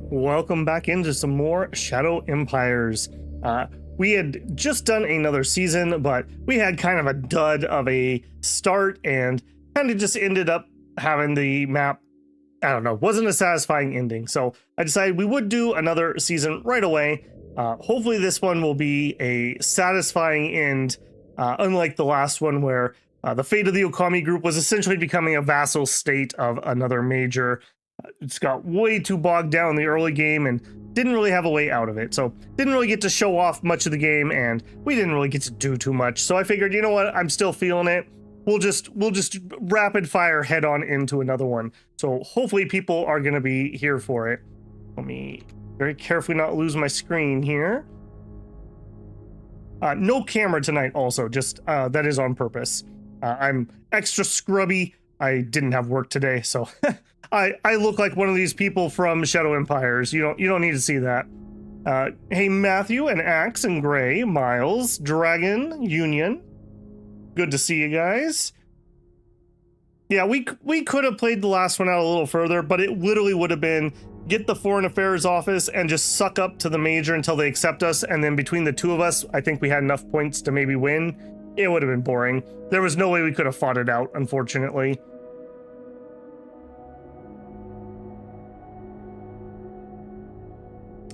Welcome back into some more Shadow Empires. We had just done another season, but we had kind of a dud of a start and kind of just ended up having the map, I don't know, wasn't a satisfying ending. So I decided we would do another season right away. Hopefully this one will be a satisfying end, unlike the last one where the fate of the Okami group was essentially becoming a vassal state of another major. It's got way too bogged down in the early game and didn't really have a way out of it. So didn't really get to show off much of the game, and we didn't really get to do too much. So I figured, you know what, I'm still feeling it. We'll just rapid fire head on into another one. So hopefully people are going to be here for it. Let me very carefully not lose my screen here. No camera tonight also, just that is on purpose. I'm extra scrubby. I didn't have work today, so I look like one of these people from Shadow Empires. You don't need to see that. Hey, Matthew and Axe and Gray, Miles, Dragon, Union. Good to see you guys. Yeah, we could have played the last one out a little further, but it literally would have been get the Foreign Affairs office and just suck up to the major until they accept us, and then between the two of us, I think we had enough points to maybe win. It would have been boring. There was no way we could have fought it out, unfortunately.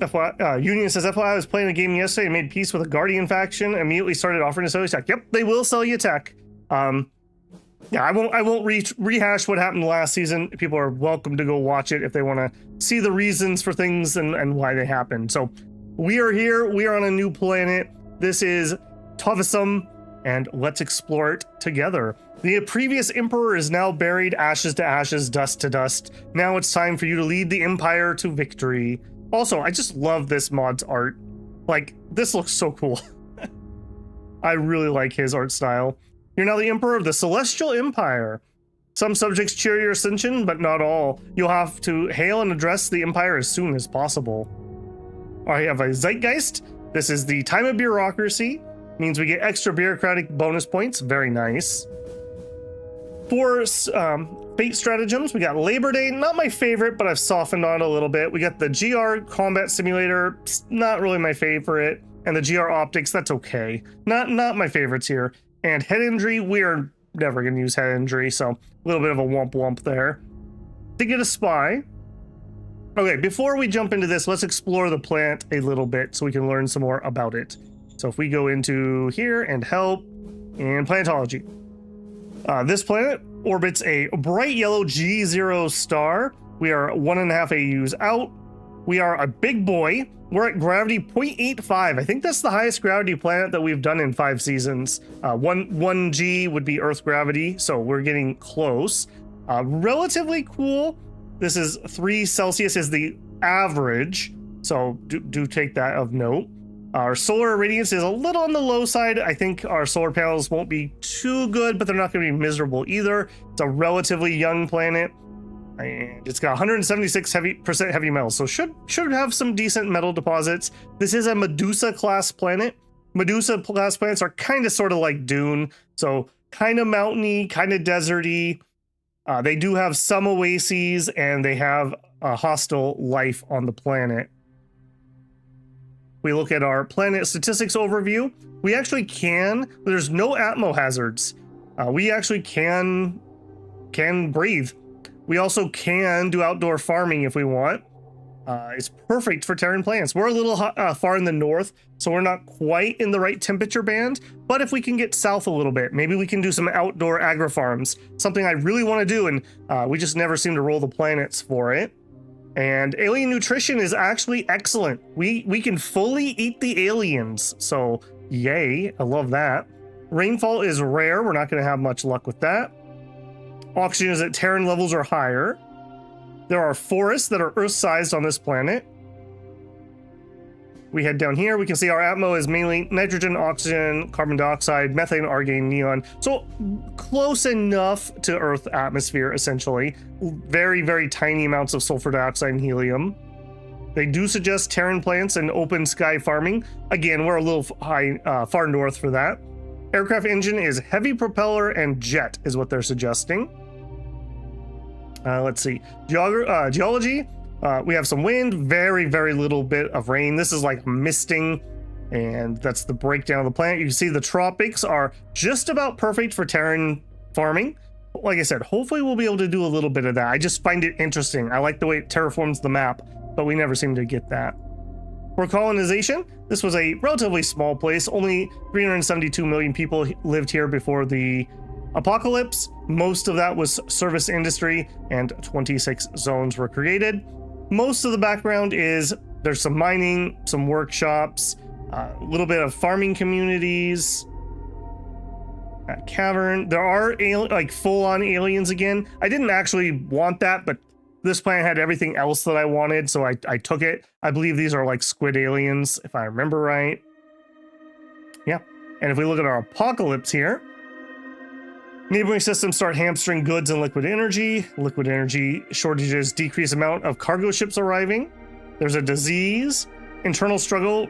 Union says, FYI, I was playing a game yesterday and made peace with a Guardian faction, immediately started offering to sell you tech. Yep, they will sell you tech. Yeah, I won't rehash what happened last season. People are welcome to go watch it if they want to see the reasons for things and why they happened. So we are here. We are on a new planet. This is Tovisum, and let's explore it together. The previous emperor is now buried, ashes to ashes, dust to dust. Now it's time for you to lead the empire to victory. Also, I just love this mod's art. Like, this looks so cool. I really like his art style. You're now the emperor of the Celestial Empire. Some subjects cheer your ascension, but not all. You'll have to hail and address the empire as soon as possible. I have a Zeitgeist. This is the time of bureaucracy. Means we get extra bureaucratic bonus points. Very nice. For fate stratagems, we got Labor Day, not my favorite, but I've softened on it a little bit. We got the GR Combat Simulator, not really my favorite, and the GR Optics, that's okay. Not my favorites here. And Head Injury, we're never going to use Head Injury, so a little bit of a wump there. To get a Spy. Okay, before we jump into this, let's explore the planet a little bit so we can learn some more about it. So if we go into here and help and planetology. This planet orbits a bright yellow G0 star. We are 1.5 AUs out. We are a big boy. We're at gravity 0.85. I think that's the highest gravity planet that we've done in 5 seasons. 1 G would be Earth gravity, so we're getting close. Relatively cool. This is 3 Celsius is the average, so do take that of note. Our solar irradiance is a little on the low side. I think our solar panels won't be too good, but they're not going to be miserable either. It's a relatively young planet, and it's got 176% heavy metals, so should have some decent metal deposits. This is a Medusa class planet. Medusa class planets are kind of sort of like Dune, so kind of mountainy, kind of deserty. They do have some oases, and they have a hostile life on the planet. We look at our planet statistics overview. We actually there's no atmo hazards. We actually can breathe. We also can do outdoor farming if we want. It's perfect for Terran plants. We're a little far in the north, so we're not quite in the right temperature band, but if we can get south a little bit, maybe we can do some outdoor agri-farms, something I really want to do, and we just never seem to roll the planets for it. And alien nutrition is actually excellent. We can fully eat the aliens, so yay, I love that. Rainfall is rare, we're not going to have much luck with that. Oxygen is at Terran levels or higher. There are forests that are Earth-sized on this planet. We head down here, we can see our atmo is mainly nitrogen, oxygen, carbon dioxide, methane, argon, neon. So close enough to Earth atmosphere, essentially. Very, very tiny amounts of sulfur dioxide and helium. They do suggest Terran plants and open sky farming. Again, we're a little far north for that. Aircraft engine is heavy propeller and jet is what they're suggesting. Let's see. Geology. We have some wind, very, very little bit of rain. This is like misting, and that's the breakdown of the planet. You can see the tropics are just about perfect for Terran farming. Like I said, hopefully we'll be able to do a little bit of that. I just find it interesting. I like the way it terraforms the map, but we never seem to get that. For colonization, this was a relatively small place. Only 372 million people lived here before the apocalypse. Most of that was service industry, and 26 zones were created. Most of the background is there's some mining, some workshops, a little bit of farming communities, a cavern. There are like full-on aliens again. I didn't actually want that, but this planet had everything else that I wanted, so I took it. I believe these are like squid aliens, if I remember right. Yeah, and if we look at our apocalypse here, neighboring systems start hamstering goods and liquid energy. Liquid energy shortages decrease amount of cargo ships arriving. There's a disease. Internal struggle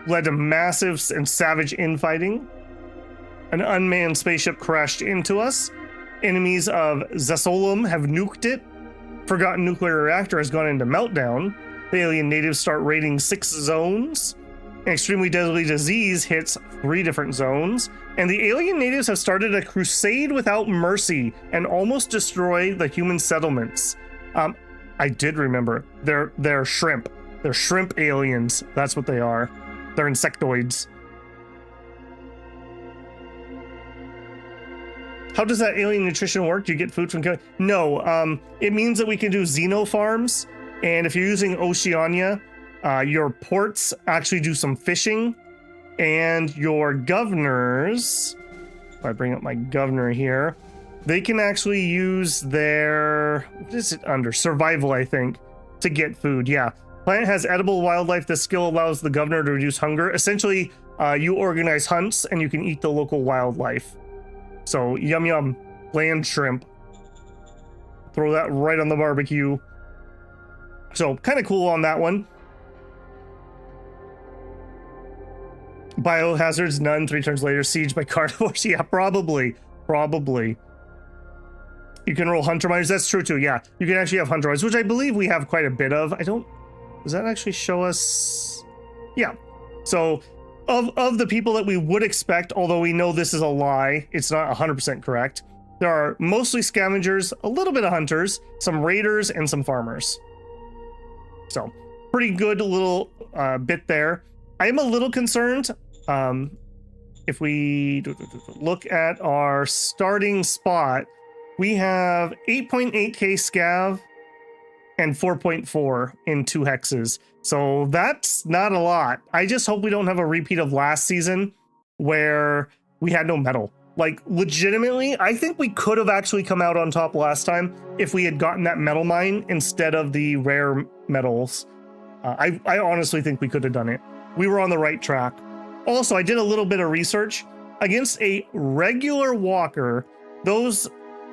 led to massive and savage infighting. An unmanned spaceship crashed into us. Enemies of Zesolum have nuked it. Forgotten nuclear reactor has gone into meltdown. The alien natives start raiding 6 zones. An extremely deadly disease hits 3 different zones. And the alien natives have started a crusade without mercy and almost destroy the human settlements. I did remember. They're shrimp. They're shrimp aliens. That's what they are. They're insectoids. How does that alien nutrition work? Do you get food from... No, it means that we can do xeno farms. And if you're using Oceania, your ports actually do some fishing. And your governors, if I bring up my governor here, they can actually use their... What is it under? Survival, I think, to get food. Yeah. Planet has edible wildlife. This skill allows the governor to reduce hunger. Essentially, you organize hunts and you can eat the local wildlife. So, yum yum, land shrimp. Throw that right on the barbecue. So, kind of cool on that one. Biohazards, none. 3 turns later, siege by carnivores. Yeah, probably. You can roll hunter miners. That's true too, yeah. You can actually have hunter miners, which I believe we have quite a bit of. Does that actually show us? Yeah. So, of the people that we would expect, although we know this is a lie, it's not 100% correct. There are mostly scavengers, a little bit of hunters, some raiders, and some farmers. So, pretty good little bit there. I am a little concerned. If we look at our starting spot, we have 8.8k scav and 4.4 in 2 hexes. So that's not a lot. I just hope we don't have a repeat of last season where we had no metal. Like, legitimately, I think we could have actually come out on top last time if we had gotten that metal mine instead of the rare metals. I honestly think we could have done it. We were on the right track. Also, I did a little bit of research. Against a regular walker, those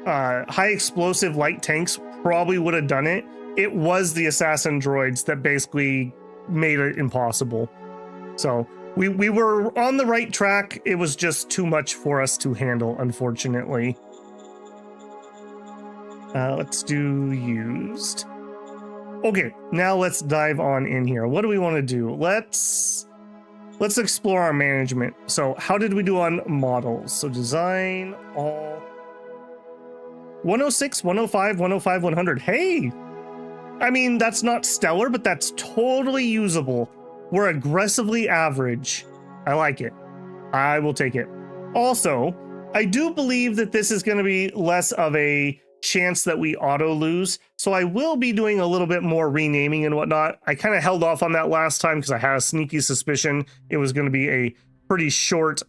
high explosive light tanks probably would have done it. It was the assassin droids that basically made it impossible. So we were on the right track. It was just too much for us to handle, unfortunately. Let's do used. Okay, now let's dive on in here. What do we want to do? Let's explore our management. So how did we do on models? So design, all. 106, 105, 105, 100. Hey! I mean, that's not stellar, but that's totally usable. We're aggressively average. I like it. I will take it. Also, I do believe that this is going to be less of a chance that we auto lose. So I will be doing a little bit more renaming and whatnot. I kind of held off on that last time because I had a sneaky suspicion it was going to be a pretty short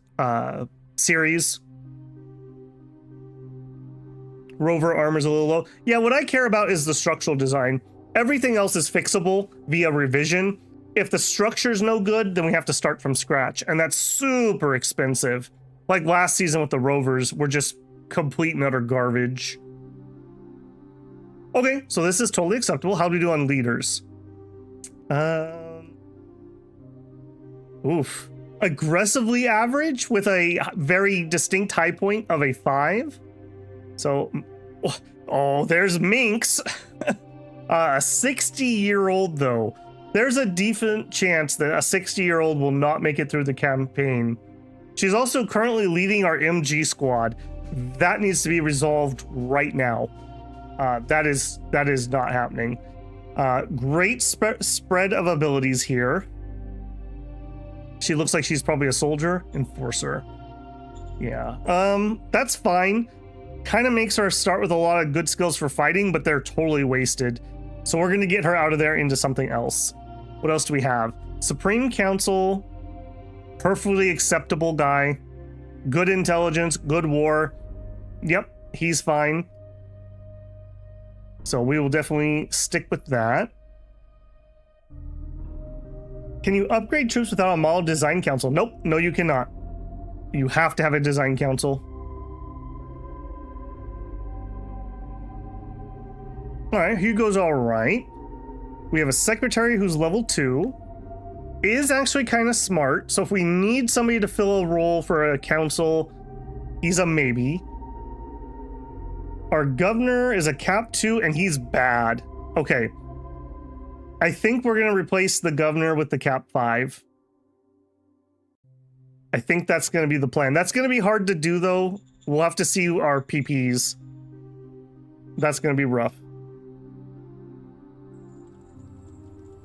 series. Rover armor's a little low. Yeah, what I care about is the structural design. Everything else is fixable via revision. If the structure's no good, then we have to start from scratch, and that's super expensive. Like last season with the rovers, were just complete and utter garbage. Okay, so this is totally acceptable. How do we do on leaders? Oof. Aggressively average with a very distinct high point of a 5. So, oh, there's Minx. A 60-year-old, though. There's a decent chance that a 60-year-old will not make it through the campaign. She's also currently leading our MG squad. That needs to be resolved right now. That is not happening. Great spread of abilities here. She looks like she's probably a soldier. Enforcer. Yeah. That's fine. Kind of makes her start with a lot of good skills for fighting, but they're totally wasted. So we're going to get her out of there into something else. What else do we have? Supreme Council. Perfectly acceptable guy. Good intelligence. Good war. Yep, he's fine. So we will definitely stick with that. Can you upgrade troops without a model design council? Nope, no you cannot. You have to have a design council. Alright, Hugo's alright. We have a secretary who's level 2. Is actually kind of smart, so if we need somebody to fill a role for a council, he's a maybe. Our governor is a cap 2 and he's bad. Okay. I think we're going to replace the governor with the cap 5. I think that's going to be the plan. That's going to be hard to do though. We'll have to see our PPs. That's going to be rough.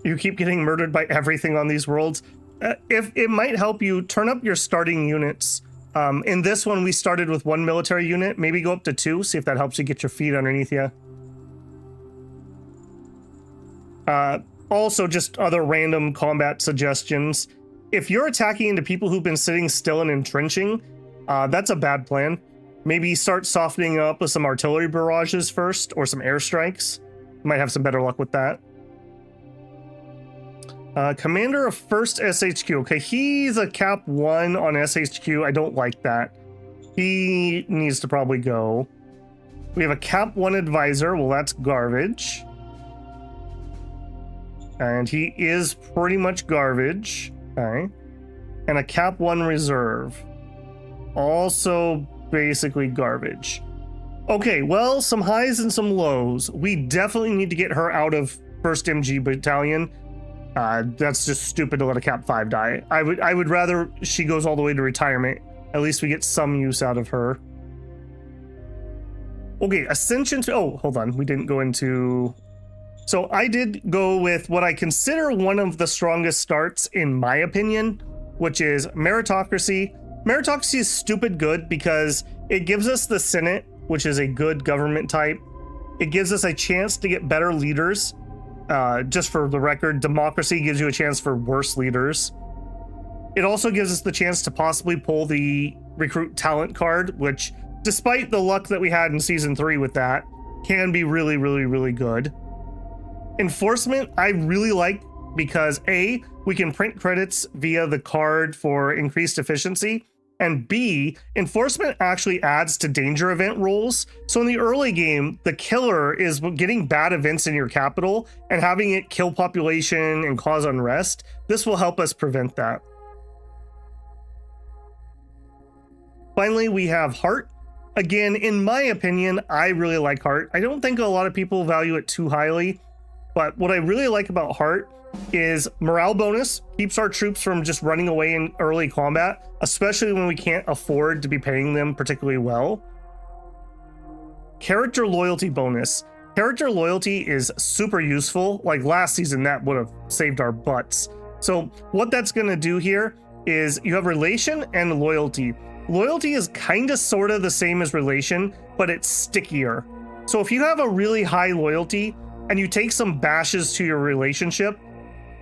You keep getting murdered by everything on these worlds. If it might help you, turn up your starting units. In this one, we started with 1 military unit. Maybe go up to 2. See if that helps you get your feet underneath you. Also, just other random combat suggestions. If you're attacking into people who've been sitting still and entrenching, that's a bad plan. Maybe start softening up with some artillery barrages first, or some airstrikes. You might have some better luck with that. Commander of 1st SHQ. Okay, he's a cap 1 on SHQ. I don't like that. He needs to probably go. We have a cap 1 advisor. Well, that's garbage. And he is pretty much garbage. Okay. And a cap 1 reserve. Also basically garbage. Okay, well, some highs and some lows. We definitely need to get her out of 1st MG Battalion. That's just stupid to let a cap 5 die. I would rather she goes all the way to retirement. At least we get some use out of her. Okay, Ascension to... Oh, hold on. We didn't go into... So I did go with what I consider one of the strongest starts, in my opinion, which is Meritocracy. Meritocracy is stupid good because it gives us the Senate, which is a good government type. It gives us a chance to get better leaders. Just for the record, Democracy gives you a chance for worse leaders. It also gives us the chance to possibly pull the Recruit Talent card, which, despite the luck that we had in Season 3 with that, can be really, really, really good. Enforcement, I really like because A, we can print credits via the card for increased efficiency, and B, enforcement actually adds to danger event rolls. So in the early game, the killer is getting bad events in your capital and having it kill population and cause unrest. This will help us prevent that. Finally, we have Heart. Again, in my opinion, I really like Heart. I don't think a lot of people value it too highly, but what I really like about Heart is morale bonus, keeps our troops from just running away in early combat, especially when we can't afford to be paying them particularly well. Character loyalty bonus. Character loyalty is super useful. Like last season, that would have saved our butts. So what that's going to do here is you have relation and loyalty. Loyalty is kind of sort of the same as relation, but it's stickier. So if you have a really high loyalty and you take some bashes to your relationship,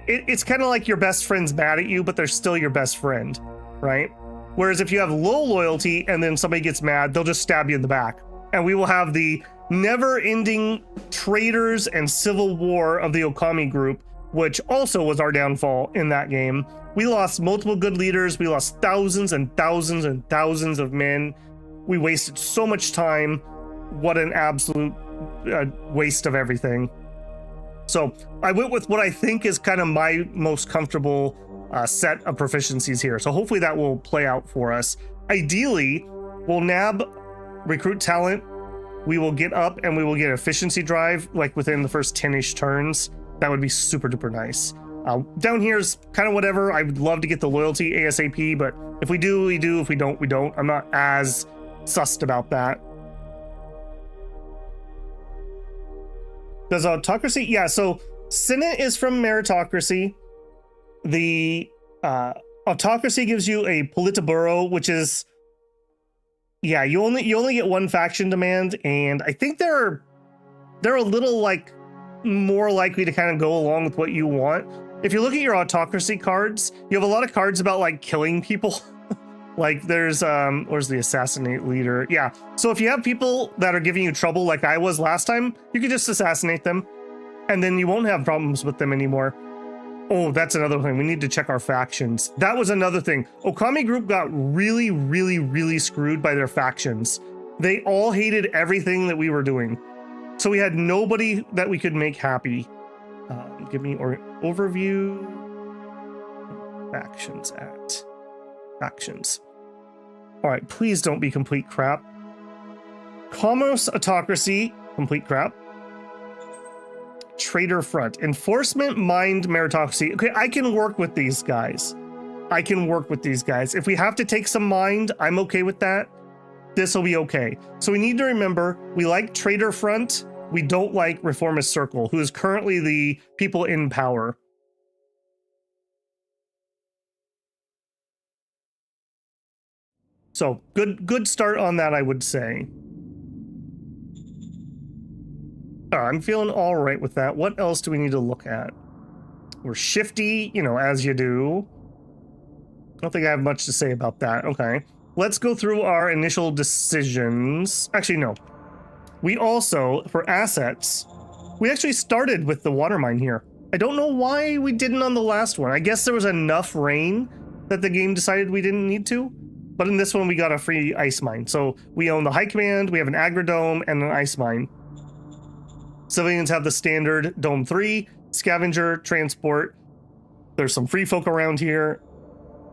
it's kind of like your best friend's mad at you, but they're still your best friend, right? Whereas if you have low loyalty and then somebody gets mad, they'll just stab you in the back. And we will have the never-ending traitors and civil war of the Okami group, which also was our downfall in that game. We lost multiple good leaders. We lost thousands and thousands and thousands of men. We wasted so much time. What an absolute waste of everything. So I went with what I think is kind of my most comfortable set of proficiencies here. So hopefully that will play out for us. Ideally, we'll nab Recruit Talent, we will get up and we will get efficiency drive like within the first 10-ish turns. That would be super duper nice. Down here is kind of whatever. I would love to get the loyalty ASAP, but if we do, we do. If we don't, we don't. I'm not as sussed about that. Does autocracy? Yeah, so Senate is from meritocracy. The autocracy gives you a politburo, which is, yeah, you only get one faction demand, and I think they're a little like more likely to kind of go along with what you want. If you look at your autocracy cards, you have a lot of cards about like killing people. Like there's where's the assassinate leader? Yeah. So if you have people that are giving you trouble like I was last time, you can just assassinate them and then you won't have problems with them anymore. Oh, that's another thing. We need to check our factions. That was another thing. Okami Group got really, really, really screwed by their factions. They all hated everything that we were doing. So we had nobody that we could make happy. Give me overview. Factions at. Factions. All right, please don't be complete crap. Commerce autocracy, complete crap. Trader front. Enforcement mind meritocracy. Okay, I can work with these guys. If we have to take some mind, I'm okay with that. This will be okay. So we need to remember, we like Trader Front. We don't like Reformist Circle, who is currently the people in power. So good start on that, I would say. I'm feeling all right with that. What else do we need to look at? We're shifty, you know, as you do. I don't think I have much to say about that. Okay. Let's go through our initial decisions. Actually, no. We also, for assets, we actually started with the water mine here. I don't know why we didn't on the last one. I guess there was enough rain that the game decided we didn't need to. But in this one, we got a free ice mine. So we own the high command, we have an agrodome, and an ice mine. Civilians have the standard Dome 3, Scavenger, Transport. There's some free folk around here,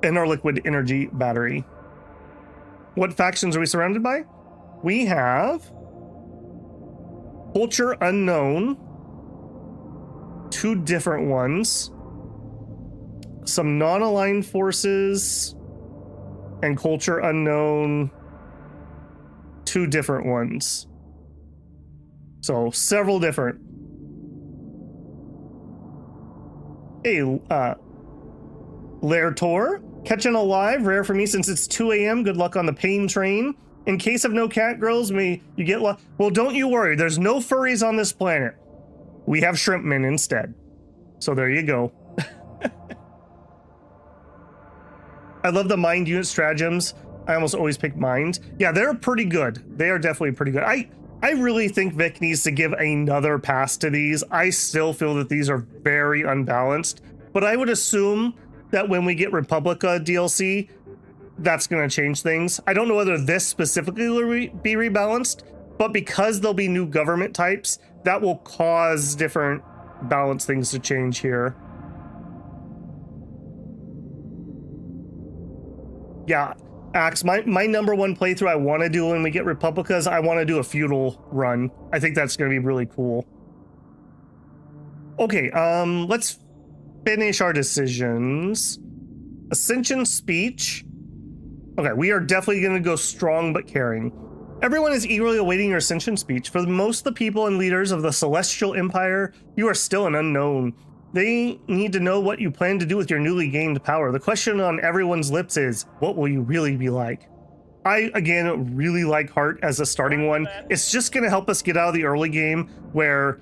and our liquid energy battery. What factions are we surrounded by? We have Culture Unknown, 2 different ones, some non-aligned forces, and Culture Unknown, 2 different ones. So several different. Hey, Laertor, catching alive, rare for me since it's 2 a.m. Good luck on the pain train. In case of no cat girls, you get well, don't you worry. There's no furries on this planet. We have shrimpmen instead. So there you go. I love the mind unit stratagems. I almost always pick mind. Yeah, they're pretty good. They are definitely pretty good. I really think Vic needs to give another pass to these. I still feel that these are very unbalanced, but I would assume that when we get Republica DLC, that's going to change things. I don't know whether this specifically will be rebalanced, but because there'll be new government types, that will cause different balance things to change here. Yeah, Axe, my number one playthrough I want to do when we get Republicas, I want to do a feudal run. I think that's going to be really cool. Okay, let's finish our decisions. Ascension speech. Okay, we are definitely going to go strong but caring. Everyone is eagerly awaiting your ascension speech. For most of the people and leaders of the Celestial Empire, you are still an unknown. They need to know what you plan to do with your newly gained power. The question on everyone's lips is, what will you really be like? I, again, really like Heart as a starting one. It's just going to help us get out of the early game where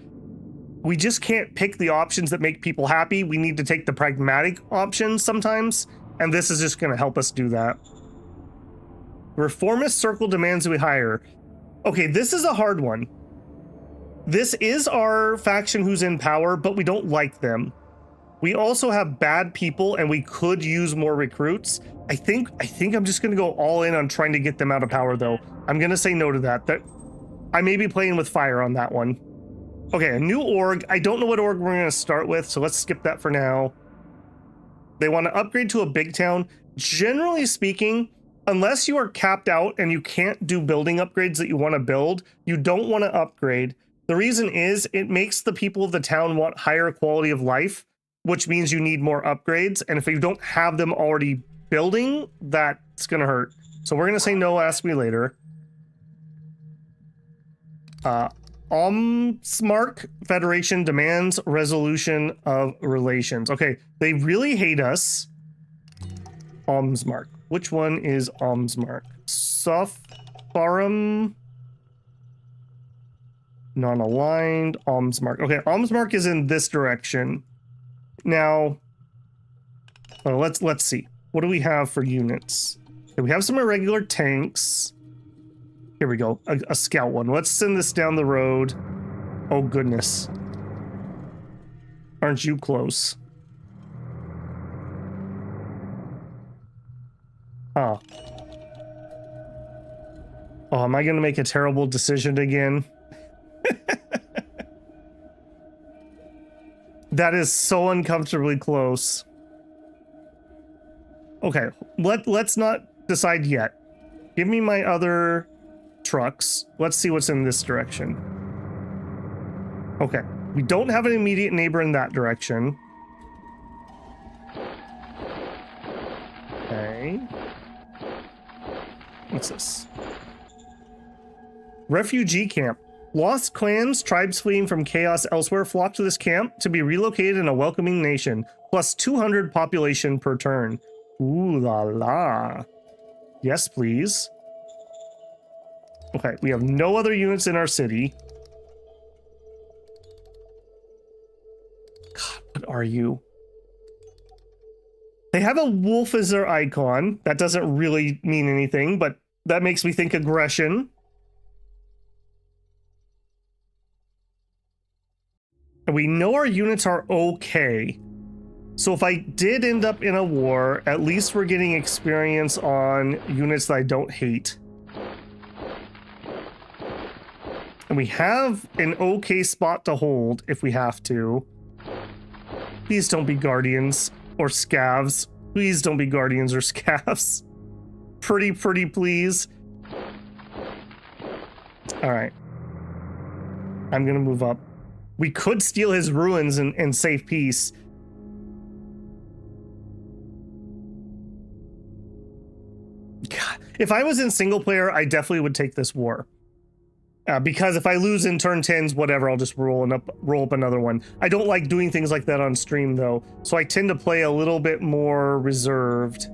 we just can't pick the options that make people happy. We need to take the pragmatic options sometimes, and this is just going to help us do that. Reformist Circle demands we hire. Okay, this is a hard one. This is our faction who's in power, but we don't like them. We also have bad people, and we could use more recruits. I think I'm just going to go all in on trying to get them out of power, though. I'm going to say no to that. I may be playing with fire on that one. Okay, a new org. I don't know what org we're going to start with, so let's skip that for now. They want to upgrade to a big town. Generally speaking, unless you are capped out and you can't do building upgrades that you want to build, you don't want to upgrade. The reason is it makes the people of the town want higher quality of life, which means you need more upgrades. And if you don't have them already building, that's going to hurt. So we're going to say no, ask me later. Omsmark Federation demands resolution of relations. Okay, they really hate us. Omsmark. Which one is Omsmark? Sopharum. Non-aligned. Omsmark. Okay, Omsmark is in this direction. Now, let's see. What do we have for units? Okay, we have some irregular tanks. Here we go. A scout one. Let's send this down the road. Oh, goodness. Aren't you close? Huh. Oh, am I going to make a terrible decision again? That is so uncomfortably close. Okay, let's not decide yet. Give me my other trucks. Let's see what's in this direction. Okay, we don't have an immediate neighbor in that direction. Okay. What's this? Refugee camp. Lost clans, tribes fleeing from chaos elsewhere flock to this camp to be relocated in a welcoming nation, plus 200 population per turn. Ooh la la. Yes, please. Okay, we have no other units in our city. God, what are you? They have a wolf as their icon. That doesn't really mean anything, but that makes me think aggression. And we know our units are okay. So if I did end up in a war, at least we're getting experience on units that I don't hate. And we have an okay spot to hold if we have to. Please don't be guardians or scavs. Please don't be guardians or scavs. Pretty please. All right. I'm gonna move up. We could steal his ruins and save peace. God, if I was in single player, I definitely would take this war. Because if I lose in turn 10s, whatever, I'll just roll up another one. I don't like doing things like that on stream, though. So I tend to play a little bit more reserved.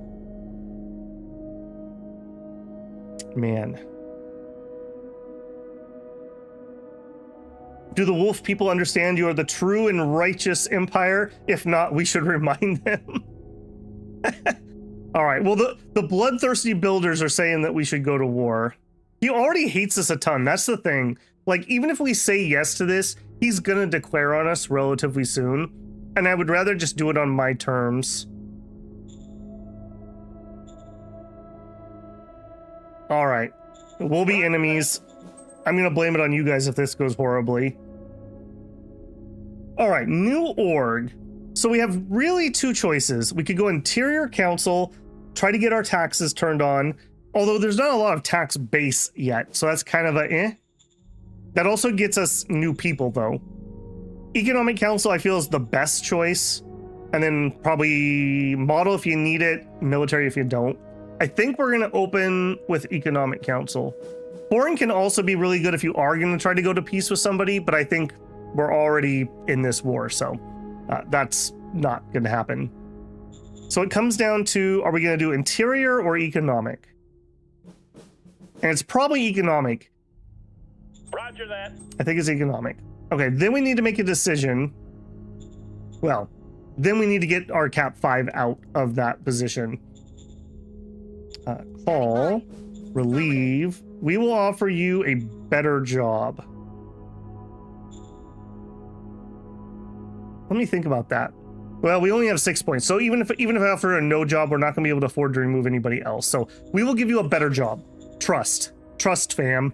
Man. Do the wolf people understand you are the true and righteous empire? If not, we should remind them. All right, well, the bloodthirsty builders are saying that we should go to war. He already hates us a ton. That's the thing. Like, even if we say yes to this, he's gonna declare on us relatively soon. And I would rather just do it on my terms. All right, we'll be enemies. I'm gonna blame it on you guys if this goes horribly. All right, new org. So we have really two choices. We could go Interior Council, try to get our taxes turned on, although there's not a lot of tax base yet, so that's kind of a eh. That also gets us new people, though. Economic Council, I feel, is the best choice. And then probably model if you need it, military if you don't. I think we're going to open with Economic Council. Foreign can also be really good if you are going to try to go to peace with somebody, but I think we're already in this war, so that's not going to happen. So it comes down to, are we going to do interior or economic? And it's probably economic. Roger that. I think it's economic. Okay, then we need to make a decision. Well, then we need to get our cap 5 out of that position. Call, relieve. We will offer you a better job. Let me think about that. Well, we only have 6 points, so even if I offer a no job, we're not going to be able to afford to remove anybody else. So we will give you a better job. Trust, fam.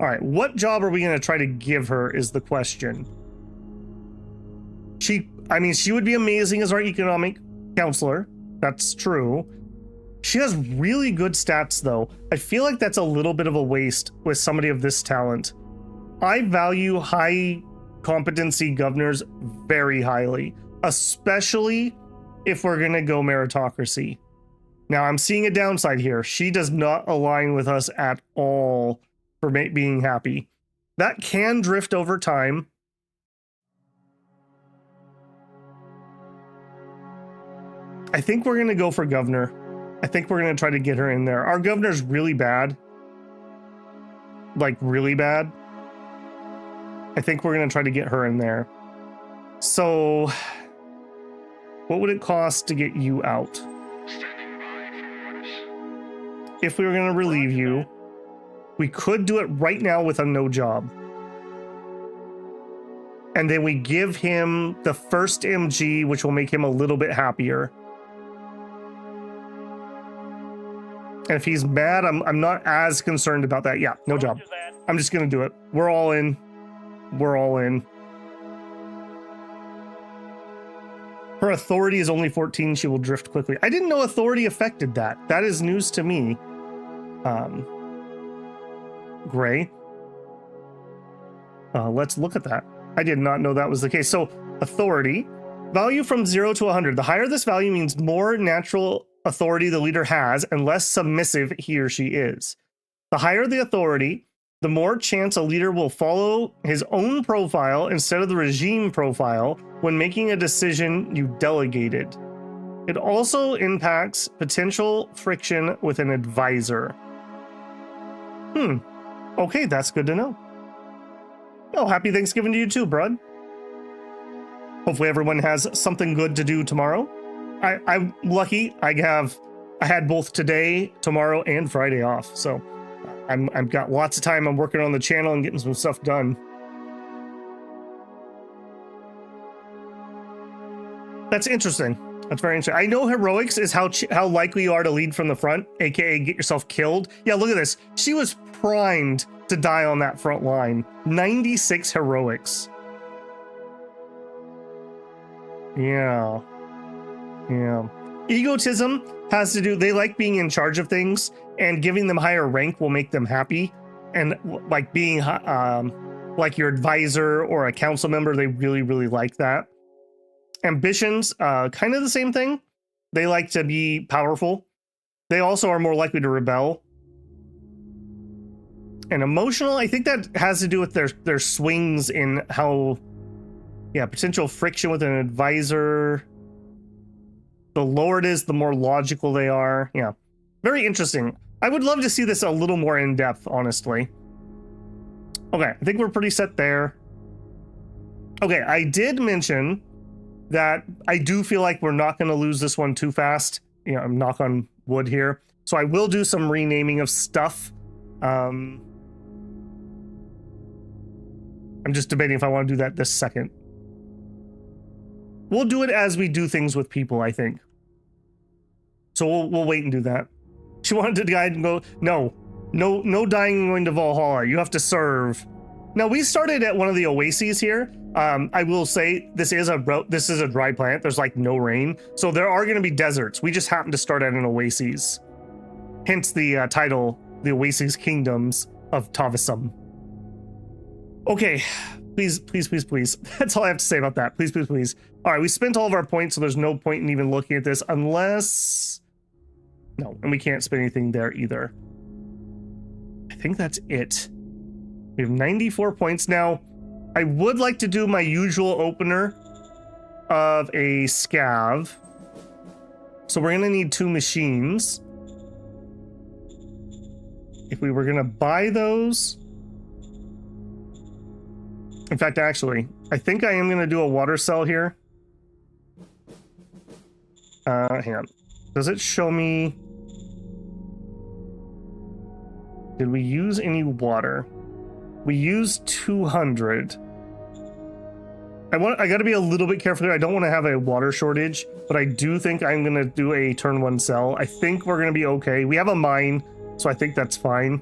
All right, what job are we going to try to give her is the question. She would be amazing as our economic counselor. That's true. She has really good stats, though. I feel like that's a little bit of a waste with somebody of this talent. I value high competency governors very highly, especially if we're going to go meritocracy. Now, I'm seeing a downside here. She does not align with us at all for being happy. That can drift over time. I think we're going to go for governor. I think we're going to try to get her in there. Our governor's really bad. Like, really bad. I think we're going to try to get her in there. So, what would it cost to get you out? If we were going to relieve you, we could do it right now with a no job. And then we give him the first MG, which will make him a little bit happier. And if he's mad, I'm not as concerned about that. Yeah, no job. I'm just going to do it. We're all in. We're all in. Her authority is only 14. She will drift quickly. I didn't know authority affected that. That is news to me. Gray. Let's look at that. I did not know that was the case. So authority, value from 0 to 100. The higher this value means more natural authority the leader has and less submissive he or she is. The higher the authority, the more chance a leader will follow his own profile instead of the regime profile when making a decision you delegated. It also impacts potential friction with an advisor. Okay, that's good to know. Oh, happy Thanksgiving to you too, bud. Hopefully everyone has something good to do tomorrow. I'm lucky. I had both today, tomorrow, and Friday off. So I've got lots of time. I'm working on the channel and getting some stuff done. That's interesting. That's very interesting. I know heroics is how likely you are to lead from the front, aka get yourself killed. Yeah, look at this. She was primed to die on that front line. 96 heroics. Yeah. Egotism has to do, they like being in charge of things, and giving them higher rank will make them happy. And like being like your advisor or a council member, they really, really like that. Ambitions, kind of the same thing. They like to be powerful. They also are more likely to rebel. And emotional, I think that has to do with their swings in how, yeah, potential friction with an advisor. The lower it is, the more logical they are. Yeah, very interesting. I would love to see this a little more in depth, honestly. Okay, I think we're pretty set there. Okay, I did mention that I do feel like we're not going to lose this one too fast. You know, I'm knock on wood here. So I will do some renaming of stuff. I'm just debating if I want to do that this second. We'll do it as we do things with people, I think. So we'll wait and do that. She wanted to die and go, no dying and going to Valhalla. You have to serve. Now, we started at one of the oases here. I will say this is a dry planet. There's like no rain. So there are going to be deserts. We just happen to start at an oasis. Hence the title, The Oasis Kingdoms of Tovisum. Okay, please. That's all I have to say about that. Please. All right, we spent all of our points, so there's no point in even looking at this unless... No, and we can't spend anything there either. I think that's it. We have 94 points now. I would like to do my usual opener of a scav. So we're gonna need 2 machines. If we were gonna buy those... In fact, actually, I think I am gonna do a water cell here. Hang on. Does it show me... Did we use any water? We used 200. I got to be a little bit careful here. I don't want to have a water shortage, but I do think I'm going to do a turn 1 cell. I think we're going to be okay. We have a mine, so I think that's fine.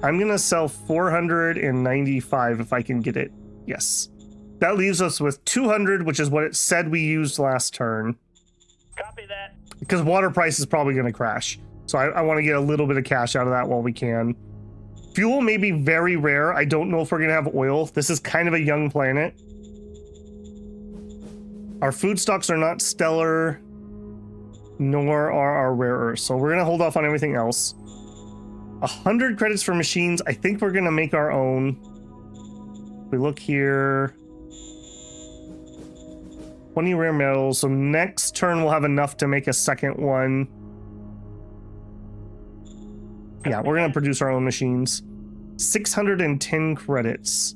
I'm going to sell 495 if I can get it. Yes. That leaves us with 200, which is what it said we used last turn. Copy that. because water price is probably going to crash. So I want to get a little bit of cash out of that while we can. Fuel may be very rare. I don't know if we're going to have oil. This is kind of a young planet. Our food stocks are not stellar, nor are our rare earths. So we're going to hold off on everything else. 100 credits for machines. I think we're going to make our own. We look here. 20 rare metals. So next turn we'll have enough to make a second one. Yeah, we're going to produce our own machines. 610 credits.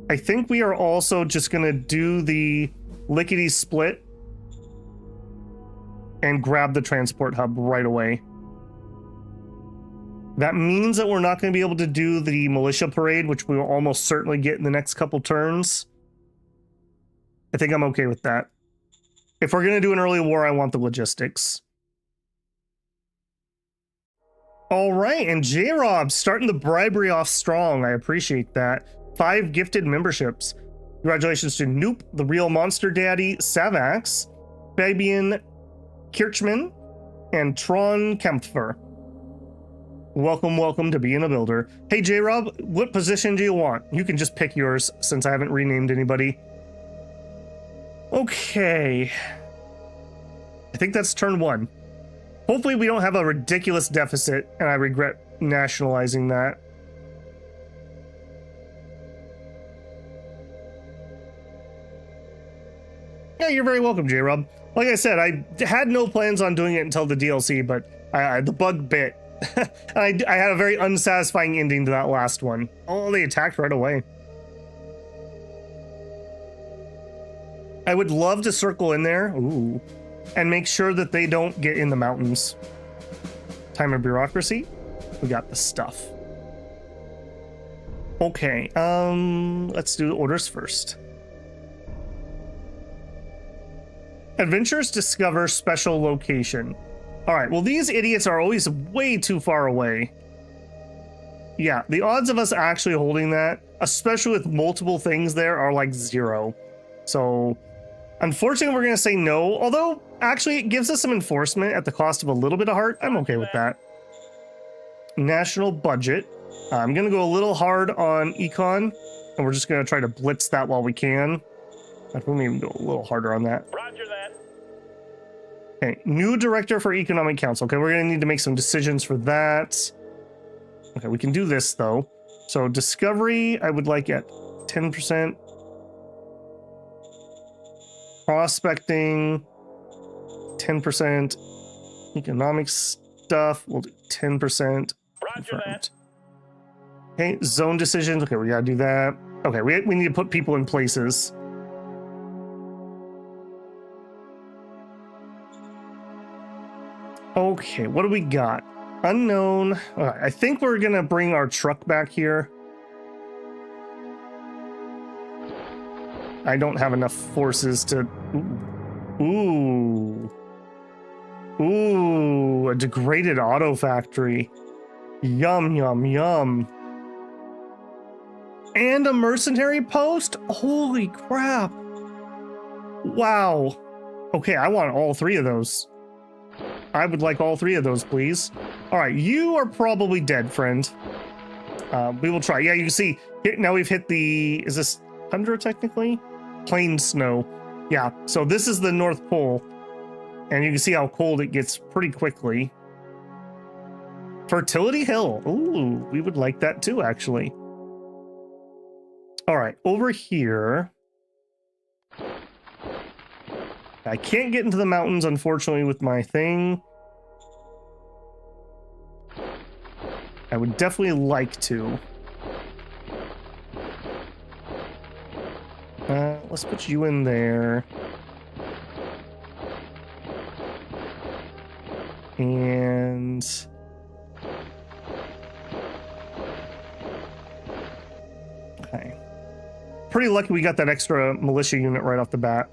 I think we are also just going to do the lickety split and grab the transport hub right away. That means that we're not going to be able to do the militia parade, which we will almost certainly get in the next couple turns. I think I'm okay with that. If we're going to do an early war, I want the logistics. All right, and J-Rob starting the bribery off strong. I appreciate that. 5 gifted memberships. Congratulations to Noop, the Real Monster Daddy, Savax, Fabian Kirchman, and Tron Kempfer. Welcome, welcome to being a builder. Hey, J-Rob, what position do you want? You can just pick yours since I haven't renamed anybody. Okay. I think that's turn 1. Hopefully we don't have a ridiculous deficit, and I regret nationalizing that. Yeah, you're very welcome, J-Rob. Like I said, I had no plans on doing it until the DLC, but the bug bit. And I had a very unsatisfying ending to that last one. Oh, they attacked right away. I would love to circle in there. Ooh. And make sure that they don't get in the mountains. Time of bureaucracy. We got the stuff. Okay, let's do the orders first. Adventurers discover special location. All right, well, these idiots are always way too far away. Yeah, the odds of us actually holding that, especially with multiple things there, are like 0. So unfortunately, we're going to say no, although actually it gives us some enforcement at the cost of a little bit of heart. I'm okay with that. National budget. I'm going to go a little hard on econ, and we're just going to try to blitz that while we can. I think we even go a little harder on that. Roger that. Okay, new director for Economic Council. Okay, we're going to need to make some decisions for that. Okay, we can do this, though. So discovery, I would like at 10%. Prospecting, 10%. Economic stuff, we'll do 10%. Roger that. Okay, zone decisions. Okay, we gotta do that. Okay, we need to put people in places. Okay, what do we got? Unknown. All right, I think we're gonna bring our truck back here. I don't have enough forces to... Ooh. Ooh, a degraded auto factory. Yum, yum, yum. And a mercenary post? Holy crap. Wow. Okay, I want all 3 of those. I would like all 3 of those, please. All right, you are probably dead, friend. We will try. Yeah, you can see, now we've hit the... Is this tundra, technically? Plain snow. Yeah, so this is the North Pole. And you can see how cold it gets pretty quickly. Fertility Hill. Ooh, we would like that too, actually. All right, over here. I can't get into the mountains, unfortunately, with my thing. I would definitely like to. Let's put you in there. And... Okay. Pretty lucky we got that extra militia unit right off the bat.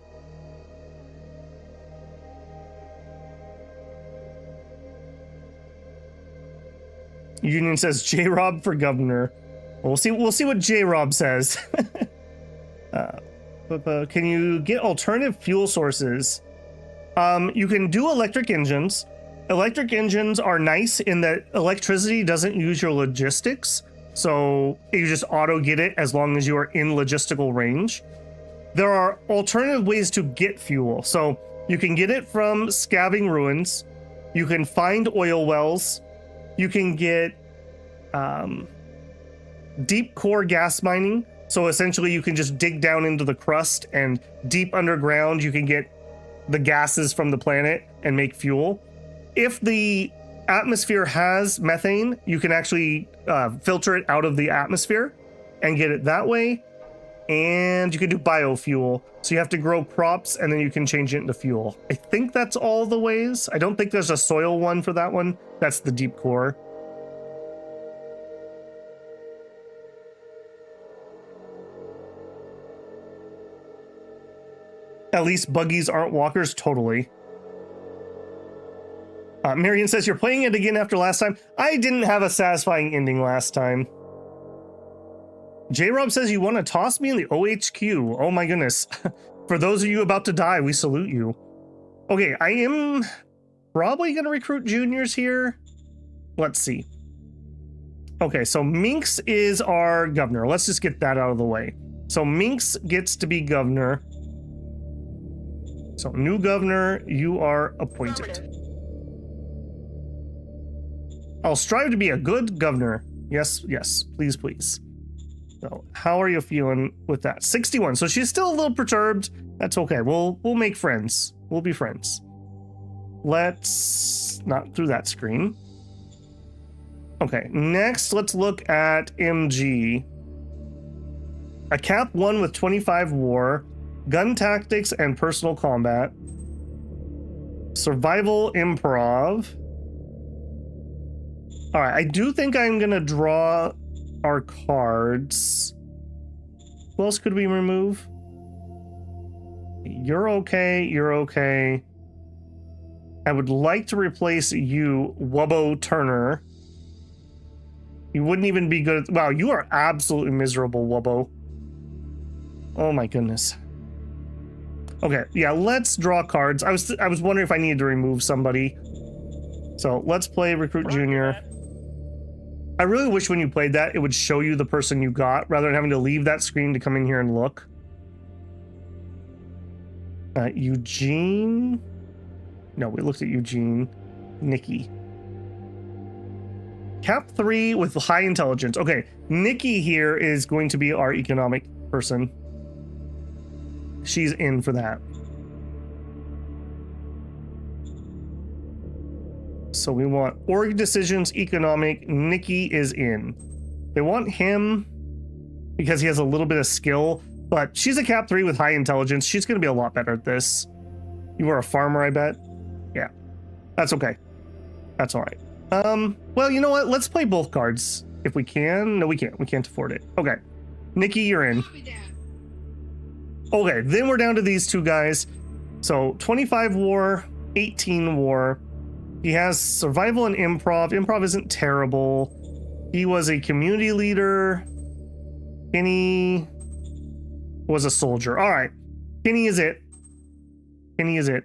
Union says J-Rob for governor. We'll see what J-Rob says. Can you get alternative fuel sources? You can do electric engines. Electric engines are nice in that electricity doesn't use your logistics, so you just auto get it as long as you are in logistical range. There are alternative ways to get fuel. So you can get it from scavenging ruins. You can find oil wells. You can get deep core gas mining. So essentially you can just dig down into the crust, and deep underground you can get the gases from the planet and make fuel. If the atmosphere has methane, you can actually filter it out of the atmosphere and get it that way. And you can do biofuel. So you have to grow crops and then you can change it into fuel. I think that's all the ways. I don't think there's a soil one for that one. That's the deep core. At least buggies aren't walkers. Totally. Marion says, you're playing it again after last time. I didn't have a satisfying ending last time. J-Rob says, you want to toss me in the OHQ. Oh my goodness. For those of you about to die, we salute you. Okay, I am probably going to recruit juniors here. Let's see. Okay, so Minx is our governor. Let's just get that out of the way. So Minx gets to be governor. So new governor, you are appointed. I'll strive to be a good governor. Yes, yes, please, please. So how are you feeling with that? 61. So she's still a little perturbed. That's okay. We'll make friends. We'll be friends. Let's not through that screen. Okay, next let's look at MG. A cap 1 with 25 war, gun tactics and personal combat, survival improv. All right, I do think I'm gonna draw our cards. Who else could we remove? You're okay, you're okay. I would like to replace you, Wubbo Turner. You wouldn't even be good. Wow, you are absolutely miserable, Wubbo. Oh my goodness. Okay, yeah, let's draw cards. I was wondering if I needed to remove somebody. So let's play Recruit Junior. I really wish when you played that, it would show you the person you got rather than having to leave that screen to come in here and look. Eugene. No, we looked at Eugene. Nikki. Cap 3 with high intelligence. Okay, Nikki here is going to be our economic person. She's in for that. So we want org decisions, economic. Nikki is in. They want him because he has a little bit of skill, but she's a cap 3 with high intelligence. She's going to be a lot better at this. You are a farmer, I bet. Yeah, that's okay. That's all right. Well, you know what? Let's play both cards if we can. No, we can't. We can't afford it. Okay. Nikki, you're in. Okay, then we're down to these two guys. So 25 war, 18 war. He has survival and improv. Improv isn't terrible. He was a community leader. Kenny was a soldier. All right. Kenny is it. Kenny is it.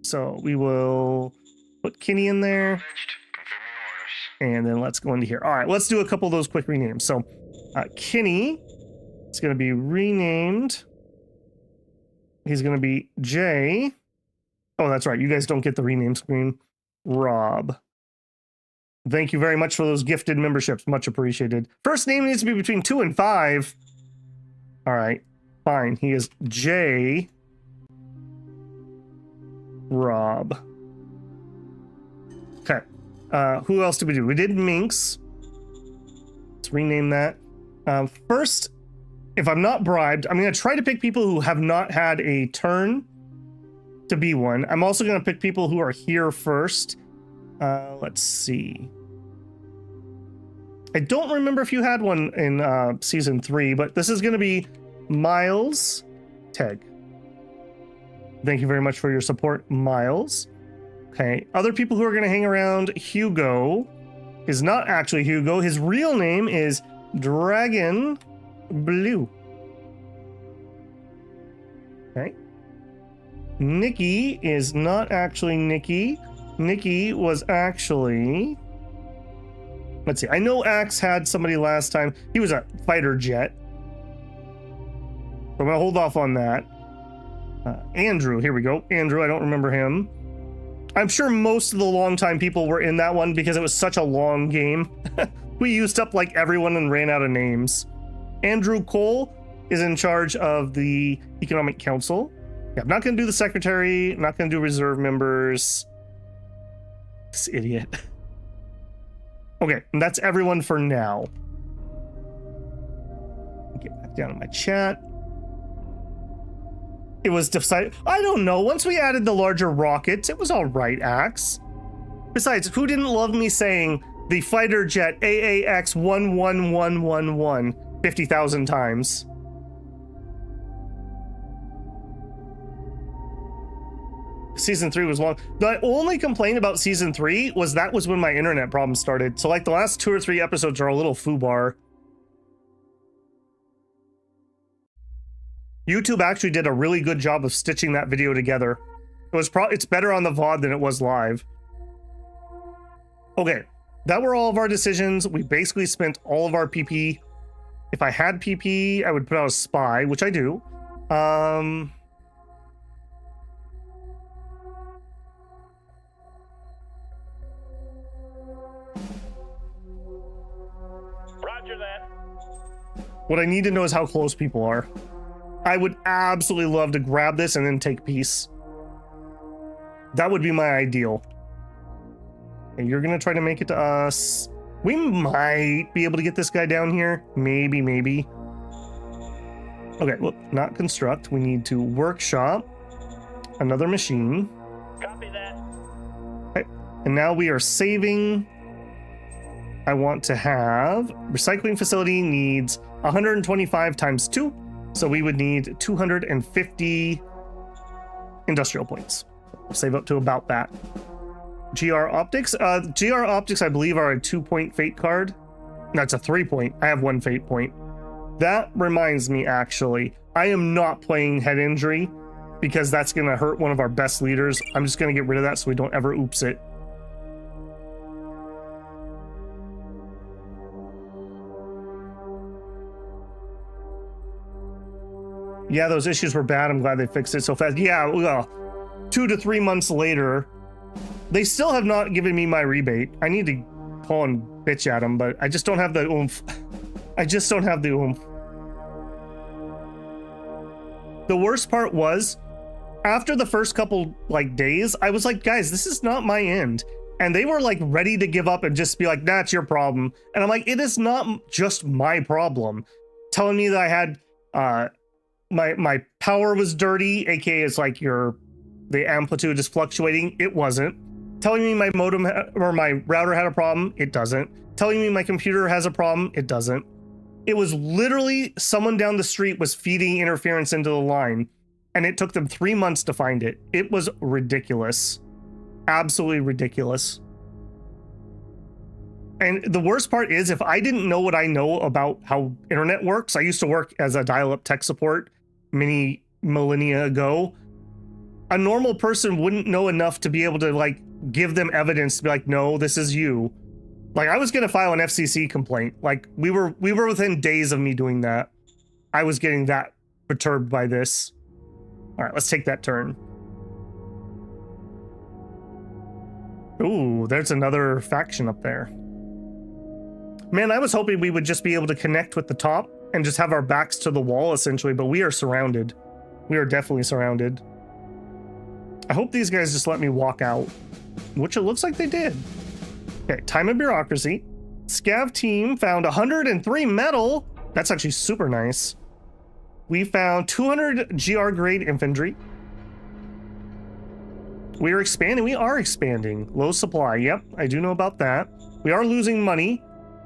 So we will put Kenny in there. And then let's go into here. All right, let's do a couple of those quick renames. So Kenny is going to be renamed. He's going to be Jay. Oh, that's right. You guys don't get the rename screen. Rob. Thank you very much for those gifted memberships. Much appreciated. First name needs to be between 2 and 5. All right, fine. He is Jay Rob. Okay. Who else did we do? We did Minx. Let's rename that. First, if I'm not bribed, I'm going to try to pick people who have not had a turn to be one. I'm also going to pick people who are here first. Let's see. I don't remember if you had one in season 3, but this is going to be Miles Teg. Thank you very much for your support, Miles. Okay, other people who are going to hang around. Hugo is not actually Hugo. His real name is Dragon Blue. Okay. Nikki is not actually Nikki. Nikki was actually... Let's see. I know Axe had somebody last time. He was a fighter jet. I'm going to hold off on that. Andrew. Here we go. Andrew. I don't remember him. I'm sure most of the longtime people were in that one because it was such a long game. We used up like everyone and ran out of names. Andrew Cole is in charge of the Economic Council. Yeah, I'm not going to do the secretary. I'm not going to do reserve members. This idiot. Okay, and that's everyone for now. Get back down to my chat. It was decided. I don't know. Once we added the larger rockets, it was all right, Axe. Besides, who didn't love me saying the fighter jet AAX 11111 50,000 times? Season 3 was long. The only complaint about season 3 was that was when my internet problems started. So like the last 2 or 3 episodes are a little foobar. YouTube actually did a really good job of stitching that video together. It's better on the VOD than it was live. Okay, that were all of our decisions. We basically spent all of our PP. If I had PP, I would put out a spy, which I do. Roger that. What I need to know is how close people are. I would absolutely love to grab this and then take peace. That would be my ideal. And you're gonna try to make it to us. We might be able to get this guy down here. Maybe, maybe. Okay, well, not construct. We need to workshop another machine. Copy that. Okay, and now we are saving. I want to have recycling facility needs 125 times 2. So we would need 250 industrial points. We'll save up to about that. GR Optics. GR Optics, I believe, are a 2-point fate card. That's a 3-point. I have 1 fate point. That reminds me, actually, I am not playing head injury because that's going to hurt one of our best leaders. I'm just going to get rid of that so we don't ever oops it. Yeah, those issues were bad. I'm glad they fixed it so fast. Yeah, well, 2 to 3 months later, they still have not given me my rebate. I need to call and bitch at them, but I just don't have the oomph. I just don't have the oomph. The worst part was, after the first couple days, I was like, guys, this is not my end. And they were like ready to give up and just be like, that's your problem. And I'm like, it is not just my problem. Telling me that I had, my power was dirty, aka it's like the amplitude is fluctuating. It wasn't. Telling me my modem or my router had a problem. It doesn't. Telling me my computer has a problem. It doesn't. It was literally someone down the street was feeding interference into the line, and it took them 3 months to find it. It was ridiculous. Absolutely ridiculous. And the worst part is, if I didn't know what I know about how internet works, I used to work as a dial-up tech support many millennia ago. A normal person wouldn't know enough to be able to give them evidence to be like, no, this is you. I was gonna file an FCC complaint. We were within days of me doing that. I was getting that perturbed by this. All right, let's take that turn. Ooh, there's another faction up there. Man, I was hoping we would just be able to connect with the top and just have our backs to the wall, essentially, but we are surrounded. We are definitely surrounded. I hope these guys just let me walk out, which it looks like they did. Okay, time of bureaucracy. Scav team found 103 metal. That's actually super nice. We found 200 GR grade infantry. We are expanding. We are expanding. Low supply. Yep, I do know about that. We are losing money.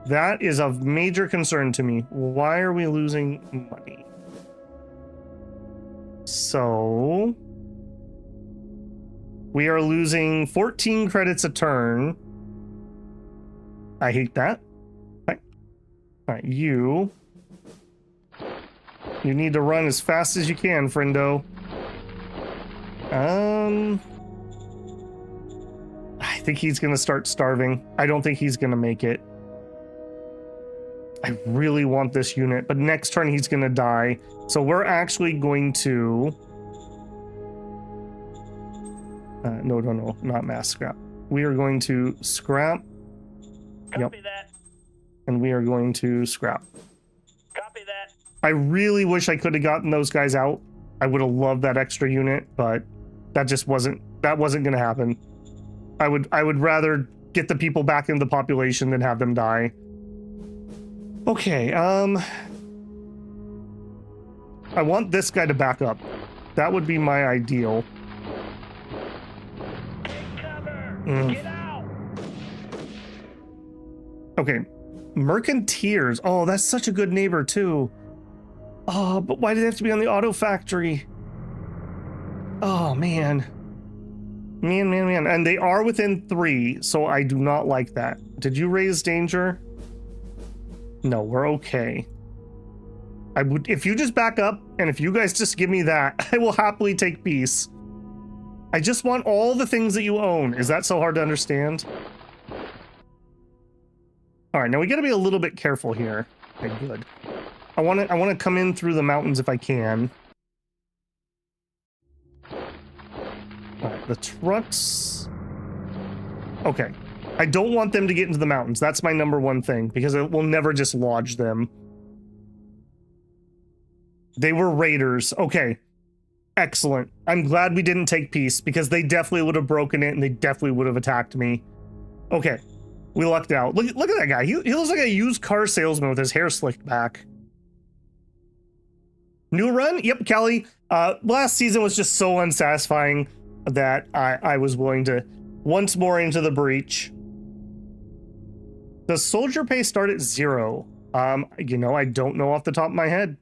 That is of major concern to me. Why are we losing money? So we are losing 14 credits a turn. I hate that. All right, you need to run as fast as you can, friendo. I think he's going to start starving. I don't think he's going to make it. I really want this unit, but next turn he's going to die. So we're actually going to... no, not mass scrap. We are going to scrap. Copy that. And we are going to scrap. Copy that. I really wish I could have gotten those guys out. I would have loved that extra unit, but that just wasn't going to happen. I would rather get the people back into the population than have them die. Okay, I want this guy to back up. That would be my ideal. Take cover. Mm. Get out. Okay, Mercanteers. Oh, that's such a good neighbor too. Oh, but why did it have to be on the auto factory? Oh, man. Man. And they are within 3, so I do not like that. Did you raise danger? No, we're okay. I would, if you just back up, and if you guys just give me that, I will happily take peace. I just want all the things that you own. Is that so hard to understand? All right, now we got to be a little bit careful here. Okay, good. I want to come in through the mountains if I can. All right, the trucks. Okay. I don't want them to get into the mountains. That's my number one thing, because it will never just lodge them. They were raiders. Okay. Excellent. I'm glad we didn't take peace, because they definitely would have broken it and they definitely would have attacked me. Okay. We lucked out. Look at that guy. He looks like a used car salesman with his hair slicked back. New run? Yep, Kelly. Last season was just so unsatisfying that I was willing to once more into the breach. Does soldier pay start at 0? You know, I don't know off the top of my head.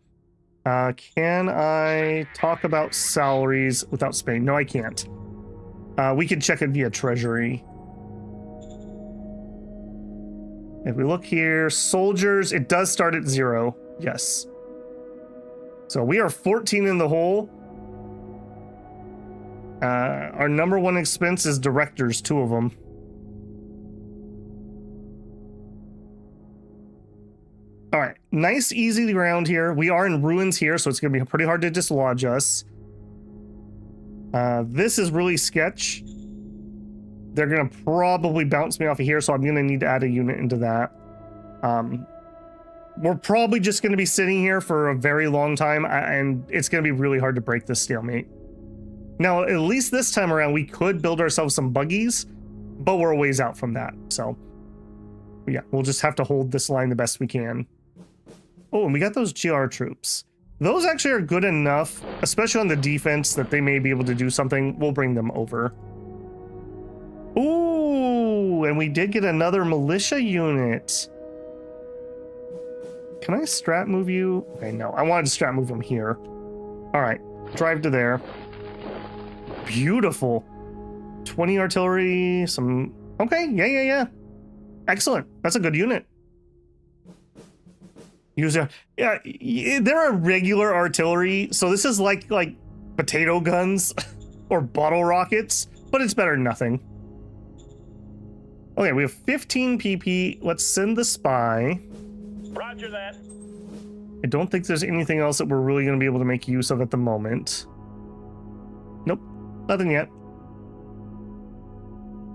Can I talk about salaries without Spain? No, I can't. We can check it via treasury. If we look here, soldiers, it does start at 0. Yes. So we are 14 in the hole. Our number one expense is directors, 2 of them. All right, nice, easy ground here. We are in ruins here, so it's going to be pretty hard to dislodge us. This is really sketch. They're going to probably bounce me off of here, so I'm going to need to add a unit into that. We're probably just going to be sitting here for a very long time, and it's going to be really hard to break this stalemate. Now, at least this time around, we could build ourselves some buggies, but we're a ways out from that. So, yeah, we'll just have to hold this line the best we can. Oh, and we got those GR troops. Those actually are good enough, especially on the defense, that they may be able to do something. We'll bring them over. Ooh, and we did get another militia unit. Can I strat move you? Okay, no, I wanted to strat move them here. All right, drive to there. Beautiful. 20 artillery, some... Okay, yeah. Excellent. That's a good unit. User, yeah, they're a regular artillery, so this is like potato guns or bottle rockets, but it's better than nothing. Okay, we have 15 PP. Let's send the spy. Roger that. I don't think there's anything else that we're really going to be able to make use of at the moment. Nope, nothing yet.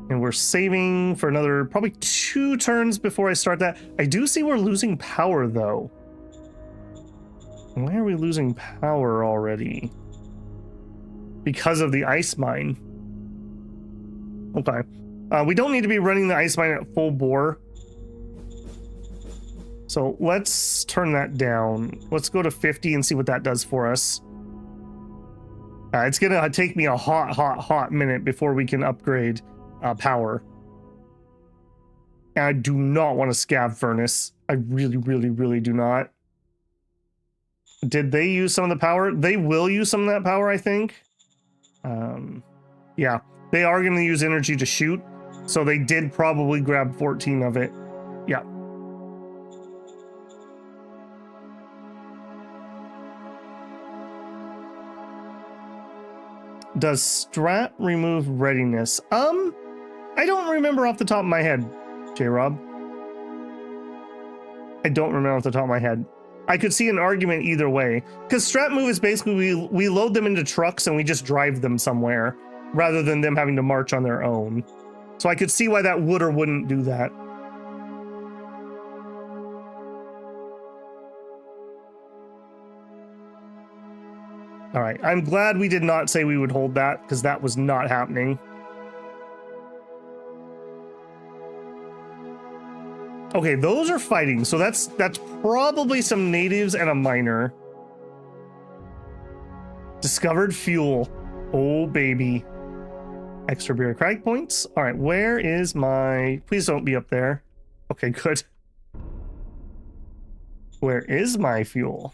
And we're saving for another probably 2 turns before I start that. I do see we're losing power, though. Why are we losing power already? Because of the ice mine. Okay. We don't need to be running the ice mine at full bore. So let's turn that down. Let's go to 50 and see what that does for us. It's going to take me a hot minute before we can upgrade power. And I do not want a scav furnace. I really do not. Did they use some of the power? They will use some of that power, I think. Yeah, they are going to use energy to shoot. So they did probably grab 14 of it. Yeah. Does strat remove readiness? I don't remember off the top of my head, J-Rob. I don't remember off the top of my head. I could see an argument either way, because strat move is basically we load them into trucks and we just drive them somewhere rather than them having to march on their own. So I could see why that would or wouldn't do that. All right, I'm glad we did not say we would hold that, because that was not happening. Okay, those are fighting, so that's probably some natives and a miner. Discovered fuel. Oh, baby. Extra bureaucratic points. All right, where is my... Please don't be up there. Okay, good. Where is my fuel?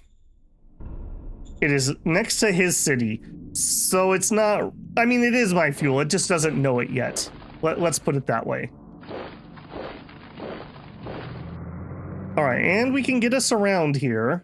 It is next to his city, so it's not... I mean, it is my fuel. It just doesn't know it yet. Let's put it that way. All right, and we can get us around here.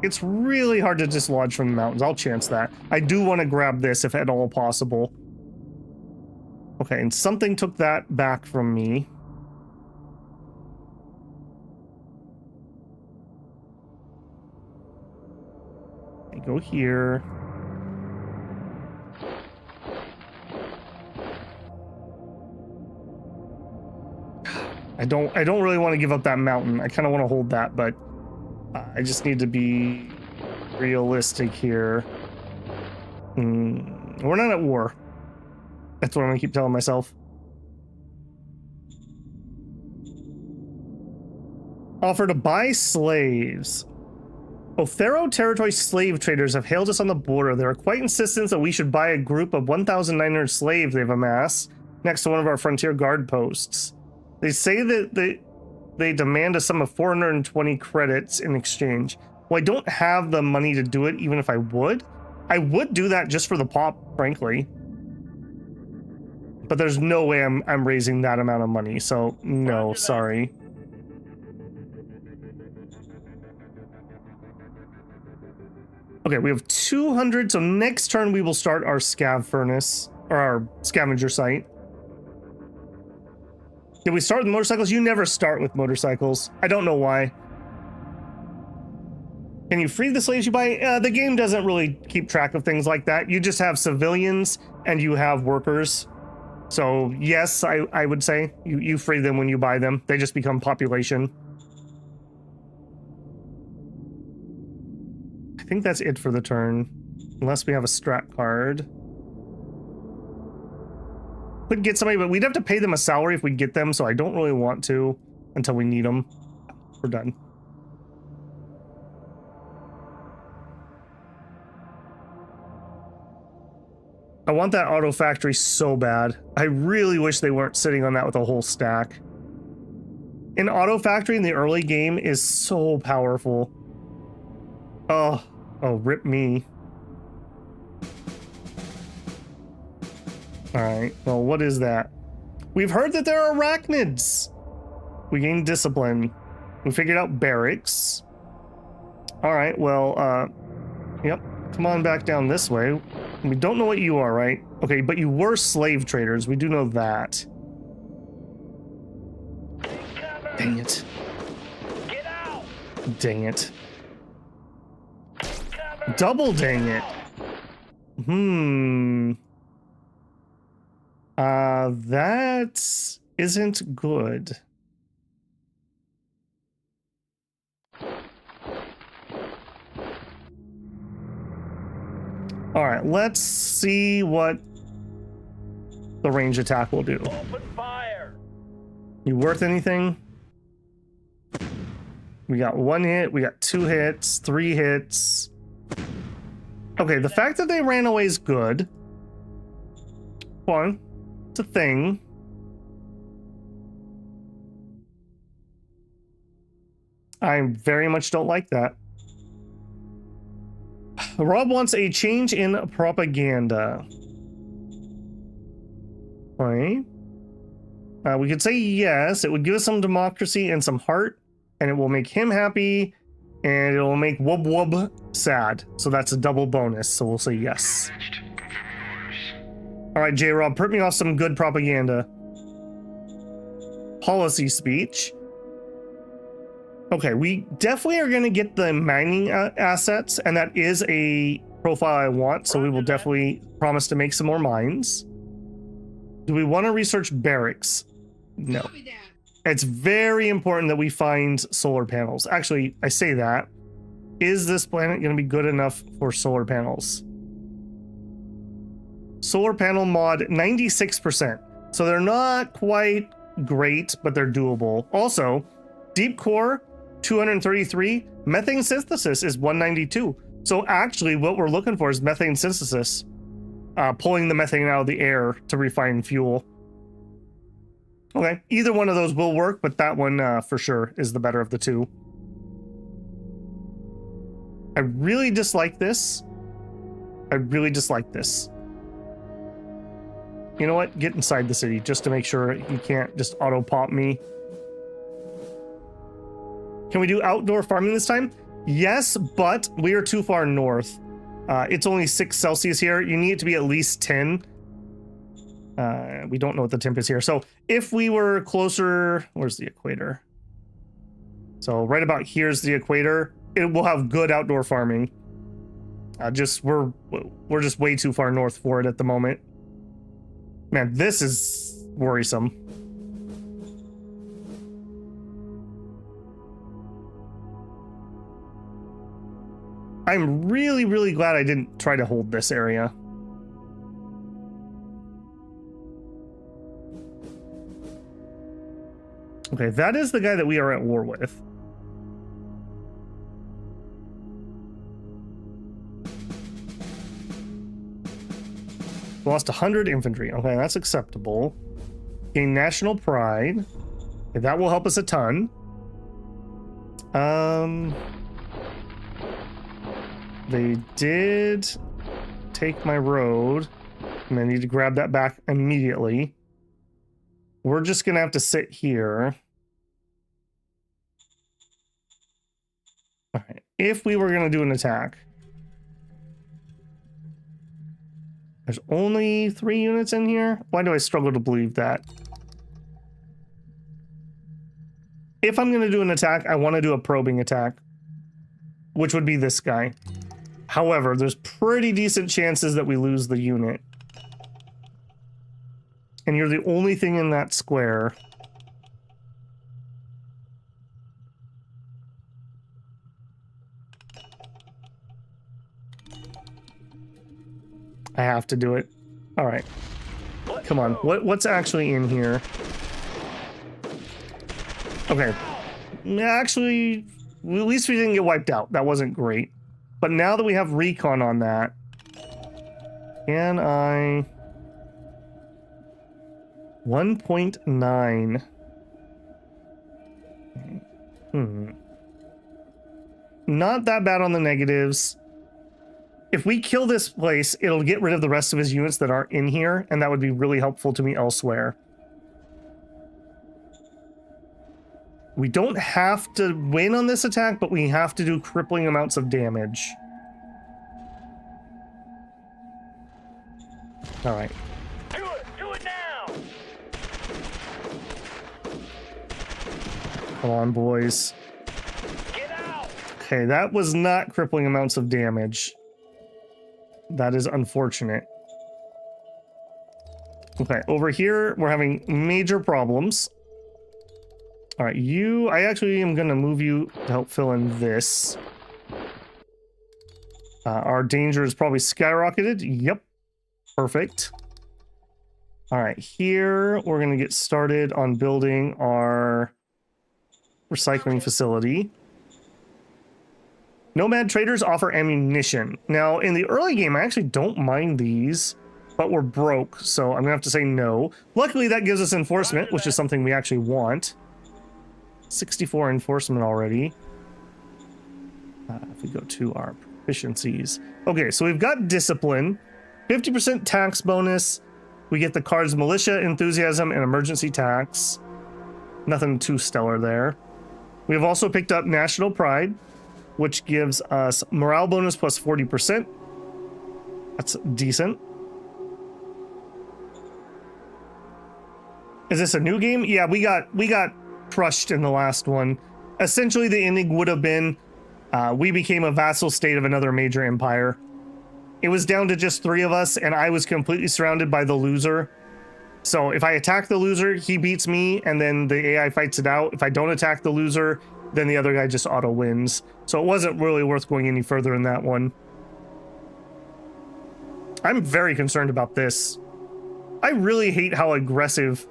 It's really hard to dislodge from the mountains. I'll chance that. I do want to grab this if at all possible. Okay, and something took that back from me. I go here. I don't really want to give up that mountain. I kind of want to hold that, but I just need to be realistic here. We're not at war. That's what I'm gonna keep telling myself. Offer to buy slaves. Othero territory slave traders have hailed us on the border. They are quite insistent that we should buy a group of 1,900 slaves they've amassed next to one of our frontier guard posts. They say that they demand a sum of 420 credits in exchange. Well, I don't have the money to do it, even if I would. I would do that just for the pop, frankly. But there's no way I'm raising that amount of money, so no, sorry. Okay, we have 200, so next turn we will start our scav furnace, or our scavenger site. Did we start with motorcycles? You never start with motorcycles. I don't know why. Can you free the slaves you buy? The game doesn't really keep track of things like that. You just have civilians and you have workers. So yes, I would say you free them when you buy them. They just become population. I think that's it for the turn. Unless we have a strat card. Could get somebody, but we'd have to pay them a salary if we get them, so I don't really want to until we need them. We're done. I want that auto factory so bad. I really wish they weren't sitting on that with a whole stack. An auto factory in the early game is so powerful. Oh, rip me. All right, well, what is that? We've heard that there are arachnids. We gained discipline. We figured out barracks. All right, well, yep, come on back down this way. We don't know what you are, right? Okay, but you were slave traders. We do know that. Dang it. Get out! Dang it. Double dang it. That isn't good. All right, let's see what the range attack will do. Open fire! You worth anything? We got 1 hit, we got 2 hits, 3 hits. Okay, the fact that they ran away is good. Fun. It's a thing. I very much don't like that. Rob wants a change in propaganda. Right. We could say yes. It would give us some democracy and some heart, and it will make him happy, and it will make Wub Wub sad. So that's a double bonus. So we'll say yes. All right, J-Rob, print me off some good propaganda. Policy speech. Okay, we definitely are going to get the mining assets, and that is a profile I want, so we will definitely promise to make some more mines. Do we want to research barracks? No. It's very important that we find solar panels. Actually, I say that. Is this planet going to be good enough for solar panels? Solar panel mod, 96%. So they're not quite great, but they're doable. Also, deep core, 233. Methane synthesis is 192. So actually what we're looking for is methane synthesis. Pulling the methane out of the air to refine fuel. Okay, either one of those will work, but that one for sure is the better of the two. I really dislike this. I really dislike this. You know what? Get inside the city just to make sure he can't just auto pop me. Can we do outdoor farming this time? Yes, but we are too far north. It's only 6 Celsius here. You need it to be at least 10. We don't know what the temp is here. So if we were closer, where's the equator? So right about here's the equator. It will have good outdoor farming. We're just way too far north for it at the moment. Man, this is worrisome. I'm really, really glad I didn't try to hold this area. Okay, that is the guy that we are at war with. Lost 100 infantry. Okay, that's acceptable. Gain national pride. Okay, that will help us a ton. They did take my road, and I need to grab that back immediately. We're just gonna have to sit here. All right, if we were gonna do an attack. There's only 3 units in here? Why do I struggle to believe that? If I'm gonna do an attack, I wanna do a probing attack, which would be this guy. However, there's pretty decent chances that we lose the unit. And you're the only thing in that square. I have to do it. All right. Come on. What's actually in here? Okay. Actually, at least we didn't get wiped out. That wasn't great. But now that we have recon on that, can I... 1.9. Not that bad on the negatives. If we kill this place, it'll get rid of the rest of his units that aren't in here, and that would be really helpful to me elsewhere. We don't have to win on this attack, but we have to do crippling amounts of damage. All right. Do it now. Come on, boys. Get out. Okay, that was not crippling amounts of damage. That is unfortunate. Okay, over here, we're having major problems. All right, I actually am going to move you to help fill in this. Our danger is probably skyrocketed. Yep. Perfect. All right, here we're going to get started on building our recycling facility. Nomad traders offer ammunition. Now, in the early game, I actually don't mind these, but we're broke, so I'm going to have to say no. Luckily, that gives us enforcement, which is something we actually want. 64 enforcement already. If we go to our proficiencies. Okay, so we've got discipline, 50% tax bonus. We get the cards Militia, Enthusiasm, and Emergency Tax. Nothing too stellar there. We have also picked up National Pride, which gives us morale bonus plus 40%. That's decent. Is this a new game? Yeah, we got crushed in the last one. Essentially, the ending would have been we became a vassal state of another major empire. It was down to just 3 of us, and I was completely surrounded by the loser. So if I attack the loser, he beats me, and then the AI fights it out. If I don't attack the loser, then the other guy just auto wins. So it wasn't really worth going any further in that one. I'm very concerned about this. I really hate how aggressive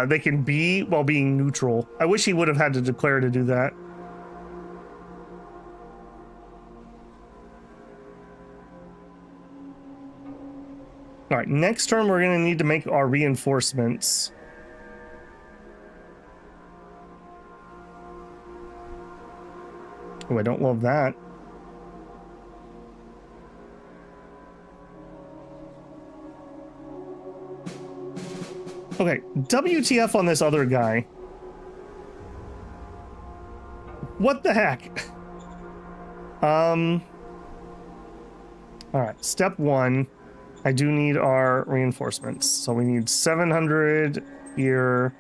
they can be while being neutral. I wish he would have had to declare to do that. All right, next turn we're going to need to make our reinforcements. Oh, I don't love that. Okay, WTF on this other guy. What the heck? All right, step 1. I do need our reinforcements. So we need 700 here.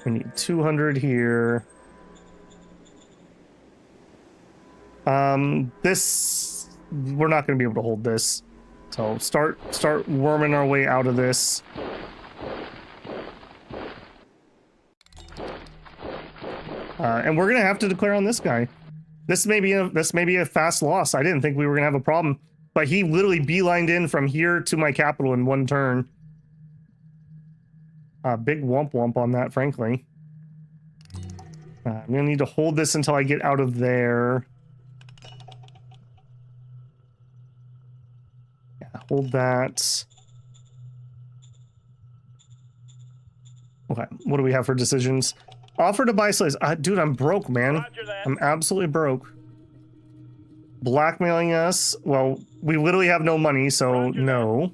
We need 200 here. This, we're not going to be able to hold this. So start worming our way out of this. And we're going to have to declare on this guy. This may be a fast loss. I didn't think we were going to have a problem. But he literally beelined in from here to my capital in 1 turn. Big womp womp on that, frankly. I'm going to need to hold this until I get out of there. Yeah, hold that. Okay, what do we have for decisions? Offer to buy slaves. Dude, I'm broke, man. I'm absolutely broke. Blackmailing us. Well, we literally have no money, so no.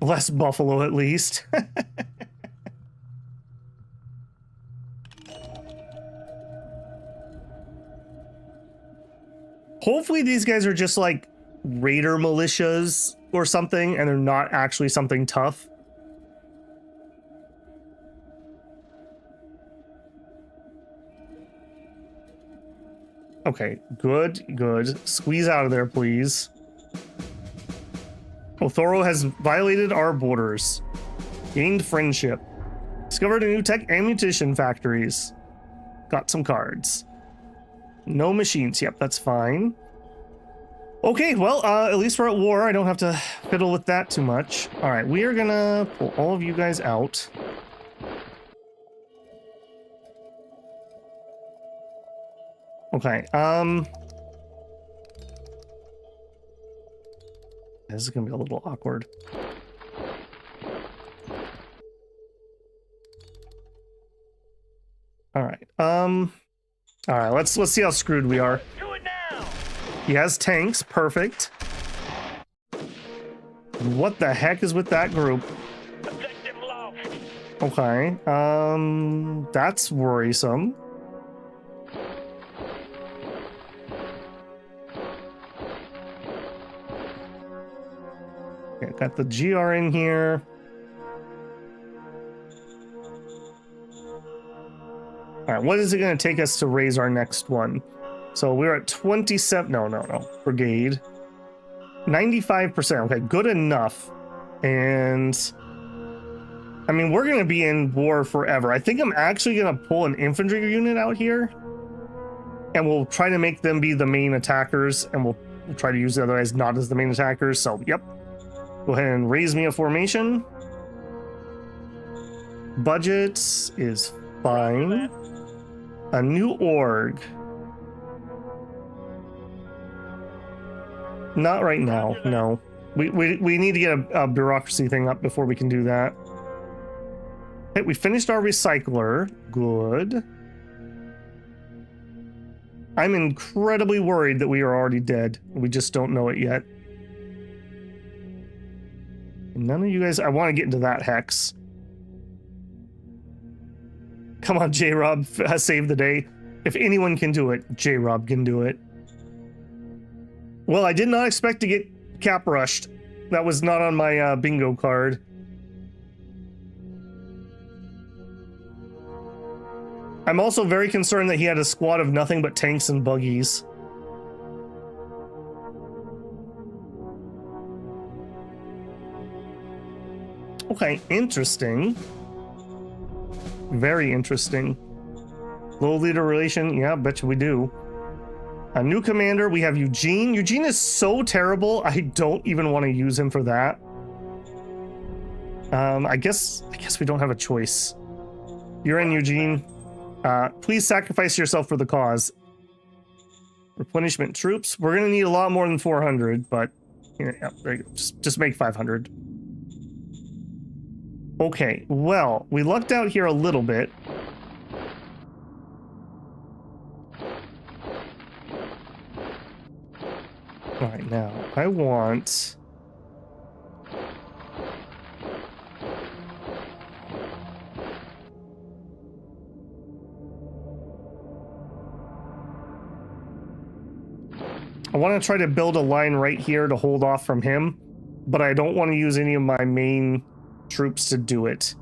Less buffalo, at least. Hopefully these guys are just like raider militias or something, and they're not actually something tough. Okay, good. Squeeze out of there, please. Othoro has violated our borders. Gained friendship. Discovered a new tech ammunition factories. Got some cards. No machines. Yep, that's fine. Okay, well, at least we're at war. I don't have to fiddle with that too much. All right, we are gonna pull all of you guys out. Okay, this is gonna be a little awkward. All right, let's see how screwed we are. Do it now. He has tanks, perfect. What the heck is with that group? Objective lost. Okay, that's worrisome. Okay, got the GR in here. All right, what is it going to take us to raise our next one? So we're at 27. No. Brigade. 95%. Okay, good enough. And I mean, we're going to be in war forever. I think I'm actually going to pull an infantry unit out here. And we'll try to make them be the main attackers. And we'll try to use the other guys not as the main attackers. So, yep. Go ahead and raise me a formation. Budget is fine. A new org. Not right now, no. We need to get a bureaucracy thing up before we can do that. Okay, we finished our recycler. Good. I'm incredibly worried that we are already dead. We just don't know it yet. None of you guys... I want to get into that hex. Come on, J-Rob. Save the day. If anyone can do it, J-Rob can do it. Well, I did not expect to get cap rushed. That was not on my bingo card. I'm also very concerned that he had a squad of nothing but tanks and buggies. Okay, interesting. Very interesting. Low leader relation, yeah, bet you we do. A new commander, we have Eugene. Eugene is so terrible, I don't even want to use him for that. I guess we don't have a choice. You're in, Eugene. Please sacrifice yourself for the cause. Replenishment troops. We're gonna need a lot more than 400, but yeah, there you go. Just make 500. Okay, well, we lucked out here a little bit. All right, now I want... I want to try to build a line right here to hold off from him, but I don't want to use any of my main troops to do it,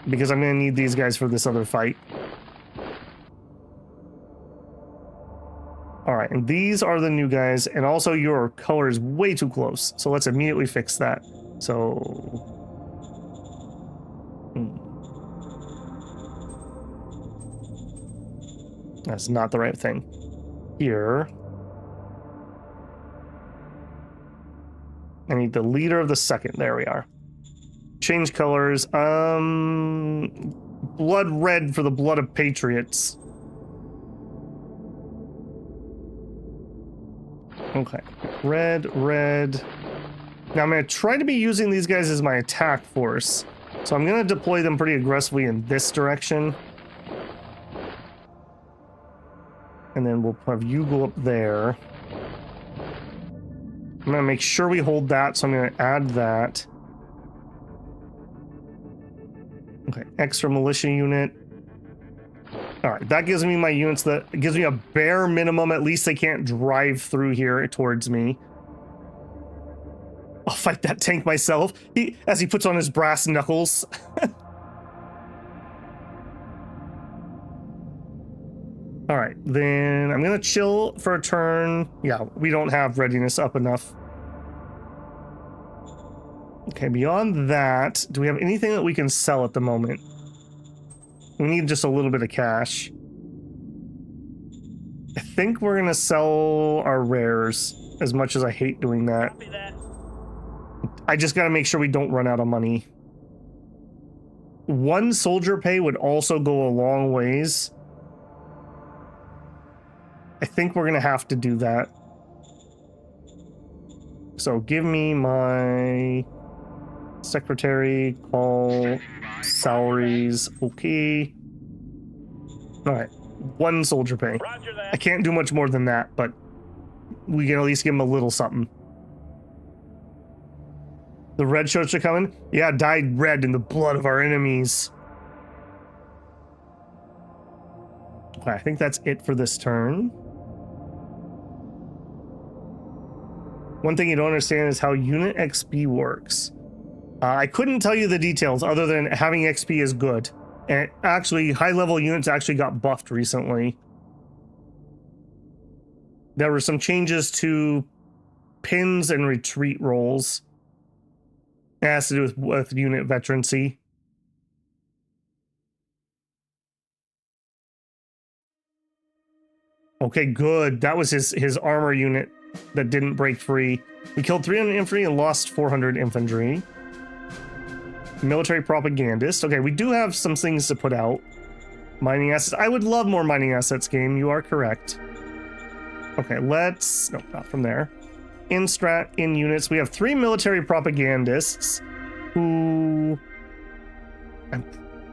because I'm going to need these guys for this other fight. All right, and these are the new guys, and also your color is way too close, so let's immediately fix that. So... That's not the right thing. Here. I need the leader of the second. There we are. Change colors. Blood red for the blood of patriots. Okay. Red, red. Now I'm going to try to be using these guys as my attack force. So I'm going to deploy them pretty aggressively in this direction. And then we'll have you go up there. I'm going to make sure we hold that, so I'm going to add that. Okay, extra militia unit. All right, that gives me my units that gives me a bare minimum. At least they can't drive through here towards me. I'll fight that tank myself. As he puts on his brass knuckles. All right, then I'm gonna chill for a turn. Yeah, we don't have readiness up enough. Okay, beyond that, do we have anything that we can sell at the moment? We need just a little bit of cash. I think we're gonna sell our rares, as much as I hate doing that. I just gotta make sure we don't run out of money. One soldier pay would also go a long ways. I think we're gonna have to do that. So give me my secretary, call, salaries, okay. All right, one soldier pay. I can't do much more than that, but we can at least give him a little something. The red shirts are coming? Yeah, dyed red in the blood of our enemies. Okay, I think that's it for this turn. One thing you don't understand is how unit XP works. I couldn't tell you the details other than having XP is good. And actually, high-level units actually got buffed recently. There were some changes to pins and retreat rolls. It has to do with unit veterancy. Okay, good. That was his armor unit that didn't break free. We killed 300 infantry and lost 400 infantry. Military propagandist. Okay, we do have some things to put out. Mining assets. I would love more mining assets, game. You are correct. Okay, let's... No, not from there. In strat, in units. We have 3 military propagandists who... I'm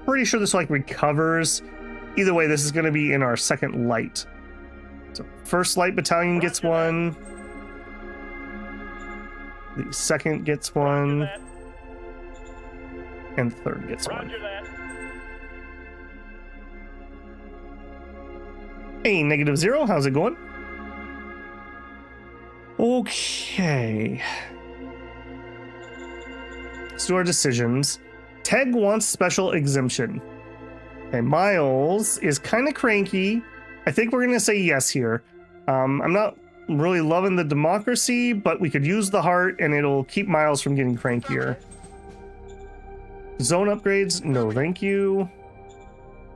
pretty sure this like recovers. Either way, this is going to be in our second light. So first light battalion gets one. The second gets one, and the third gets one. Roger that. Hey, -0, how's it going? Okay. Let's do our decisions. Teg wants special exemption. Okay, Miles is kind of cranky. I think we're gonna say yes here. I'm not really loving the democracy, but we could use the heart and it'll keep Miles from getting crankier. Zone upgrades, no thank you.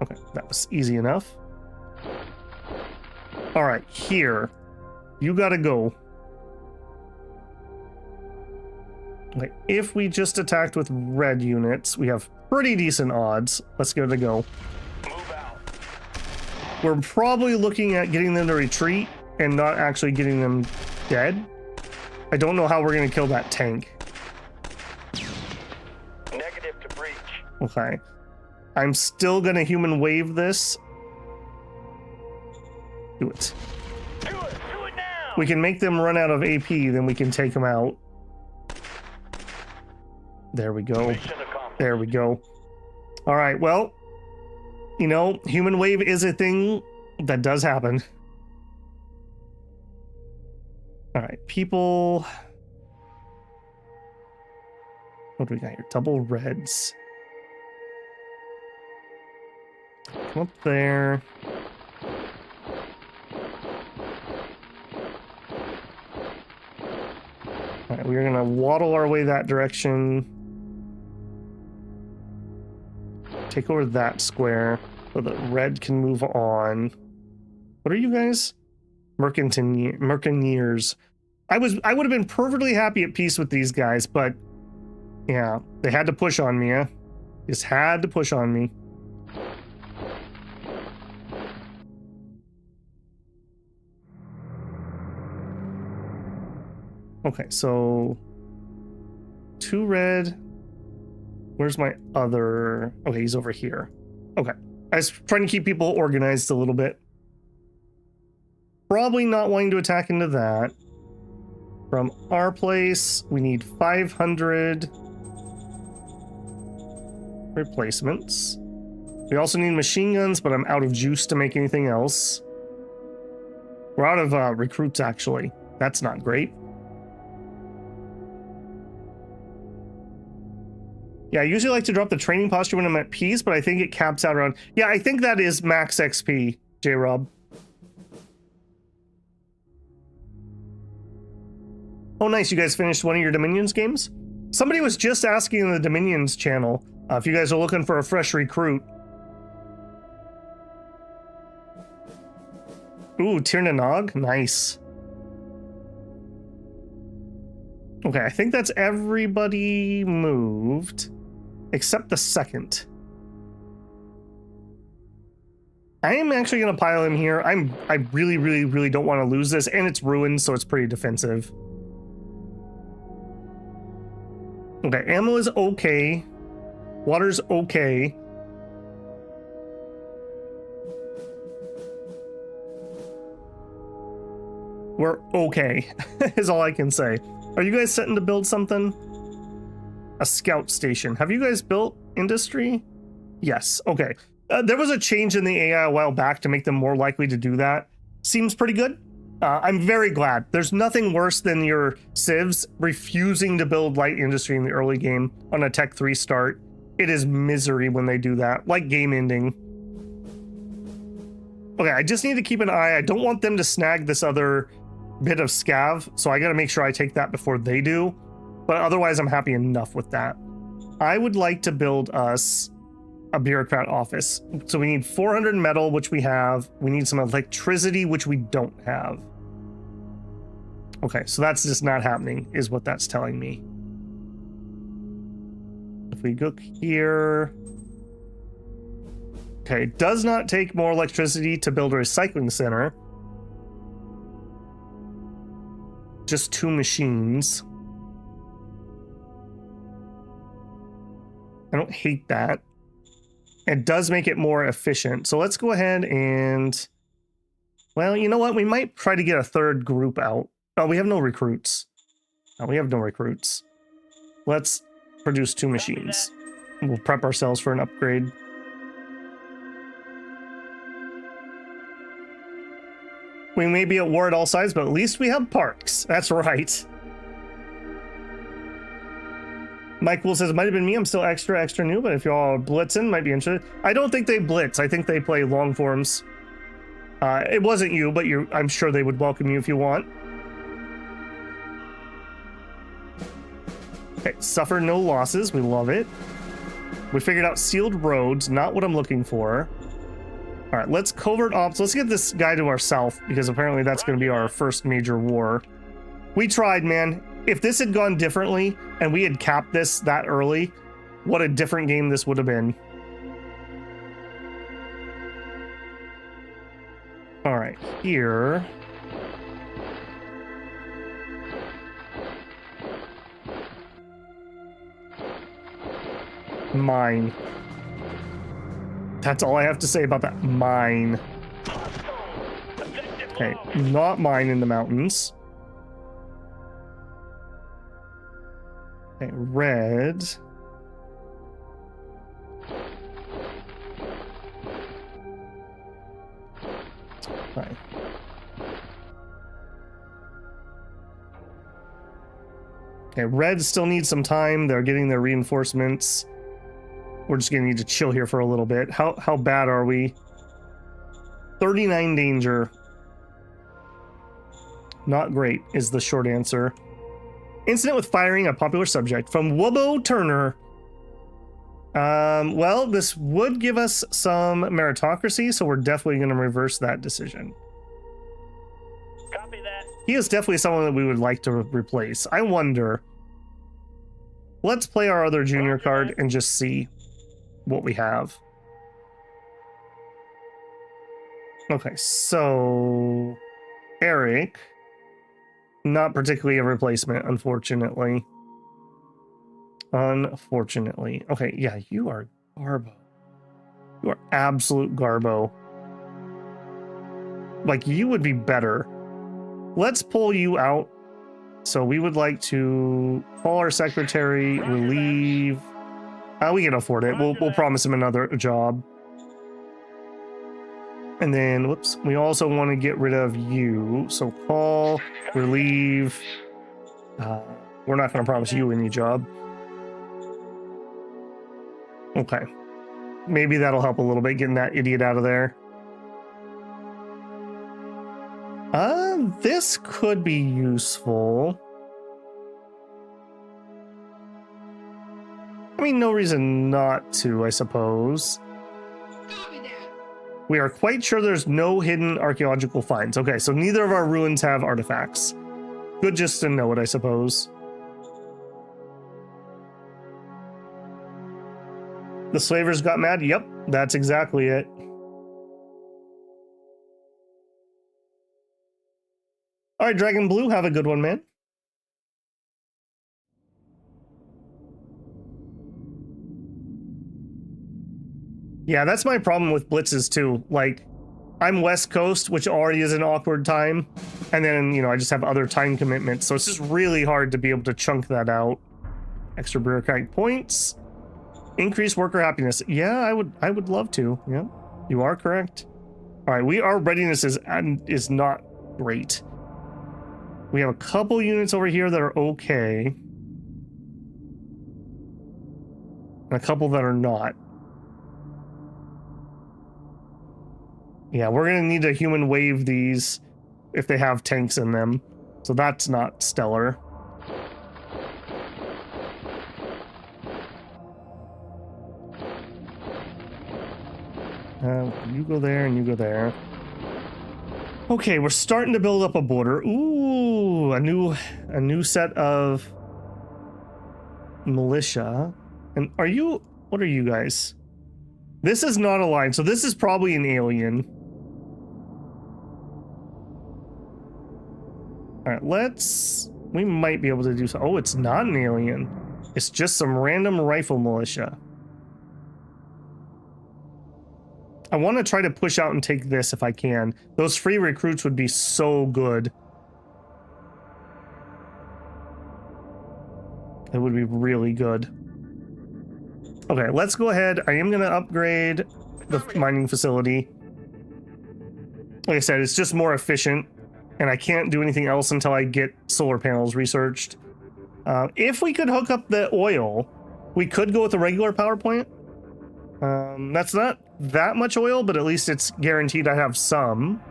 Okay, that was easy enough. All right, here. You gotta go. Okay, if we just attacked with red units, we have pretty decent odds. Let's give it a go. Move out. We're probably looking at getting them to retreat and not actually getting them dead. I don't know how we're going to kill that tank. Negative to breach. Okay. I'm still going to human wave this. Do it. Do it. Do it now. We can make them run out of AP, then we can take them out. There we go. Mission accomplished. There we go. All right, well, you know, human wave is a thing that does happen. All right, people. What do we got here? Double reds. Come up there. All right, we're gonna waddle our way that direction. Take over that square so that red can move on. What are you guys? Mercenaries. I would have been perfectly happy at peace with these guys, but yeah, they had to push on me, yeah? Just had to push on me. Okay, so 2 red. Where's my other? Okay, he's over here. Okay, I was trying to keep people organized a little bit. Probably not wanting to attack into that. From our place, we need 500 replacements. We also need machine guns, but I'm out of juice to make anything else. We're out of recruits, actually. That's not great. Yeah, I usually like to drop the training posture when I'm at peace, but I think it caps out around... Yeah, I think that is max XP, J-Rob. Oh, nice. You guys finished one of your Dominions games? Somebody was just asking in the Dominions channel if you guys are looking for a fresh recruit. Ooh, Tirnanog. Nice. Okay, I think that's everybody moved. Except the second. I am actually going to pile him here. I really, really, really don't want to lose this, and it's ruined, so it's pretty defensive. Okay, ammo is okay. Water's okay. We're okay, is all I can say. Are you guys setting to build something? A scout station. Have you guys built industry? Yes. Okay. There was a change in the AI a while back to make them more likely to do that. Seems pretty good. I'm very glad. There's nothing worse than your civs refusing to build light industry in the early game on a Tech 3 start. It is misery when they do that, like game ending. Okay, I just need to keep an eye. I don't want them to snag this other bit of scav, so I gotta make sure I take that before they do. But otherwise, I'm happy enough with that. I would like to build us a bureaucrat office. So we need 400 metal, which we have. We need some electricity, which we don't have. Okay, so that's just not happening, is what that's telling me. If we go here... Okay, it does not take more electricity to build a recycling center. Just 2 machines. I don't hate that. It does make it more efficient. So let's go ahead and... Well, you know what? We might try to get a third group out. Oh, we have no recruits. We have no recruits. Let's produce 2 machines. We'll prep ourselves for an upgrade. We may be at war at all sides, but at least we have parks. That's right. Michael says, it might have been me. I'm still extra new, but if y'all are blitzing, might be interested. I don't think they blitz. I think they play long forms. It wasn't you, but I'm sure they would welcome you if you want. Okay, suffer no losses. We love it. We figured out sealed roads, not what I'm looking for. All right, let's covert ops. Let's get this guy to our south, because apparently that's going to be our first major war. We tried, man. If this had gone differently and we had capped this that early, what a different game this would have been. All right, here. Mine. That's all I have to say about that. Mine. Okay, not mine in the mountains. Okay, red. Fine. Okay, red still needs some time. They're getting their reinforcements. We're just gonna need to chill here for a little bit. How bad are we? 39 danger. Not great is the short answer. Incident with firing a popular subject from Wubbo Turner. Well, this would give us some meritocracy, so we're definitely going to reverse that decision. Copy that. He is definitely someone that we would like to replace. I wonder. Let's play our other junior card and just see what we have. Okay, so Eric. Not particularly a replacement, unfortunately. Unfortunately. Okay, yeah, you are Garbo. You are absolute Garbo. Like, you would be better. Let's pull you out. So we would like to call our secretary, relieve. We can afford it. We'll promise him another job. And then, whoops, we also want to get rid of you. So call, relieve. We're not going to promise you any job. Okay. Maybe that'll help a little bit, getting that idiot out of there. This could be useful. I mean, no reason not to, I suppose. We are quite sure there's no hidden archaeological finds. Okay, so neither of our ruins have artifacts. Good just to know it, I suppose. The slavers got mad? Yep, that's exactly it. All right, Dragon Blue, have a good one, man. Yeah, that's my problem with blitzes too. Like, I'm West Coast, which already is an awkward time. And then, you know, I just have other time commitments. So it's just really hard to be able to chunk that out. Extra bureaucratic points. Increase worker happiness. Yeah, I would love to. Yeah, you are correct. All right, our readiness is not great. We have a couple units over here that are okay. And a couple that are not. Yeah, we're going to need to human wave these if they have tanks in them. So that's not stellar. You go there and you go there. Okay, we're starting to build up a border. Ooh, a new set of militia. And what are you guys? This is not aligned, so this is probably an alien. All right, we might be able to do so. Oh, it's not an alien. It's just some random rifle militia. I want to try to push out and take this if I can. Those free recruits would be so good. It would be really good. Okay, let's go ahead. I am going to upgrade the mining facility. Like I said, it's just more efficient, and I can't do anything else until I get solar panels researched. If we could hook up the oil, we could go with a regular power plant. That's not that much oil, but at least it's guaranteed I have some.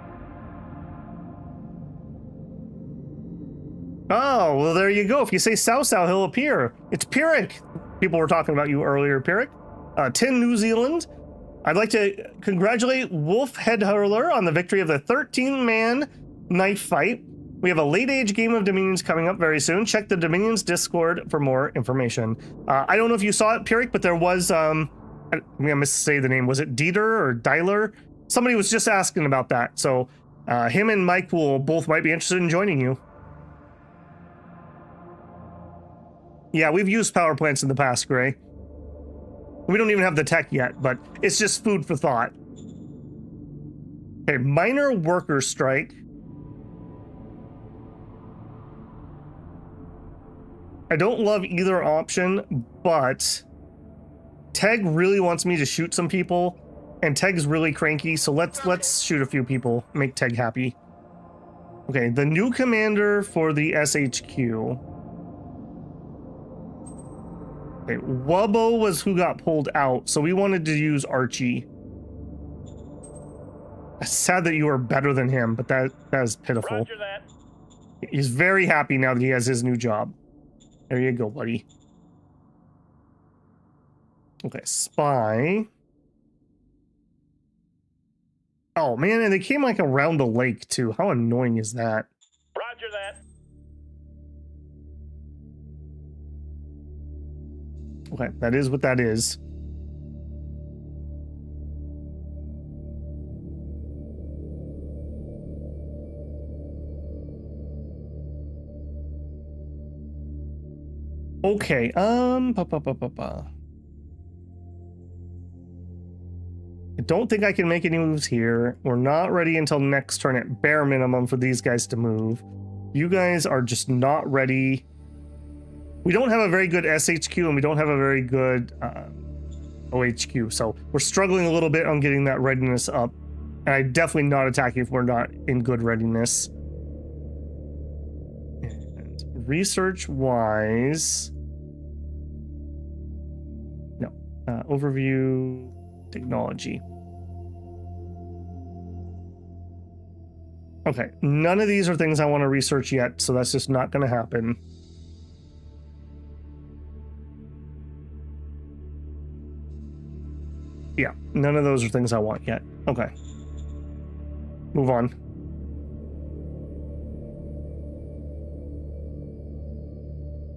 Oh, well, there you go. If you say South, he'll appear. It's Pyrrhic. People were talking about you earlier, Pyrrhic. 10 New Zealand. I'd like to congratulate Wolf Head Hurler on the victory of the 13-man knife fight. We have a late-age game of Dominions coming up very soon. Check the Dominions Discord for more information. I don't know if you saw it, Pyrrhic, but there was, I'm going to missay the name. Was it Dieter or Dyler? Somebody was just asking about that. So him and Mike will both might be interested in joining you. Yeah, we've used power plants in the past, Gray. We don't even have the tech yet, but it's just food for thought. Okay, minor worker strike. I don't love either option, but Teg really wants me to shoot some people, and Teg's really cranky, so let's shoot a few people, make Teg happy. Okay, the new commander for the SHQ. Okay, Wubbo was who got pulled out, so we wanted to use Archie. It's sad that you are better than him, but that is pitiful. Roger that. He's very happy now that he has his new job. There you go, buddy. Okay, spy. Oh man, and they came like around the lake too. How annoying is that? Roger that. Okay, that is what that is. Okay, I don't think I can make any moves here. We're not ready until next turn at bare minimum for these guys to move. You guys are just not ready. We don't have a very good SHQ and we don't have a very good OHQ, so we're struggling a little bit on getting that readiness up. And I definitely not attack if we're not in good readiness. And research-wise, no. Overview, technology. Okay, none of these are things I want to research yet, so that's just not going to happen. Yeah, none of those are things I want yet. Okay. Move on.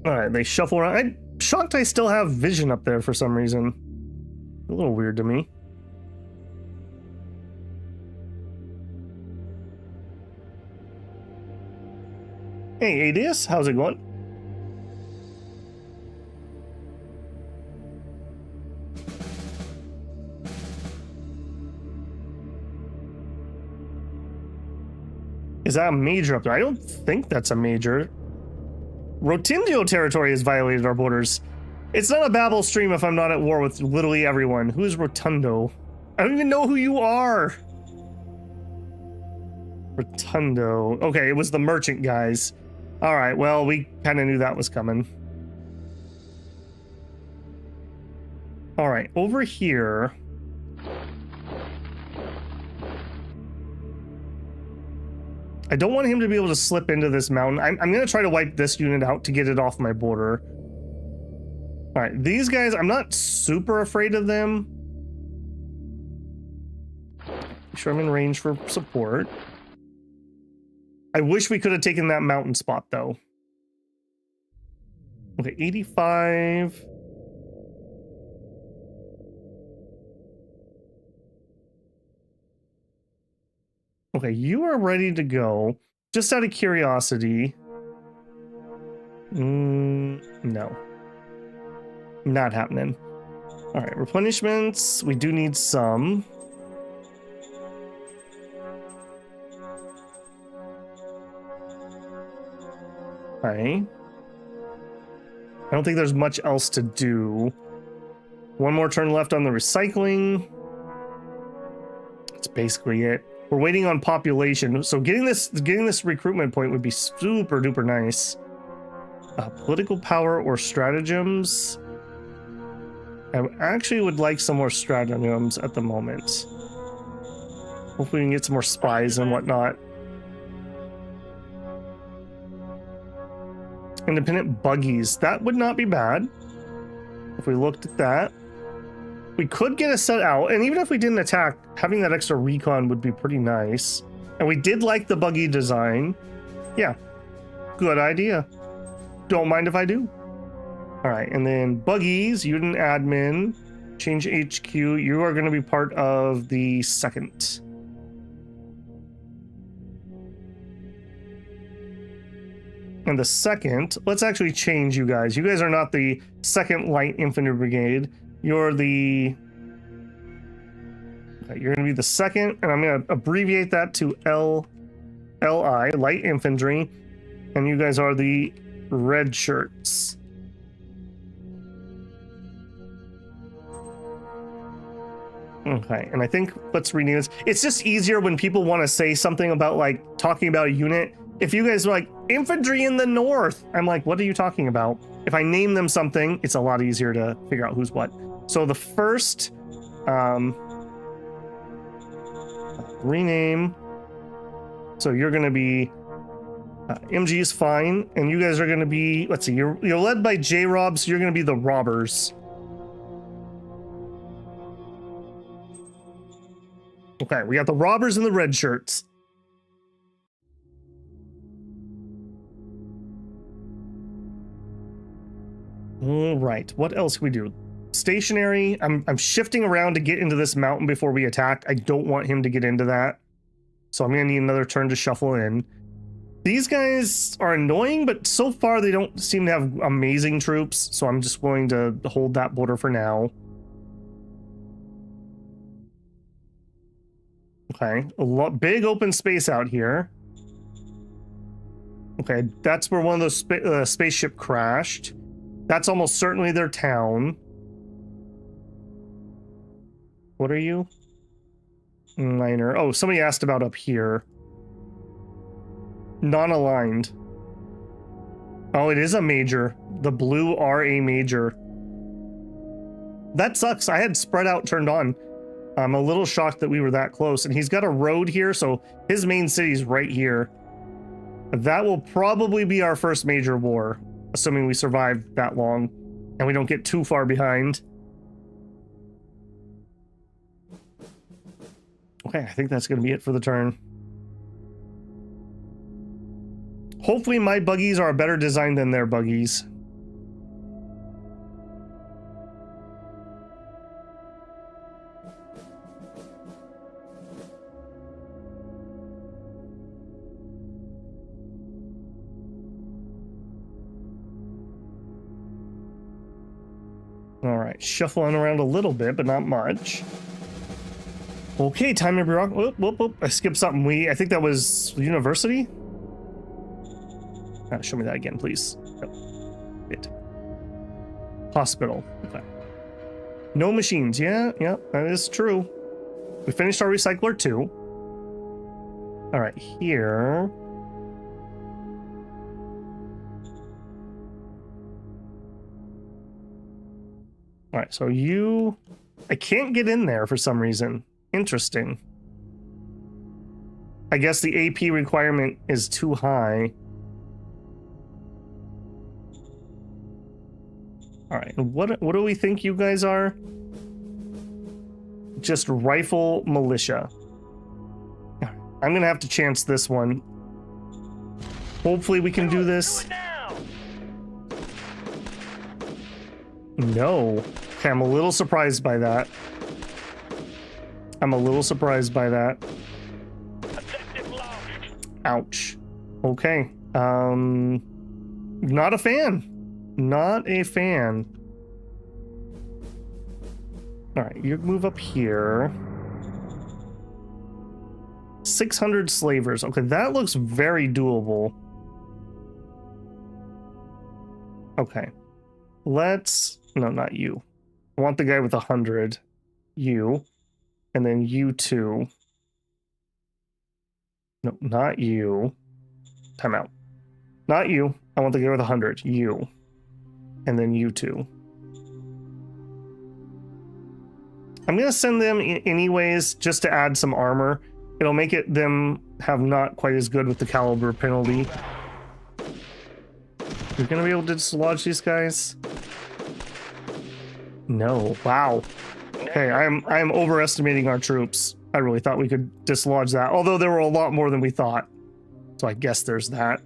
Alright, they shuffle around. I'm shocked I still have vision up there for some reason. A little weird to me. Hey, Adius, how's it going? Is that a major up there? I don't think that's a major. Rotundio territory has violated our borders. It's not a Babel stream if I'm not at war with literally everyone. Who is Rotundo? I don't even know who you are. Rotundo. Okay, it was the merchant guys. All right, well, we kind of knew that was coming. All right, over here. I don't want him to be able to slip into this mountain. I'm going to try to wipe this unit out to get it off my border. All right, these guys, I'm not super afraid of them. Be sure I'm in range for support. I wish we could have taken that mountain spot, though. Okay, 85. Okay, you are ready to go. Just out of curiosity. No. Not happening. All right, replenishments. We do need some. Okay. I don't think there's much else to do. One more turn left on the recycling. That's basically it. We're waiting on population, so getting this recruitment point would be super duper nice. Political power or stratagems. I actually would like some more stratagems at the moment. Hopefully we can get some more spies and whatnot. Independent buggies. That would not be bad if we looked at that. We could get a set out, and even if we didn't attack, having that extra recon would be pretty nice. And we did like the buggy design. Yeah, good idea. Don't mind if I do. All right, and then buggies, unit admin, change HQ. You are going to be part of the second. And the second, let's actually change you guys. You guys are not the 2nd Light Infantry Brigade. You're the... Okay, you're going to be the 2nd, and I'm going to abbreviate that to LI, Light Infantry. And you guys are the red shirts. Okay, and I think let's rename this. It's just easier when people want to say something about, like, talking about a unit. If you guys are like, infantry in the north, I'm like, what are you talking about? If I name them something, it's a lot easier to figure out who's what. So the first rename. So you're going to be MG is fine, and you guys are going to be, let's see, you're led by J-Rob, so you're going to be the robbers. Okay, we got the robbers and the red shirts. All right, what else can we do? Stationary. I'm shifting around to get into this mountain before we attack. I don't want him to get into that. So I'm going to need another turn to shuffle in. These guys are annoying, but so far they don't seem to have amazing troops. So I'm just willing to hold that border for now. Okay, big open space out here. Okay, that's where one of those spaceship crashed. That's almost certainly their town. What are you? Minor. Oh, somebody asked about up here. Non-aligned. Oh, it is a major. The blue are a major. That sucks. I had spread out turned on. I'm a little shocked that we were that close. And he's got a road here, so his main city's right here. That will probably be our first major war, assuming we survive that long and we don't get too far behind. Okay, I think that's going to be it for the turn. Hopefully my buggies are a better design than their buggies. All right, shuffling around a little bit, but not much. Okay, time to be rock. Whoop, whoop, whoop. I skipped something. I think that was university. Show me that again, please. Oh, it. Hospital. Okay. No machines. Yeah, that is true. We finished our recycler too. All right, here. All right, so you... I can't get in there for some reason. Interesting. I guess the AP requirement is too high. All right, what do we think you guys are? Just rifle militia. I'm gonna have to chance this one. Hopefully we can do this. No. Okay, I'm a little surprised by that. Ouch. Okay. Not a fan. Not a fan. All right, you move up here. 600 slavers. Okay, that looks very doable. Okay. Let's... No, not you. I want the guy with 100. You. And then you two. No, not you. Time out. Not you. I want the guy with 100. You. And then you two. I'm going to send them anyways, just to add some armor. It'll make it them have not quite as good with the caliber penalty. You're going to be able to dislodge these guys? No. Wow. Okay, I'm overestimating our troops. I really thought we could dislodge that, although there were a lot more than we thought. So I guess there's that.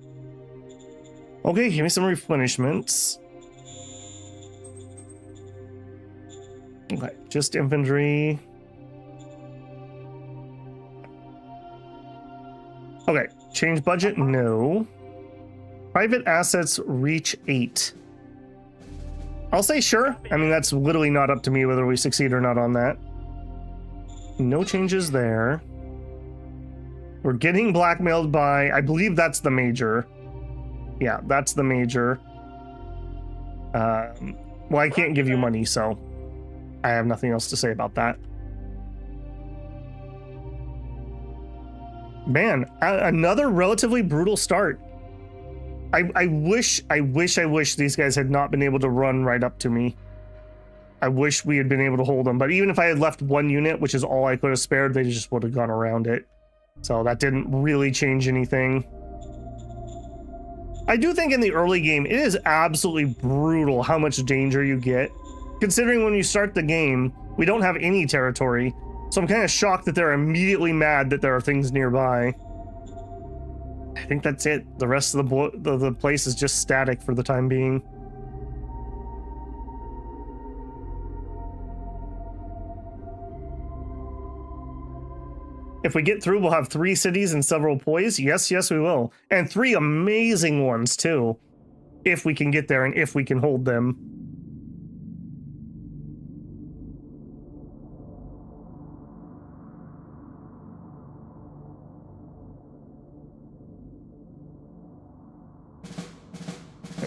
Okay, give me some replenishments. Okay, just infantry. Okay, change budget? No. Private assets reach 8. I'll say sure. I mean, that's literally not up to me whether we succeed or not on that. No changes there. We're getting blackmailed by, I believe that's the major. Yeah, that's the major. Well, I can't give you money, so I have nothing else to say about that. Man, another relatively brutal start. I wish these guys had not been able to run right up to me. I wish we had been able to hold them, but even if I had left one unit, which is all I could have spared, they just would have gone around it. So that didn't really change anything. I do think in the early game, it is absolutely brutal how much danger you get. Considering when you start the game, we don't have any territory. So I'm kind of shocked that they're immediately mad that there are things nearby. I think that's it. The rest of the place is just static for the time being. If we get through, we'll have 3 cities and several poise. Yes, we will. And 3 amazing ones, too. If we can get there and if we can hold them.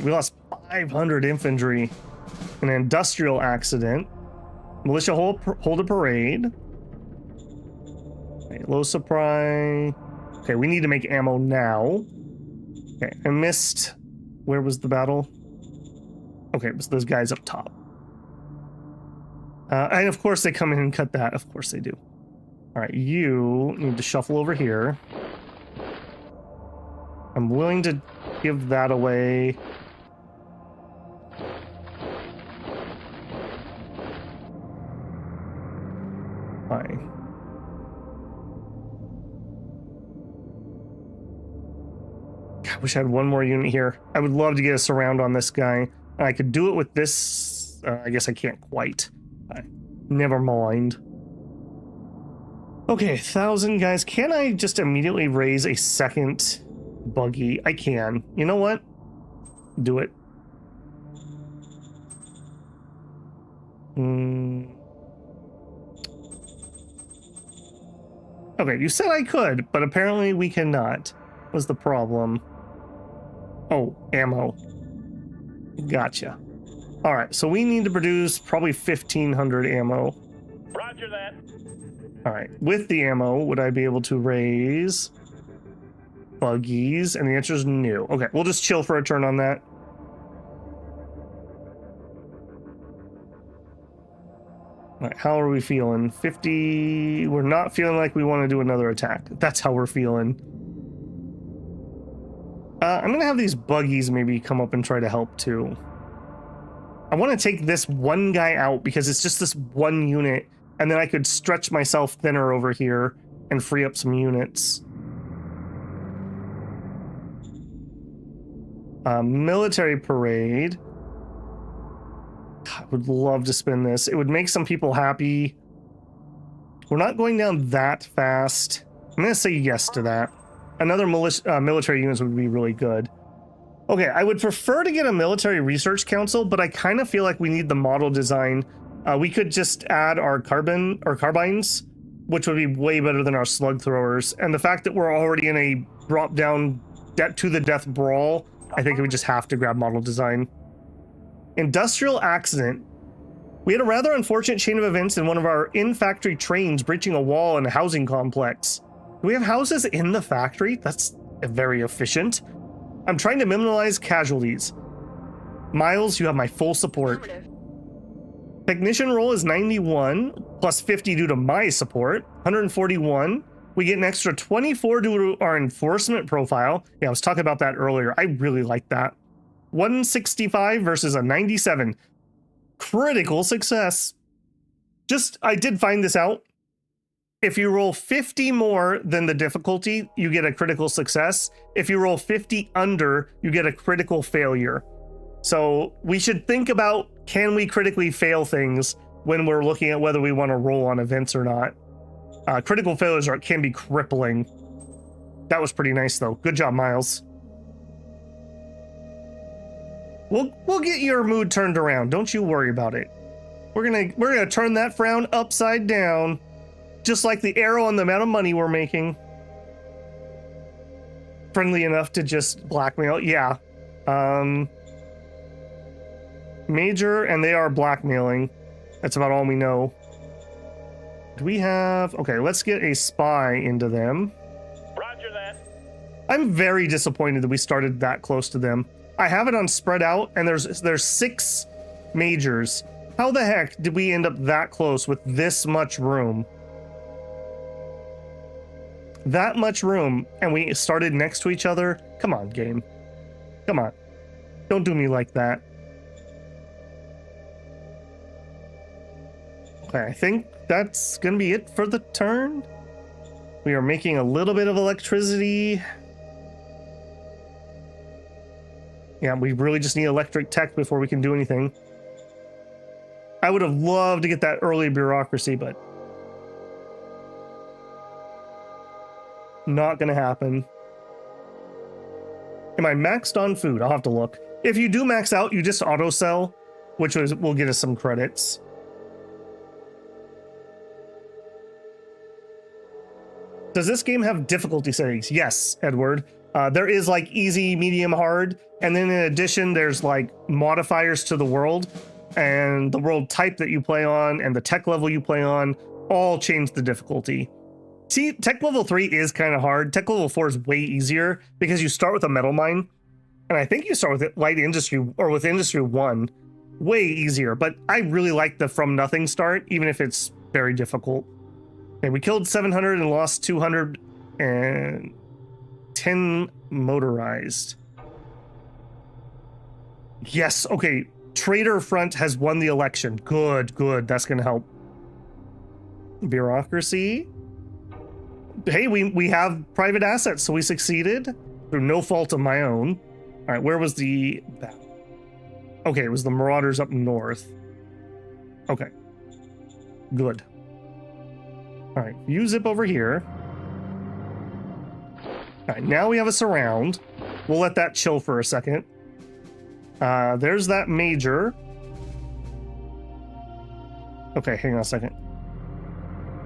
We lost 500 infantry. An industrial accident. Militia hold a parade. Okay, low supply. Okay, we need to make ammo now. Okay, I missed. Where was the battle? Okay, it was those guys up top. And of course they come in and cut that. Of course they do. All right, you need to shuffle over here. I'm willing to give that away. Fine. I wish I had one more unit here. I would love to get a surround on this guy. And I could do it with this. I guess I can't quite. Never mind. Okay, 1,000 guys. Can I just immediately raise a second buggy? I can. You know what? Do it. Okay, you said I could, but apparently we cannot. What's the problem? Oh, ammo. Gotcha. All right, so we need to produce probably 1,500 ammo. Roger that. All right, with the ammo, would I be able to raise buggies? And the answer is no. Okay, we'll just chill for a turn on that. All right, how are we feeling? 50. We're not feeling like we want to do another attack. That's how we're feeling. I'm going to have these buggies maybe come up and try to help too. I want to take this one guy out because it's just this one unit, and then I could stretch myself thinner over here and free up some units. Military parade. I would love to spin this. It would make some people happy. We're not going down that fast. I'm going to say yes to that. Another military units would be really good. Okay, I would prefer to get a military research council, but I kind of feel like we need the model design. We could just add our carbines, which would be way better than our slug throwers. And the fact that we're already in a drop down to the death brawl, I think we just have to grab model design. Industrial accident. We had a rather unfortunate chain of events in one of our in-factory trains breaching a wall in a housing complex. Do we have houses in the factory? That's very efficient. I'm trying to minimize casualties. Miles, you have my full support. Technician roll is 91, plus 50 due to my support, 141. We get an extra 24 due to our enforcement profile. Yeah, I was talking about that earlier. I really like that. 165 versus a 97. Critical success. I did find this out. If you roll 50 more than the difficulty, you get a critical success. If you roll 50 under, you get a critical failure. So we should think about, can we critically fail things when we're looking at whether we want to roll on events or not. Critical failures can be crippling. That was pretty nice though. Good job, Miles. We'll get your mood turned around. Don't you worry about it. We're gonna turn that frown upside down, just like the arrow on the amount of money we're making. Friendly enough to just blackmail. Yeah. Major, and they are blackmailing. That's about all we know. Do we have... Okay, let's get a spy into them. Roger that. I'm very disappointed that we started that close to them. I have it on spread out, and there's 6 majors. How the heck did we end up that close with this much room? That much room, and we started next to each other? Come on, game. Come on. Don't do me like that. Okay, I think that's gonna be it for the turn. We are making a little bit of electricity. Yeah, we really just need electric tech before we can do anything. I would have loved to get that early bureaucracy, but not gonna happen. Am I maxed on food? I'll have to look. If you do max out, you just auto sell, which will get us some credits. Does this game have difficulty settings? Yes, Edward. There is like easy, medium, hard, and then in addition, there's like modifiers to the world, and the world type that you play on, and the tech level you play on, all change the difficulty. See, tech level 3 is kind of hard. Tech level 4 is way easier because you start with a metal mine, and I think you start with light industry or with industry 1. Way easier, but I really like the from nothing start, even if it's very difficult. Okay, we killed 700 and lost 210 motorized. Yes, okay. Trader Front has won the election. Good, good. That's going to help. Bureaucracy. Hey, we have private assets, so we succeeded through no fault of my own. All right, where was the... Okay, it was the Marauders up north. Okay. Good. All right, you zip over here. All right, now we have a surround. We'll let that chill for a second. There's that major. Okay, hang on a second.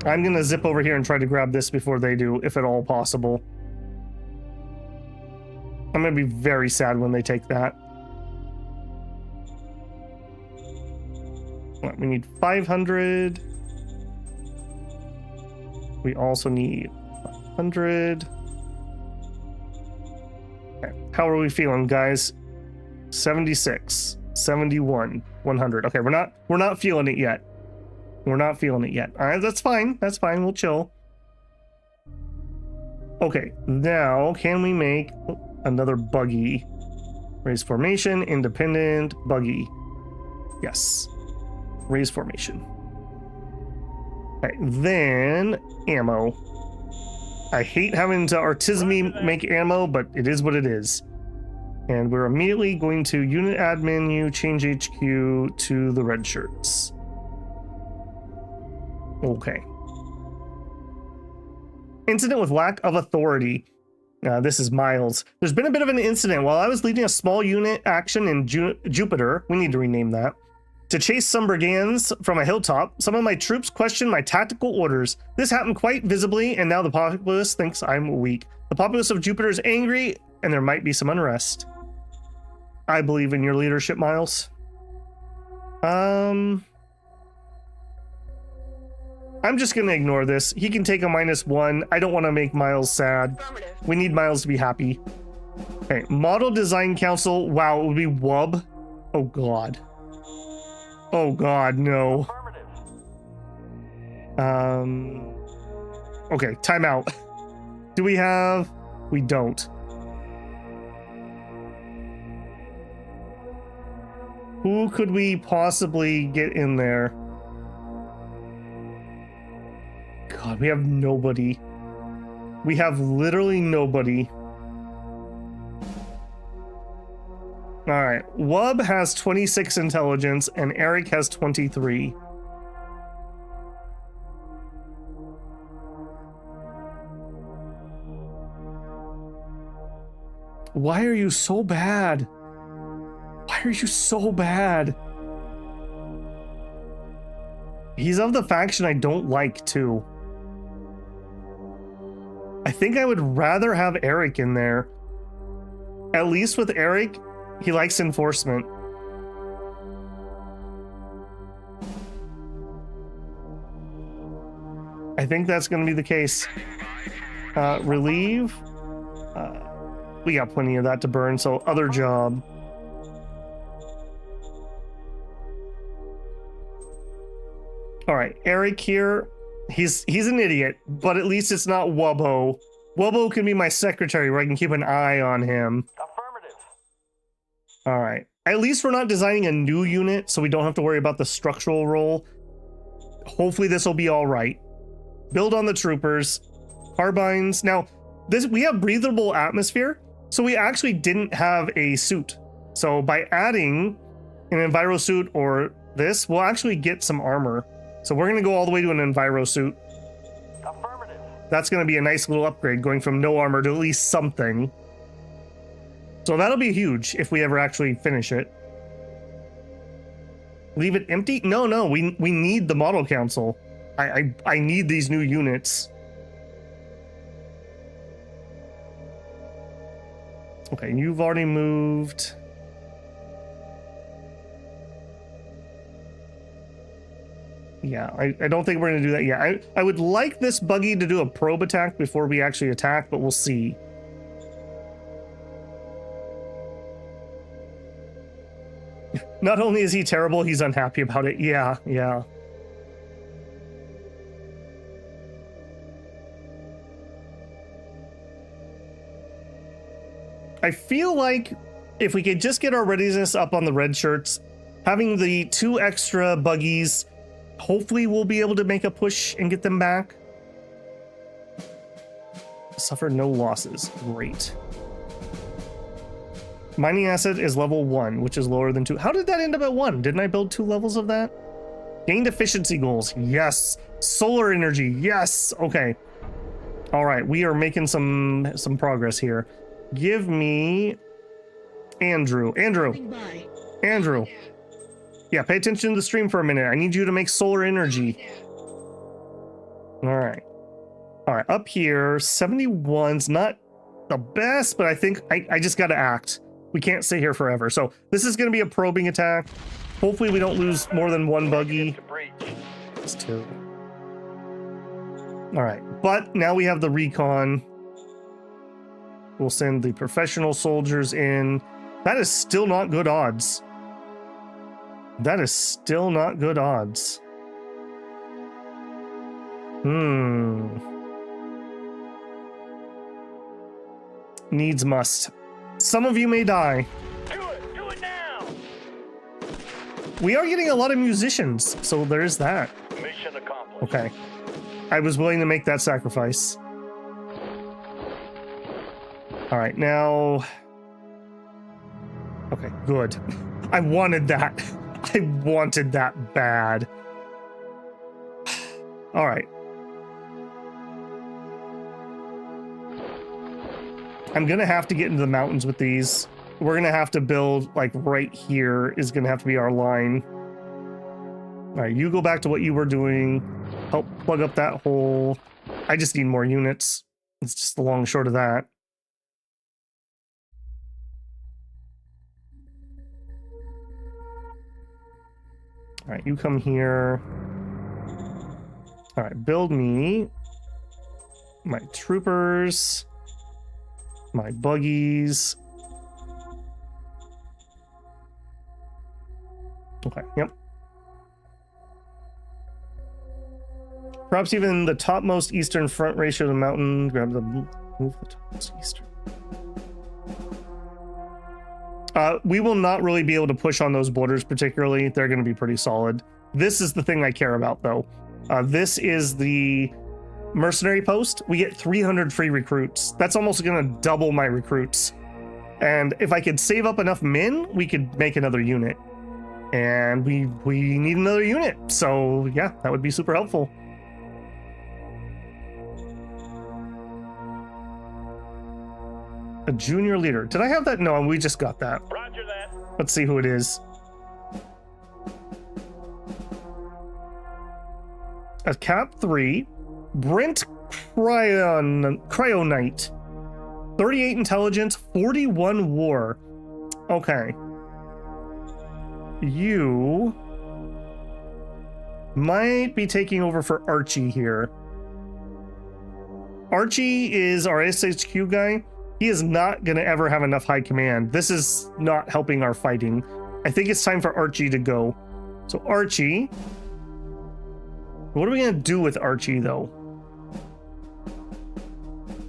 I'm gonna zip over here and try to grab this before they do, if at all possible. I'm gonna be very sad when they take that. We need 500. We also need 100. Okay. How are we feeling, guys? 76, 71, 100. Okay, we're not feeling it yet. We're not feeling it yet. All right, that's fine. That's fine. We'll chill. Okay, now can we make another buggy? Raise formation, independent, buggy. Yes. Raise formation. Okay, then ammo. I hate having to artisanally make ammo, but it is what it is. And we're immediately going to unit add menu, change HQ to the red shirts. Okay. Incident with lack of authority. This is Miles. There's been a bit of an incident while I was leading a small unit action in Jupiter. We need to rename that. To chase some brigands from a hilltop, some of my troops questioned my tactical orders. This happened quite visibly, and now the populace thinks I'm weak. The populace of Jupiter is angry, and there might be some unrest. I believe in your leadership, Miles. I'm just gonna ignore this. He can take a -1. I don't want to make Miles sad. We need Miles to be happy. Okay, Model Design Council. Wow, it would be WUB. Oh god. Oh god, no. Okay, timeout. Do we have? We don't. Who could we possibly get in there? God, we have nobody. We have literally nobody. All right, Wub has 26 intelligence and Eric has 23. Why are you so bad? Why are you so bad? He's of the faction I don't like too. I think I would rather have Eric in there. At least with Eric, he likes enforcement. I think that's going to be the case. Relieve. We got plenty of that to burn, so other job. All right, Eric here. He's an idiot, but at least it's not Wubbo. Wubbo can be my secretary where I can keep an eye on him. Affirmative. All right. At least we're not designing a new unit, so we don't have to worry about the structural role. Hopefully this will be all right. Build on the troopers. Carbines. Now, we have breathable atmosphere, so we actually didn't have a suit. So by adding an enviro suit or this, we'll actually get some armor. So we're going to go all the way to an enviro suit. Affirmative. That's going to be a nice little upgrade, going from no armor to at least something. So that'll be huge if we ever actually finish it. Leave it empty? No, we need the model council. I need these new units. Okay, you've already moved. Yeah, I don't think we're going to do that yet. I would like this buggy to do a probe attack before we actually attack, but we'll see. Not only is he terrible, he's unhappy about it. Yeah. I feel like if we could just get our readiness up on the red shirts, having the 2 extra buggies, hopefully we'll be able to make a push and get them back. Suffer no losses. Great. Mining asset is level 1, which is lower than 2. How did that end up at 1? Didn't I build 2 levels of that? Gained efficiency goals. Yes. Solar energy. Yes. Okay. All right. We are making some progress here. Give me Andrew. Andrew. Yeah, pay attention to the stream for a minute. I need you to make solar energy. All right. Up here, 71's not the best, but I think I just got to act. We can't stay here forever. So this is going to be a probing attack. Hopefully we don't lose more than 1 buggy. It's 2. All right. But now we have the recon. We'll send the professional soldiers in. That is still not good odds. Needs must. Some of you may die. Do it now. We are getting a lot of musicians, so there's that. Mission accomplished. Okay. I was willing to make that sacrifice. All right, now... Okay, good. I wanted that. I wanted that bad. All right. I'm gonna have to get into the mountains with these. We're gonna have to build, like, right here is gonna have to be our line. All right, you go back to what you were doing. Help plug up that hole. I just need more units. It's just the long and short of that. All right, you come here. All right, build me my troopers, my buggies. Okay, yep. Perhaps even the topmost eastern front ratio of the mountain. Grab the move the topmost eastern. We will not really be able to push on those borders particularly. They're going to be pretty solid. This is the thing I care about, though. This is the mercenary post. We get 300 free recruits. That's almost going to double my recruits. And if I could save up enough men, we could make another unit. And we need another unit. So yeah, that would be super helpful. A junior leader. Did I have that? No, we just got that. Roger that. Let's see who it is. A Cap 3, Brent Cryonite. 38 intelligence, 41 war. Okay. You might be taking over for Archie here. Archie is our SHQ guy. He is not going to ever have enough high command. This is not helping our fighting. I think it's time for Archie to go. So Archie. What are we going to do with Archie, though?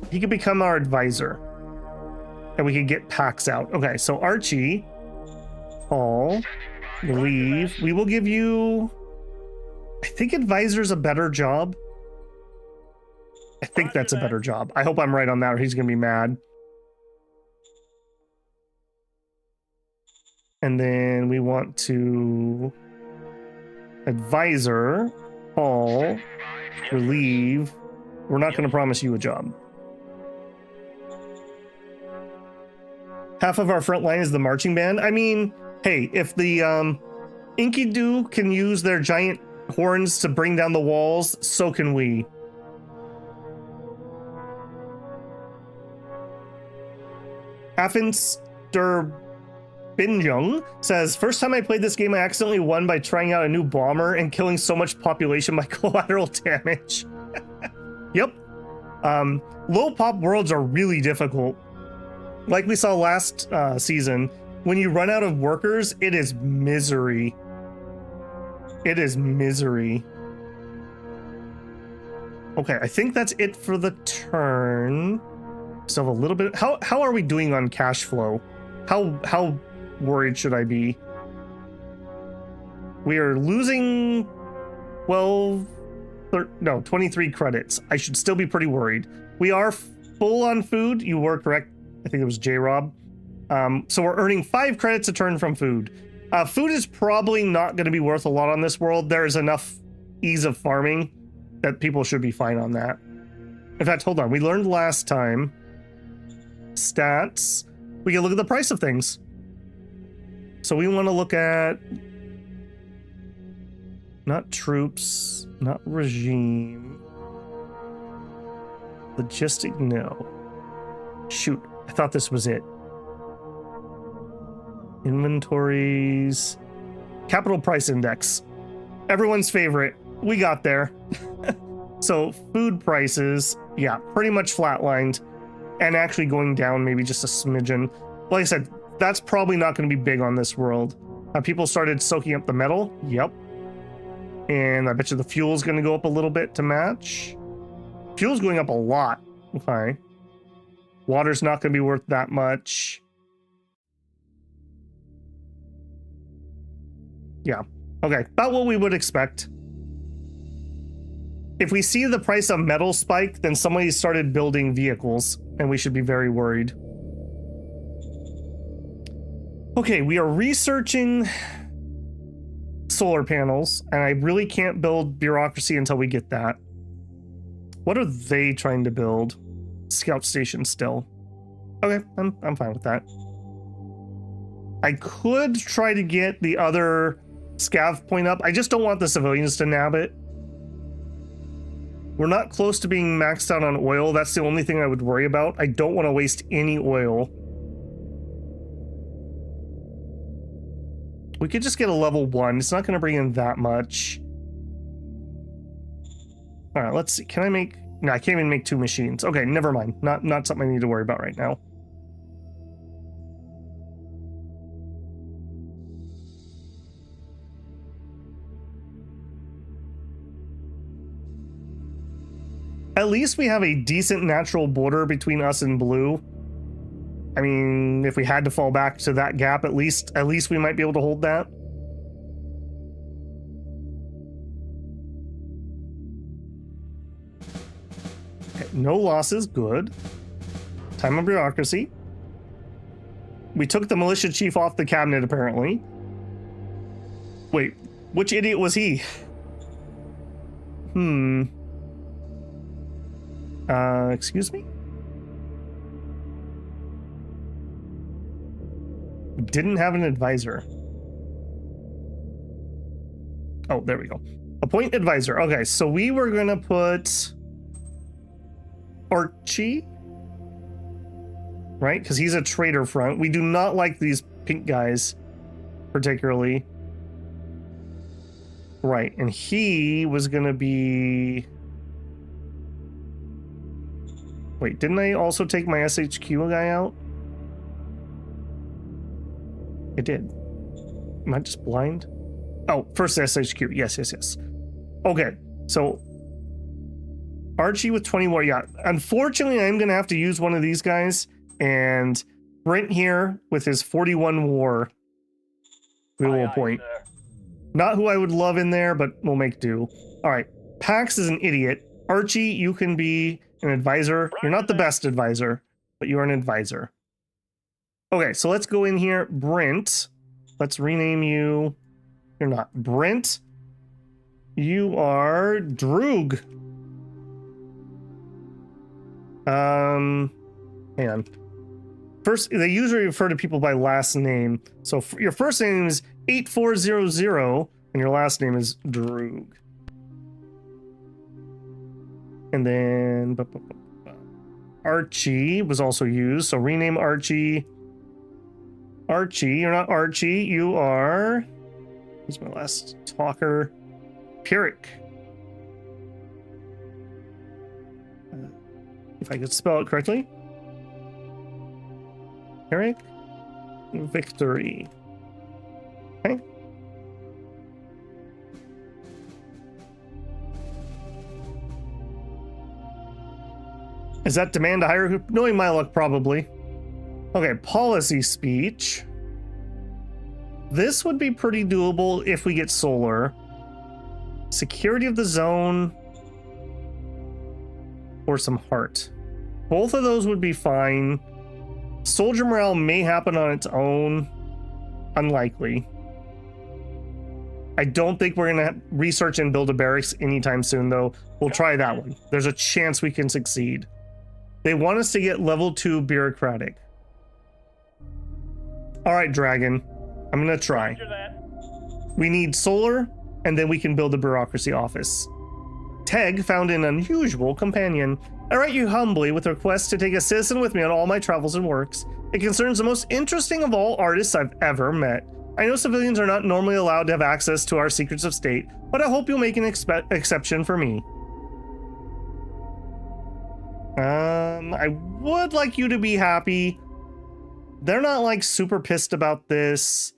He could become our advisor. And we could get packs out. Okay, so Archie. Paul. Leave. We will give you... I think advisor's a better job. I think that's a better job. I hope I'm right on that or he's going to be mad. And then we want to... Advisor... Paul, relieve. We're not going to promise you a job. Half of our front line is the marching band. I mean, hey, if the Enkidu can use their giant horns to bring down the walls, so can we. Affenster Binjung says, first time I played this game, I accidentally won by trying out a new bomber and killing so much population by collateral damage. Yep. Low pop worlds are really difficult. Like we saw last season, when you run out of workers, it is misery. It is misery. Okay, I think that's it for the turn. So a little bit. How are we doing on cash flow? How worried should I be? We are losing 23 credits. I should still be pretty worried. We are full on food. You were correct. I think it was J-Rob. So we're earning 5 credits a turn from food. Food is probably not going to be worth a lot on this world. There is enough ease of farming that people should be fine on that. In fact, hold on. We learned last time. Stats. We can look at the price of things. So we want to look at not troops, not regime. Logistic, no. Shoot, I thought this was it. Inventories. Capital price index. Everyone's favorite. We got there. So food prices, yeah, pretty much flatlined. And actually going down maybe just a smidgen. Like I said, that's probably not going to be big on this world. People started soaking up the metal. Yep. And I bet you the fuel's going to go up a little bit to match. Fuel's going up a lot. Okay. Water's not going to be worth that much. Yeah. Okay. About what we would expect. If we see the price of metal spike, then somebody started building vehicles, and we should be very worried. Okay, we are researching solar panels, and I really can't build bureaucracy until we get that. What are they trying to build? Scout station still. Okay, I'm fine with that. I could try to get the other scav point up. I just don't want the civilians to nab it. We're not close to being maxed out on oil. That's the only thing I would worry about. I don't want to waste any oil. We could just get a level 1. It's not going to bring in that much. All right, let's see. Can I make... No, I can't even make 2 machines. Okay, never mind. Not something I need to worry about right now. At least we have a decent natural border between us and blue. I mean, if we had to fall back to that gap, at least we might be able to hold that. Okay, no losses, good. Time of bureaucracy. We took the militia chief off the cabinet, apparently. Wait, which idiot was he? Excuse me? Didn't have an advisor. Oh, there we go. Appoint advisor. Okay, so we were gonna put Archie, right? Because he's a traitor front. We do not like these pink guys particularly. Right, and he was gonna be... Wait, didn't I also take my SHQ guy out? I did. Am I just blind? Oh, first SHQ. Yes. Okay, so Archie with 20 war. Yeah, unfortunately, I'm going to have to use one of these guys. And Brent here with his 41 war, we will appoint. Not who I would love in there, but we'll make do. All right, Pax is an idiot. Archie, you can be an advisor. You're not the best advisor, but you are an advisor. Okay, so let's go in here. Brent, let's rename you. You're not. Brent, you are Droog. Hang on. First, they usually refer to people by last name. So your first name is 8400, and your last name is Droog. And then Archie was also used, so rename Archie. Archie, you're not Archie, you are... Who's my last talker? Pyrrhic. If I could spell it correctly. Pyrrhic. Victory. Okay. Is that demand to hire? Knowing my luck, probably. Okay, policy speech. This would be pretty doable if we get solar. Security of the zone. Or some heart. Both of those would be fine. Soldier morale may happen on its own. Unlikely. I don't think we're going to research and build a barracks anytime soon, though. We'll try that one. There's a chance we can succeed. They want us to get level 2 bureaucratic. All right, Dragon. I'm going to try. We need solar, and then we can build a bureaucracy office. Teg found an unusual companion. I write you humbly with a request to take a citizen with me on all my travels and works. It concerns the most interesting of all artists I've ever met. I know civilians are not normally allowed to have access to our secrets of state, but I hope you'll make an exception for me. I would like you to be happy. They're not like super pissed about this.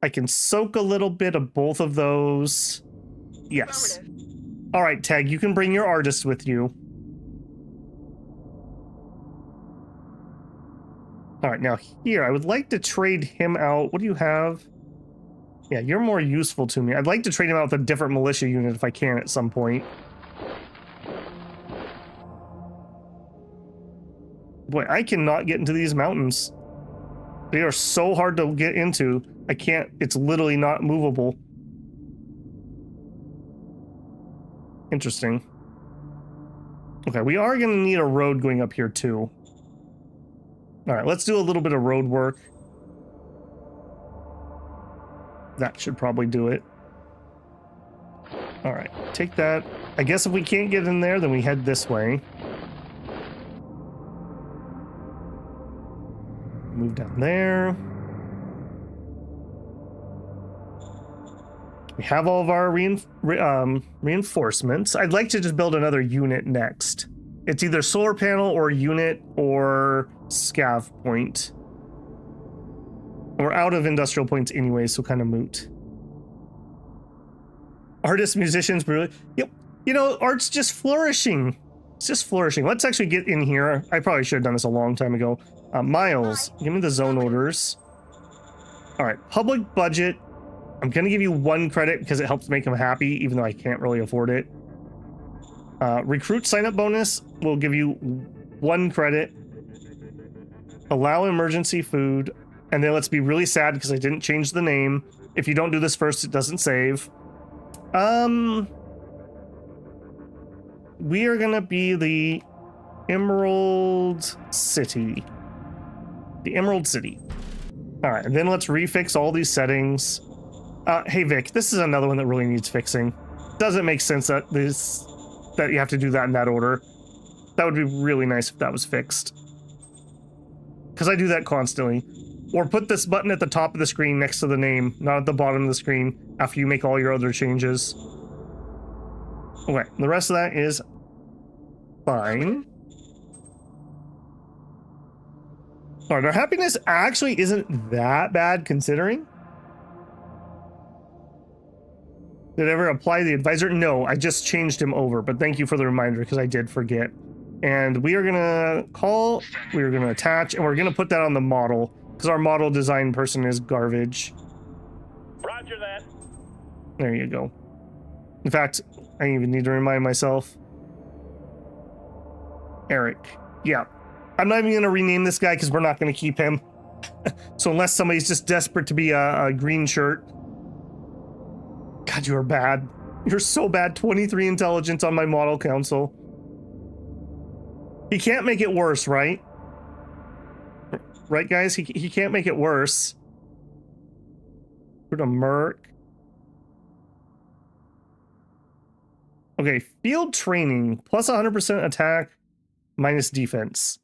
I can soak a little bit of both of those. Yes. All right, Teg, you can bring your artist with you. All right, now here, I would like to trade him out. What do you have? Yeah, you're more useful to me. I'd like to trade him out with a different militia unit if I can at some point. Boy, I cannot get into these mountains. They are so hard to get into. I can't, it's literally not movable. Interesting. Okay, we are going to need a road going up here too. All right, let's do a little bit of road work. That should probably do it. All right, take that. I guess if we can't get in there, then we head this way. Move down there. We have all of our reinforcements. I'd like to just build another unit next. It's either solar panel or unit or scav point. We're out of industrial points anyway, so kind of moot. Artists, musicians, yep. You know, art's just flourishing. It's just flourishing. Let's actually get in here. I probably should have done this a long time ago. Miles, give me the zone orders. All right, public budget. I'm going to give you 1 credit because it helps make them happy, even though I can't really afford it. Recruit sign-up bonus will give you 1 credit. Allow emergency food. And then let's be really sad because I didn't change the name. If you don't do this first, it doesn't save. We are going to be the Emerald City. The Emerald City. All right, and then let's refix all these settings. Hey Vic, this is another one that really needs fixing. Doesn't make sense that you have to do that in that order. That would be really nice if that was fixed. Because I do that constantly. Or put this button at the top of the screen next to the name, not at the bottom of the screen after you make all your other changes. Okay, the rest of that is fine. All right, our happiness actually isn't that bad considering. Did I ever apply the advisor? No, I just changed him over, but thank you for the reminder because I did forget. And we are gonna call, we are gonna attach, and we're gonna put that on the model because our model design person is garbage. Roger that. There you go. In fact, I even need to remind myself. Eric. Yeah. I'm not even gonna rename this guy because we're not gonna keep him. So unless somebody's just desperate to be a green shirt. God, you are bad. You're so bad. 23 intelligence on my model council. He can't make it worse, right? Right, guys? He can't make it worse. Put a merc. Okay, field training. Plus 100% attack, minus defense.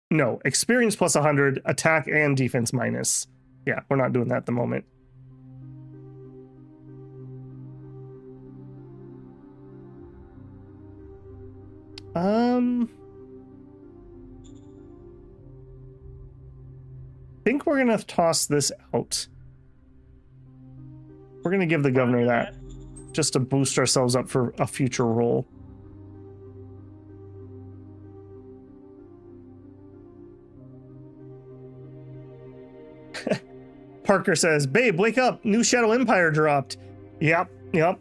No, experience plus 100, attack and defense minus. Yeah, we're not doing that at the moment. I think we're gonna toss this out. We're gonna give the governor that just to boost ourselves up for a future role. Parker says, "Babe, wake up! New Shadow Empire dropped." Yep.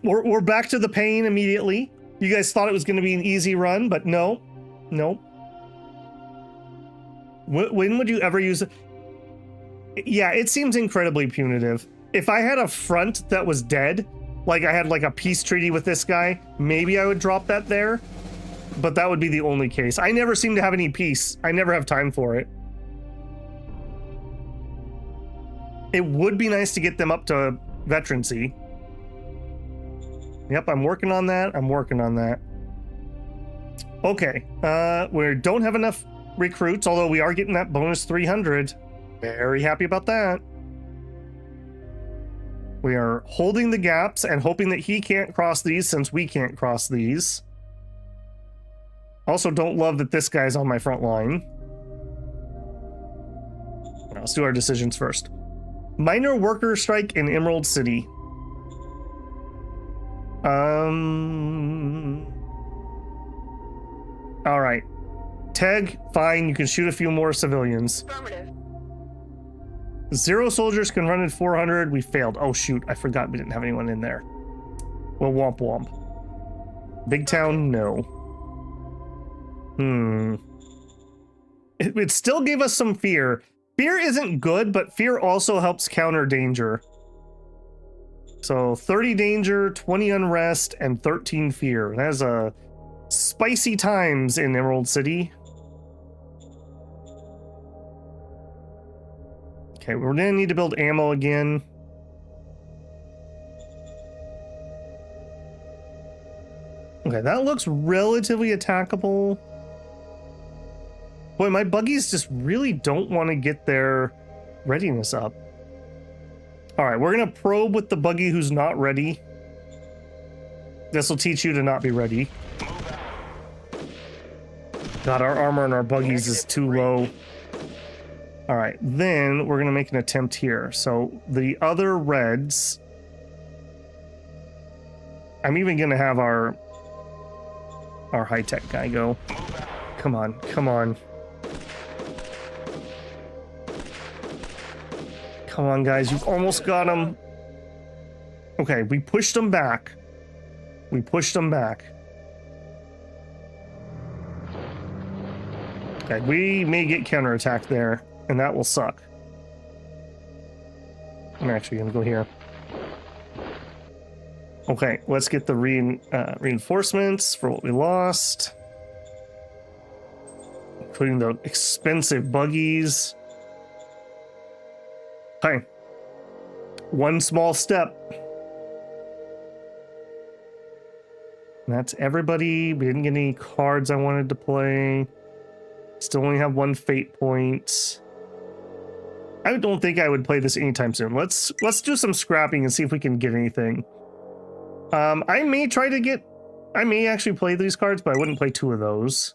We're back to the pain immediately. You guys thought it was going to be an easy run, but no. When would you ever use it? Yeah, it seems incredibly punitive. If I had a front that was dead, like I had like a peace treaty with this guy, maybe I would drop that there. But that would be the only case. I never seem to have any peace. I never have time for it. It would be nice to get them up to veterancy. Yep, I'm working on that. Okay, we don't have enough recruits, although we are getting that bonus 300. Very happy about that. We are holding the gaps and hoping that he can't cross these since we can't cross these. Also don't love that this guy's on my front line. Now, let's do our decisions first. Minor worker strike in Emerald City. All right. Teg, fine. You can shoot a few more civilians. Affirmative. 0 soldiers can run at 400. We failed. Oh, shoot. I forgot we didn't have anyone in there. Well, womp womp. Big town, no. It still gave us some fear. Fear isn't good, but fear also helps counter danger. So 30 danger, 20 unrest, and 13 fear. That is a spicy times in Emerald City. Okay, we're gonna need to build ammo again. Okay, that looks relatively attackable. Boy, my buggies just really don't want to get their readiness up. All right, we're gonna probe with the buggy who's not ready. This will teach you to not be ready. God, our armor and our buggies is too low. All right, then we're gonna make an attempt here. So the other reds, I'm even gonna have our high-tech guy go. Come on, come on. Come on, guys, you've almost got him. Okay, we pushed him back. We pushed him back. Okay, we may get counterattacked there, and that will suck. I'm actually gonna go here. Okay, let's get the reinforcements for what we lost, including the expensive buggies. Okay, one small step. That's everybody. We didn't get any cards I wanted to play. Still only have one fate point. I don't think I would play this anytime soon. Let's do some scrapping and see if we can get anything. I may actually play these cards, but I wouldn't play two of those.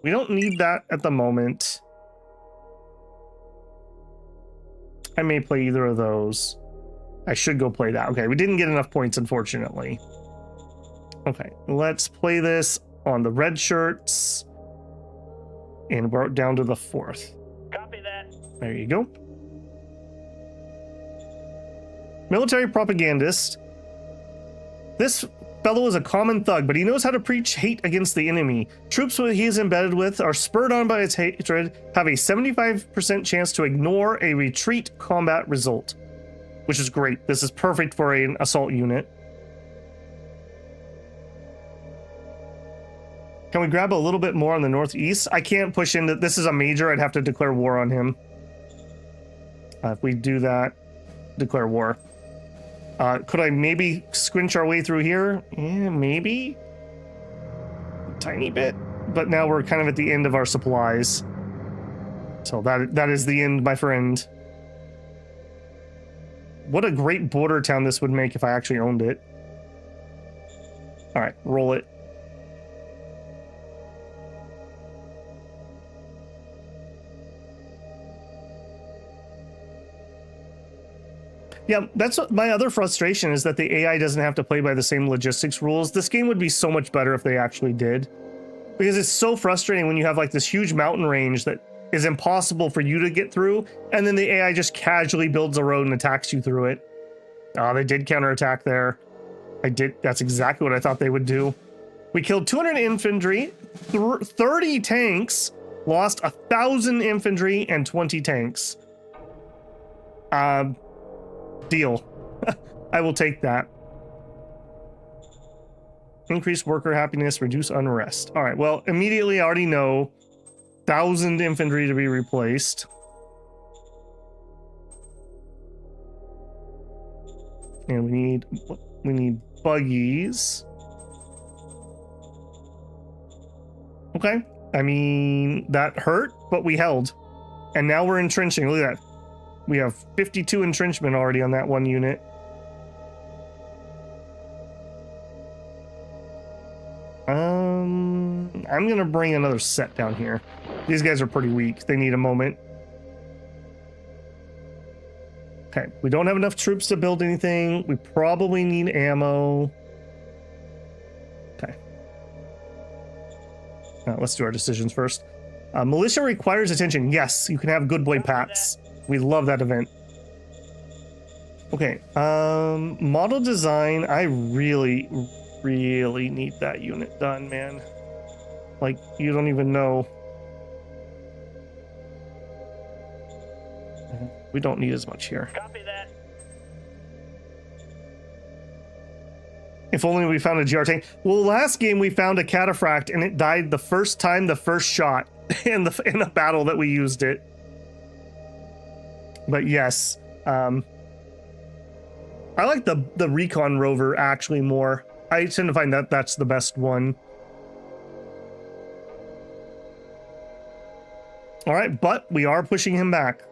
We don't need that at the moment. I may play either of those. I should go play that. Okay, we didn't get enough points, unfortunately. Okay, let's play this on the red shirts. And we're down to the 4th. Copy that. There you go. Military propagandist. This fellow is a common thug, but he knows how to preach hate against the enemy. Troops he is embedded with are spurred on by his hatred, have a 75% chance to ignore a retreat combat result, which is great. This is perfect for an assault unit. Can we grab a little bit more on the northeast? I can't push into, this is a major, I'd have to declare war on him. If we do that, declare war. Could I maybe squinch our way through here? Yeah, maybe. A tiny bit. But now we're kind of at the end of our supplies. So that is the end, my friend. What a great border town this would make if I actually owned it. All right, roll it. Yeah, that's what my other frustration is, that the AI doesn't have to play by the same logistics rules. This game would be so much better if they actually did. Because it's so frustrating when you have like this huge mountain range that is impossible for you to get through, and then the AI just casually builds a road and attacks you through it. Oh, they did counterattack there. That's exactly what I thought they would do. We killed 200 infantry, 30 tanks, lost 1,000 infantry and 20 tanks. Deal. I will take that. Increase worker happiness, reduce unrest. All right, well, immediately I already know 1,000 infantry to be replaced. And we need buggies. Okay. I mean, that hurt, but we held. And now we're entrenching. Look at that. We have 52 entrenchment already on that one unit. I'm gonna bring another set down here. These guys are pretty weak. They need a moment. Okay, we don't have enough troops to build anything. We probably need ammo. Okay. Let's do our decisions first. Militia requires attention. Yes, you can have good boy pats. We love that event. Okay, model design. I really need that unit done, man. Like, you don't even know. We don't need as much here. Copy that. If only we found a GR tank. Well, last game we found a cataphract and it died the first time, the first shot in the battle that we used it. But yes, I like the recon rover actually more. I tend to find that that's the best one. All right, but we are pushing him back.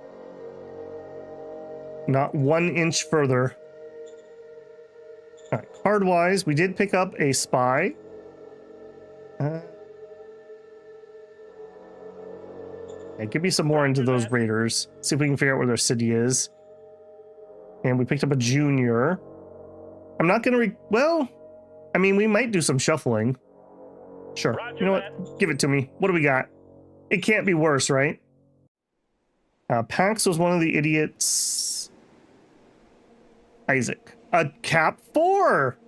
Not 1 inch further. All right, card-wise, we did pick up a spy. Yeah, give me some more into those raiders. See if we can figure out where their city is. And we picked up a junior. I'm not gonna well, I mean, we might do some shuffling. Sure. Roger, you know what? Give it to me. What do we got? It can't be worse, right? Pax was one of the idiots. Isaac. A cap 4.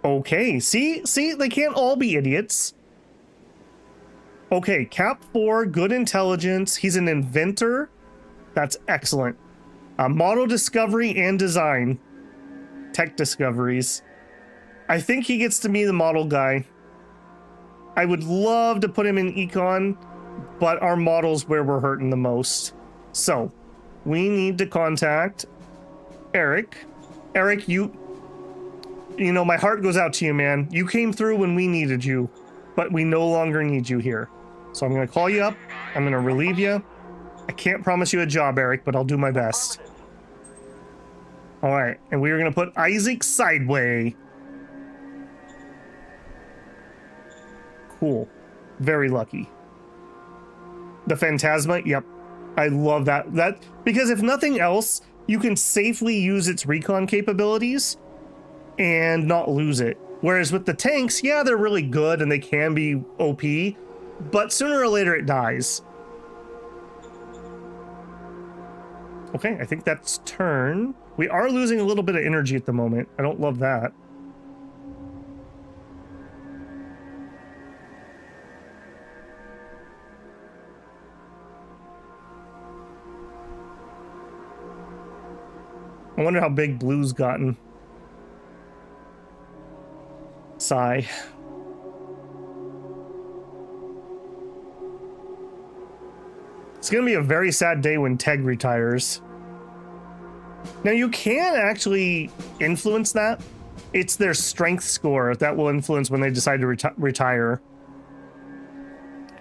Okay. See, they can't all be idiots. Okay, cap 4, good intelligence. He's an inventor. That's excellent. Model discovery and design. Tech discoveries. I think he gets to be the model guy. I would love to put him in econ, but our model's where we're hurting the most. So, we need to contact Eric. Eric, you know, my heart goes out to you, man. You came through when we needed you, but we no longer need you here. So I'm going to call you up. I'm going to relieve you. I can't promise you a job, Eric, but I'll do my best. All right, and we are going to put Isaac Sideway. Cool. Very lucky. The Phantasma, yep. I love that. Because if nothing else, you can safely use its recon capabilities and not lose it. Whereas with the tanks, yeah, they're really good and they can be OP, but sooner or later it dies. Okay, I think that's turn. We are losing a little bit of energy at the moment. I don't love that. I wonder how big Blue's gotten. Sigh. It's gonna be a very sad day when Teg retires. Now you can actually influence that. It's their strength score that will influence when they decide to retire.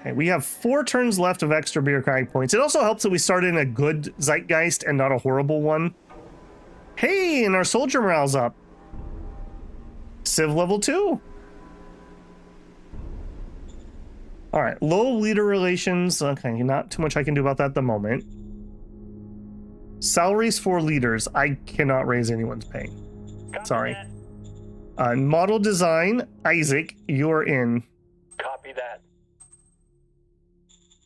Okay, we have 4 turns left of extra bureaucratic points. It also helps that we start in a good zeitgeist and not a horrible one. Hey, and our soldier morale's up. Civ level 2. All right, low leader relations. Okay, not too much I can do about that at the moment. Salaries for leaders. I cannot raise anyone's pay. Copy Sorry. that. Model design. Isaac, you're in. Copy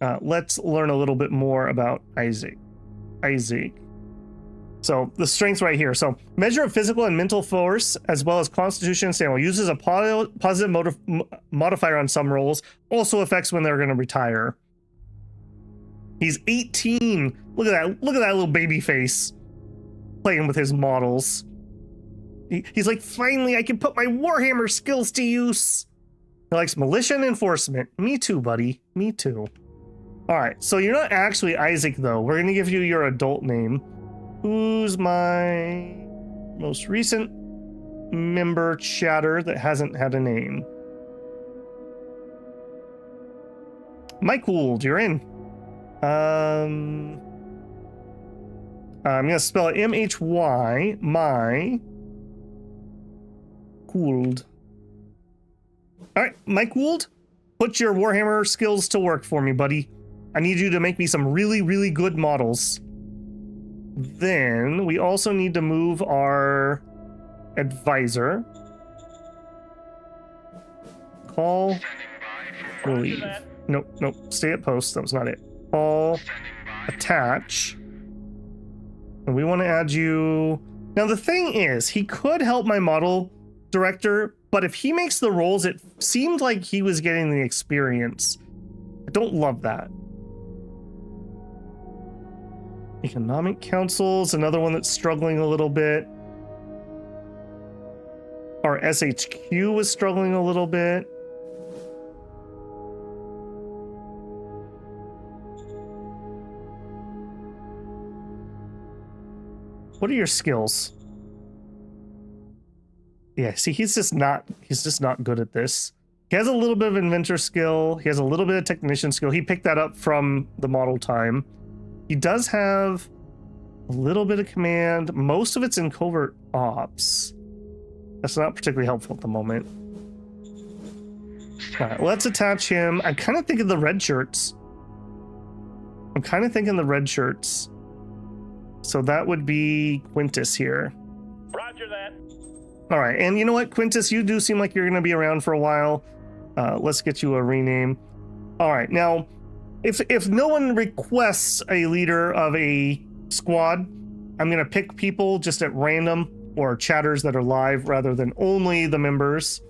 that. Let's learn a little bit more about Isaac. So the strengths right here. So measure of physical and mental force, as well as constitution and stamina. Uses a positive modifier on some rolls. Also affects when they're going to retire. He's 18. Look at that. Look at that little baby face playing with his models. He's like, finally, I can put my Warhammer skills to use. He likes militia and enforcement. Me too, buddy. Me too. All right. So you're not actually Isaac, though. We're going to give you your adult name. Who's my most recent member chatter that hasn't had a name? Mike Wold, you're in. I'm gonna spell it M-H-Y, my Wold. All right, Mike Wold, put your Warhammer skills to work for me, buddy. I need you to make me some really, really good models. Then we also need to move our advisor. Call. Leave. Nope. Stay at post. That was not it. Call. Attach. And we want to add you. Now the thing is, he could help my model director, but if he makes the rolls, it seemed like he was getting the experience. I don't love that. Economic Council's another one that's struggling a little bit. Our SHQ was struggling a little bit. What are your skills? Yeah, see, he's just not good at this. He has a little bit of inventor skill. He has a little bit of technician skill. He picked that up from the model time. He does have a little bit of command. Most of it's in covert ops. That's not particularly helpful at the moment. All right, let's attach him. I'm kind of thinking the red shirts. So that would be Quintus here. Roger that. All right, and you know what, Quintus, you do seem like you're going to be around for a while. Let's get you a rename. All right, now, if no one requests a leader of a squad, I'm going to pick people just at random or chatters that are live rather than only the members.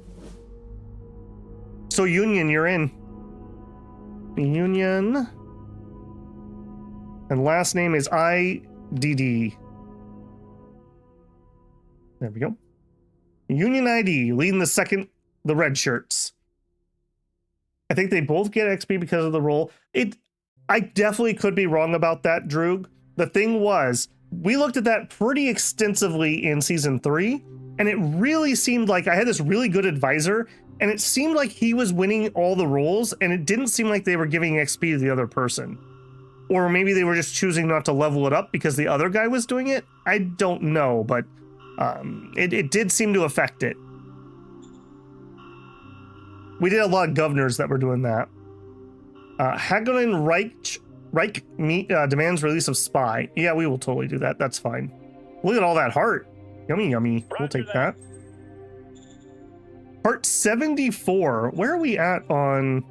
So Union, you're in. Union. And last name is IDD. There we go. Union ID, leading the red shirts. I think they both get XP because of the role. I definitely could be wrong about that, Droog. The thing was, we looked at that pretty extensively in season 3, and it really seemed like I had this really good advisor, and it seemed like he was winning all the roles, and it didn't seem like they were giving XP to the other person. Or maybe they were just choosing not to level it up because the other guy was doing it. I don't know, but it did seem to affect it. We did a lot of governors that were doing that. Hagelin Reich demands release of spy. Yeah, we will totally do that. That's fine. Look at all that heart. Yummy, yummy. We'll take that. Heart 74. Where are we at on...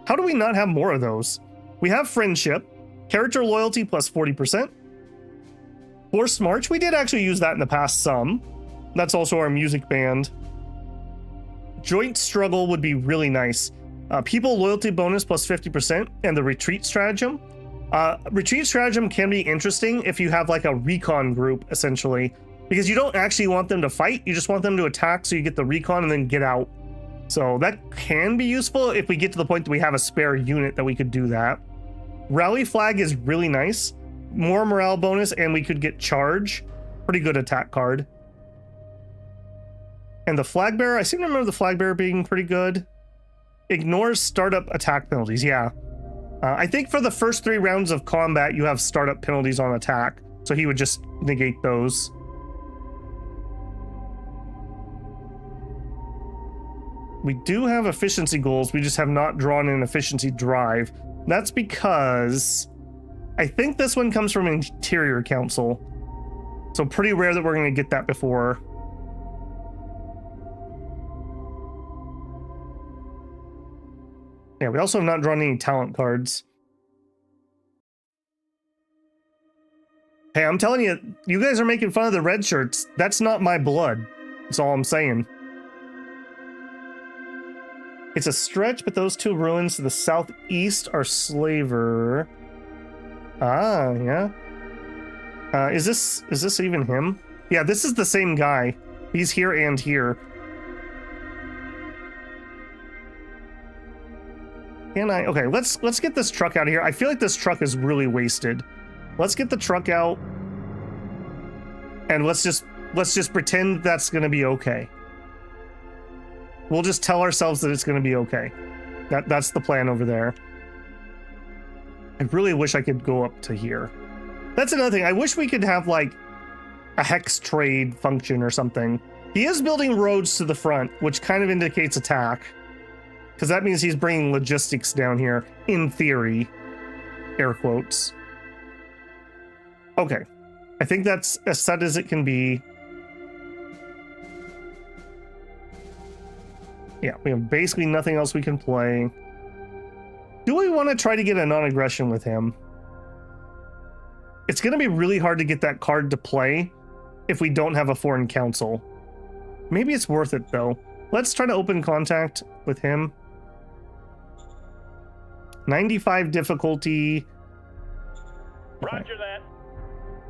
How do we not have more of those? We have friendship. Character loyalty plus 40%. Forced march. We did actually use that in the past some. That's also our music band. Joint struggle would be really nice. People loyalty bonus plus 50%, and the retreat stratagem. Retreat stratagem can be interesting if you have like a recon group, essentially, because you don't actually want them to fight. You just want them to attack so you get the recon and then get out. So that can be useful if we get to the point that we have a spare unit that we could do that. Rally flag is really nice. More morale bonus, and we could get charge. Pretty good attack card. And the flag bearer, I seem to remember the flag bearer being pretty good. Ignores startup attack penalties, yeah. I think for the first 3 rounds of combat, you have startup penalties on attack. So he would just negate those. We do have efficiency goals. We just have not drawn an efficiency drive. That's because I think this one comes from Interior Council. So pretty rare that we're going to get that before. Yeah, we also have not drawn any talent cards. Hey, I'm telling you, you guys are making fun of the red shirts. That's not my blood. That's all I'm saying. It's a stretch, but those 2 ruins to the southeast are slaver. Ah, yeah. Is this even him? Yeah, this is the same guy. He's here and here. Can I? Okay, let's get this truck out of here. I feel like this truck is really wasted. Let's get the truck out, and let's just pretend that's gonna be okay. We'll just tell ourselves that it's gonna be okay. That's the plan over there. I really wish I could go up to here. That's another thing. I wish we could have like a hex trade function or something. He is building roads to the front, which kind of indicates attack. Because that means he's bringing logistics down here, in theory. Air quotes. Okay. I think that's as set as it can be. Yeah, we have basically nothing else we can play. Do we want to try to get a non-aggression with him? It's going to be really hard to get that card to play if we don't have a foreign council. Maybe it's worth it, though. Let's try to open contact with him. 95 difficulty. Roger that.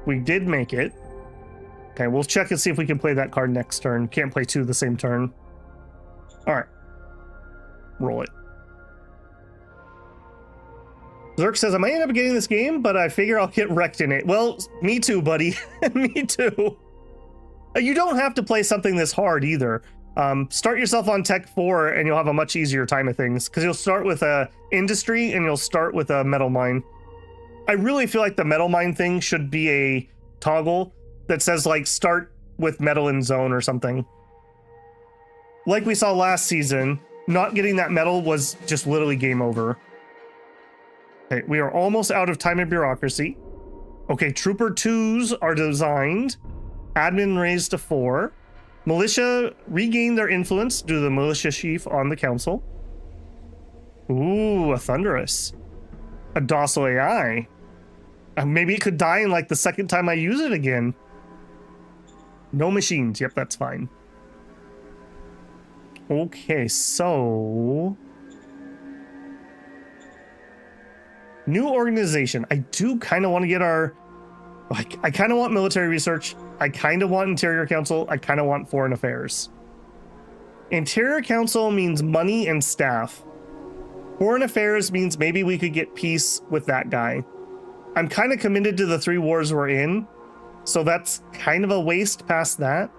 We did make it. Okay, we'll check and see if we can play that card next turn. Can't play 2 the same turn. All right. Roll it. Zerk says, I might end up getting this game, but I figure I'll get wrecked in it. Well, me too, buddy. Me too. You don't have to play something this hard either. Start yourself on Tech 4 and you'll have a much easier time of things, because you'll start with a industry and you'll start with a metal mine. I really feel like the metal mine thing should be a toggle that says like start with metal in zone or something. Like we saw last season, not getting that metal was just literally game over. Okay, we are almost out of time and bureaucracy. Okay, Trooper 2s are designed. Admin raised to 4. Militia regained their influence due to the militia chief on the council. Ooh, a Thunderous. A docile AI. Maybe it could die in like the second time I use it again. No machines. Yep, that's fine. Okay, so... new organization. I do kind of want to get our... I kind of want military research. I kind of want Interior Council. I kind of want Foreign Affairs. Interior Council means money and staff. Foreign Affairs means maybe we could get peace with that guy. I'm kind of committed to the 3 wars we're in, so that's kind of a waste past that.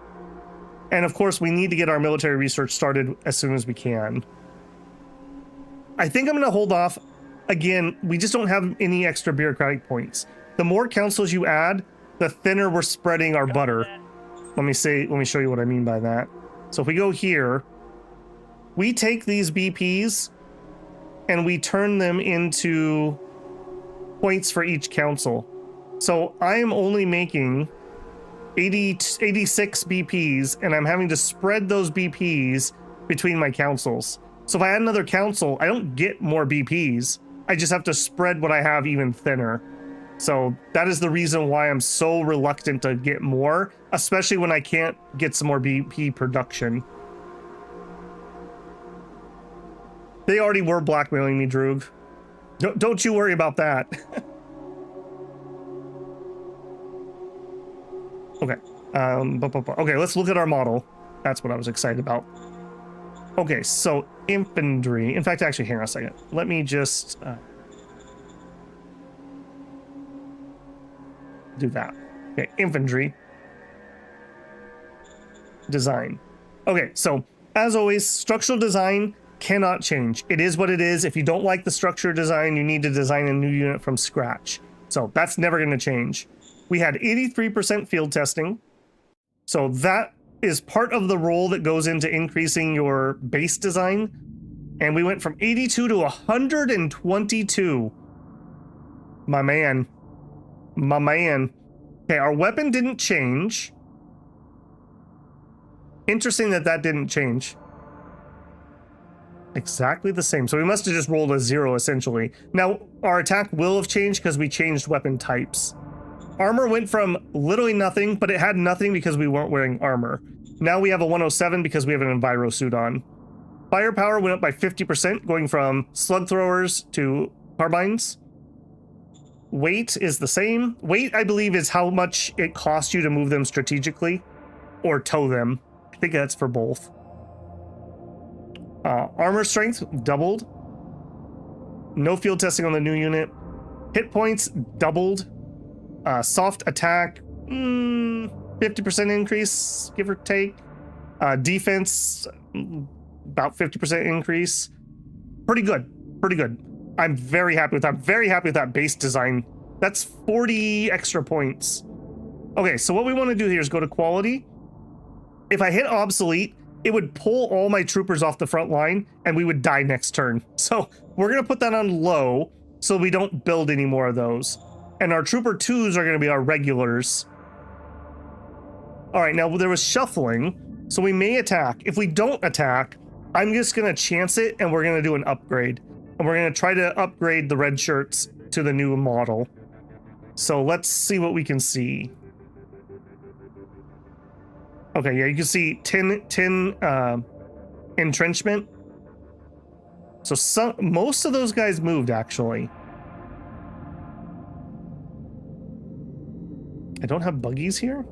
And of course, we need to get our military research started as soon as we can. I think I'm going to hold off. Again, we just don't have any extra bureaucratic points. The more councils you add, the thinner we're spreading our butter. Let me show you what I mean by that. So if we go here, we take these BPs and we turn them into points for each council. So I am only making 86 BPs, and I'm having to spread those BPs between my councils. So if I add another council, I don't get more BPs. I just have to spread what I have even thinner. So that is the reason why I'm so reluctant to get more, especially when I can't get some more BP production. They already were blackmailing me, Droog. Don't you worry about that. Okay. Okay, let's look at our model. That's what I was excited about. Okay, so infantry. In fact, actually, hang on a second. Let me just do that. Okay, infantry. Design. Okay, so as always, structural design cannot change. It is what it is. If you don't like the structure design, you need to design a new unit from scratch. So that's never going to change. We had 83% field testing. So that is part of the role that goes into increasing your base design. And we went from 82 to 122. My man. My man. Okay, our weapon didn't change. Interesting that that didn't change. Exactly the same. So we must have just rolled a 0 essentially. Now, our attack will have changed because we changed weapon types. Armor went from literally nothing, but it had nothing because we weren't wearing armor. Now we have a 107 because we have an Enviro suit on. Firepower went up by 50%, going from slug throwers to carbines. Weight is the same. Weight, I believe, is how much it costs you to move them strategically or tow them. I think that's for both. Armor strength doubled. No field testing on the new unit. Hit points doubled. Soft attack, 50% increase, give or take. Defense, about 50% increase. Pretty good, pretty good. I'm very happy with that. Very happy with that base design. That's 40 extra points. Okay, so what we want to do here is go to quality. If I hit obsolete, it would pull all my troopers off the front line and we would die next turn. So we're going to put that on low so we don't build any more of those. And our Trooper 2s are going to be our regulars. All right, now there was shuffling, so we may attack. If we don't attack, I'm just going to chance it, and we're going to do an upgrade. And we're going to try to upgrade the red shirts to the new model. So let's see what we can see. Okay, yeah, you can see 10 entrenchment. So most of those guys moved, actually. I don't have buggies here?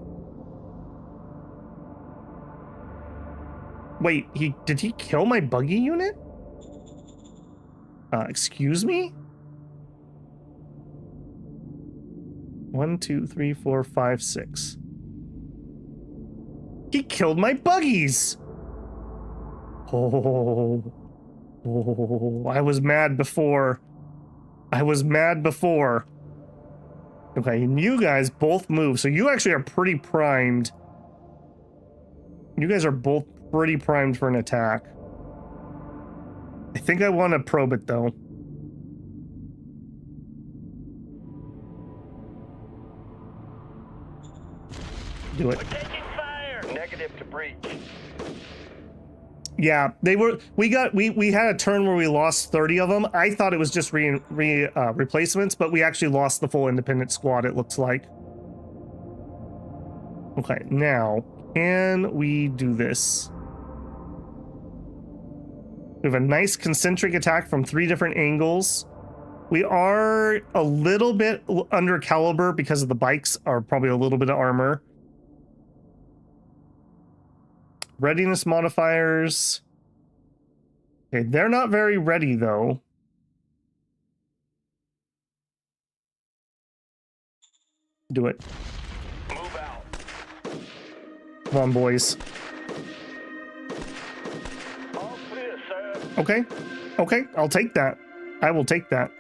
Wait, did he kill my buggy unit? Excuse me? 1, 2, 3, 4, 5, 6. He killed my buggies! Oh, I was mad before. I was mad before. Okay, and you guys both move, so you actually are pretty primed. You guys are both pretty primed for an attack. I think I want to probe it, though. Do it. We're taking fire. Negative to breach. Yeah, they were. We had a turn where we lost 30 of them. I thought it was just replacements, but we actually lost the full independent squad. It looks like. Okay, now can we do this? We have a nice concentric attack from 3 different angles. We are a little bit under caliber because of the bikes are probably a little bit of armor. Readiness modifiers. Okay, they're not very ready though. Do it. Move out. Come on, boys. All clear, sir. Okay. Okay, I'll take that. I will take that.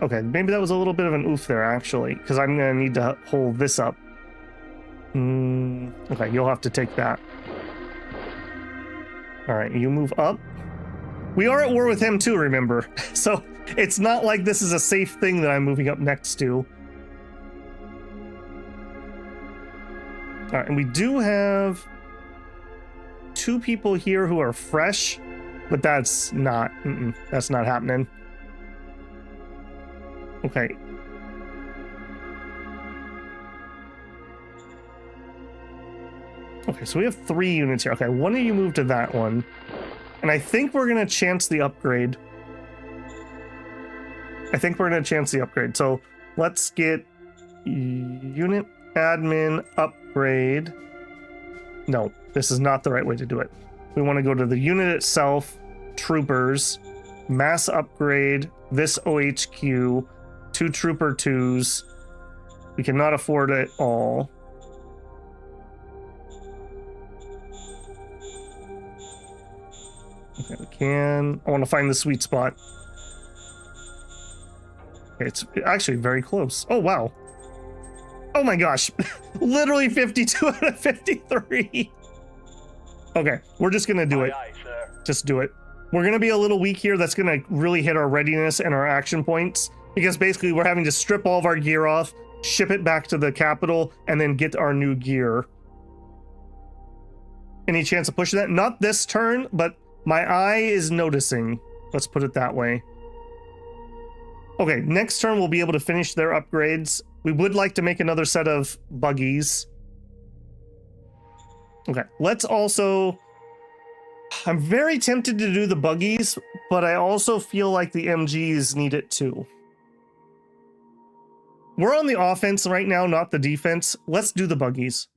Okay, maybe that was a little bit of an oof there, actually, because I'm going to need to hold this up. Okay, you'll have to take that. All right, you move up. We are at war with him too, remember? So it's not like this is a safe thing that I'm moving up next to. All right, and we do have 2 people here who are fresh, but that's not happening. Okay. Okay, so we have 3 units here. Okay, one of you move to that one. And I think we're going to chance the upgrade. So let's get unit admin upgrade. No, this is not the right way to do it. We want to go to the unit itself, troopers, mass upgrade, this OHQ, 2 trooper 2s. We cannot afford it all. Okay, we can. I want to find the sweet spot. Okay, it's actually very close. Oh, wow. Oh my gosh. Literally 52 out of 53. Okay, we're just going to do it. Aye, aye, sir. Just do it. We're going to be a little weak here. That's going to really hit our readiness and our action points. Because basically we're having to strip all of our gear off, ship it back to the capital, and then get our new gear. Any chance of pushing that? Not this turn, but my eye is noticing. Let's put it that way. Okay, next turn we'll be able to finish their upgrades. We would like to make another set of buggies. Okay, let's also... I'm very tempted to do the buggies, but I also feel like the MGs need it too. We're on the offense right now, not the defense. Let's do the buggies.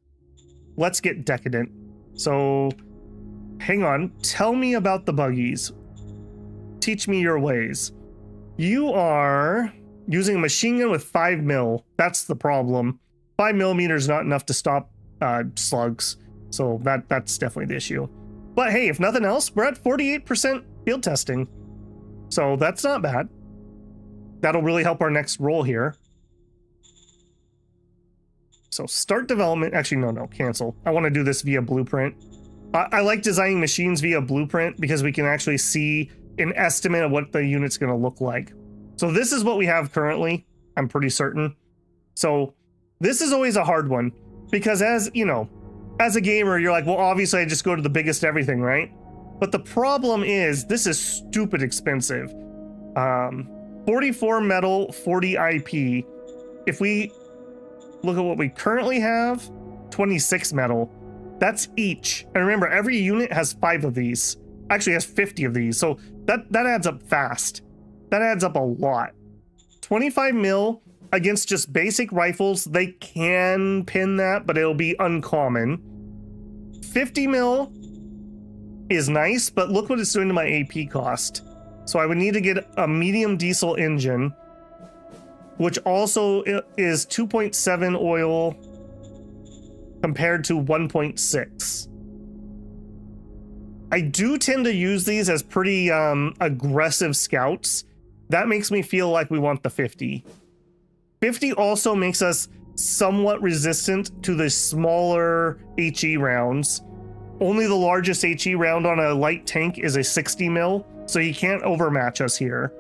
Let's get decadent. So, hang on. Tell me about the buggies. Teach me your ways. You are using a machine gun with 5 mil. That's the problem. 5mm is not enough to stop slugs. So that's definitely the issue. But hey, if nothing else, we're at 48% field testing. So that's not bad. That'll really help our next roll here. So start development. Actually, no, cancel. I want to do this via blueprint. I like designing machines via blueprint because we can actually see an estimate of what the unit's going to look like. So this is what we have currently, I'm pretty certain. So this is always a hard one because as, you know, as a gamer, you're like, well, obviously I just go to the biggest everything, right? But the problem is this is stupid expensive. 44 metal, 40 IP. If we look at what we currently have, 26 metal. That's each. And remember, every unit has 5 of these. Actually has 50 of these. So that adds up fast. That adds up a lot. 25 mil against just basic rifles. They can pin that, but it'll be uncommon. 50 mil is nice, but look what it's doing to my AP cost. So I would need to get a medium diesel engine, which also is 2.7 oil compared to 1.6. I do tend to use these as pretty aggressive scouts. That makes me feel like we want the 50. 50 also makes us somewhat resistant to the smaller HE rounds. Only the largest HE round on a light tank is a 60 mil, so he can't overmatch us here.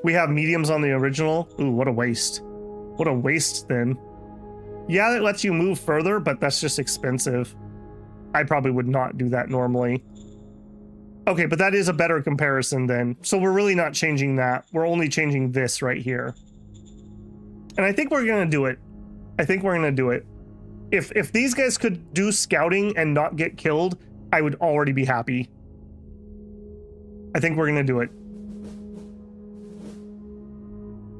We have mediums on the original. Ooh, what a waste. What a waste then. Yeah, that lets you move further, but that's just expensive. I probably would not do that normally. Okay, but that is a better comparison then. So we're really not changing that. We're only changing this right here. And I think we're gonna do it. I think we're gonna do it. If these guys could do scouting and not get killed, I would already be happy. I think we're gonna do it.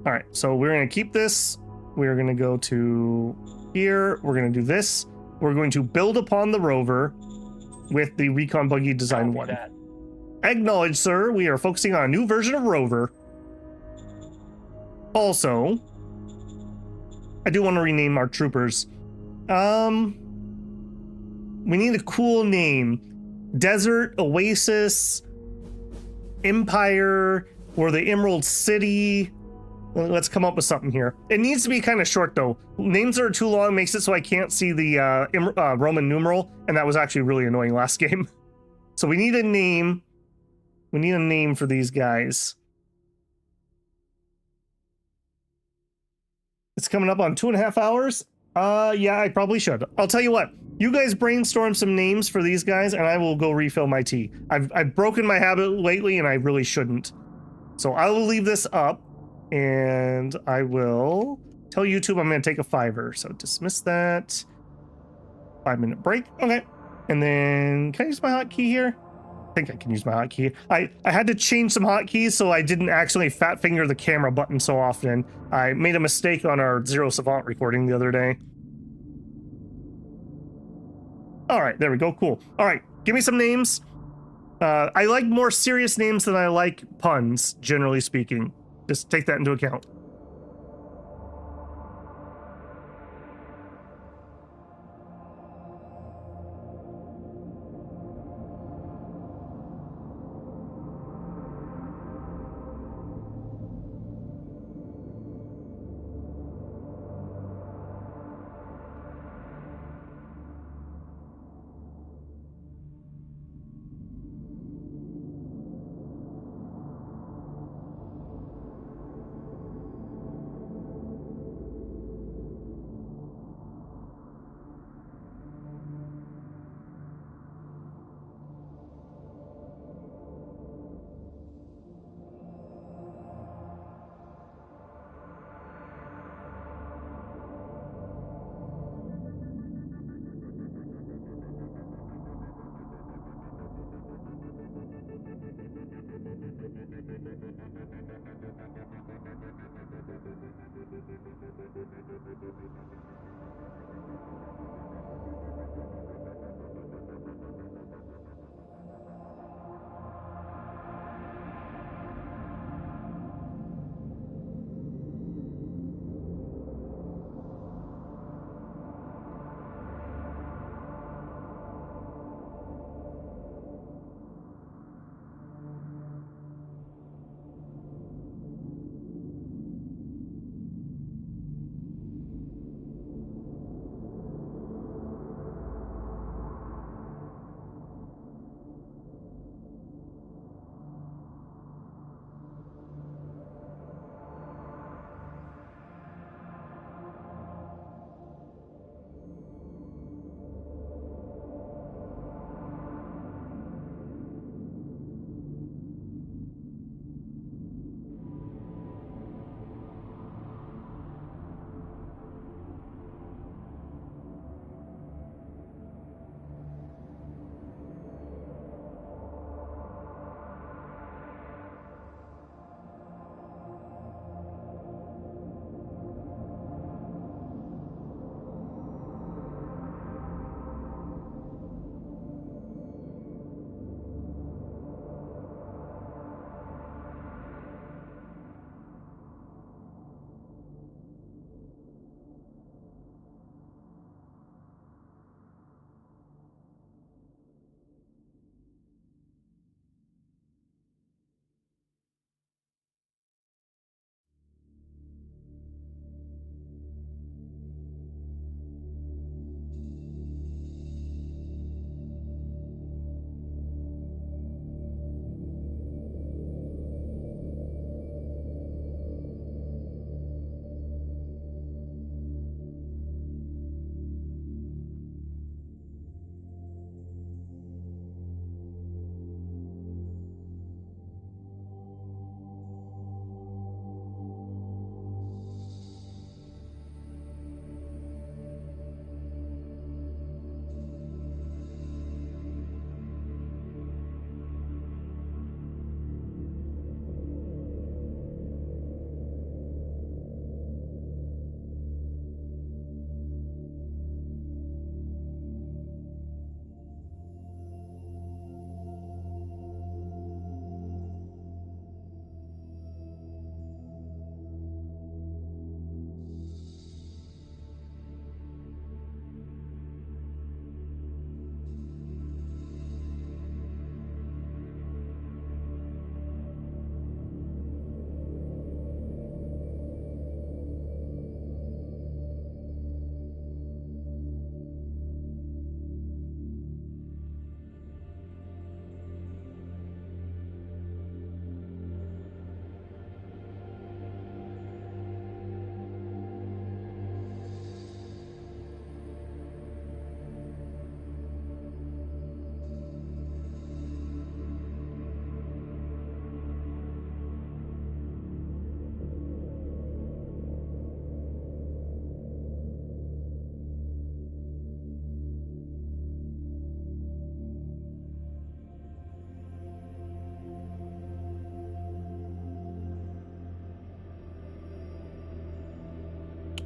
All right, so we're gonna keep this. We're gonna go to here. We're gonna do this. We're going to build upon the rover with the recon buggy design Copy one. that. Acknowledged, sir. We are focusing on a new version of rover. Also, I do want to rename our troopers. We need a cool name. Desert, Oasis, Empire, or the Emerald City. Let's come up with something here. It needs to be kind of short though. Names that are too long makes it so I can't see the Roman numeral, and that was actually really annoying last game. So we need a name. We need a name for these guys. It's coming up on 2.5 hours. Yeah, I probably should. I'll tell you what. You guys brainstorm some names for these guys, and I will go refill my tea. I've broken my habit lately, and I really shouldn't. So I will leave this up, and I will tell YouTube I'm going to take a 5-er. So dismiss that. 5-minute break. Okay. And then can I use my hotkey here? I think I can use my hotkey. I had to change some hotkeys so I didn't actually fat finger the camera button so often. I made a mistake on our Zero Savant recording the other day. All right, there we go. Cool. All right, give me some names. I like more serious names than I like puns, generally speaking. Just take that into account.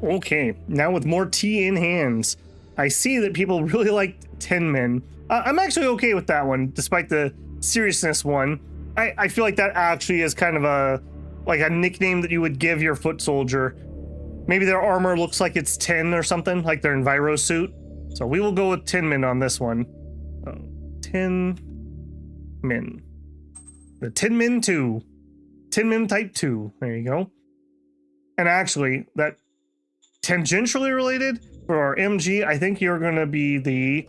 Okay, now with more tea in hands, I see that people really like 10 men. I'm actually okay with that one, despite the seriousness one. I feel like that actually is kind of a nickname that you would give your foot soldier. Maybe their armor looks like it's 10 or something, like their Enviro suit. So we will go with 10 men on this one. 10 men. The 10 men 2. 10 men type 2. There you go. And actually, that tangentially related for our MG, I think you're going to be the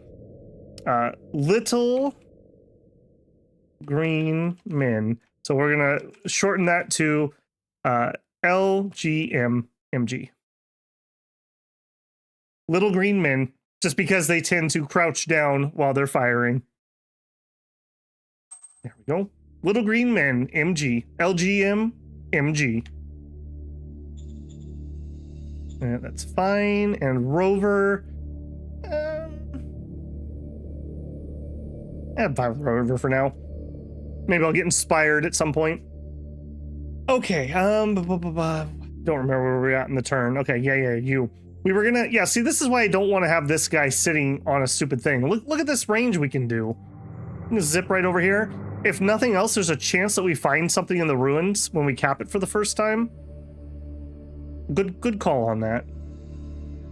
little green men. So we're going to shorten that to LGMMG. Little green men, just because they tend to crouch down while they're firing. There we go. Little green men, MG. LGM, MG. And that's fine. And Rover. I'm fine with Rover for now. Maybe I'll get inspired at some point. Okay, don't remember where we're at in the turn. Okay, yeah, you. We were gonna, yeah, see, this is why I don't want to have this guy sitting on a stupid thing. Look at this range we can do. I'm gonna zip right over here. If nothing else, there's a chance that we find something in the ruins when we cap it for the first time. Good call on that.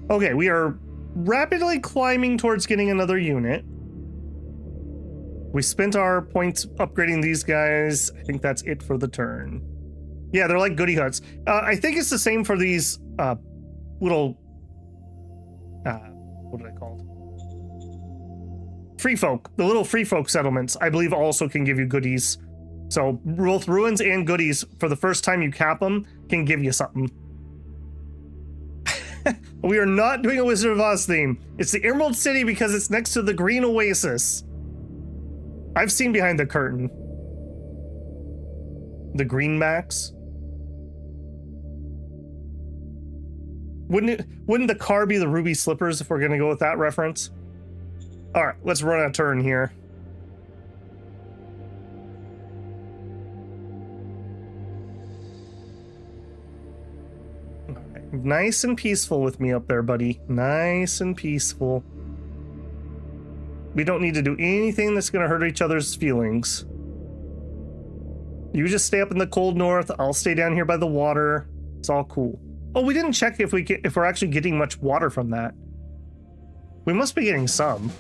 Okay, we are rapidly climbing towards getting another unit. We spent our points upgrading these guys. I think that's it for the turn. Yeah, they're like goody huts. I think it's the same for these little... what are they called? Free folk. The little free folk settlements, I believe, also can give you goodies. So both ruins and goodies, for the first time you cap them, can give you something. We are not doing a Wizard of Oz theme. It's the Emerald City because it's next to the Green Oasis. I've seen behind the curtain. The greenbacks. Wouldn't the car be the ruby slippers if we're gonna go with that reference? All right, let's run a turn here. All right, nice and peaceful with me up there, buddy. Nice and peaceful. We don't need to do anything that's gonna hurt each other's feelings. You just stay up in the cold north. I'll stay down here by the water. It's all cool. Oh, we didn't check if we're actually getting much water from that. We must be getting some.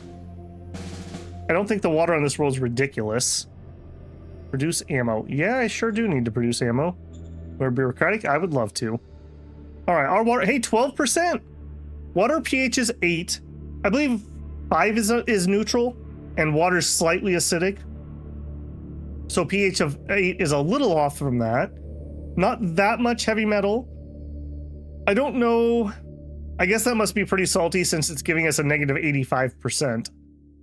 I don't think the water on this world is ridiculous. Produce ammo. Yeah, I sure do need to produce ammo. We're bureaucratic. I would love to. All right, our water. Hey, 12%. Water pH is 8. I believe 5 is neutral, and water's slightly acidic. So pH of 8 is a little off from that. Not that much heavy metal. I don't know. I guess that must be pretty salty since it's giving us a negative 85%.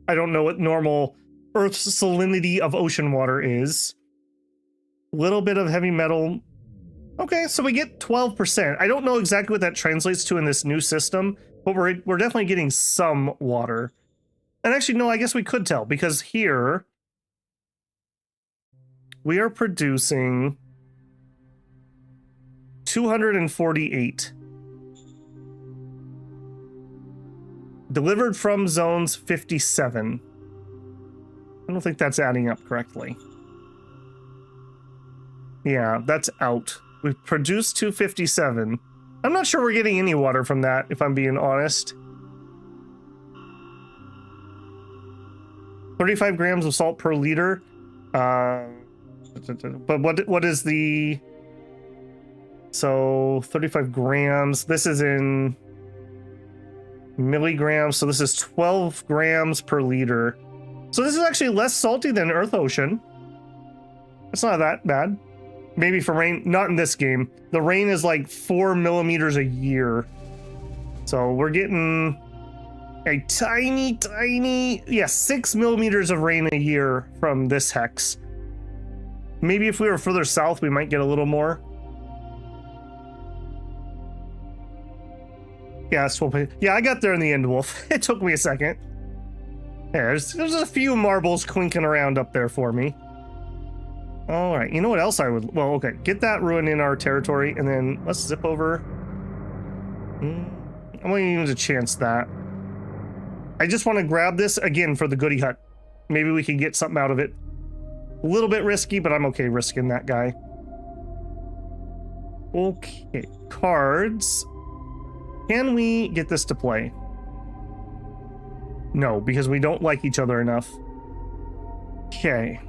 I don't know what normal Earth's salinity of ocean water is. Little bit of heavy metal. Okay, so we get 12%. I don't know exactly what that translates to in this new system, but we're definitely getting some water. And actually, no, I guess we could tell because here we are producing 248. Delivered from zones 57. I don't think that's adding up correctly. Yeah, that's out. We've produced 257. I'm not sure we're getting any water from that, if I'm being honest. 35 grams of salt per liter. But what is the... So 35 grams. This is in milligrams. So this is 12 grams per liter. So this is actually less salty than Earth Ocean. It's not that bad. Maybe for rain, not in this game. The rain is like 4 millimeters a year. So we're getting a tiny, yeah, 6 millimeters of rain a year from this hex. Maybe if we were further south, we might get a little more. Yeah, it's 12. Yeah, I got there in the end, Wolf. It took me a second. Yeah, there's a few marbles clinking around up there for me. All right, you know what else I would... Well, okay, get that ruin in our territory, and then let's zip over. I'm going to use a chance that. I just want to grab this again for the goodie hut. Maybe we can get something out of it. A little bit risky, but I'm okay risking that guy. Okay, cards. Can we get this to play? No, because we don't like each other enough. Okay.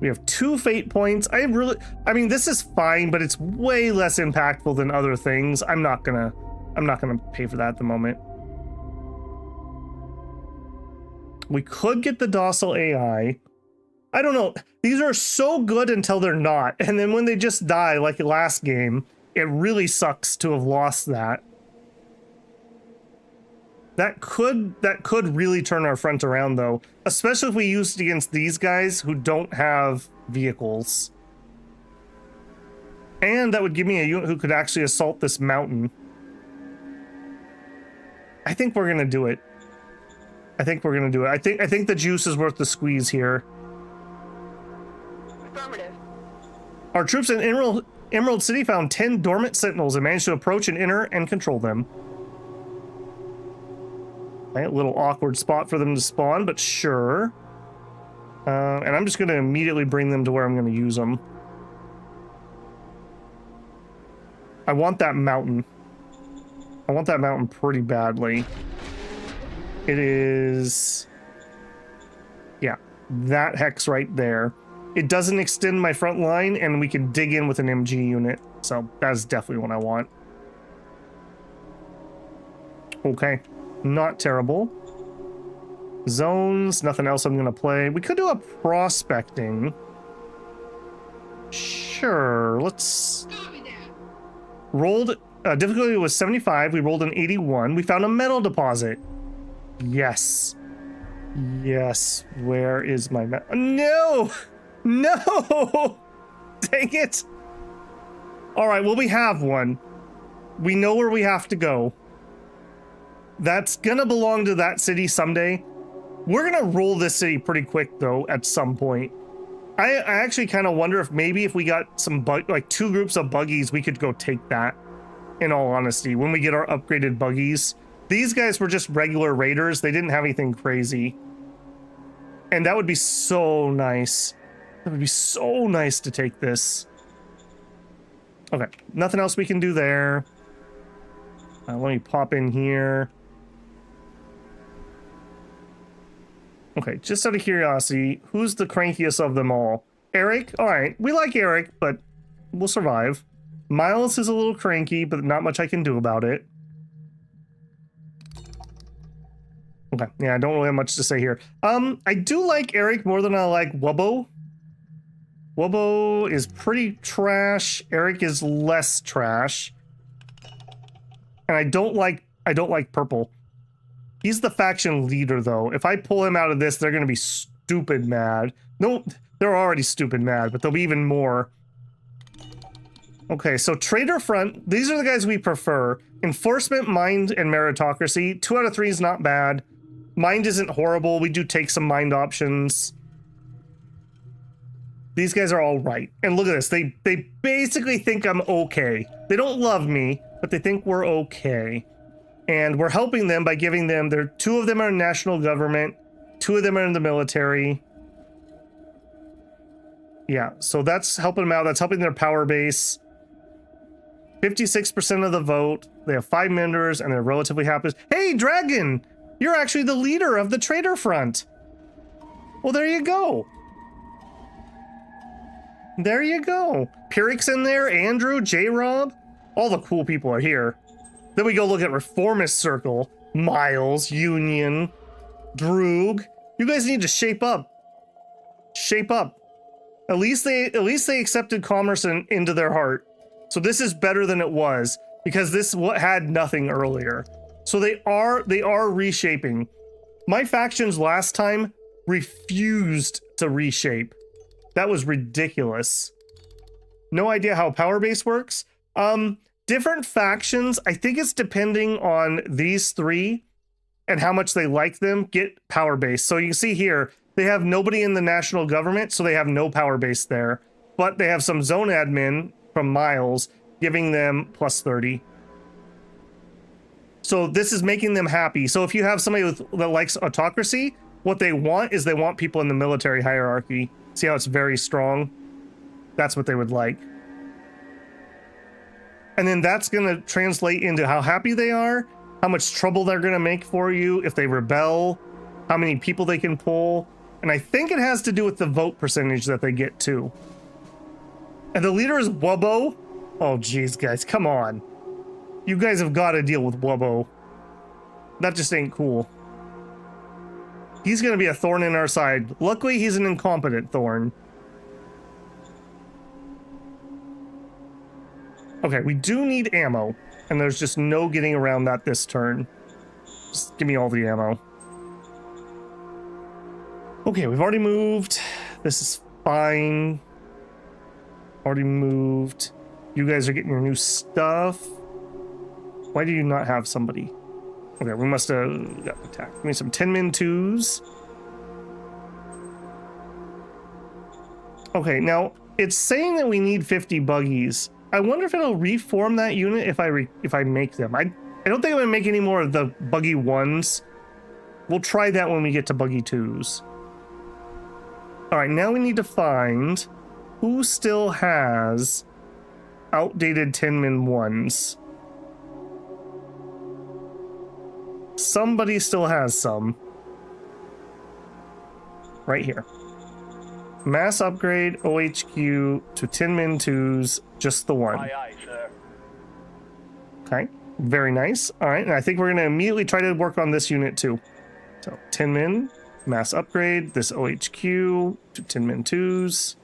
We have 2 fate points. I mean, this is fine, but it's way less impactful than other things. I'm not gonna pay for that at the moment. We could get the docile AI. I don't know. These are so good until they're not. And then when they just die, like the last game, it really sucks to have lost that. That could really turn our front around, though, especially if we used it against these guys who don't have vehicles. And that would give me a unit who could actually assault this mountain. I think we're gonna do it. I think the juice is worth the squeeze here. Affirmative. Our troops in Emerald City found 10 dormant sentinels and managed to approach and enter and control them. A little awkward spot for them to spawn, but sure. And I'm just going to immediately bring them to where I'm going to use them. I want that mountain. I want that mountain pretty badly. It is... yeah, that hex right there. It doesn't extend my front line, and we can dig in with an MG unit. So that's definitely what I want. Okay. Not terrible. Zones, nothing else I'm gonna play. We could do a prospecting. Sure, let's... rolled, difficulty was 75, we rolled an 81. We found a metal deposit. Yes. Yes, where is my no! No! Dang it! Alright, well we have one. We know where we have to go. That's gonna belong to that city someday. We're gonna roll this city pretty quick, though, at some point. I actually kind of wonder if maybe if we got some like 2 groups of buggies, we could go take that, in all honesty, when we get our upgraded buggies. These guys were just regular raiders. They didn't have anything crazy. And that would be so nice. That would be so nice to take this. Okay, nothing else we can do there. Let me pop in here. Okay, just out of curiosity, who's the crankiest of them all? Eric? Alright, we like Eric, but we'll survive. Miles is a little cranky, but not much I can do about it. Okay, yeah, I don't really have much to say here. I do like Eric more than I like Wubbo. Wubbo is pretty trash. Eric is less trash. And I don't like Purple. He's the faction leader, though. If I pull him out of this, they're going to be stupid mad. No, they're already stupid mad, but they'll be even more. Okay, so Trader Front, these are the guys we prefer. Enforcement, Mind, and Meritocracy. 2 out of 3 is not bad. Mind isn't horrible. We do take some Mind options. These guys are all right. And look at this. They basically think I'm okay. They don't love me, but they think we're okay. And we're helping them by giving them 2 of them are in national government, 2 of them are in the military. Yeah, so that's helping them out. That's helping their power base. 56% of the vote. They have 5 members and they're relatively happy. Hey, Dragon! You're actually the leader of the Trader Front. Well, there you go. There you go. Pyrrhic's in there, Andrew, J-Rob. All the cool people are here. Then we go look at Reformist Circle, Miles, Union, Droog. You guys need to shape up. Shape up. At least they accepted commerce into their heart. So this is better than it was because this had nothing earlier. So they are reshaping. My factions last time refused to reshape. That was ridiculous. No idea how power base works. Different factions, I think it's depending on these 3 and how much they like them, get power base. So you can see here, they have nobody in the national government, so they have no power base there. But they have some zone admin from Miles, giving them plus 30. So this is making them happy. So if you have somebody that likes autocracy, what they want is they want people in the military hierarchy. See how it's very strong? That's what they would like. And then that's going to translate into how happy they are, how much trouble they're going to make for you if they rebel, how many people they can pull. And I think it has to do with the vote percentage that they get too. And the leader is Wubbo. Oh, geez, guys, come on. You guys have got to deal with Wubbo. That just ain't cool. He's going to be a thorn in our side. Luckily, he's an incompetent thorn. Okay, we do need ammo. And there's just no getting around that this turn. Just give me all the ammo. Okay, we've already moved. This is fine. Already moved. You guys are getting your new stuff. Why do you not have somebody? Okay, we must have got attacked. Give me some 10-min 2s. Okay, now it's saying that we need 50 buggies. I wonder if it'll reform that unit if I make them. I don't think I'm gonna make any more of the buggy 1s. We'll try that when we get to buggy 2s. All right, now we need to find who still has outdated 10-min 1s. Somebody still has some. Right here. Mass upgrade OHQ to 10-min 2s, just the one. Aye, aye, sir. Okay, very nice. All right, and I think we're gonna immediately try to work on this unit too. So 10-min, mass upgrade, this OHQ to 10-min 2s.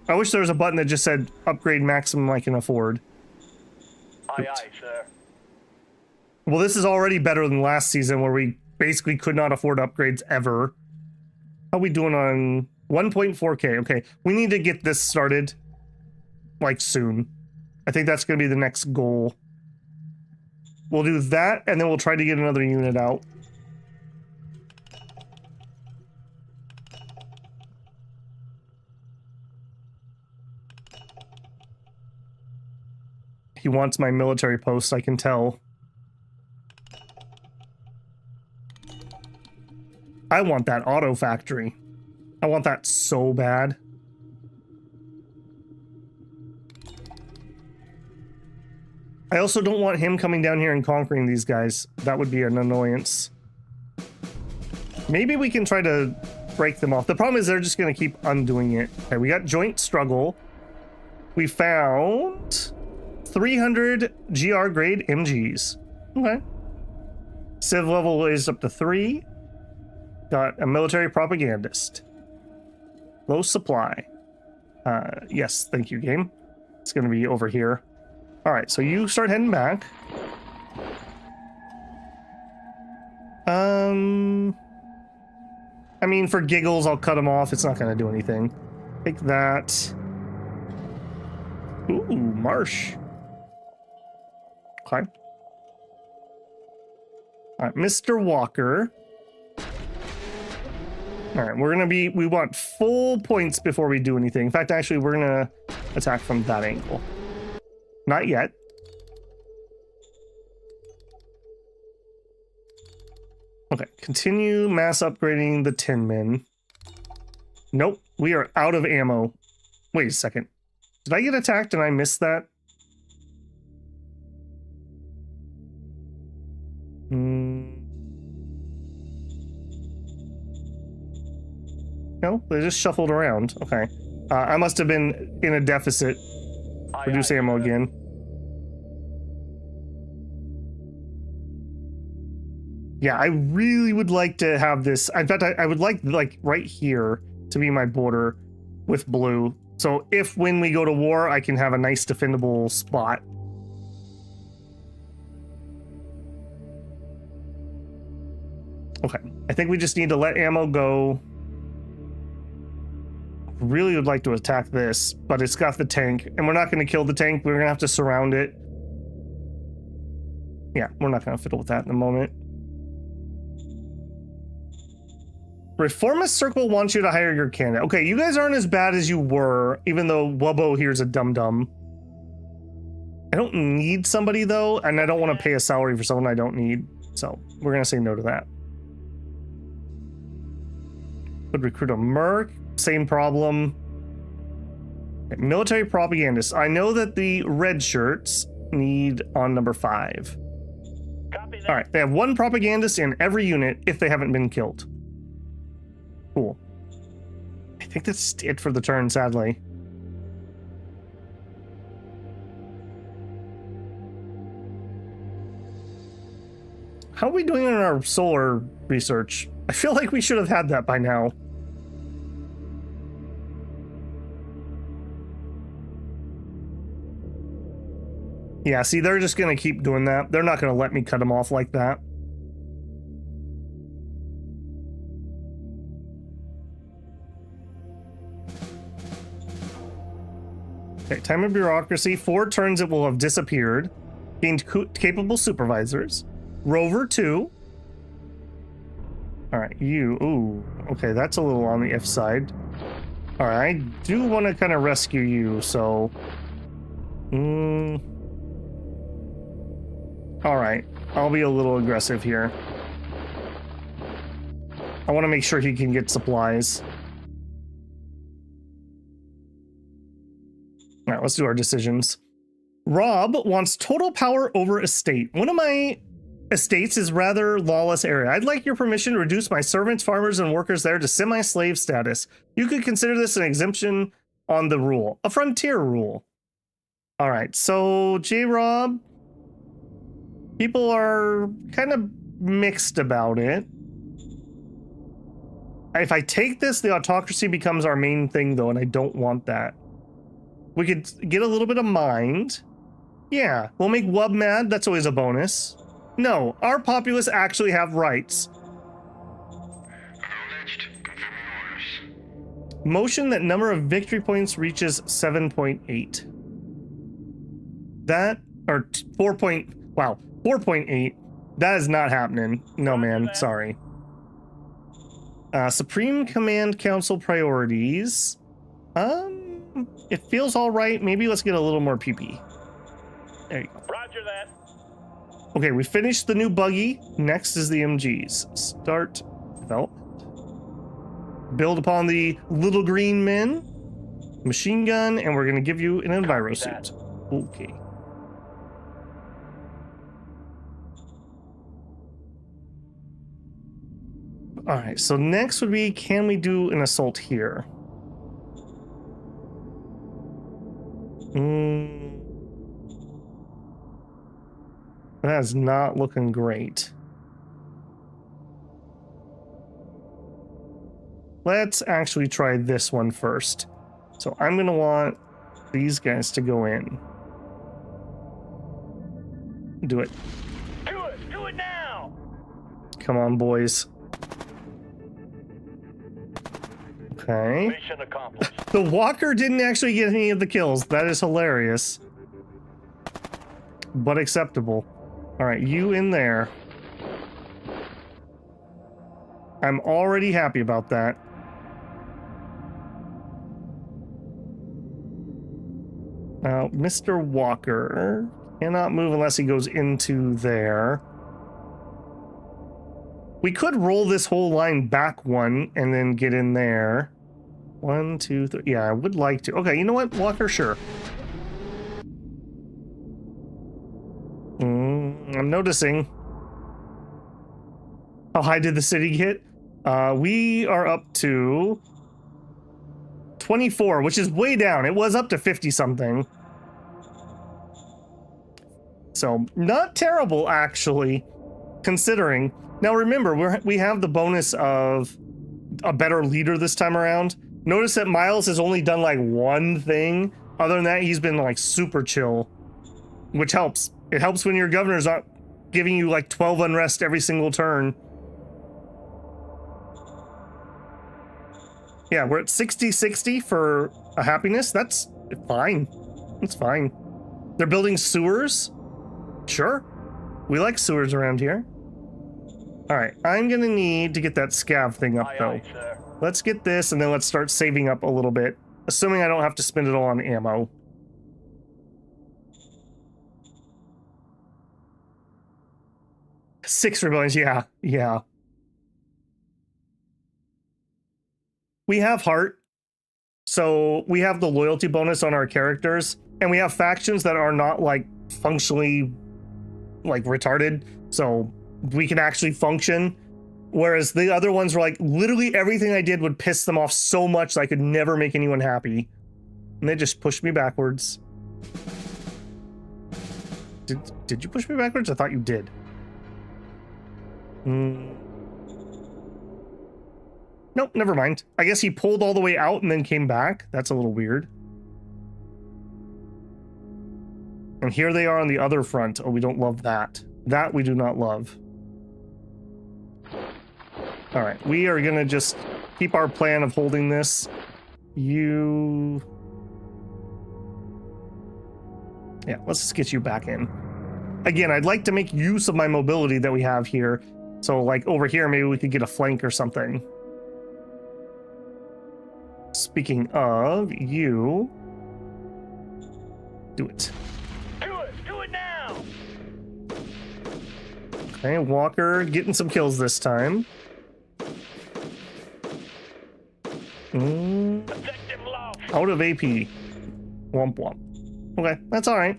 I wish there was a button that just said upgrade maximum I can afford. Aye, aye, sir. Well, this is already better than last season where we basically could not afford upgrades ever. How are we doing on 1.4K? Okay, we need to get this started like soon. I think that's going to be the next goal. We'll do that and then we'll try to get another unit out. He wants my military post, I can tell. I want that auto factory. I want that so bad. I also don't want him coming down here and conquering these guys. That would be an annoyance. Maybe we can try to break them off. The problem is they're just going to keep undoing it. Okay, we got joint struggle. We found 300 GR grade MGs. Okay. Civ level is up to 3. Got a military propagandist. Low supply. Yes, thank you, game. It's going to be over here. All right, so you start heading back. I mean, for giggles, I'll cut them off. It's not going to do anything. Take that. Ooh, marsh. Okay. All right, Mr. Walker. All right, we want full points before we do anything. In fact, actually, we're gonna attack from that angle. Not yet. Okay, continue mass upgrading the 10-min. Nope, we are out of ammo. Wait a second. Did I get attacked and I missed that? No, they just shuffled around. Okay. I must have been in a deficit. Reduce ammo again. Yeah, I really would like to have this. In fact, I would like right here to be my border with blue. So if when we go to war, I can have a nice defendable spot. Okay, I think we just need to let ammo go. Really would like to attack this, but it's got the tank, and we're not going to kill the tank. We're going to have to surround it. Yeah, we're not going to fiddle with that in a moment. Reformist Circle wants you to hire your candidate. Okay, you guys aren't as bad as you were, even though Wubbo here's a dum-dum. I don't need somebody, though, and I don't want to pay a salary for someone I don't need. So, we're going to say no to that. Could recruit a merc. Same problem. Okay, military propagandists. I know that the red shirts need on number 5. Copy that. All right, they have 1 propagandist in every unit if they haven't been killed. Cool. I think that's it for the turn, sadly. How are we doing in our solar research? I feel like we should have had that by now. Yeah, see, they're just going to keep doing that. They're not going to let me cut them off like that. Okay, time of bureaucracy. 4 turns it will have disappeared. Gained capable supervisors. Rover 2. All right, you. Ooh, okay, that's a little on the if side. All right, I do want to kind of rescue you, so. All right, I'll be a little aggressive here. I want to make sure he can get supplies. All right, let's do our decisions. Rob wants total power over estate. One of my estates is rather lawless area. I'd like your permission to reduce my servants, farmers, and workers there to semi-slave status. You could consider this an exemption on the rule, a frontier rule. All right, so J-Rob, people are kind of mixed about it. If I take this, the autocracy becomes our main thing, though, and I don't want that. We could get a little bit of mind. Yeah, we'll make Wub mad. That's always a bonus. No, our populace actually have rights. Motion that number of victory points reaches 7.8. That, or 4.8. That is not happening. No, man, sorry. Supreme Command Council priorities. It feels all right. Maybe let's get a little more PP. There you go. Roger that. Okay, we finished the new buggy. Next is the MGs. Start development. Build upon the little green men. Machine gun, and we're going to give you an enviro suit. Okay. All right, so next would be, can we do an assault here? That is not looking great. Let's actually try this one first. So I'm going to want these guys to go in. Do it. Do it! Do it now! Come on, boys. Okay. Mission accomplished. The walker didn't actually get any of the kills. That is hilarious. But acceptable. All right, you in there. I'm already happy about that. Now, Mr. Walker cannot move unless he goes into there. We could roll this whole line back 1 and then get in there. 1, 2, 3. Yeah, I would like to. Okay, you know what, Walker? Sure. I'm noticing. How high did the city get? We are up to 24, which is way down. It was up to 50-something. So, not terrible, actually, considering. Now, remember, we have the bonus of a better leader this time around. Notice that Miles has only done, like, 1 thing. Other than that, he's been, like, super chill, which helps. It helps when your governor's not giving you, like, 12 unrest every single turn. Yeah, we're at 60-60 for a happiness. That's fine. It's fine. They're building sewers? Sure. We like sewers around here. All All right, I'm gonna need to get that scav thing up Aye, though. aye, sir. Let's get this and then let's start saving up a little bit, assuming I don't have to spend it all on ammo. Six rebellions, yeah. We have heart, so we have the loyalty bonus on our characters, and we have factions that are not like functionally like retarded, so we can actually function. Whereas the other ones were like, literally everything I did would piss them off so much that I could never make anyone happy. And they just pushed me backwards. Did you push me backwards? I thought you did. Nope, never mind. I guess he pulled all the way out and then came back. That's a little weird. And here they are on the other front. Oh, we don't love that. That we do not love. All right, we are gonna just keep our plan of holding this. Yeah, let's just get you back in. Again, I'd like to make use of my mobility that we have here. So like over here, maybe we could get a flank or something. Speaking of, you do it. Do it now. Okay, Walker getting some kills this time. Effective loss. Out of AP. Womp womp. Okay, that's all right.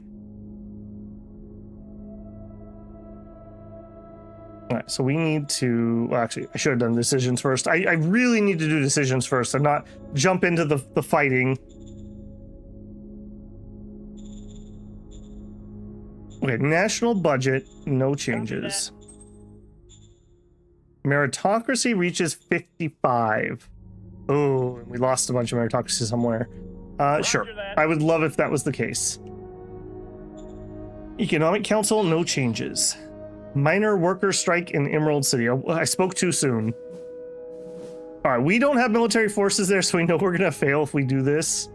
All right, so we need to, well, actually, I should have done decisions first. I really need to do decisions first and not jump into the fighting. Okay, national budget, no changes. Meritocracy reaches 55. Oh, and we lost a bunch of meritocracy somewhere. Sure, that. I would love if that was the case. Economic Council, no changes. Minor worker strike in Emerald City. Oh, I spoke too soon. All right, we don't have military forces there, so we know we're gonna fail if we do this.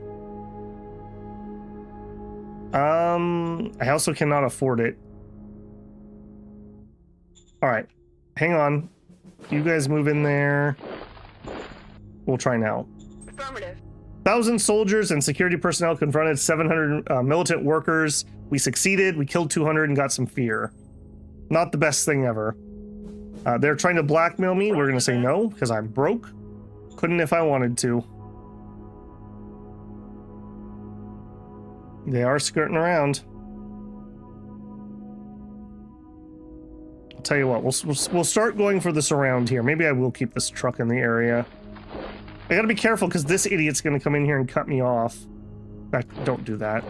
I also cannot afford it. All right, hang on. You guys move in there. We'll try now. Affirmative. 1,000 soldiers and security personnel confronted 700 militant workers. We succeeded. We killed 200 and got some fear. Not the best thing ever. They're trying to blackmail me. We're gonna say no because I'm broke. Couldn't if I wanted to. They are skirting around. I'll tell you what. We'll start going for this around here. Maybe I will keep this truck in the area. I gotta be careful because this idiot's gonna come in here and cut me off. In fact, don't do that.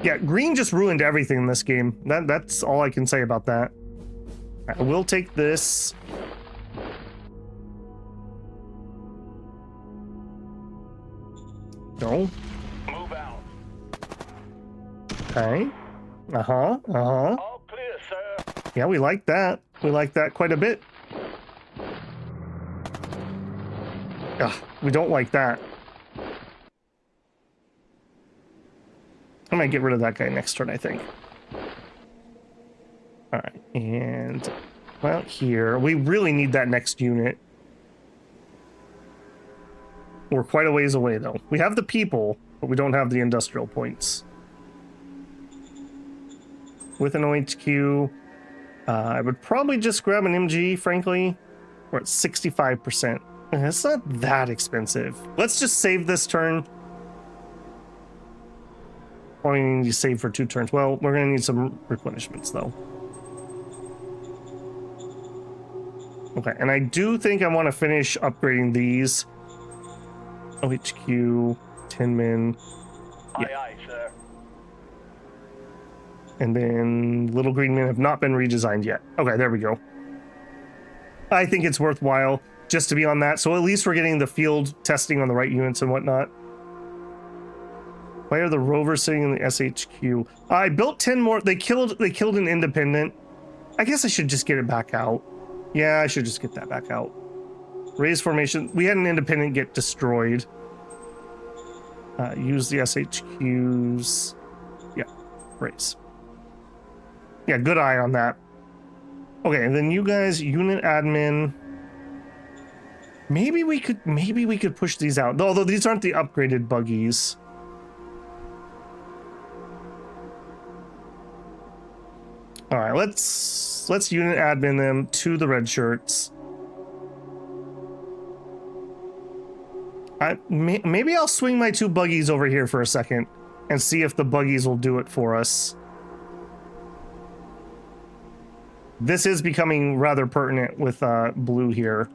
Yeah, green just ruined everything in this game. That's all I can say about that. I will take this. No. Move out. Okay. All clear, sir. Yeah, we like that. We like that quite a bit. Ugh, we don't like that. I might get rid of that guy next turn, I think. All right, and well, here we really need that next unit. We're quite a ways away, though. We have the people, but we don't have the industrial points. With an OHQ, I would probably just grab an MG, frankly. We're at 65%. It's not that expensive. Let's just save this turn. Probably need to save for 2 turns. Well, we're going to need some replenishments, though. Okay, and I do think I want to finish upgrading these. OHQ, 10 men. Aye, aye, sir. And then Little Green Men have not been redesigned yet. Okay, there we go. I think it's worthwhile just to be on that. So at least we're getting the field testing on the right units and whatnot. Why are the rovers sitting in the SHQ? I built 10 more. They killed an independent. I guess I should just get it back out. Yeah, I should just get that back out. Raise formation. We had an independent get destroyed. Use the SHQs. Yeah, raise. Yeah, good eye on that. Okay, and then you guys, unit admin. Maybe we could push these out. Although these aren't the upgraded buggies. All right, let's unit admin them to the red shirts. Maybe I'll swing my 2 buggies over here for a second and see if the buggies will do it for us. This is becoming rather pertinent with blue here.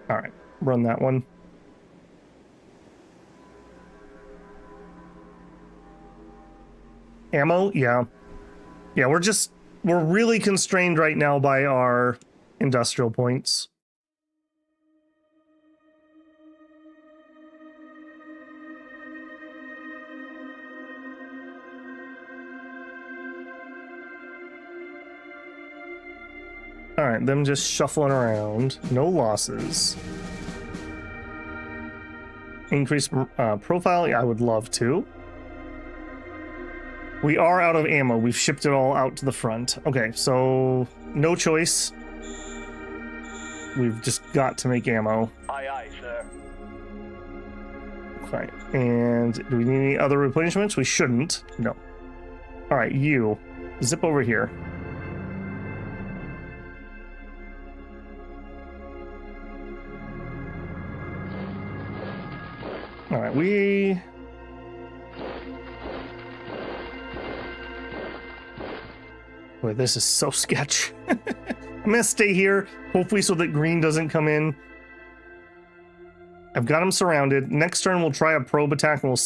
All right, run that one. Ammo, yeah. Yeah, we're really constrained right now by our industrial points. All right, them just shuffling around. No losses. Increase profile, yeah, I would love to. We are out of ammo. We've shipped it all out to the front. Okay, so no choice. We've just got to make ammo. Aye, aye, sir. Okay, and do we need any other replenishments? We shouldn't. No. All right, you. Zip over here. All right, we... Boy, this is so sketch. I'm gonna stay here, hopefully so that green doesn't come in. I've got him surrounded. Next turn we'll try a probe attack and we'll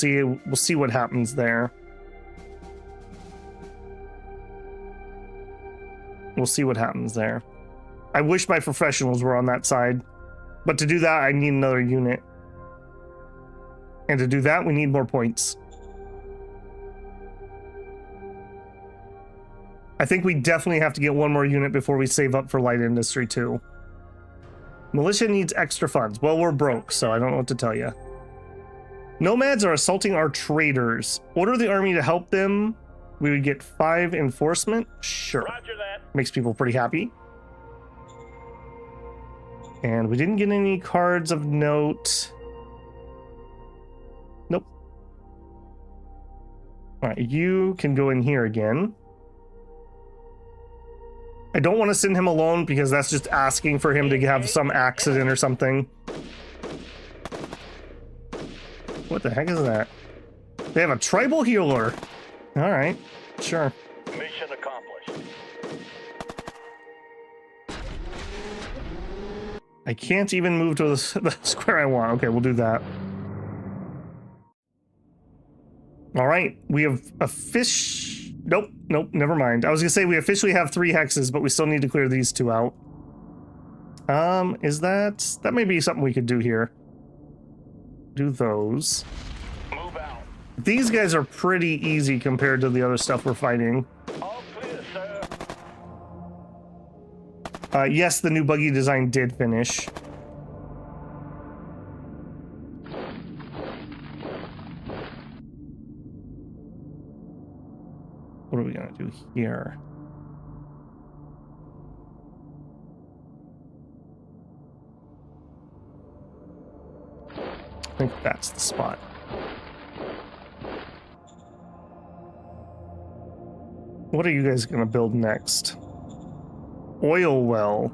see what happens there. We'll see what happens there. I wish my professionals were on that side, but to do that I need another unit. And to do that we need more points. I think we definitely have to get one more unit before we save up for light industry too. Militia needs extra funds. Well, we're broke, so I don't know what to tell you. Nomads are assaulting our traders. Order the army to help them. We would get 5 enforcement. Sure. Roger that. Makes people pretty happy. And we didn't get any cards of note. Nope. All right, you can go in here again. I don't want to send him alone because that's just asking for him to have some accident or something. What the heck is that? They have a tribal healer. All right, sure. Mission accomplished. I can't even move to the square I want. Okay, we'll do that. All right, we have a fish. Nope, never mind. I was gonna say we officially have 3 hexes, but we still need to clear these 2 out. Is that may be something we could do here. Do those. Move out. These guys are pretty easy compared to the other stuff we're fighting. All clear, sir. Yes, the new buggy design did finish. What are we gonna do here? I think that's the spot. What are you guys gonna build next? Oil well.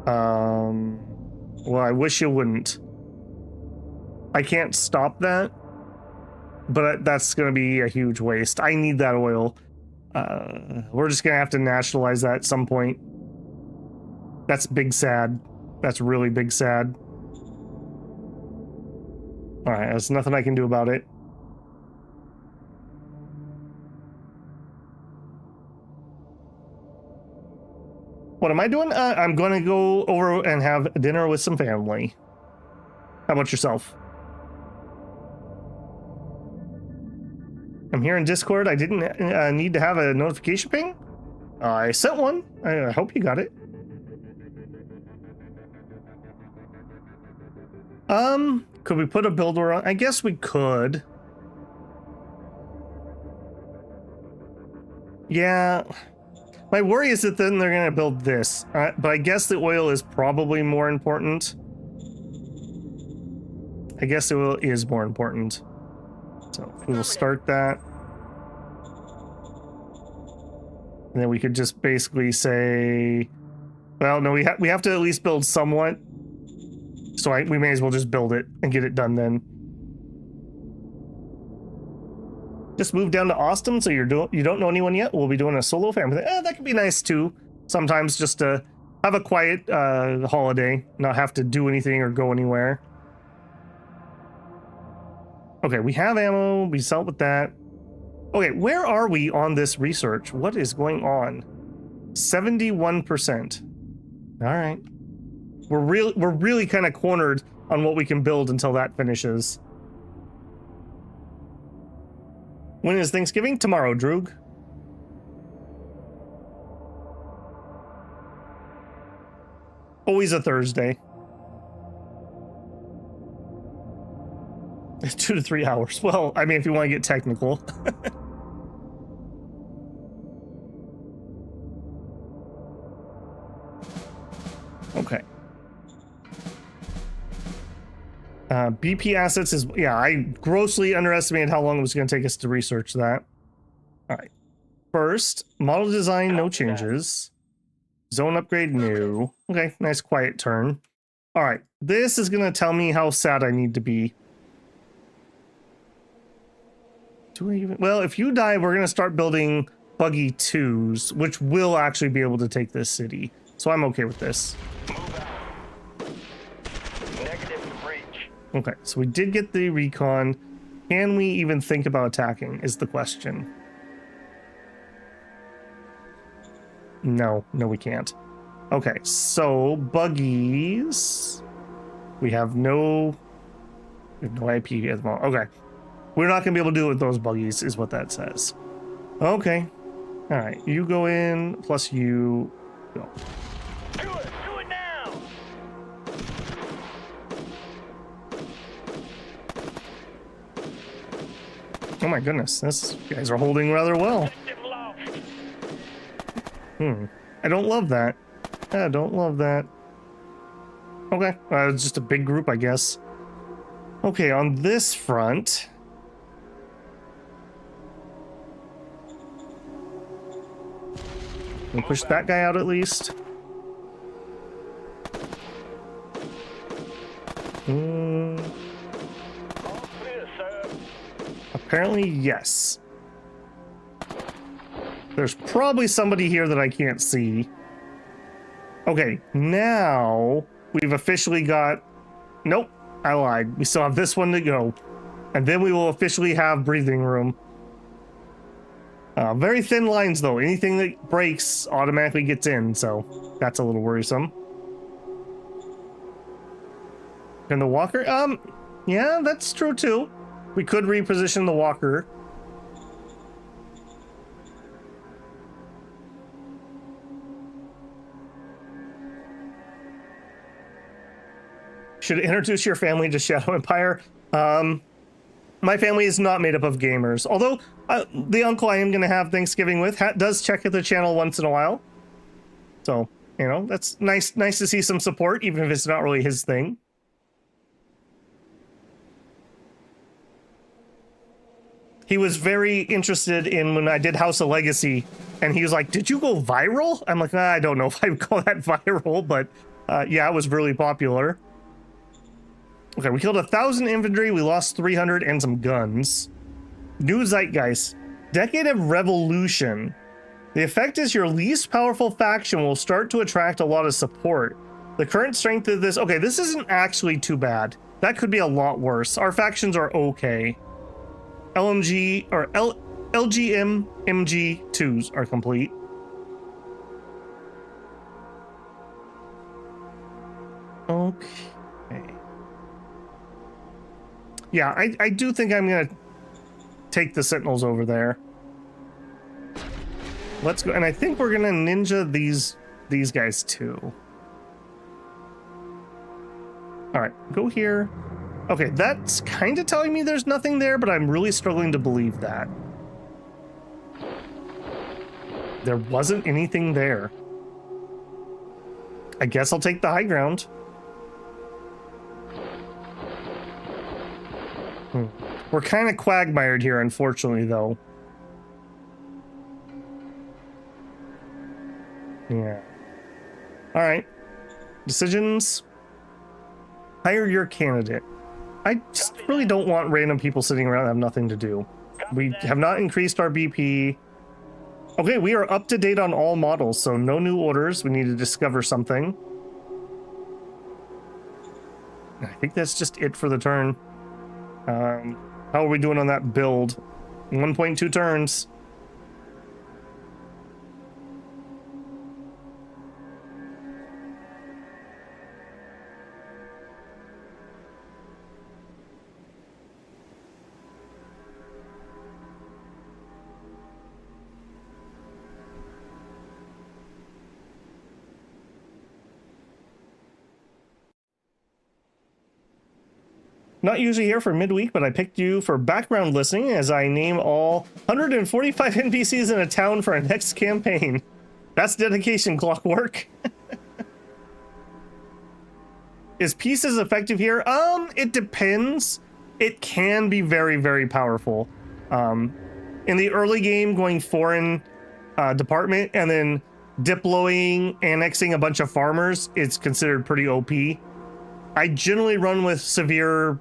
Well, I wish you wouldn't. I can't stop that. But that's going to be a huge waste. I need that oil. We're just going to have to nationalize that at some point. That's big sad. That's really big sad. Alright, there's nothing I can do about it. What am I doing? I'm going to go over and have dinner with some family. How about yourself? I'm here in Discord. I didn't need to have a notification ping. I sent one. I hope you got it. Could we put a builder on? I guess we could. Yeah. My worry is that then they're going to build this. But I guess the oil is probably more important. I guess the oil is more important. So we will start that. And then we could just basically say, well, no, we have to at least build somewhat. So we may as well just build it and get it done then. Just move down to Austin, so you don't know anyone yet. We'll be doing a solo family thing. That could be nice too. Sometimes just to have a quiet holiday, not have to do anything or go anywhere. Okay, we have ammo. We sell with that. Okay, where are we on this research? What is going on? 71%. All right. We're really kind of cornered on what we can build until that finishes. When is Thanksgiving? Tomorrow, Droog. Always a Thursday. 2 to 3 hours. Well, I mean, if you want to get technical. Okay. BP assets is, yeah, I grossly underestimated how long it was going to take us to research that. All right. First, model design, no changes. Zone upgrade, new. Okay, nice quiet turn. All right, this is going to tell me how sad I need to be. Do we even, well, if you die, we're going to start building buggy 2s, which will actually be able to take this city. So I'm okay with this. Okay, so we did get the recon. Can we even think about attacking is the question. No, we can't. Okay, so buggies. We have no IP at the moment. Okay, we're not gonna be able to do it with those buggies is what that says. Okay, all right, you go in, plus you go. Do it now! Oh my goodness, this guys are holding rather well. I don't love that. I don't love that. Okay, it's just a big group, I guess. Okay, on this front. We'll push that guy out at least. Apparently, yes. There's probably somebody here that I can't see. Okay, now we've officially got... Nope, I lied. We still have this one to go. And then we will officially have breathing room. Very thin lines, though. Anything that breaks automatically gets in, so that's a little worrisome. And the walker? Yeah, that's true, too. We could reposition the walker. Should introduce your family to Shadow Empire. My family is not made up of gamers. Although the uncle I am going to have Thanksgiving with does check at the channel once in a while. So, you know, that's nice to see some support, even if it's not really his thing. He was very interested in when I did House of Legacy, and he was like, "Did you go viral?" I'm like, I don't know if I would call that viral, but yeah, it was really popular. Okay, we killed 1,000 infantry, we lost 300 and some guns. New Zeitgeist. Decade of Revolution. The effect is your least powerful faction will start to attract a lot of support. The current strength of this... Okay, this isn't actually too bad. That could be a lot worse. Our factions are okay. LMG, or LGM MG2s are complete. Okay. Yeah, I do think I'm gonna take the Sentinels over there. Let's go, and I think we're gonna ninja these guys too. All right, go here. Okay, that's kind of telling me there's nothing there, but I'm really struggling to believe that. There wasn't anything there. I guess I'll take the high ground. We're kind of quagmired here, unfortunately, though. Yeah. All right. Decisions. Hire your candidate. I just really don't want random people sitting around that have nothing to do. We have not increased our BP. Okay, we are up to date on all models, so no new orders. We need to discover something. I think that's just it for the turn. How are we doing on that build? 1.2 turns. Not usually here for midweek, but I picked you for background listening as I name all 145 NPCs in a town for our next campaign. That's dedication, Clockwork. Is peace as effective here? It depends. It can be very, very powerful. In the early game, going foreign department and then diploing, annexing a bunch of farmers, it's considered pretty OP. I generally run with severe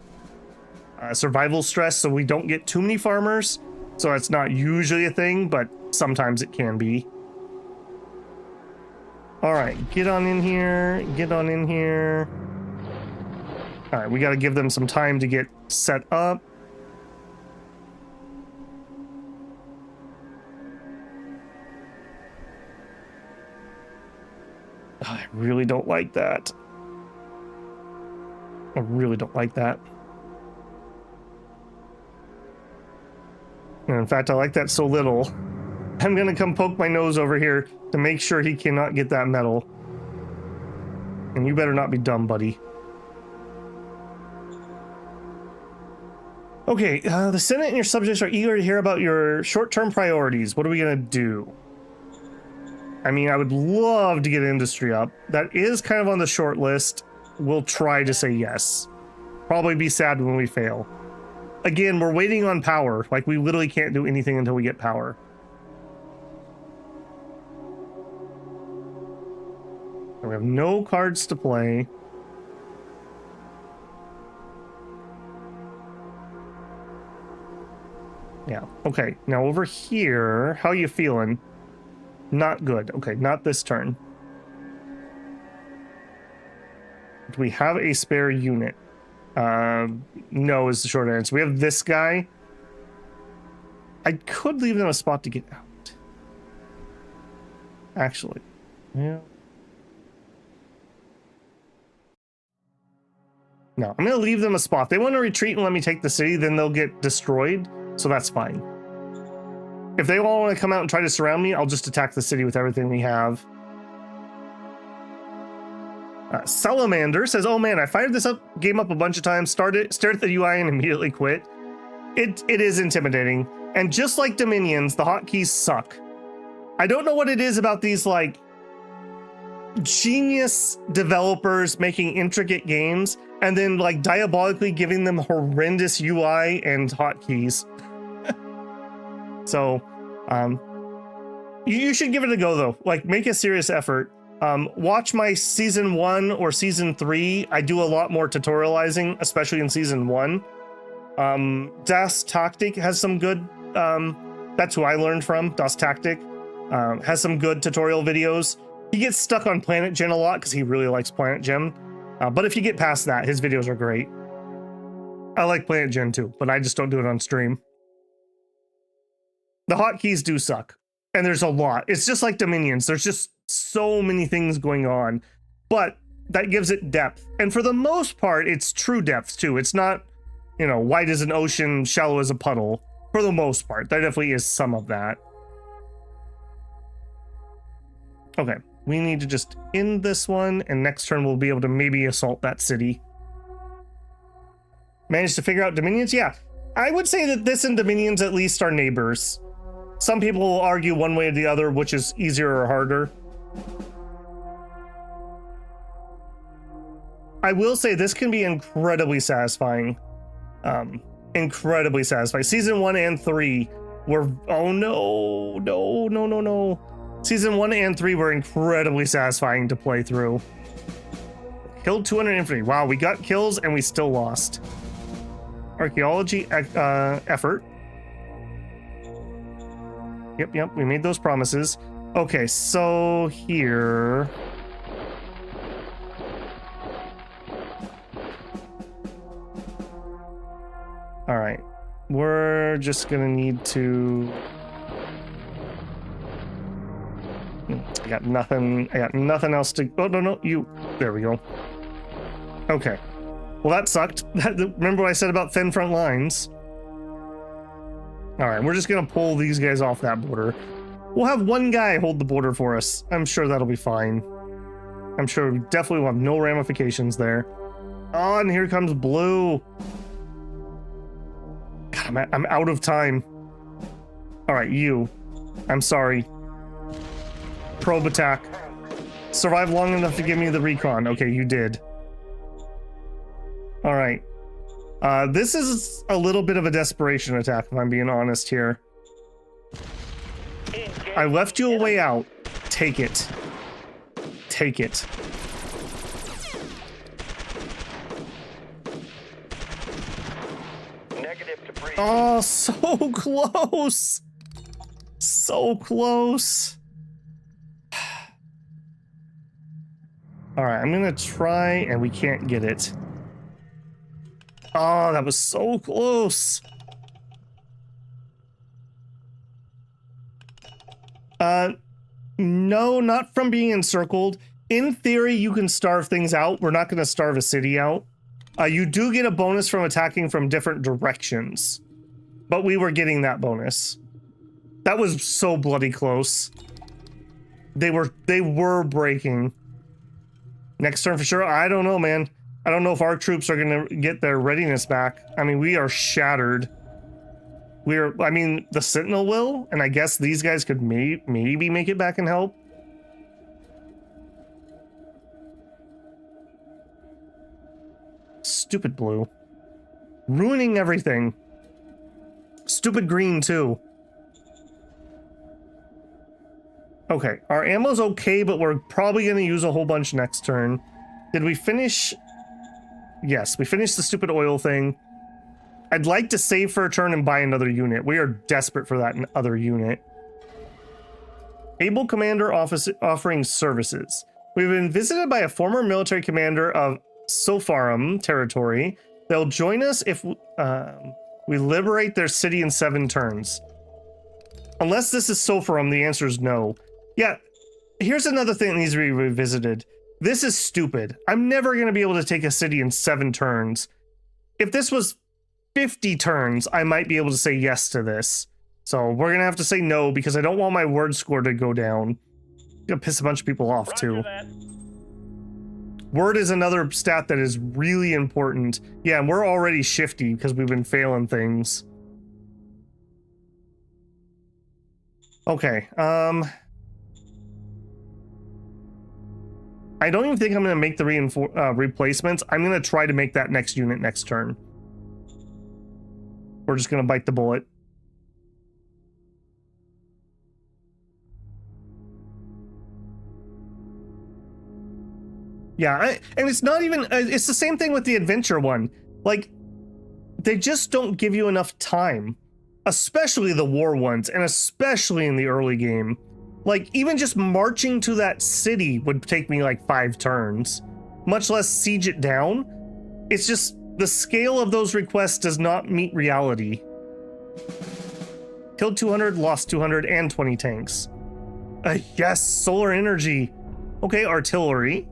survival stress, so we don't get too many farmers. So that's not usually a thing, but sometimes it can be. All right, get on in here. Get on in here. All right, we got to give them some time to get set up. I really don't like that. I really don't like that. And in fact, I like that so little. I'm gonna come poke my nose over here to make sure he cannot get that medal. And you better not be dumb, buddy. Okay, the Senate and your subjects are eager to hear about your short-term priorities. What are we gonna do? I mean, I would love to get industry up. That is kind of on the short list. We'll try to say yes. Probably be sad when we fail. Again, we're waiting on power. Like, we literally can't do anything until we get power. We have no cards to play. Yeah, okay. Now over here, how you feeling? Not good. Okay, not this turn. Do we have a spare unit? No is the short answer. We have this guy. I could leave them a spot to get out. Actually. Yeah. No, I'm going to leave them a spot. They want to retreat and let me take the city, then they'll get destroyed. So that's fine. If they all want to come out and try to surround me, I'll just attack the city with everything we have. Salamander says, oh man, I fired this game up a bunch of times, stared at the UI and immediately quit. It is intimidating. And just like Dominions, the hotkeys suck. I don't know what it is about these like genius developers making intricate games and then like diabolically giving them horrendous UI and hotkeys. So, you should give it a go though. Like, make a serious effort. Watch my season 1 or season 3. I do a lot more tutorializing, especially in season 1. Das Taktik has some good, that's who I learned from. Das Taktik has some good tutorial videos. He gets stuck on Planet Gen a lot because he really likes Planet Gen. But if you get past that, his videos are great. I like Planet Gen too, but I just don't do it on stream. The hotkeys do suck. And there's a lot. It's just like Dominions. There's just so many things going on. But that gives it depth. And for the most part, it's true depth too. It's not, you know, wide as an ocean, shallow as a puddle. For the most part, there definitely is some of that. Okay, we need to just end this one. And next turn, we'll be able to maybe assault that city. Managed to figure out Dominions? Yeah. I would say that this and Dominions at least are neighbors. Some people will argue one way or the other, which is easier or harder. I will say this can be incredibly satisfying. Incredibly satisfying. Season 1 and 3 were, oh no. Season 1 and 3 were incredibly satisfying to play through. Killed 200 infantry. Wow, we got kills and we still lost. Archaeology effort. Yep, we made those promises. Okay, so here... All right, we're just gonna need to... I got nothing else to... Oh, no, you... There we go. Okay. Well, that sucked. Remember what I said about thin front lines? All right, we're just gonna pull these guys off that border. We'll have one guy hold the border for us. I'm sure that'll be fine. I'm sure we definitely will have no ramifications there. Oh, and here comes blue. God, I'm out of time. All right, you. I'm sorry. Probe attack. Survive long enough to give me the recon. Okay, you did. All right. This is a little bit of a desperation attack, if I'm being honest here. I left you a way out. Take it. Take it. Negative debris. Oh, so close. So close. All right, I'm gonna try, and we can't get it. Oh, that was so close. No, not from being encircled. In theory, you can starve things out. We're not going to starve a city out. You do get a bonus from attacking from different directions, but we were getting that bonus. That was so bloody close. They were breaking. Next turn for sure. I don't know, man. I don't know if our troops are going to get their readiness back. I mean, we are shattered. I mean, the Sentinel will, and I guess these guys could maybe make it back and help. Stupid blue. Ruining everything. Stupid green, too. Okay, our ammo's okay, but we're probably going to use a whole bunch next turn. Did we finish? Yes, we finished the stupid oil thing. I'd like to save for a turn and buy another unit. We are desperate for that other unit. Able commander office offering services. We've been visited by a former military commander of Sopharum territory. They'll join us if we liberate their city in 7 turns. Unless this is Sopharum, the answer is no. Yeah, here's another thing that needs to be revisited. This is stupid. I'm never going to be able to take a city in 7 turns. If this was 50 turns, I might be able to say yes to this. So we're going to have to say no because I don't want my word score to go down. It's going to piss a bunch of people off too. Word is another stat that is really important. Yeah, and we're already shifty because we've been failing things. Okay, I don't even think I'm going to make the replacements. I'm going to try to make that next unit next turn. We're just going to bite the bullet. Yeah, and it's not even... it's the same thing with the adventure one. Like, they just don't give you enough time. Especially the war ones, and especially in the early game. Like, even just marching to that city would take me like 5 turns. Much less siege it down. It's just... the scale of those requests does not meet reality. Killed 200, lost 200, and 20 tanks. Yes, solar energy. Okay, artillery.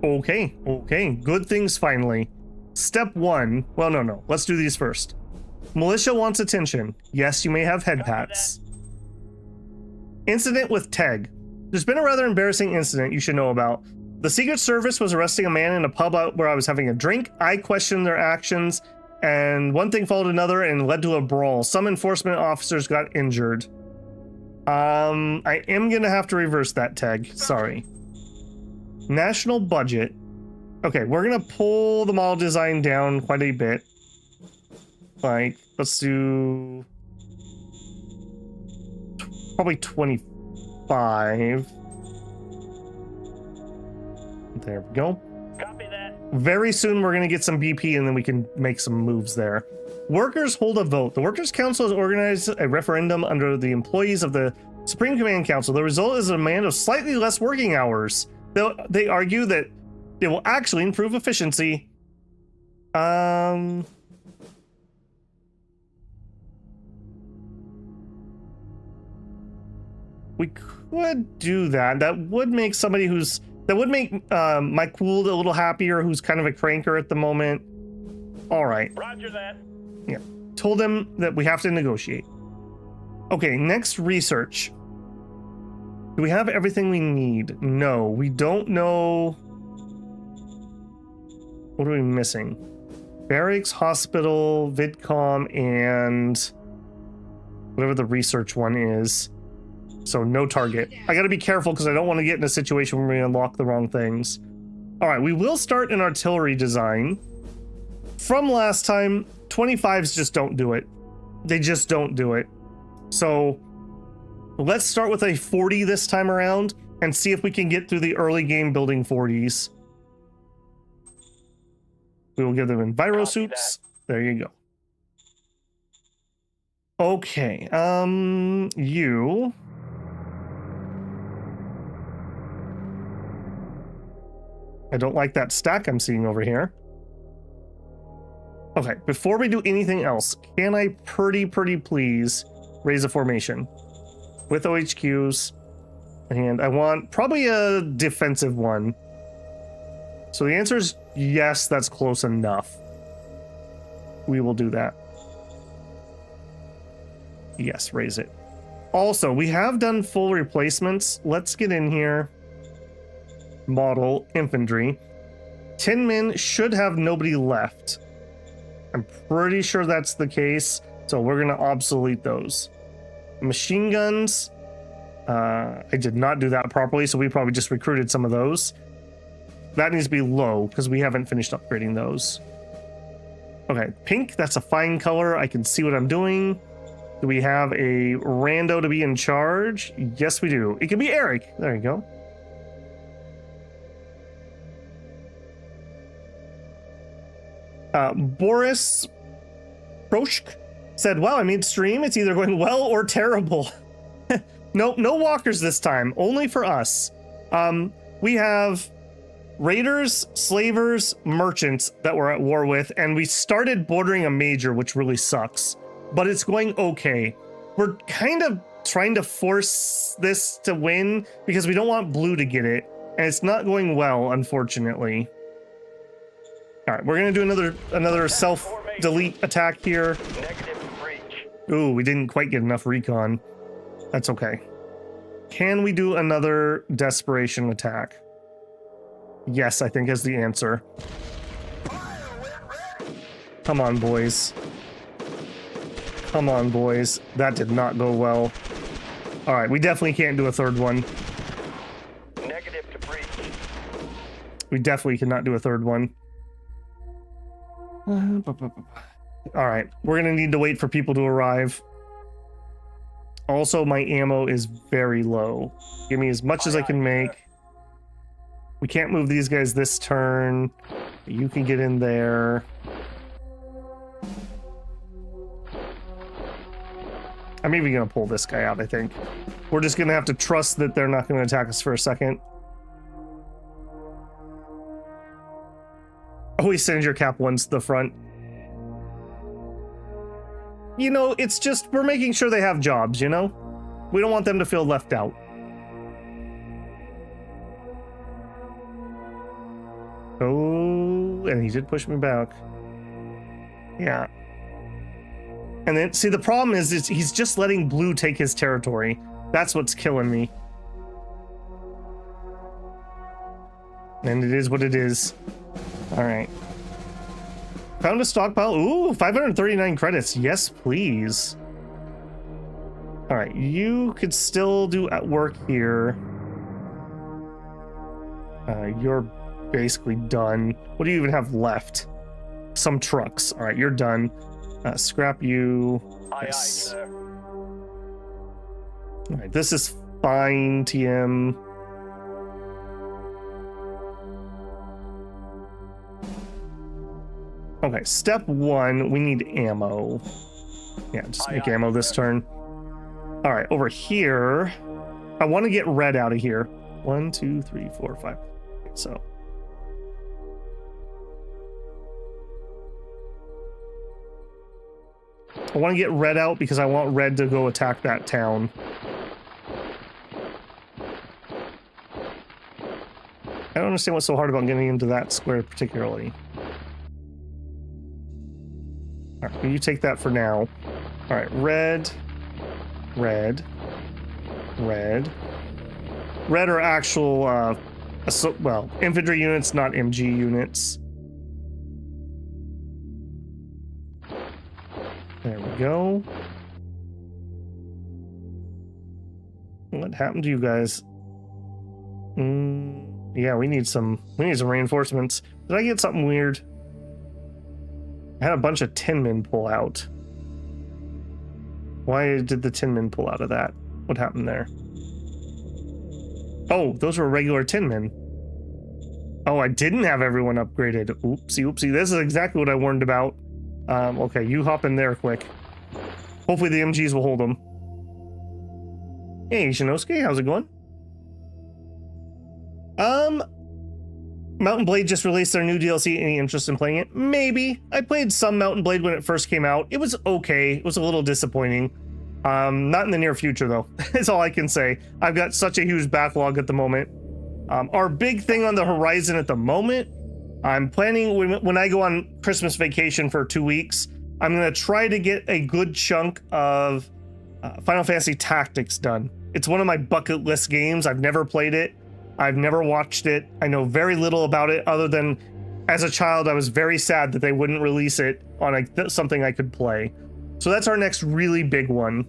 Okay, good things finally. Step 1. Well, no. Let's do these first. Militia wants attention. Yes, you may have head pats. Incident with Teg. There's been a rather embarrassing incident you should know about. The Secret Service was arresting a man in a pub out where I was having a drink. I questioned their actions And one thing followed another and led to a brawl. Some enforcement officers got injured. I am gonna have to reverse that tag. Sorry. National budget. Okay, we're gonna pull the model design down quite a bit. Like, let's do probably 25. There we go. Copy that. Very soon we're going to get some BP and then we can make some moves there. Workers hold a vote. The Workers' Council has organized a referendum under the employees of the Supreme Command Council. The result is a demand of slightly less working hours. They argue that it will actually improve efficiency. We could do that. That would make somebody who's... That would make my Cool a little happier, who's kind of a cranker at the moment. All right. Roger that. Yeah. Told them that we have to negotiate. Okay, next research. Do we have everything we need? No, we don't know. What are we missing? Barracks, hospital, VidCom, and whatever the research one is. So no target. I gotta be careful because I don't want to get in a situation where we unlock the wrong things. All right, we will start an artillery design. From last time, 25s just don't do it. They just don't do it. So let's start with a 40 this time around and see if we can get through the early game building 40s. We will give them enviro suits. There you go. Okay, you... I don't like that stack I'm seeing over here. Okay, before we do anything else, can I pretty please raise a formation with OHQs? And I want probably a defensive one. So the answer is yes, that's close enough. We will do that. Yes, raise it. Also, we have done full replacements. Let's get in here. Model infantry. 10 men should have nobody left. I'm pretty sure that's the case, so we're gonna obsolete those. Machine guns, I did not do that properly, so we probably just recruited some of those. That needs to be low because we haven't finished upgrading those. Okay, pink, that's a fine color. I can see what I'm doing. Do we have a rando to be in charge? Yes, we do. It can be Eric. There you go. Boris Proshk said, wow, I made stream. It's either going well or terrible. Nope, no walkers this time. Only for us. We have raiders, slavers, merchants that we're at war with, and we started bordering a major, which really sucks. But it's going okay. We're kind of trying to force this to win because we don't want blue to get it, and it's not going well, unfortunately. All right, we're gonna do another self-delete attack here. Negative breach. Ooh, we didn't quite get enough recon. That's okay. Can we do another desperation attack? Yes, I think is the answer. Come on, boys. Come on, boys. That did not go well. All right, we definitely can't do a third one. Negative to breach. We definitely cannot do a third one. All right, we're gonna need to wait for people to arrive. Also, my ammo is very low. Give me as much as I can make. We can't move these guys this turn. You can get in there. I'm even gonna pull this guy out, I think. We're just gonna have to trust that they're not gonna attack us for a second. Always send your cap ones to the front. You know, it's just, we're making sure they have jobs, you know? We don't want them to feel left out. Oh, and he did push me back. Yeah. And then, see, the problem is he's just letting blue take his territory. That's what's killing me. And it is what it is. All right. Found a stockpile. Ooh, 539 credits. Yes, please. All right, you could still do at work here. You're basically done. What do you even have left? Some trucks. All right, you're done. Scrap you. Aye, aye, Yes. sir. All right, this is fine, TM. Okay, step one, we need ammo. Yeah, just Aye, make aye, ammo this sir. turn. All right, over here, I want to get red out of here. 1, 2, 3, 4, 5. So. I want to get red out because I want red to go attack that town. I don't understand what's so hard about getting into that square particularly. All right, you take that for now. All right, red, red, red. Red are actual, well, infantry units, not MG units. There we go. What happened to you guys? Yeah, we need some reinforcements. Did I get something weird? I had a bunch of tin men pull out. Why did the tin men pull out of that? What happened there? Oh, those were regular tin men. Oh, I didn't have everyone upgraded. Oopsie, oopsie. This is exactly what I warned about. Okay, you hop in there quick. Hopefully the MGs will hold them. Hey, Shinosuke, how's it going? Mountain Blade just released their new DLC. Any interest in playing it? Maybe. I played some Mountain Blade when it first came out. It was okay. It was a little disappointing. Not in the near future, though. That's all I can say. I've got such a huge backlog at the moment. Our big thing on the horizon at the moment, I'm planning when I go on Christmas vacation for 2 weeks, I'm going to try to get a good chunk of Final Fantasy Tactics done. It's one of my bucket list games. I've never played it. I've never watched it. I know very little about it other than as a child, I was very sad that they wouldn't release it on something I could play. So that's our next really big one.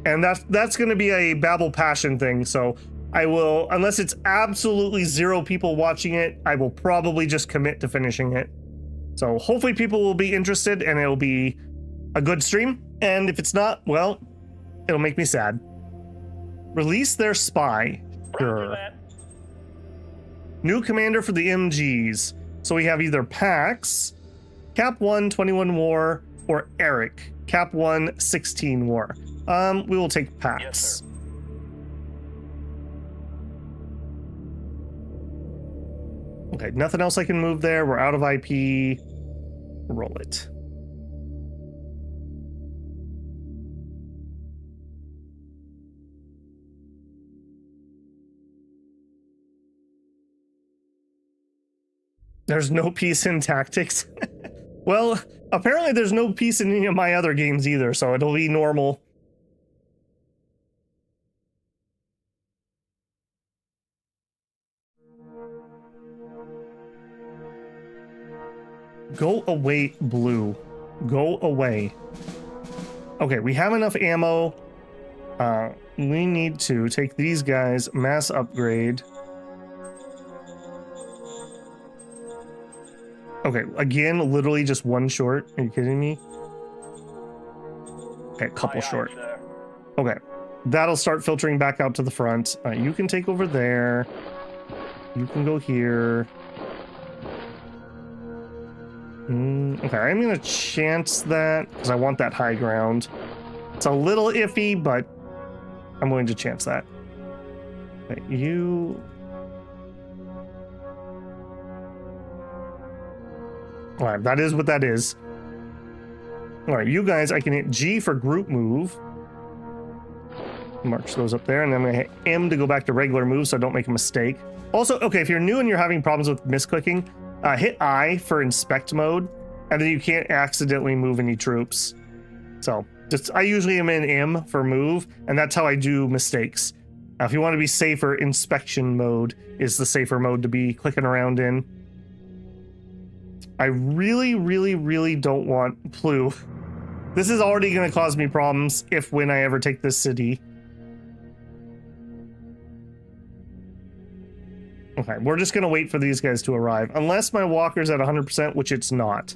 And that's going to be a Babel Passion thing. So I will, unless it's absolutely 0 people watching it, I will probably just commit to finishing it. So hopefully people will be interested and it'll be a good stream. And if it's not, well, it'll make me sad. Release their spy. Sure. New commander for the MGs. So we have either Pax, Cap 1, 21 War, or Eric, Cap 1, 16 War. We will take Pax. Yes, sir. Okay, nothing else I can move there. We're out of IP. Roll it. There's no peace in Tactics. Well, apparently there's no peace in any of my other games either, so it'll be normal. Go away, blue. Go away. Okay, we have enough ammo. We need to take these guys, mass upgrade. Okay, again, literally just one short. Are you kidding me? Okay, a couple Aye, aye, short. sir. Okay, that'll start filtering back out to the front. You can take over there. You can go here. Okay, I'm gonna chance that because I want that high ground. It's a little iffy, but I'm going to chance that. Okay, you... Alright, that is what that is. Alright, you guys, I can hit G for group move. March those up there, and then I'm going to hit M to go back to regular move so I don't make a mistake. Also, okay, if you're new and you're having problems with misclicking, hit I for inspect mode, and then you can't accidentally move any troops. So, I usually am in M for move, and that's how I do mistakes. If you want to be safer, inspection mode is the safer mode to be clicking around in. I really, really, really don't want Plu. This is already going to cause me problems when I ever take this city. Okay, we're just going to wait for these guys to arrive. Unless my walker's at 100%, which it's not.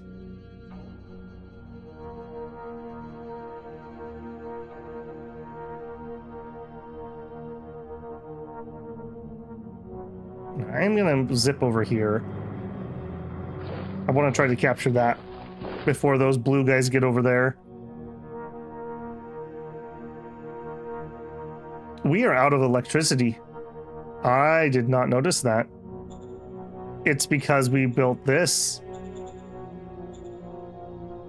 I'm going to zip over here. I want to try to capture that before those blue guys get over there. We are out of electricity. I did not notice that. It's because we built this.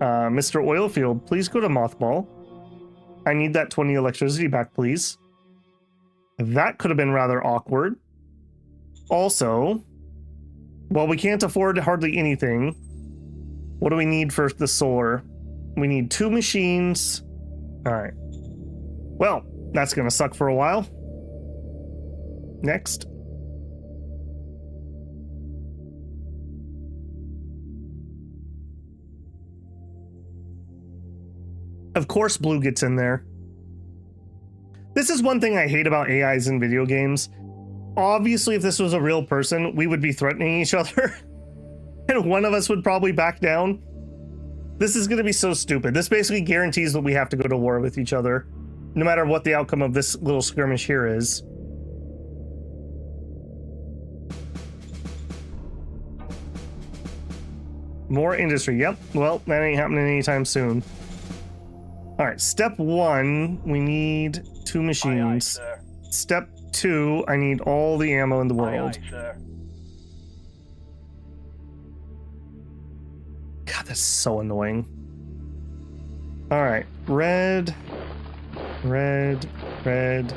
Mr. Oilfield, please go to Mothball. I need that 20 electricity back, please. That could have been rather awkward. Also, well, we can't afford hardly anything. What do we need for the solar? We need 2 machines. All right. Well, that's going to suck for a while. Next. Of course, blue gets in there. This is one thing I hate about AIs in video games. Obviously, if this was a real person, we would be threatening each other. And one of us would probably back down. This is going to be so stupid. This basically guarantees that we have to go to war with each other, no matter what the outcome of this little skirmish here is. More industry. Yep. Well, that ain't happening anytime soon. All right. Step 1, we need 2 machines. Aye, aye, sir. Step 2, I need all the ammo in the world. Aye, aye, sir. God, that's so annoying. All right. Red. Red. Red.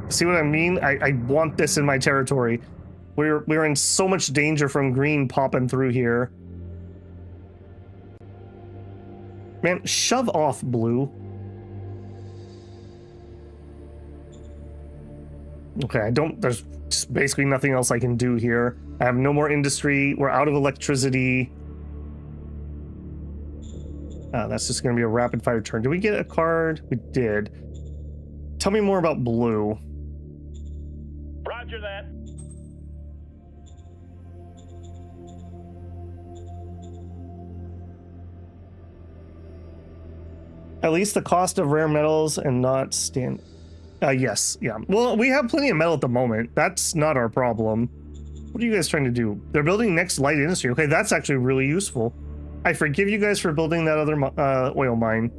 See what I mean? I want this in my territory. We're in so much danger from green popping through here. Man, shove off, blue. Okay, there's just basically nothing else I can do here. I have no more industry. We're out of electricity. That's just going to be a rapid fire turn. Did we get a card? We did. Tell me more about blue. Roger that. At least the cost of rare metals and not stand. Yes, yeah. Well, we have plenty of metal at the moment. That's not our problem. What are you guys trying to do? They're building next light industry. Okay, that's actually really useful. I forgive you guys for building that other oil mine.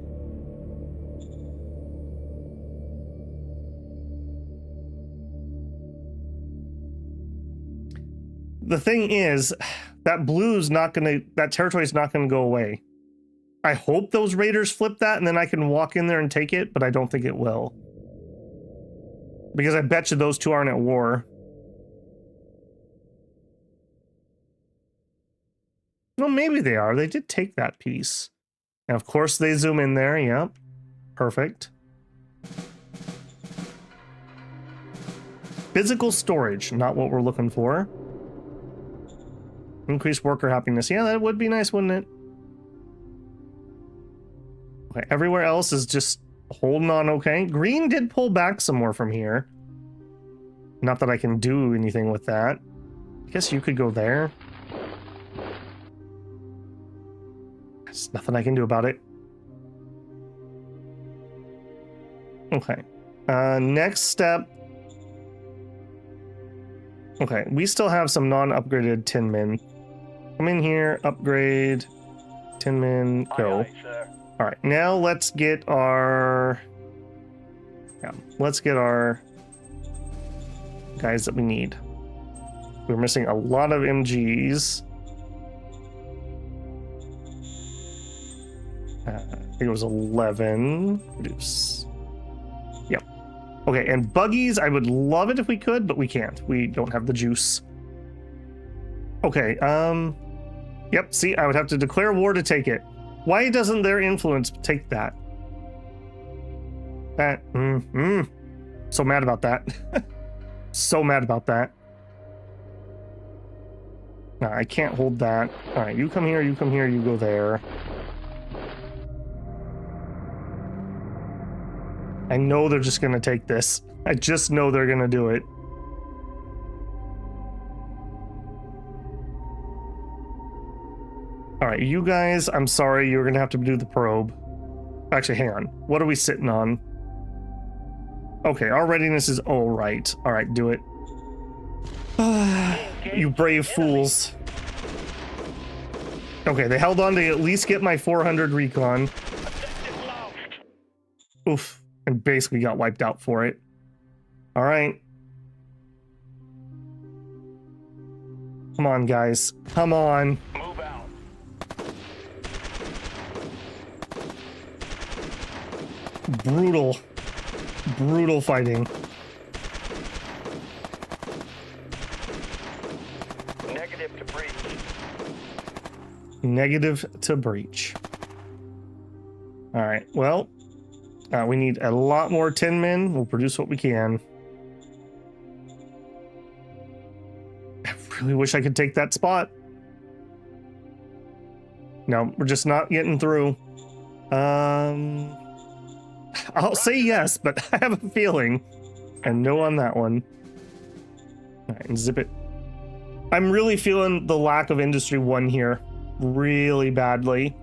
The thing is, that territory is not gonna go away. I hope those raiders flip that and then I can walk in there and take it, but I don't think it will. Because I bet you those two aren't at war. Well, maybe they are. They did take that piece. And of course they zoom in there. Yep. Perfect. Physical storage, not what we're looking for. Increased worker happiness. Yeah, that would be nice, wouldn't it? Okay, everywhere else is just holding on okay. Green did pull back some more from here. Not that I can do anything with that. I guess you could go there. There's nothing I can do about it. Okay. Next step. Okay, we still have some non-upgraded tin men. Come in here, upgrade, tin men, go. Aye, aye, sir. All right, now let's get our... Yeah, let's get our guys that we need. We're missing a lot of MGs. I think it was 11. Produce. Yep. Okay, and buggies, I would love it if we could, but we can't. We don't have the juice. Okay, yep, see, I would have to declare war to take it. Why doesn't their influence take that? So mad about that. So mad about that. No, I can't hold that. All right, you come here, you come here, you go there. I know they're just gonna take this. I just know they're gonna do it. All right, you guys, I'm sorry, you're gonna have to do the probe. Actually, hang on. What are we sitting on? Okay, our readiness is all right. All right, do it. You brave fools. Okay, they held on to at least get my 400 recon. Oof, and basically got wiped out for it. All right. Come on, guys. Come on. Move out. Brutal. Brutal fighting. Negative to breach. Negative to breach. All right, well, we need a lot more 10 men. We'll produce what we can. I really wish I could take that spot. No, we're just not getting through. I'll say yes, but I have a feeling. And no on that one. All right, and zip it. I'm really feeling the lack of Industry 1 here. Really badly.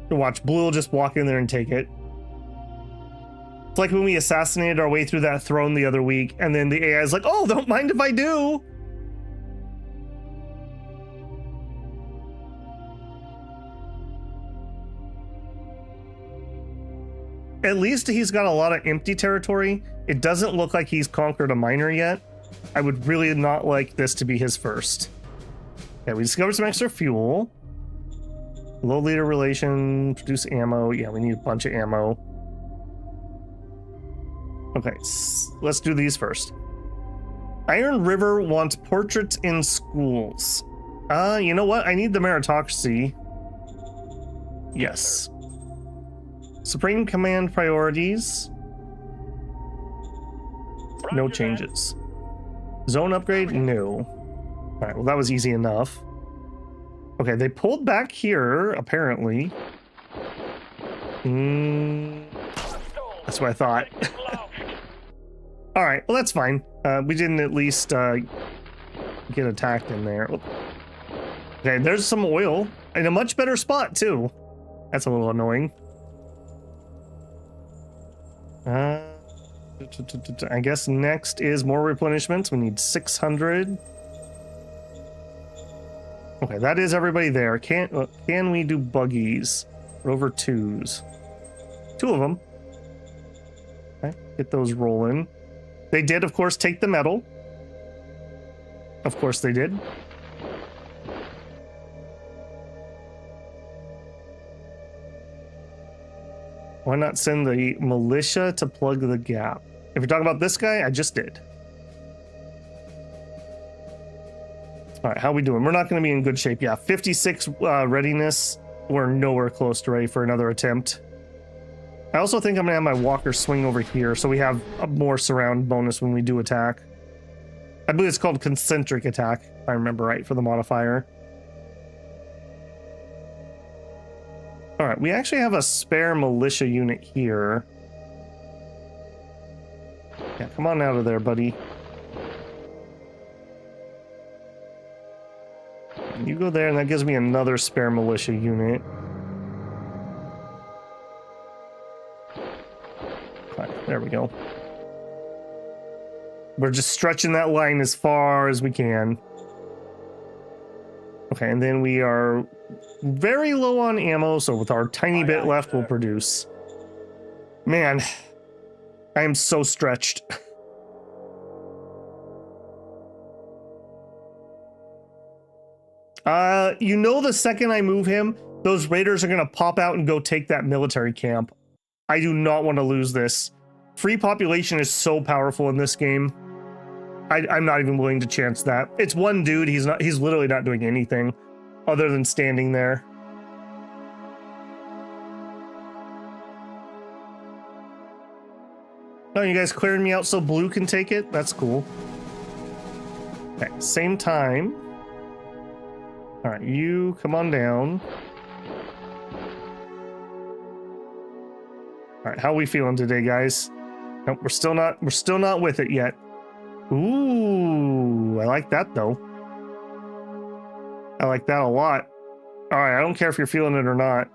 Watch, Blue will just walk in there and take it. It's like when we assassinated our way through that throne the other week, and then the AI is like, oh, don't mind if I do. At least he's got a lot of empty territory. It doesn't look like he's conquered a miner yet. I would really not like this to be his first. Yeah, we discovered some extra fuel. Low leader relation, produce ammo. Yeah, we need a bunch of ammo. Okay, let's do these first. Iron River wants portraits in schools. You know what? I need the meritocracy. Yes. Supreme Command priorities. No changes. Zone upgrade? No. All right, well, that was easy enough. Okay, they pulled back here, apparently. That's what I thought. All right, well, that's fine. We didn't at least get attacked in there. Okay, there's some oil in a much better spot, too. That's a little annoying. I guess next is more replenishments. We need 600. Okay, that is everybody there. Can we do buggies? Rover 2s. 2 of them. Okay, get those rolling. They did, of course, take the metal. Of course they did. Why not send the militia to plug the gap? If you're talking about this guy, I just did. All right, how we doing? We're not going to be in good shape. Yeah, 56 readiness. We're nowhere close to ready for another attempt. I also think I'm going to have my walker swing over here so we have a more surround bonus when we do attack. I believe it's called concentric attack, if I remember right, for the modifier. All right, we actually have a spare militia unit here. Yeah, come on out of there, buddy. You go there, and that gives me another spare militia unit. Right, there we go. We're just stretching that line as far as we can. Okay, and then we are very low on ammo, so with our tiny bit left, we'll produce. Man, I am so stretched. You know, the second I move him, those raiders are going to pop out and go take that military camp. I do not want to lose this. Free population is so powerful in this game. I'm not even willing to chance that. It's one dude. He's literally not doing anything other than standing there. Oh, you guys clearing me out so blue can take it? That's cool. Okay, same time. All right, you come on down. All right, how are we feeling today, guys? Nope, we're still not with it yet. Ooh, I like that though. I like that a lot. All right, I don't care if you're feeling it or not.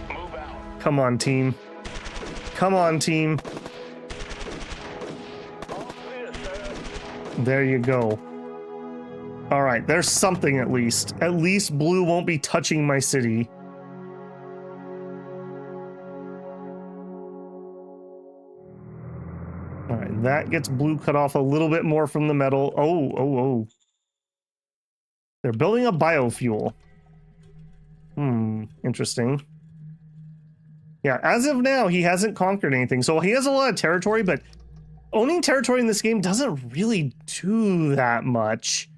Move out. Come on, team. Come on, team. All clear, sir. There you go. All right, there's something at least. At least blue won't be touching my city. All right, that gets blue cut off a little bit more from the metal. Oh. They're building a biofuel. Interesting. Yeah, as of now, he hasn't conquered anything. So he has a lot of territory, but owning territory in this game doesn't really do that much.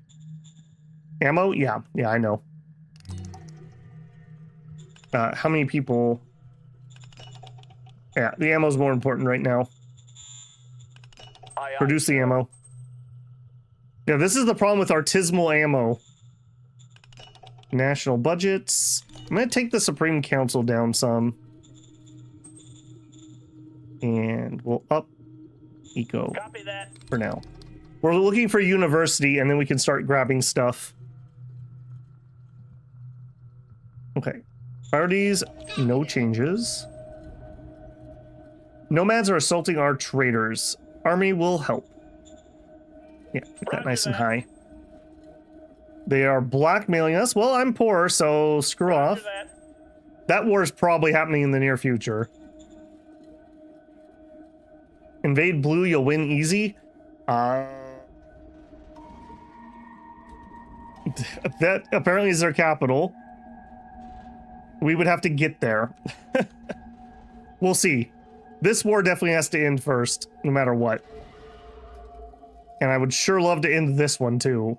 Ammo? Yeah, I know. How many people? Yeah, the ammo's more important right now. Aye, aye. Produce the ammo. Yeah, this is the problem with artisanal ammo. National budgets. I'm gonna take the Supreme Council down some. And we'll up eco Copy that. for now. We're looking for university and then we can start grabbing stuff. Okay. Priorities, no changes. Nomads are assaulting our traders. Army will help. Yeah, keep that nice and high. They are blackmailing us. Well, I'm poor, so screw off. That war is probably happening in the near future. Invade blue, you'll win easy. That apparently is their capital. We would have to get there. We'll see. This war definitely has to end first, no matter what. And I would sure love to end this one too.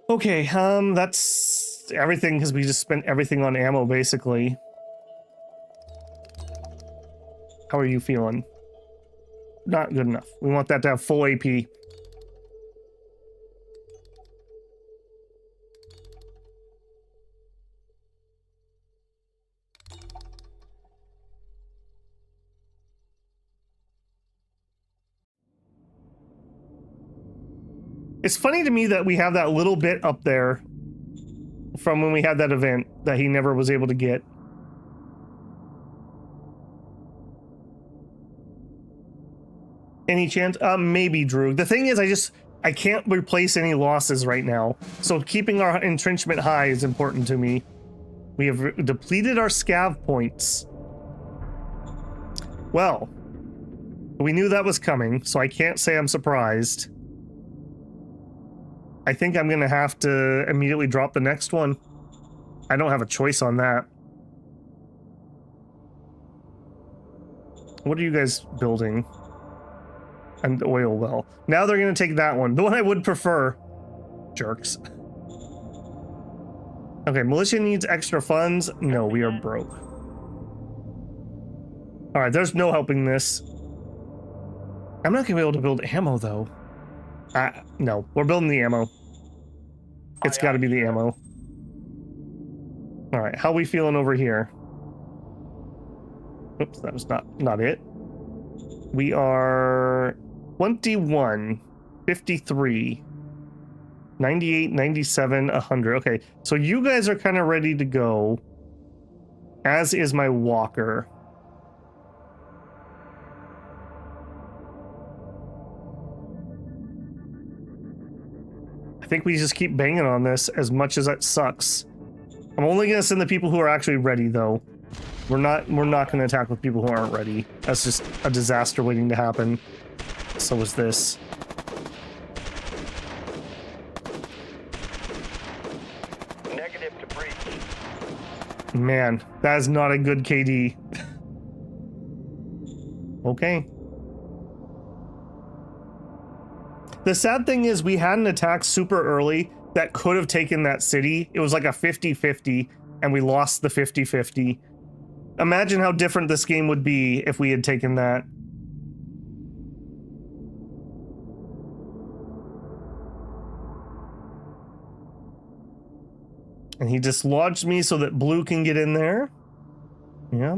Okay, that's everything because we just spent everything on ammo basically. How are you feeling? Not good enough. We want that to have full AP. It's funny to me that we have that little bit up there from when we had that event that he never was able to get. Any chance? Maybe, Drew. The thing is, I can't replace any losses right now. So keeping our entrenchment high is important to me. We have depleted our scav points. Well, we knew that was coming, so I can't say I'm surprised. I think I'm gonna have to immediately drop the next one. I don't have a choice on that. What are you guys building? An oil well. Now they're gonna take that one. The one I would prefer. Jerks. Okay, militia needs extra funds. No, we are broke. Alright, there's no helping this. I'm not gonna be able to build ammo though. No, we're building the ammo. It's got to be the ammo. All right, how are we feeling over here? Oops, that was not it. We are 21, 53, 98, 97, 100. Okay, so you guys are kind of ready to go, as is my walker. I think we just keep banging on this as much as that sucks. I'm only gonna send the people who are actually ready though. We're not gonna attack with people who aren't ready. That's just a disaster waiting to happen. So is this. Negative to breach. Man, that is not a good KD. Okay. The sad thing is we had an attack super early that could have taken that city. It was like a 50-50 and we lost the 50-50. Imagine how different this game would be if we had taken that. And he dislodged me so that blue can get in there. Yeah.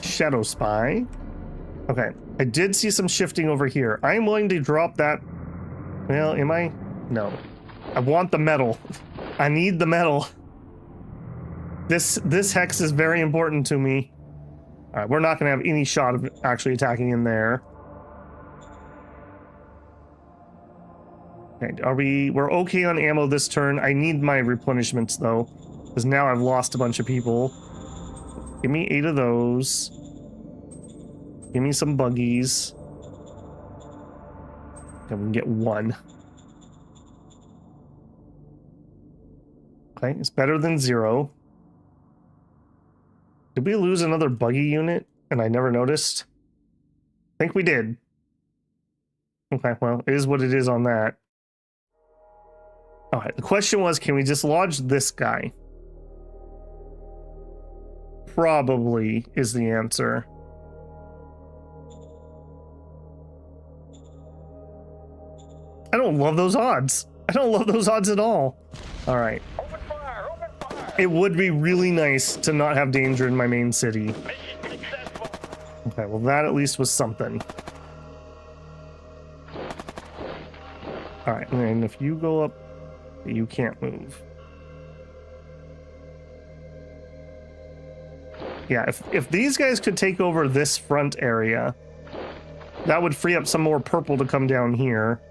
Shadow spy. Okay, I did see some shifting over here. I am willing to drop that. Well, am I? No. I want the metal. I need the metal. This hex is very important to me. All right, we're not going to have any shot of actually attacking in there. Okay, we're okay on ammo this turn. I need my replenishments though, because now I've lost a bunch of people. Give me 8 of those. Give me some buggies. Okay, we can get 1. Okay, it's better than 0. Did we lose another buggy unit and I never noticed? I think we did. Okay, well, it is what it is on that. Alright, the question was, can we dislodge this guy? Probably is the answer. I don't love those odds. I don't love those odds at all. Alright. Open fire! Open fire! It would be really nice to not have danger in my main city. Mission successful. Okay, well that at least was something. Alright, and if you go up, you can't move. Yeah, if these guys could take over this front area, that would free up some more purple to come down here.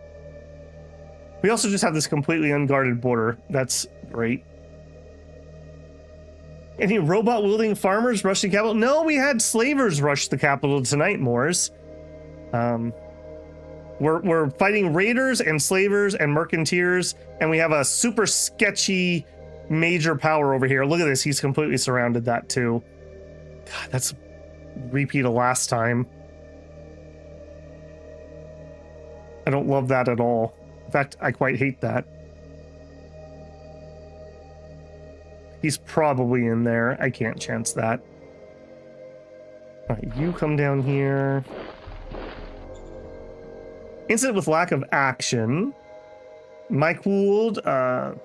We also just have this completely unguarded border. That's great. Any robot-wielding farmers rush the capital? No, we had slavers rush the capital tonight, Moors. We're fighting raiders and slavers and mercanteers, and we have a super sketchy major power over here. Look at this. He's completely surrounded that too. God, that's a repeat of last time. I don't love that at all. In fact, I quite hate that. He's probably in there. I can't chance that. All right, you come down here. Incident with lack of action. Mike Would, there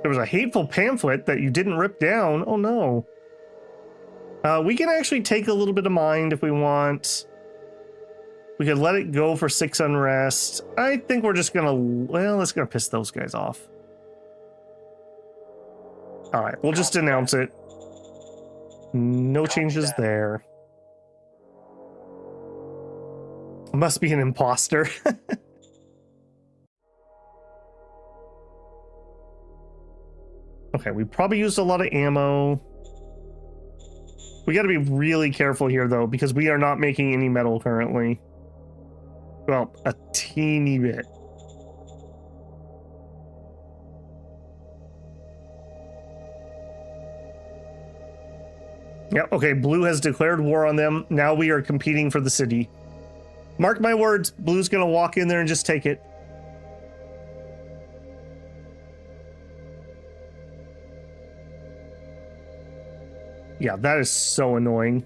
was a hateful pamphlet that you didn't rip down. Oh no. We can actually take a little bit of mind if we want. We could let it go for 6 unrest. I think we're just gonna, well, let's go piss those guys off. All right, we'll just announce it. No changes there. Must be an imposter. Okay, we probably used a lot of ammo. We got to be really careful here, though, because we are not making any metal currently. Well, a teeny bit. Yeah, okay, blue has declared war on them. Now we are competing for the city. Mark my words, blue's gonna walk in there and just take it. Yeah, that is so annoying.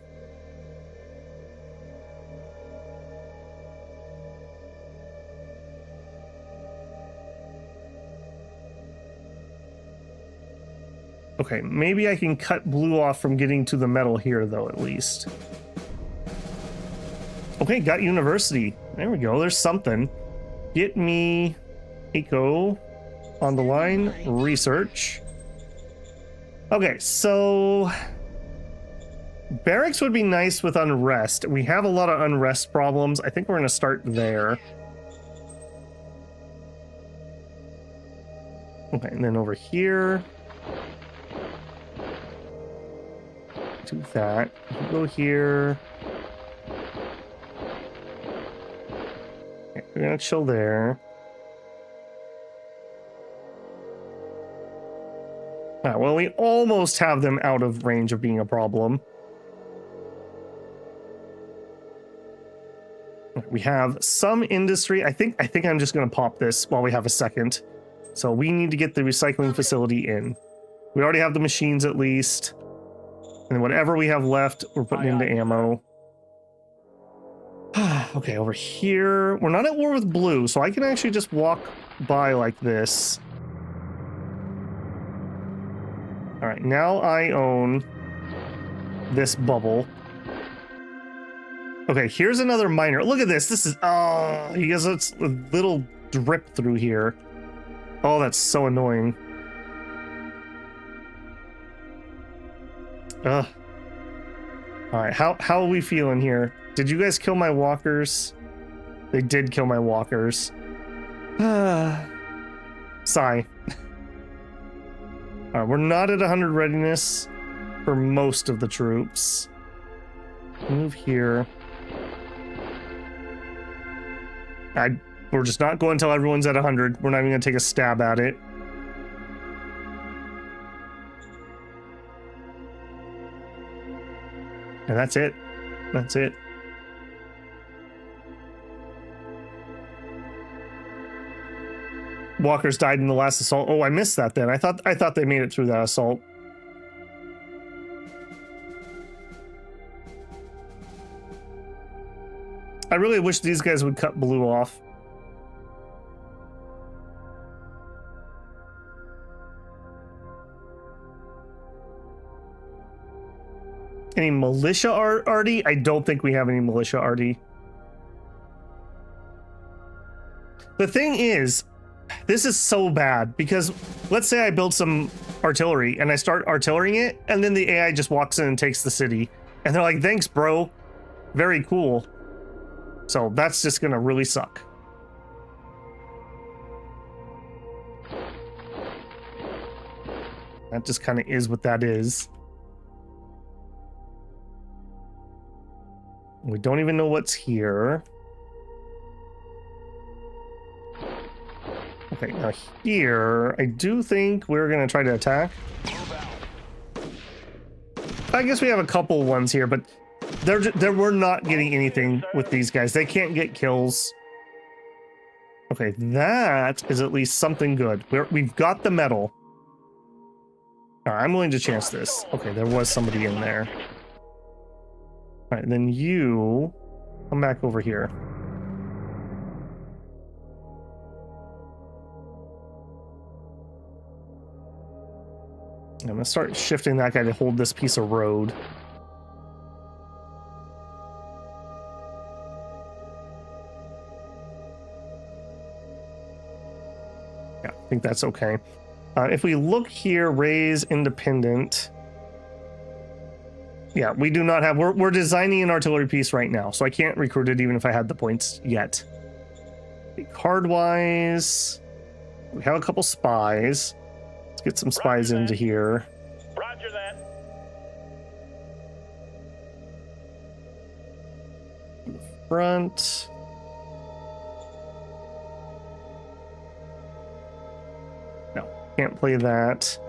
Okay, maybe I can cut blue off from getting to the metal here, though, at least. Okay, got university. There we go, there's something. Get me eco on the line, research. Okay, so barracks would be nice with unrest. We have a lot of unrest problems. I think we're gonna start there. Okay, and then over here. Do that. Go here. Okay, we're gonna chill there. Ah, well, we almost have them out of range of being a problem. We have some industry. I think I'm just going to pop this while we have a second. So we need to get the recycling facility in. We already have the machines at least. And whatever we have left, we're putting into ammo. Okay, over here. We're not at war with blue, so I can actually just walk by like this. All right, now I own this bubble. Okay, here's another miner. Look at this. This is, oh, you guys, it's a little drip through here. Oh, that's so annoying. Ugh. All right, how are we feeling here? Did you guys kill my walkers? They did kill my walkers. Sigh. All right, we're not at 100 readiness for most of the troops. Move here. We're just not going until everyone's at 100. We're not even going to take a stab at it. And that's it. That's it. Walkers died in the last assault. Oh, I missed that then. I thought they made it through that assault. I really wish these guys would cut blue off. Any militia arty? I don't think we have any militia arty. The thing is, this is so bad because let's say I build some artillery and I start artillerying it and then the AI just walks in and takes the city and they're like, thanks, bro. Very cool. So that's just gonna really suck. That just kind of is what that is. We don't even know what's here. Okay, now here, I do think we're gonna try to attack. I guess we have a couple ones here, but we're not getting anything with these guys. They can't get kills. Okay, that is at least something good. We've got the metal. All right, I'm willing to chance this. Okay, there was somebody in there. All right, then you come back over here. I'm gonna start shifting that guy to hold this piece of road. Yeah, I think that's okay. If we look here, raise independent. Yeah, we do not have, we're designing an artillery piece right now, so I can't recruit it even if I had the points yet. Card-wise, we have a couple spies. Let's get some spies into here. Roger that. Front. No, can't play that.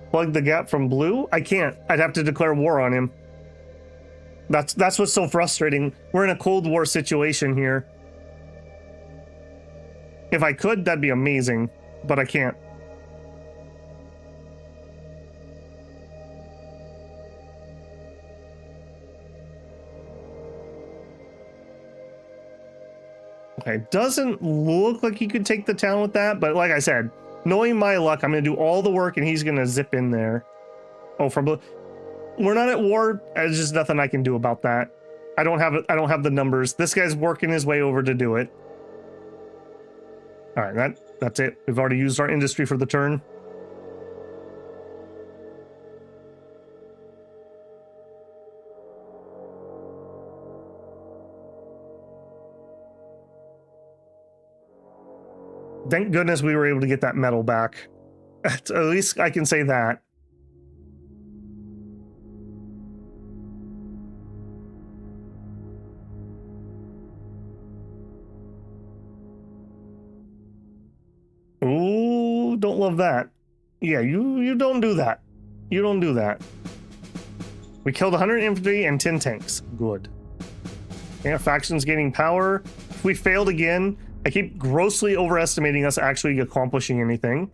Plug the gap from blue? I can't. I'd have to declare war on him. That's what's so frustrating. We're in a Cold War situation here. If I could, that'd be amazing, but I can't. Okay, doesn't look like he could take the town with that, but like I said, knowing my luck, I'm going to do all the work and he's going to zip in there. Oh, from blue. We're not at war. There's just nothing I can do about that. I don't have the numbers. This guy's working his way over to do it. All right, that's it. We've already used our industry for the turn. Thank goodness we were able to get that metal back. At least I can say that. Ooh, don't love that. Yeah, you don't do that. You don't do that. We killed 100 infantry and 10 tanks. Good. Yeah, faction's gaining power. If we failed again, I keep grossly overestimating us actually accomplishing anything.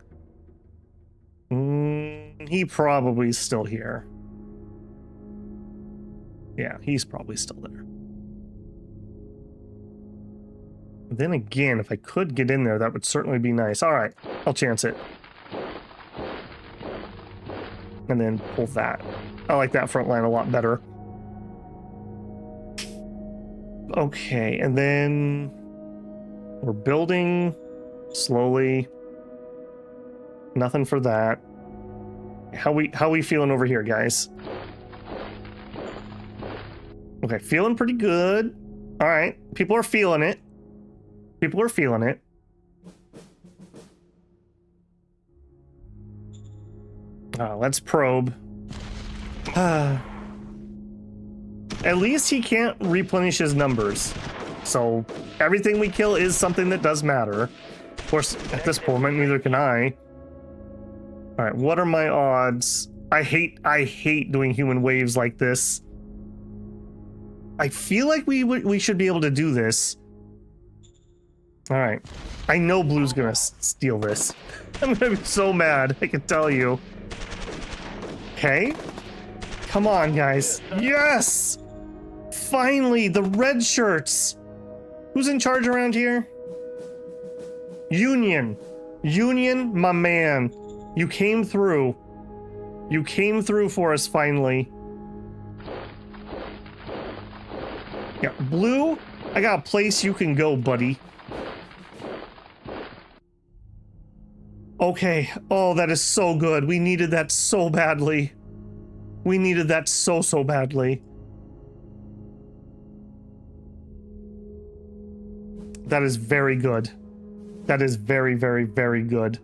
He probably is still here. Yeah, he's probably still there. Then again, if I could get in there, that would certainly be nice. All right, I'll chance it. And then pull that. I like that front line a lot better. Okay, and then we're building slowly. Nothing for that. How we feeling over here, guys? Okay, feeling pretty good. All right, people are feeling it. People are feeling it. Let's probe. At least he can't replenish his numbers. So everything we kill is something that does matter. Of course, at this point, neither can I. All right, what are my odds? I hate doing human waves like this. I feel like we should be able to do this. All right, I know blue's gonna steal this. I'm gonna be so mad, I can tell you. Okay, come on, guys. Yes! Finally, the red shirts. Who's in charge around here? Union. Union, my man. You came through. You came through for us finally. Yeah, blue, I got a place you can go, buddy. Okay. Oh, that is so good. We needed that so badly. We needed that so badly. That is very good. That is very good.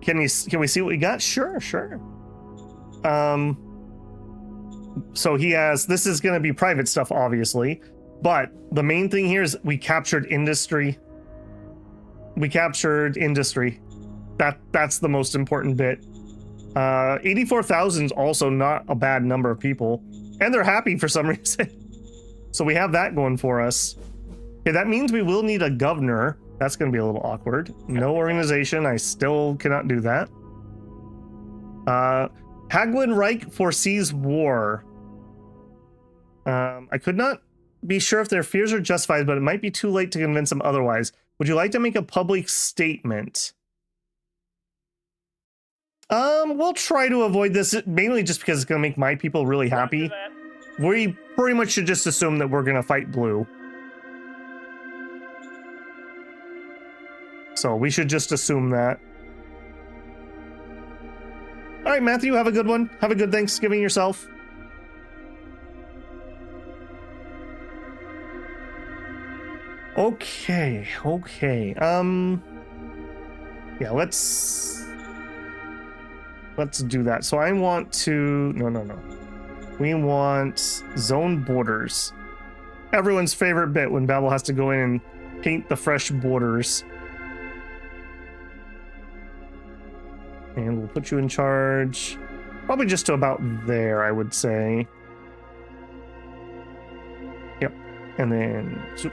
Can we see what we got? Sure. So he has, this is going to be private stuff, obviously, but the main thing here is we captured industry. We captured industry. That's the most important bit. 84,000 is also not a bad number of people, and they're happy for some reason. So we have that going for us. Okay, that means we will need a governor. That's going to be a little awkward. No organization. I still cannot do that. Hagwin Reich foresees war. I could not be sure if their fears are justified, but it might be too late to convince them otherwise. Would you like to make a public statement? We'll try to avoid this, mainly just because it's going to make my people really happy. We pretty much should just assume that we're going to fight blue. So we should just assume that. All right, Matthew, have a good one. Have a good Thanksgiving yourself. Okay. Yeah, let's do that. So I want to, no. We want zone borders. Everyone's favorite bit when Babel has to go in and paint the fresh borders. And we'll put you in charge, probably just to about there, I would say. Yep. And then zoop.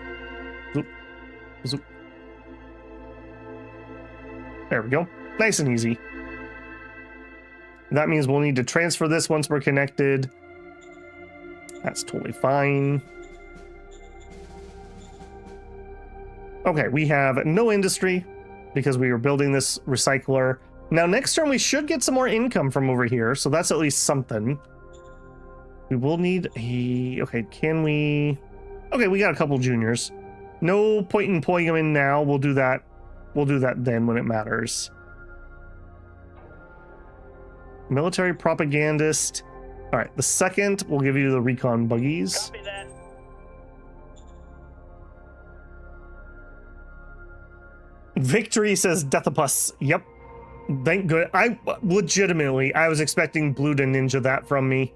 There we go. Nice and easy. That means we'll need to transfer this once we're connected. That's totally fine. Okay, we have no industry because we were building this recycler. Now, next turn, we should get some more income from over here, so that's at least something. We will need a... Okay, can we... Okay, we got a couple juniors. No point in pulling them in now. We'll do that. We'll do that then when it matters. Military propagandist. All right, the second, we'll give you the recon buggies. Copy that. Victory says Deathopus. Yep. Thank good. I was expecting blue to ninja that from me.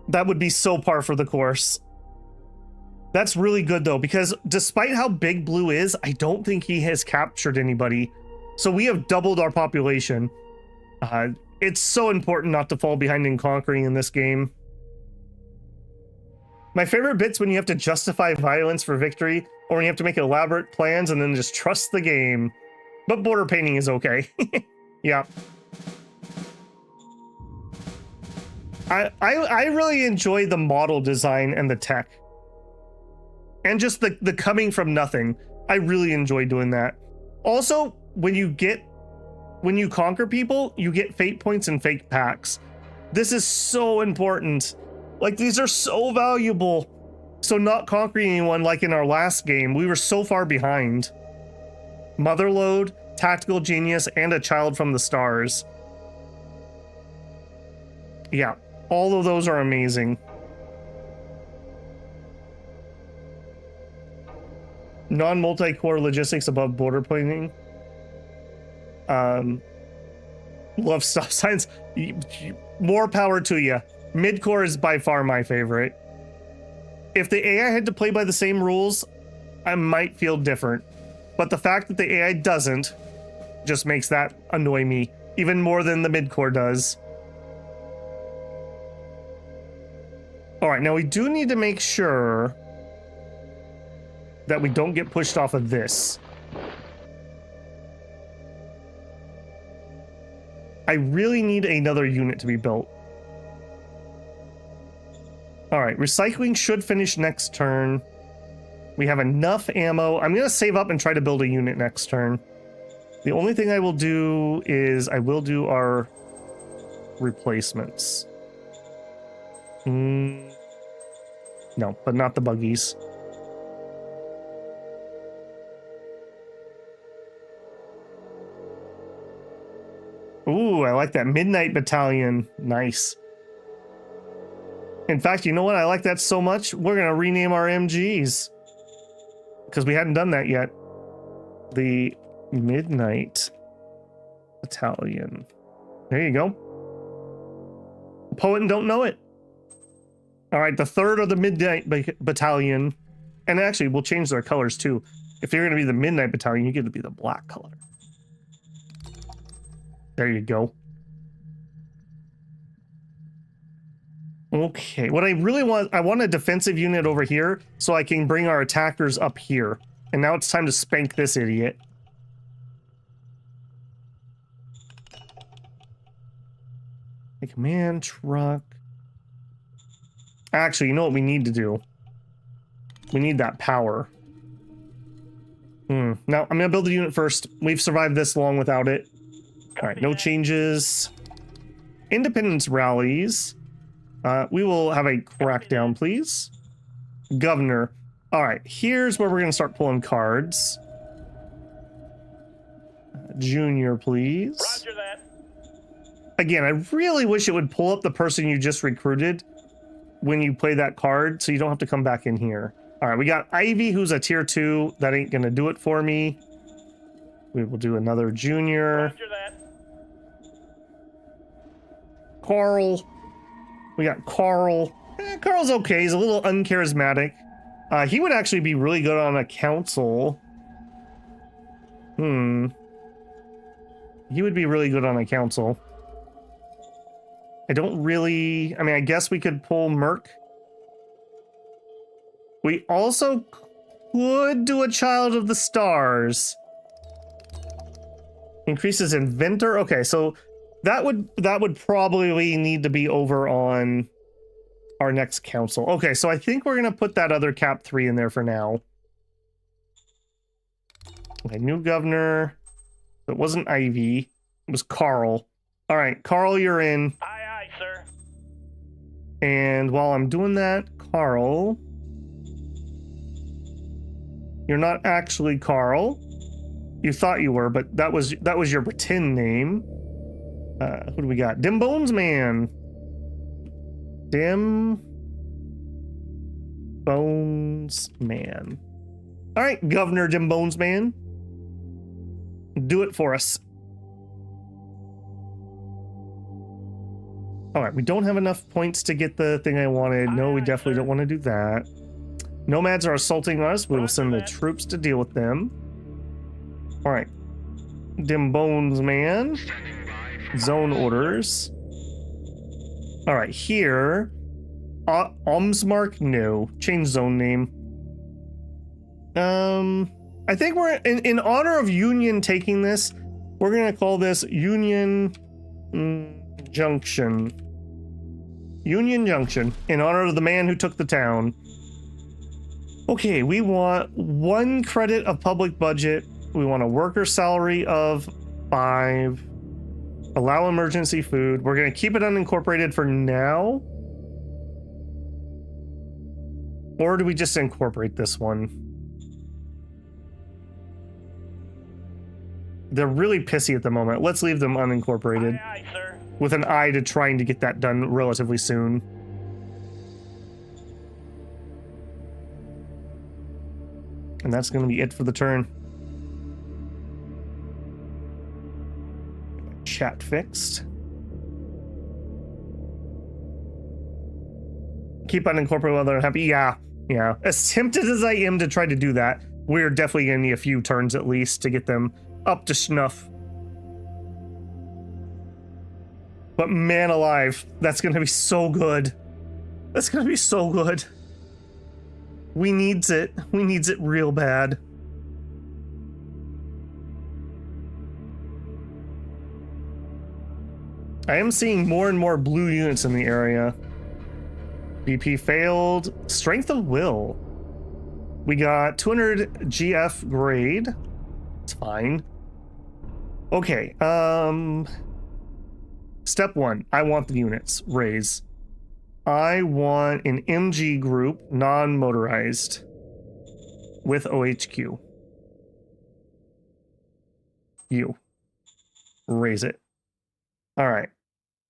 That would be so par for the course. That's really good though, because despite how big blue is, I don't think he has captured anybody. So we have doubled our population. It's so important not to fall behind in conquering in this game. My favorite bit's when you have to justify violence for victory, or when you have to make elaborate plans and then just trust the game. But border painting is okay. Yeah. I really enjoy the model design and the tech. And just the coming from nothing. I really enjoy doing that. Also, when you conquer people, you get fate points and fake packs. This is so important. Like, these are so valuable. So not conquering anyone like in our last game, we were so far behind. Motherlode, Tactical Genius, and a Child from the Stars. Yeah, all of those are amazing. Non-multi-core logistics above border painting. Love stop signs. More power to you. Mid-core is by far my favorite. If the AI had to play by the same rules, I might feel different. But the fact that the AI doesn't just makes that annoy me even more than the mid-core does. All right, now we do need to make sure that we don't get pushed off of this. I really need another unit to be built. All right, recycling should finish next turn. We have enough ammo. I'm going to save up and try to build a unit next turn. The only thing I will do is I will do our replacements. No, but not the buggies. Ooh, I like that Midnight Battalion. Nice. In fact, you know what? I like that so much, we're going to rename our MGs. Because we hadn't done that yet. The Midnight Battalion. There you go. Poet and don't know it. All right, the third of the Midnight Battalion. And actually, we'll change their colors too. If you're going to be the Midnight Battalion, you get to be the black color. There you go. Okay, what I really want, I want a defensive unit over here so I can bring our attackers up here. And now it's time to spank this idiot. A command truck. Actually, you know what we need to do? We need that power. Now, I'm going to build the unit first. We've survived this long without it. All right, no changes. Independence rallies. We will have a crackdown, please. Governor. All right, here's where we're going to start pulling cards. Junior, please. Roger that. Again, I really wish it would pull up the person you just recruited when you play that card, so you don't have to come back in here. All right, we got Ivy, who's a tier 2. That ain't going to do it for me. We will do another junior. Roger that. Carl. We got Carl. Carl's okay. He's a little uncharismatic. He would actually be really good on a council. He would be really good on a council. I don't really... I mean, I guess we could pull Merc. We also could do a Child of the Stars. Increases Inventor. Okay, so that would probably need to be over on our next council. Okay, so I think we're gonna put that other cap 3 in there for now. Okay, new governor. It wasn't Ivy. It was Carl. All right, Carl, you're in. Aye, aye, sir. And while I'm doing that, Carl, you're not actually Carl. You thought you were, but that was your pretend name. Who do we got? Dim Bones Man. Dim Bones Man. All right, Governor Dim Bones Man. Do it for us. All right, we don't have enough points to get the thing I wanted. No, we definitely don't want to do that. Nomads are assaulting us. We will send the troops to deal with them. All right. Dim Bones Man. Zone orders. All right, here. Omsmark? No. Change zone name. I think we're in honor of Union taking this. We're gonna call this Union Junction. Union Junction in honor of the man who took the town. Okay, we want 1 credit of public budget. We want a worker salary of 5. Allow emergency food. We're gonna keep it unincorporated for now. Or do we just incorporate this one? They're really pissy at the moment. Let's leave them unincorporated. Aye, aye, sir. With an eye to trying to get that done relatively soon. And that's going to be it for the turn. Chat fixed. Keep unincorporated while they're unhappy. Yeah. As tempted as I am to try to do that, we're definitely going to need a few turns at least to get them up to snuff. But man alive, that's going to be so good. That's going to be so good. We needs it. We needs it real bad. I am seeing more and more blue units in the area. BP failed. Strength of will. We got 200 GF grade. It's fine. Okay, step 1. I want the units. Raise. I want an MG group, non-motorized, with OHQ. You. Raise it. Alright.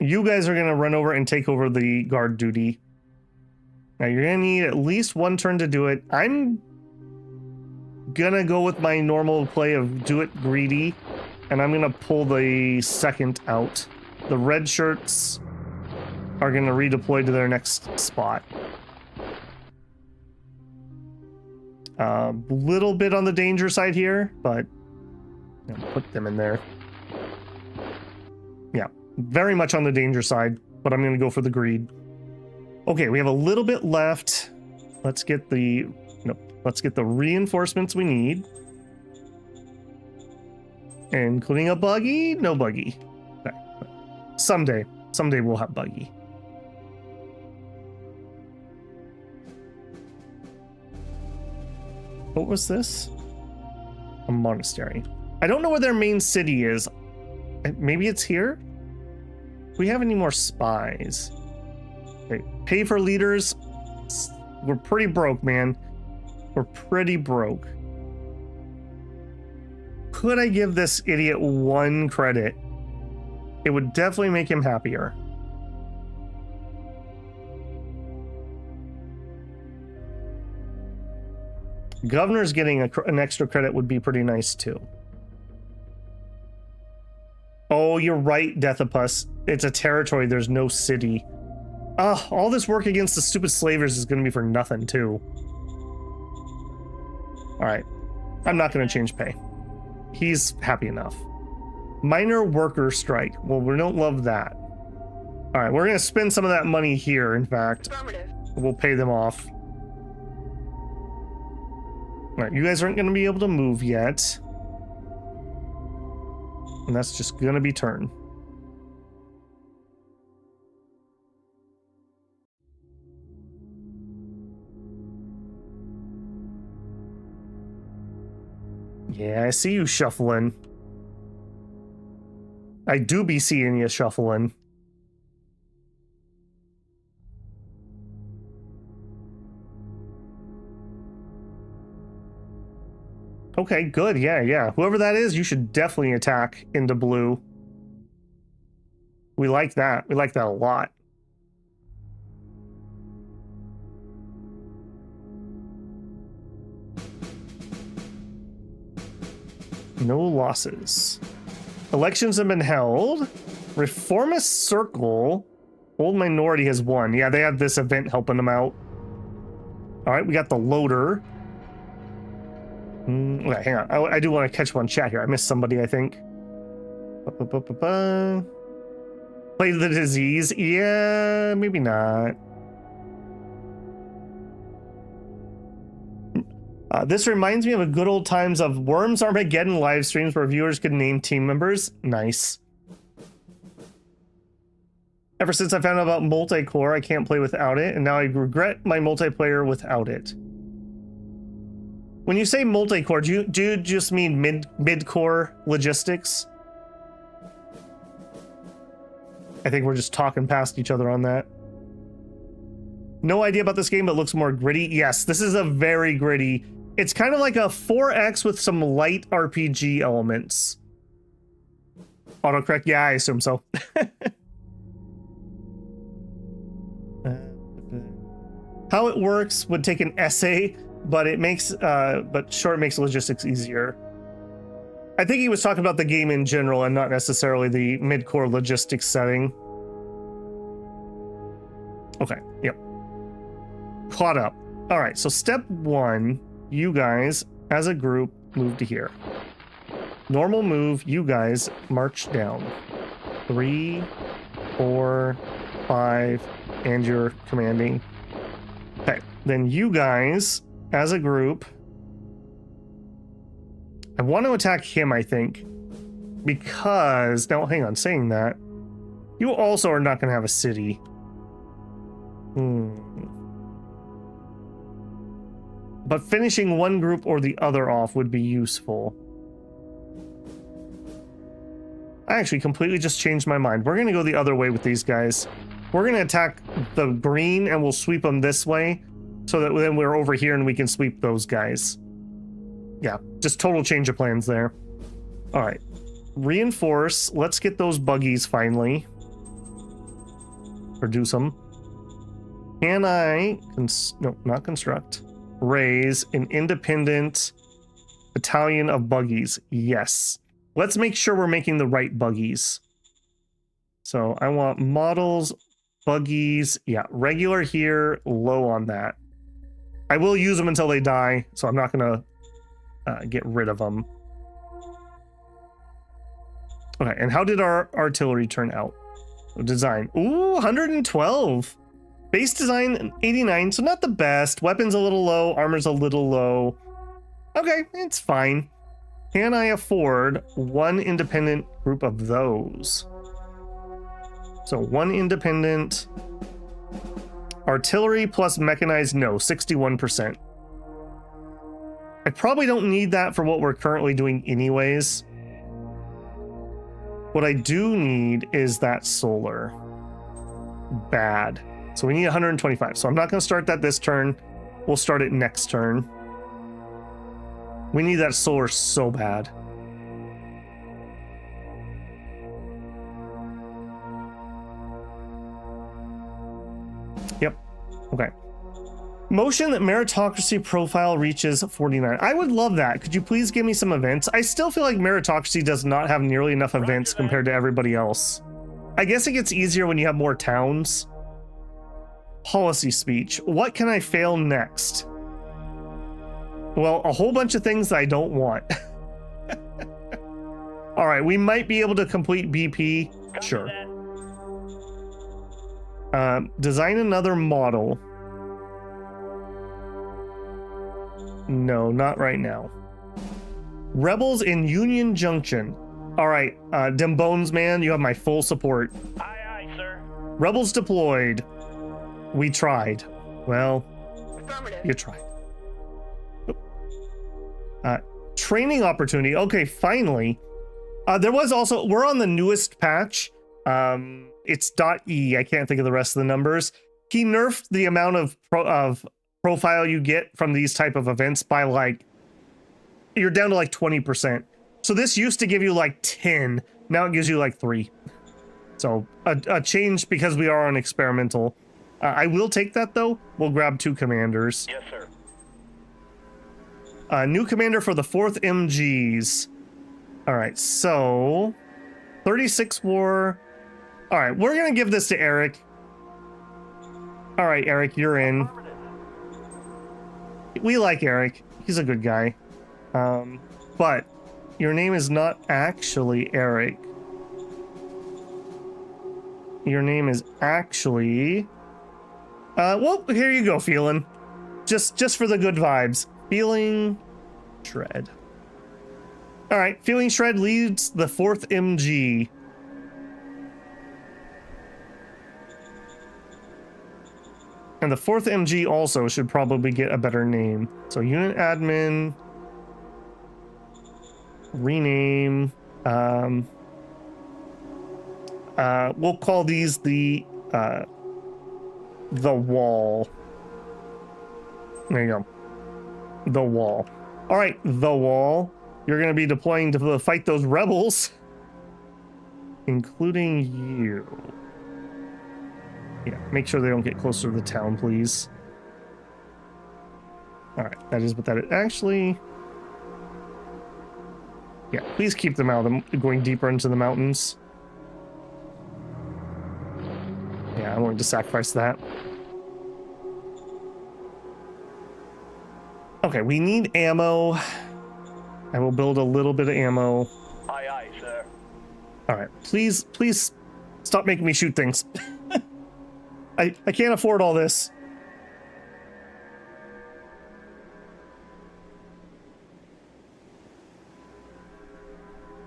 You guys are going to run over and take over the guard duty. Now you're going to need at least 1 turn to do it. I'm gonna go with my normal play of do it greedy, and I'm gonna pull the second out. The red shirts are gonna redeploy to their next spot. A little bit on the danger side here, but put them in there. Yeah, very much on the danger side, but I'm gonna go for the greed. Okay, we have a little bit left. Let's get the reinforcements we need. Including a buggy? No buggy. Okay. Someday we'll have buggy. What was this? A monastery. I don't know where their main city is. Maybe it's here? Do we have any more spies? Okay. Pay for leaders. We're pretty broke, man. We're pretty broke. Could I give this idiot 1 credit? It would definitely make him happier. Governor's getting an extra credit would be pretty nice too. Oh, you're right, Deathopus. It's a territory, there's no city. All this work against the stupid slavers is going to be for nothing too. Alright, I'm not going to change pay. He's happy enough. Minor worker strike. Well, we don't love that. Alright, we're going to spend some of that money here, in fact. We'll pay them off. Alright, you guys aren't going to be able to move yet. And that's just going to be turn. Yeah, I see you shuffling. I do be seeing you shuffling. Okay, good. Yeah. Whoever that is, you should definitely attack into blue. We like that. We like that a lot. No losses. Elections have been held. Reformist Circle. Old Minority has won. Yeah, they had this event helping them out. All right, we got the loader. Okay, hang on. I do want to catch one chat here. I missed somebody, I think. Play the disease. Yeah, maybe not. This reminds me of a good old times of Worms Armageddon live streams where viewers could name team members. Nice. Ever since I found out about multi-core, I can't play without it, and now I regret my multiplayer without it. When you say multi-core, do you just mean mid-core logistics? I think we're just talking past each other on that. No idea about this game, but it looks more gritty. Yes, this is a very gritty. It's kind of like a 4X with some light RPG elements. Autocorrect? Yeah, I assume so. How it works would take an essay, but it makes makes logistics easier. I think he was talking about the game in general and not necessarily the mid-core logistics setting. Okay, yep. Caught up. All right, so step 1, you guys, as a group, move to here. Normal move, you guys march down. 3, 4, 5, and you're commanding. Okay, then you guys, as a group, I want to attack him, I think, because, now hang on, saying that, you also are not going to have a city. But finishing one group or the other off would be useful. I actually completely just changed my mind. We're going to go the other way with these guys. We're going to attack the green and we'll sweep them this way so that then we're over here and we can sweep those guys. Yeah, just total change of plans there. All right. Reinforce. Let's get those buggies finally. Produce them. Can I... no, not construct. Raise an independent battalion of buggies. Yes. Let's make sure we're making the right buggies. So I want models, buggies. Yeah, regular here, low on that. I will use them until they die, so I'm not going to get rid of them. Okay, and how did our artillery turn out? Design. Ooh, 112. Base design, 89, so not the best. Weapons a little low, armor's a little low. Okay, it's fine. Can I afford one independent group of those? So one independent. Artillery plus mechanized, no, 61%. I probably don't need that for what we're currently doing anyways. What I do need is that solar. Bad. So we need 125. So I'm not going to start that this turn. We'll start it next turn. We need that solar so bad. Yep. Okay. Motion meritocracy profile reaches 49. I would love that. Could you please give me some events? I still feel like meritocracy does not have nearly enough events compared to everybody else. I guess it gets easier when you have more towns. Policy speech. What can I fail next? Well, a whole bunch of things that I don't want. All right, we might be able to complete BP. Sure. Design another model. No, not right now. Rebels in Union Junction. All right, Dem Bones, man, you have my full support. Aye, aye, sir. Rebels deployed. We tried. Well, you tried. Training opportunity. Okay, finally. There was also, we're on the newest patch. It's .e. I can't think of the rest of the numbers. He nerfed the amount of profile you get from these type of events by like, you're down to like 20%. So this used to give you like 10. Now it gives you like 3. So a change because we are on experimental. I will take that though. We'll grab 2 commanders. Yes, sir. New commander for the 4th MGs. All right, so 36 war. All right, we're gonna give this to Eric. All right, Eric, you're in. We like Eric. He's a good guy. But your name is not actually Eric. Your name is actually... well, here you go, Phelan. Just for the good vibes. Feeling Shred. All right, Feeling Shred leads the 4th MG. And the 4th MG also should probably get a better name. So unit admin, rename. We'll call these the Wall. There you go. The Wall. All right, the Wall. You're going to be deploying to fight those rebels, including you. Yeah, make sure they don't get closer to the town, please. All right, that is what that is. Actually, yeah, please keep them out of going deeper into the mountains. Yeah, I'm willing to sacrifice that. Okay, we need ammo. I will build a little bit of ammo. Aye, aye, sir. All right, please stop making me shoot things. I can't afford all this.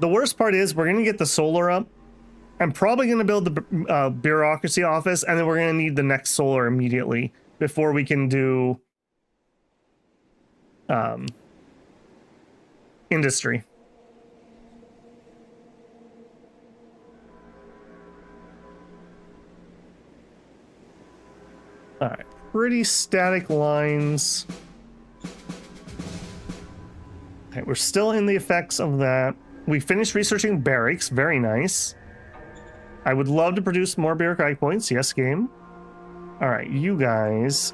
The worst part is we're going to get the solar up. I'm probably going to build the bureaucracy office, and then we're going to need the next solar immediately before we can do industry. All right, pretty static lines. Okay, we're still in the effects of that. We finished researching barracks, very nice. I would love to produce more bureaucratic points, yes, game. All right, you guys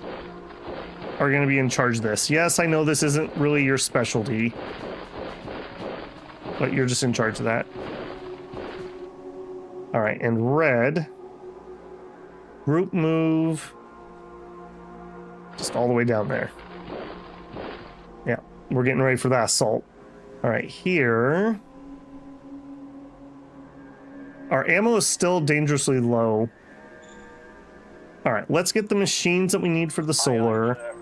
are going to be in charge of this. Yes, I know this isn't really your specialty, but you're just in charge of that. All right, and red, group move, just all the way down there. Yeah, we're getting ready for that assault. All right, here, our ammo is still dangerously low. All right, let's get the machines that we need for the solar. Aye, aye, sir.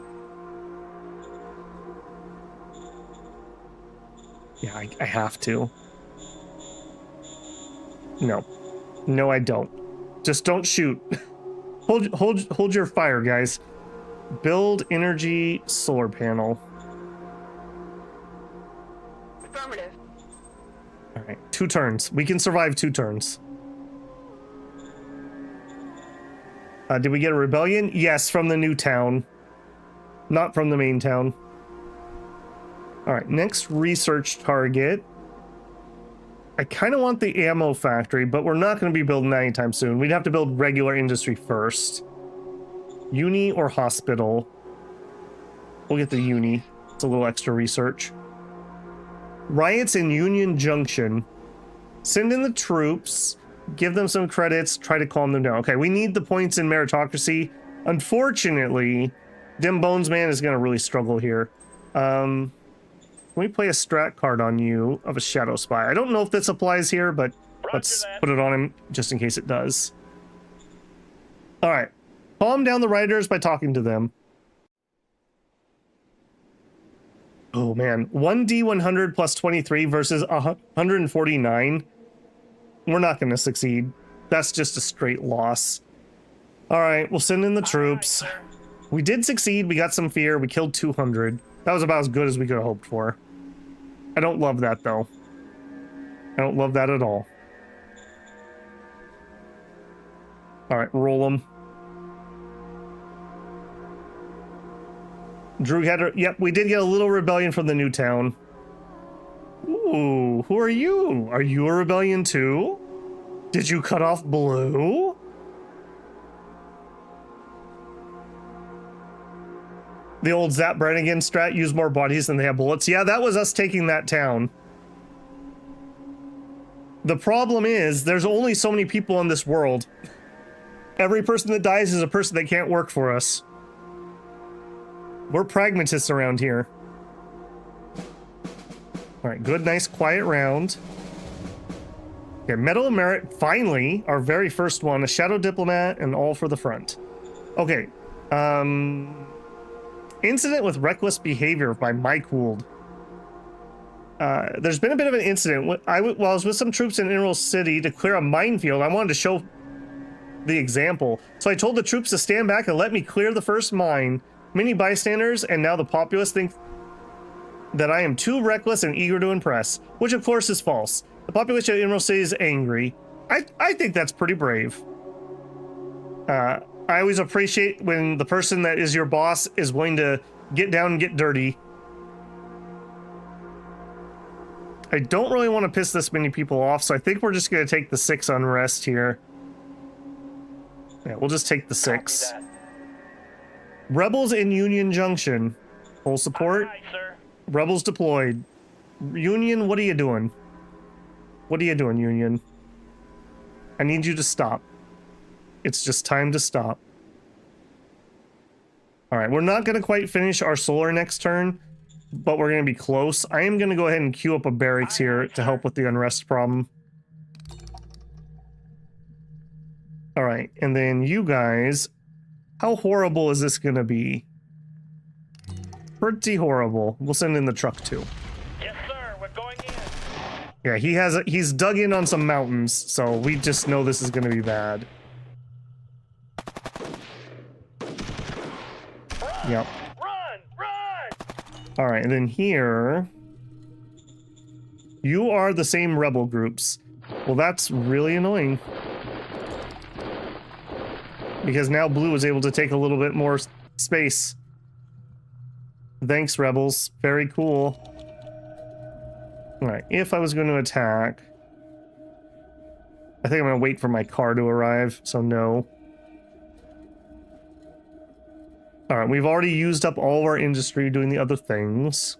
Yeah, I have to. No, I don't. Just don't shoot. hold your fire, guys. Build energy solar panel. Affirmative. All right, 2 turns. We can survive 2 turns. Did we get a rebellion? Yes, from the new town. Not from the main town. All right, next research target. I kind of want the ammo factory, but we're not going to be building that anytime soon. We'd have to build regular industry first. Uni or hospital? We'll get the uni. It's a little extra research. Riots in Union Junction. Send in the troops. Give them some credits. Try to calm them down. Okay, we need the points in meritocracy. Unfortunately, Dim Bones Man is going to really struggle here. Let me play a strat card on you of a shadow spy. I don't know if this applies here, but let's put it on him just in case it does. All right. Calm down the riders by talking to them. Oh, man. 1D100 plus 23 versus 149. We're not going to succeed. That's just a straight loss. All right. We'll send in the troops. We did succeed. We got some fear. We killed 200. That was about as good as we could have hoped for. I don't love that, though. I don't love that at all. All right, roll them. Drew Header. Yep, we did get a little rebellion from the new town. Ooh, who are you? Are you a rebellion too? Did you cut off Blue? The old Zap Brannigan strat, use more bodies than they have bullets. Yeah, that was us taking that town. The problem is, there's only so many people in this world. Every person that dies is a person that can't work for us. We're pragmatists around here. All right, good, nice, quiet round. Okay, Medal of Merit, finally, our very first one. A Shadow Diplomat and all for the front. Okay, Incident with reckless behavior by Mike Wold. There's been a bit of an incident. While I was with some troops in Emerald City to clear a minefield, I wanted to show the example. So I told the troops to stand back and let me clear the first mine. Many bystanders and now the populace think that I am too reckless and eager to impress, which of course is false. The population of Emerald City is angry. I think that's pretty brave. I always appreciate when the person that is your boss is willing to get down and get dirty. I don't really want to piss this many people off, so I think we're just going to take the 6 unrest here. Yeah, we'll just take the 6. Rebels in Union Junction. Full support. Aye, sir. Rebels deployed. Union, what are you doing? What are you doing, Union? I need you to stop. It's just time to stop. Alright, we're not going to quite finish our solar next turn, but we're going to be close. I am going to go ahead and queue up a barracks here to help with the unrest problem. Alright, and then you guys, how horrible is this going to be? Pretty horrible. We'll send in the truck too. Yes, sir. We're going in. Yeah, he's dug in on some mountains, so we just know this is going to be bad. Run! Yep. Run! All right, and then here, you are the same rebel groups. Well, that's really annoying. Because now blue is able to take a little bit more space. Thanks, rebels. Very cool. All right, if I was going to attack, I think I'm going to wait for my car to arrive, so no. All right, we've already used up all of our industry doing the other things.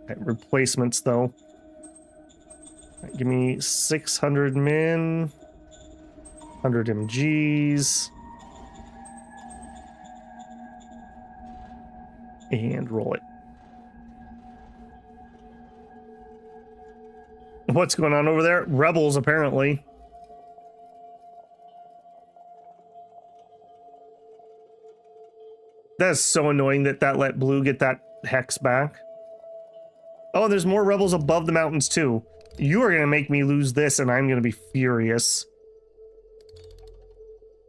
Okay, replacements, though. All right, give me 600 men, 100 MGs. And roll it. What's going on over there? Rebels, apparently. That's so annoying that let blue get that hex back. Oh, there's more rebels above the mountains, too. You are going to make me lose this, and I'm going to be furious.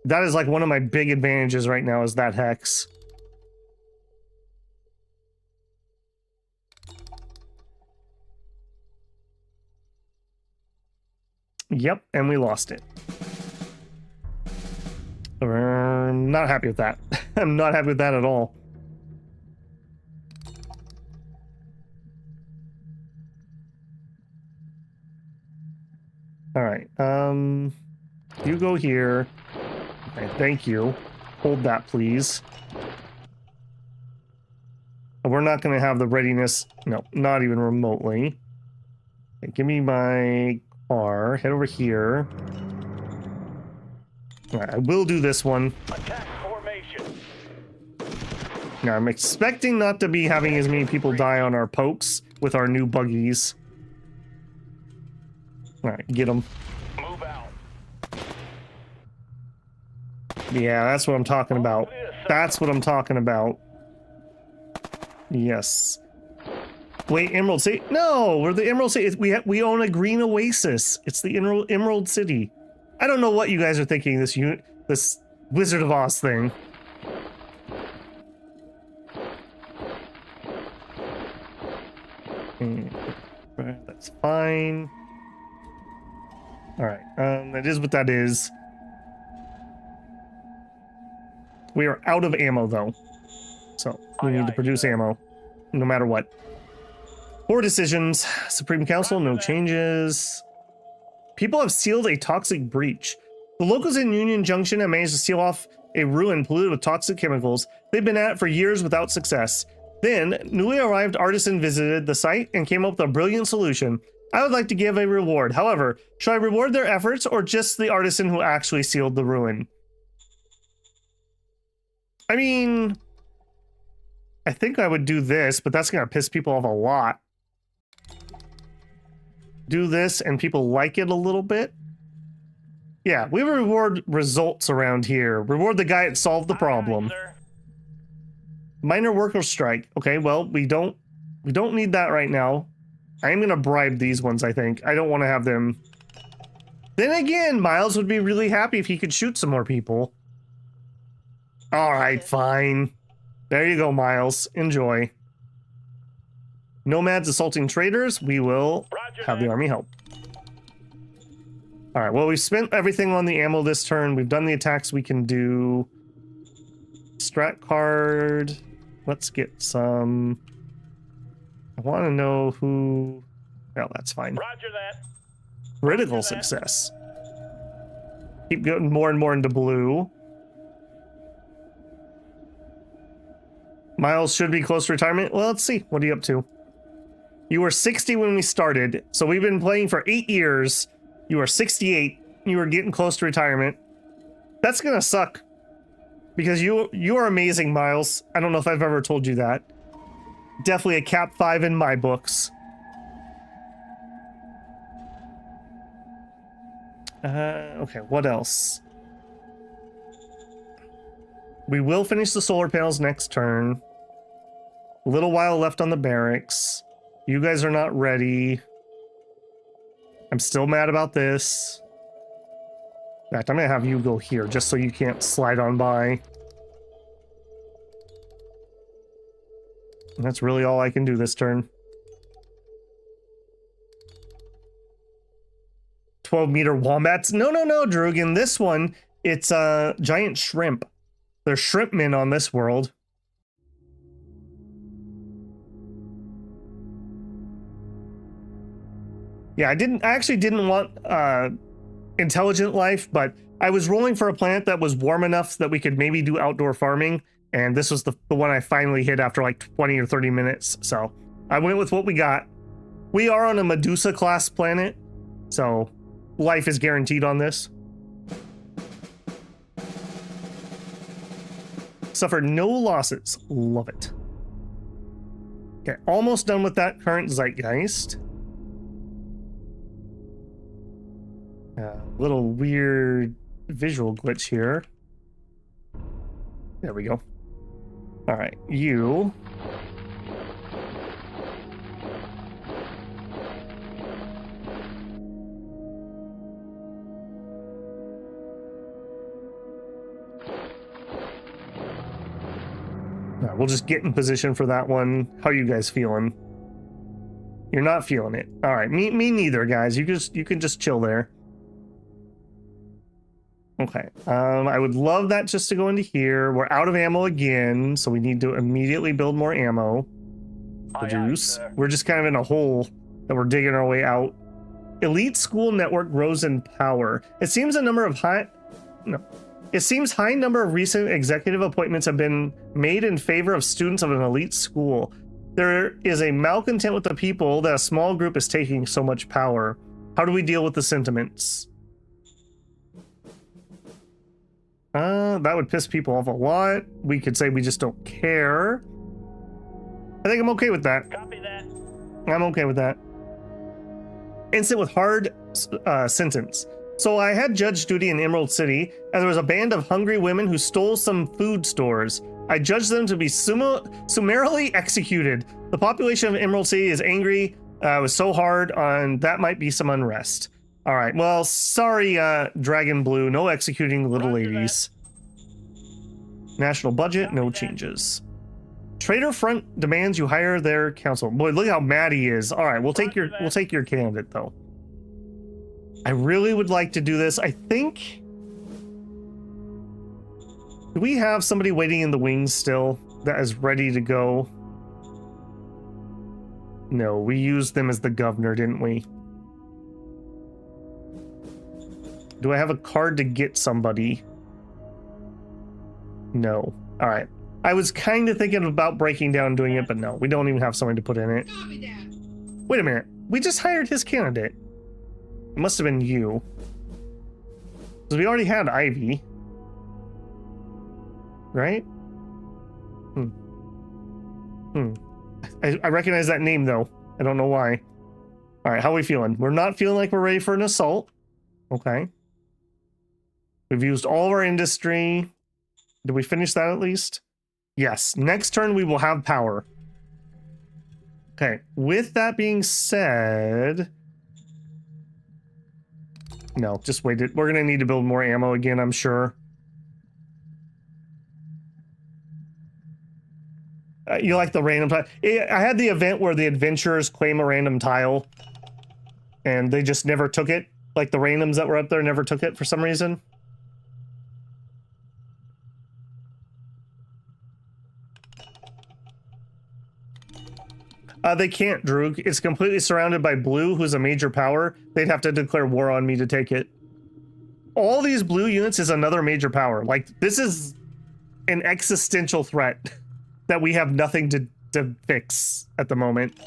That is like one of my big advantages right now is that hex. Yep, and we lost it. I'm not happy with that. I'm not happy with that at all. All right, you go here. Okay, thank you. Hold that, please. We're not going to have the readiness. No, not even remotely. Okay, give me my car. Head over here. All right, I will do this one. Attack formation. Now, I'm expecting not to be having as many people die on our pokes with our new buggies. All right, get them. Move out. Yeah, that's what I'm talking about. That's what I'm talking about. Yes. Wait, Emerald City? No, we're the Emerald City. We own a green oasis. It's the Emerald City. I don't know what you guys are thinking. This Wizard of Oz thing. That's fine. All right, that is what that is. We are out of ammo, though. So, we need to produce ammo, no matter what. 4 decisions. Supreme Council, no changes. People have sealed a toxic breach. The locals in Union Junction have managed to seal off a ruin polluted with toxic chemicals. They've been at it for years without success. Then, newly arrived artisan visited the site and came up with a brilliant solution. I would like to give a reward. However, should I reward their efforts or just the artisan who actually sealed the ruin? I mean, I think I would do this, but that's going to piss people off a lot. Do this and people like it a little bit. Yeah, we reward results around here. Reward the guy that solved the problem. Aye, sir. Minor worker strike. Okay, well, we don't need that right now. I am gonna bribe these ones, I think. I don't want to have them. Then again, Miles would be really happy if he could shoot some more people. All right, fine. There you go, Miles. Enjoy. Nomads assaulting traders. We will have the army help. All right, well, we've spent everything on the ammo this turn. We've done the attacks we can do. Strat card. Let's get some. I want to know who. Well, that's fine. Roger that. Critical success. Keep getting more and more into blue. Miles should be close to retirement. Well, let's see. What are you up to? You were 60 when we started, so we've been playing for 8 years. You are 68. You are getting close to retirement. That's gonna suck. Because you are amazing, Miles. I don't know if I've ever told you that. Definitely a cap 5 in my books. Okay, what else? We will finish the solar panels next turn. A little while left on the barracks. You guys are not ready. I'm still mad about this. In fact, I'm gonna have you go here just so you can't slide on by. And that's really all I can do this turn. 12-meter wombats? No, Drugan. This one, it's a giant shrimp. There's shrimpmen on this world. Yeah, I actually didn't want intelligent life, but I was rolling for a planet that was warm enough that we could maybe do outdoor farming, and this was the one I finally hit after like 20 or 30 minutes, so I went with what we got. We are on a Medusa-class planet, so life is guaranteed on this. Suffered no losses. Love it. Okay, almost done with that current zeitgeist. Little weird visual glitch here. There we go. All right, you. All right, we'll just get in position for that one. How are you guys feeling? You're not feeling it. All right, me neither, guys. You can just chill there. Okay, I would love that just to go into here. We're out of ammo again, so we need to immediately build more ammo. Produce. We're just kind of in a hole that we're digging our way out. Elite school network grows in power. It seems high number of recent executive appointments have been made in favor of students of an elite school. There is a malcontent with the people that a small group is taking so much power. How do we deal with the sentiments? That would piss people off a lot. We could say we just don't care. I think I'm okay with that. Copy that. I'm okay with that. Instant with hard sentence. So I had judge duty in Emerald City, and there was a band of hungry women who stole some food stores. I judged them to be summarily executed. The population of Emerald City is angry. It was so hard, and that might be some unrest. All right, well, sorry, Dragon Blue, no executing little ladies. National budget, no changes. Trader Front demands you hire their council. Boy, look how mad he is. All right, we'll take your candidate though. I really would like to do this. I think. Do we have somebody waiting in the wings still that is ready to go? No, we used them as the governor, didn't we? Do I have a card to get somebody? No. All right. I was kind of thinking about breaking down and doing it, but no, we don't even have someone to put in it. Wait a minute. We just hired his candidate. It must have been you. Because we already had Ivy. Right? I recognize that name, though. I don't know why. All right, how are we feeling? We're not feeling like we're ready for an assault. Okay. We've used all of our industry. Did we finish that at least? Yes, next turn we will have power. Okay, with that being said... No, just wait. We're going to need to build more ammo again, I'm sure. You like the random tile? I had the event where the adventurers claim a random tile. And they just never took it. Like the randoms that were up there never took it for some reason. They can't, Droog. It's completely surrounded by blue, who's a major power. They'd have to declare war on me to take it. All these blue units is another major power. Like, this is an existential threat that we have nothing to fix at the moment.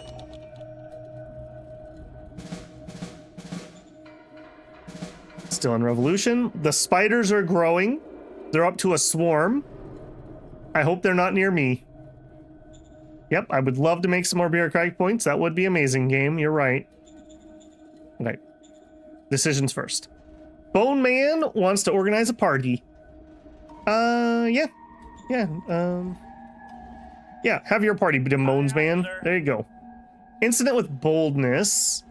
Still in revolution. The spiders are growing. They're up to a swarm. I hope they're not near me. Yep, I would love to make some more bureaucratic points. That would be amazing, game. You're right. Okay. Decisions first. Bone Man wants to organize a party. Yeah. Yeah, yeah, have your party, Bones Man. There you go. Incident with boldness.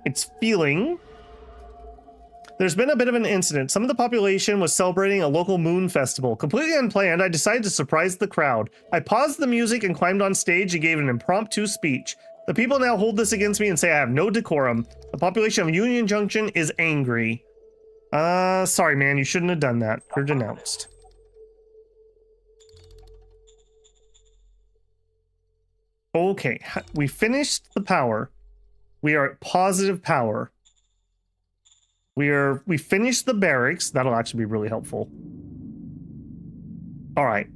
It's feeling. There's been a bit of an incident. Some of the population was celebrating a local moon festival. Completely unplanned, I decided to surprise the crowd. I paused the music and climbed on stage and gave an impromptu speech. The people now hold this against me and say I have no decorum. The population of Union Junction is angry. Sorry, man, you shouldn't have done that. You're denounced. Okay, we finished the power. We are at positive power. We finished the barracks. That'll actually be really helpful. All right,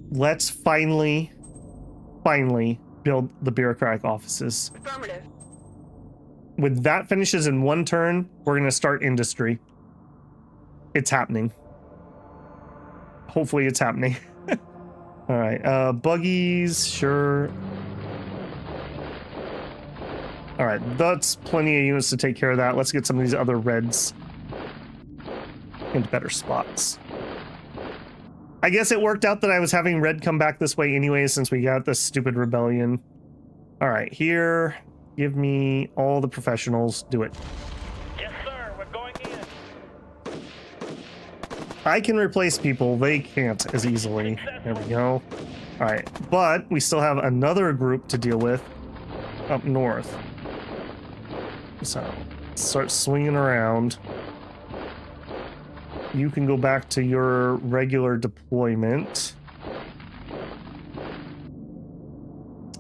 let's finally build the bureaucratic offices. Affirmative. With that finishes in one turn, we're gonna start industry. It's happening. Hopefully it's happening. All right, buggies, sure. All right, that's plenty of units to take care of that. Let's get some of these other reds into better spots. I guess it worked out that I was having red come back this way anyway, since we got this stupid rebellion. All right, here, give me all the professionals. Do it. Yes, sir. We're going in. I can replace people. They can't as easily. There we go. All right, but we still have another group to deal with up north. So, start swinging around. You can go back to your regular deployment.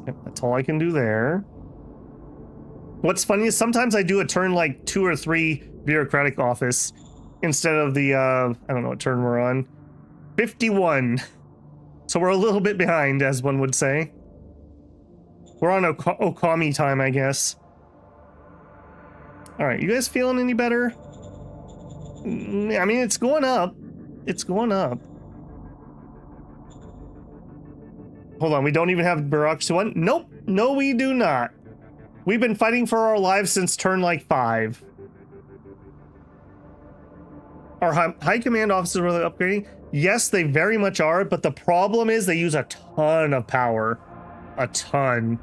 Yep, that's all I can do there. What's funny is sometimes I do a turn like 2 or 3 bureaucratic office instead of the, I don't know what turn we're on. 51. So we're a little bit behind, as one would say. We're on Okami time, I guess. All right, you guys feeling any better? I mean, it's going up. It's going up. Hold on, we don't even have bureaucracy 1? Nope, no we do not. We've been fighting for our lives since turn like 5. Our high command officers are really upgrading. Yes, they very much are, but the problem is they use a ton of power. A ton.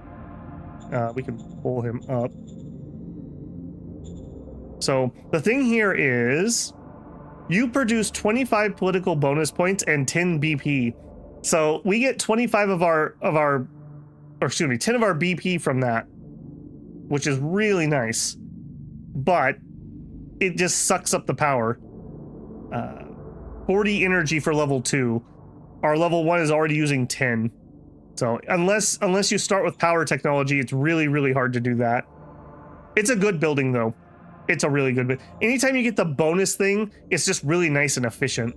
We can pull him up. So the thing here is you produce 25 political bonus points and 10 BP. So we get 25 of our, or excuse me, 10 of our BP from that, which is really nice, but it just sucks up the power. 40 energy for level 2. Our level 1 is already using 10. So unless you start with power technology, it's really, really hard to do that. It's a good building though. It's a really good bit. Anytime you get the bonus thing, it's just really nice and efficient.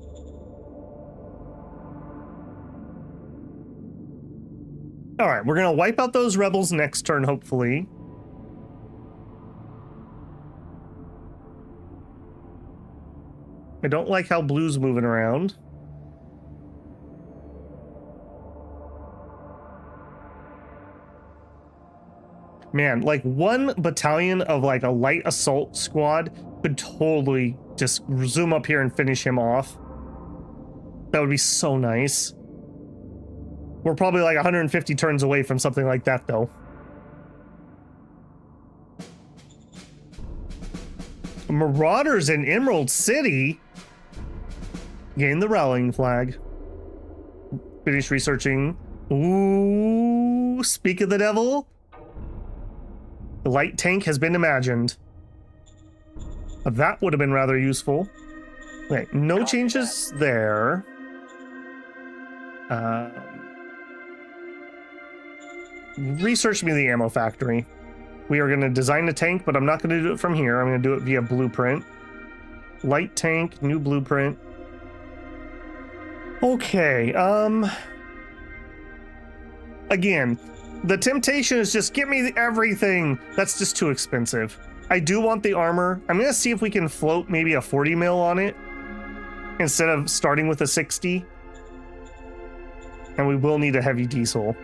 All right, we're gonna wipe out those rebels next turn, hopefully. I don't like how blue's moving around. Man, like 1 battalion of like a light assault squad could totally just zoom up here and finish him off. That would be so nice. We're probably like 150 turns away from something like that, though. Marauders in Emerald City. Gain the rallying flag. Finish researching. Ooh, speak of the devil. The light tank has been imagined. That would have been rather useful. Okay, no changes there. Research me the ammo factory. We are going to design a tank, but I'm not going to do it from here. I'm going to do it via blueprint. Light tank, new blueprint. Okay, again, the temptation is just give me everything. That's just too expensive. I do want the armor. I'm going to see if we can float maybe a 40 mil on it instead of starting with a 60. And we will need a heavy diesel.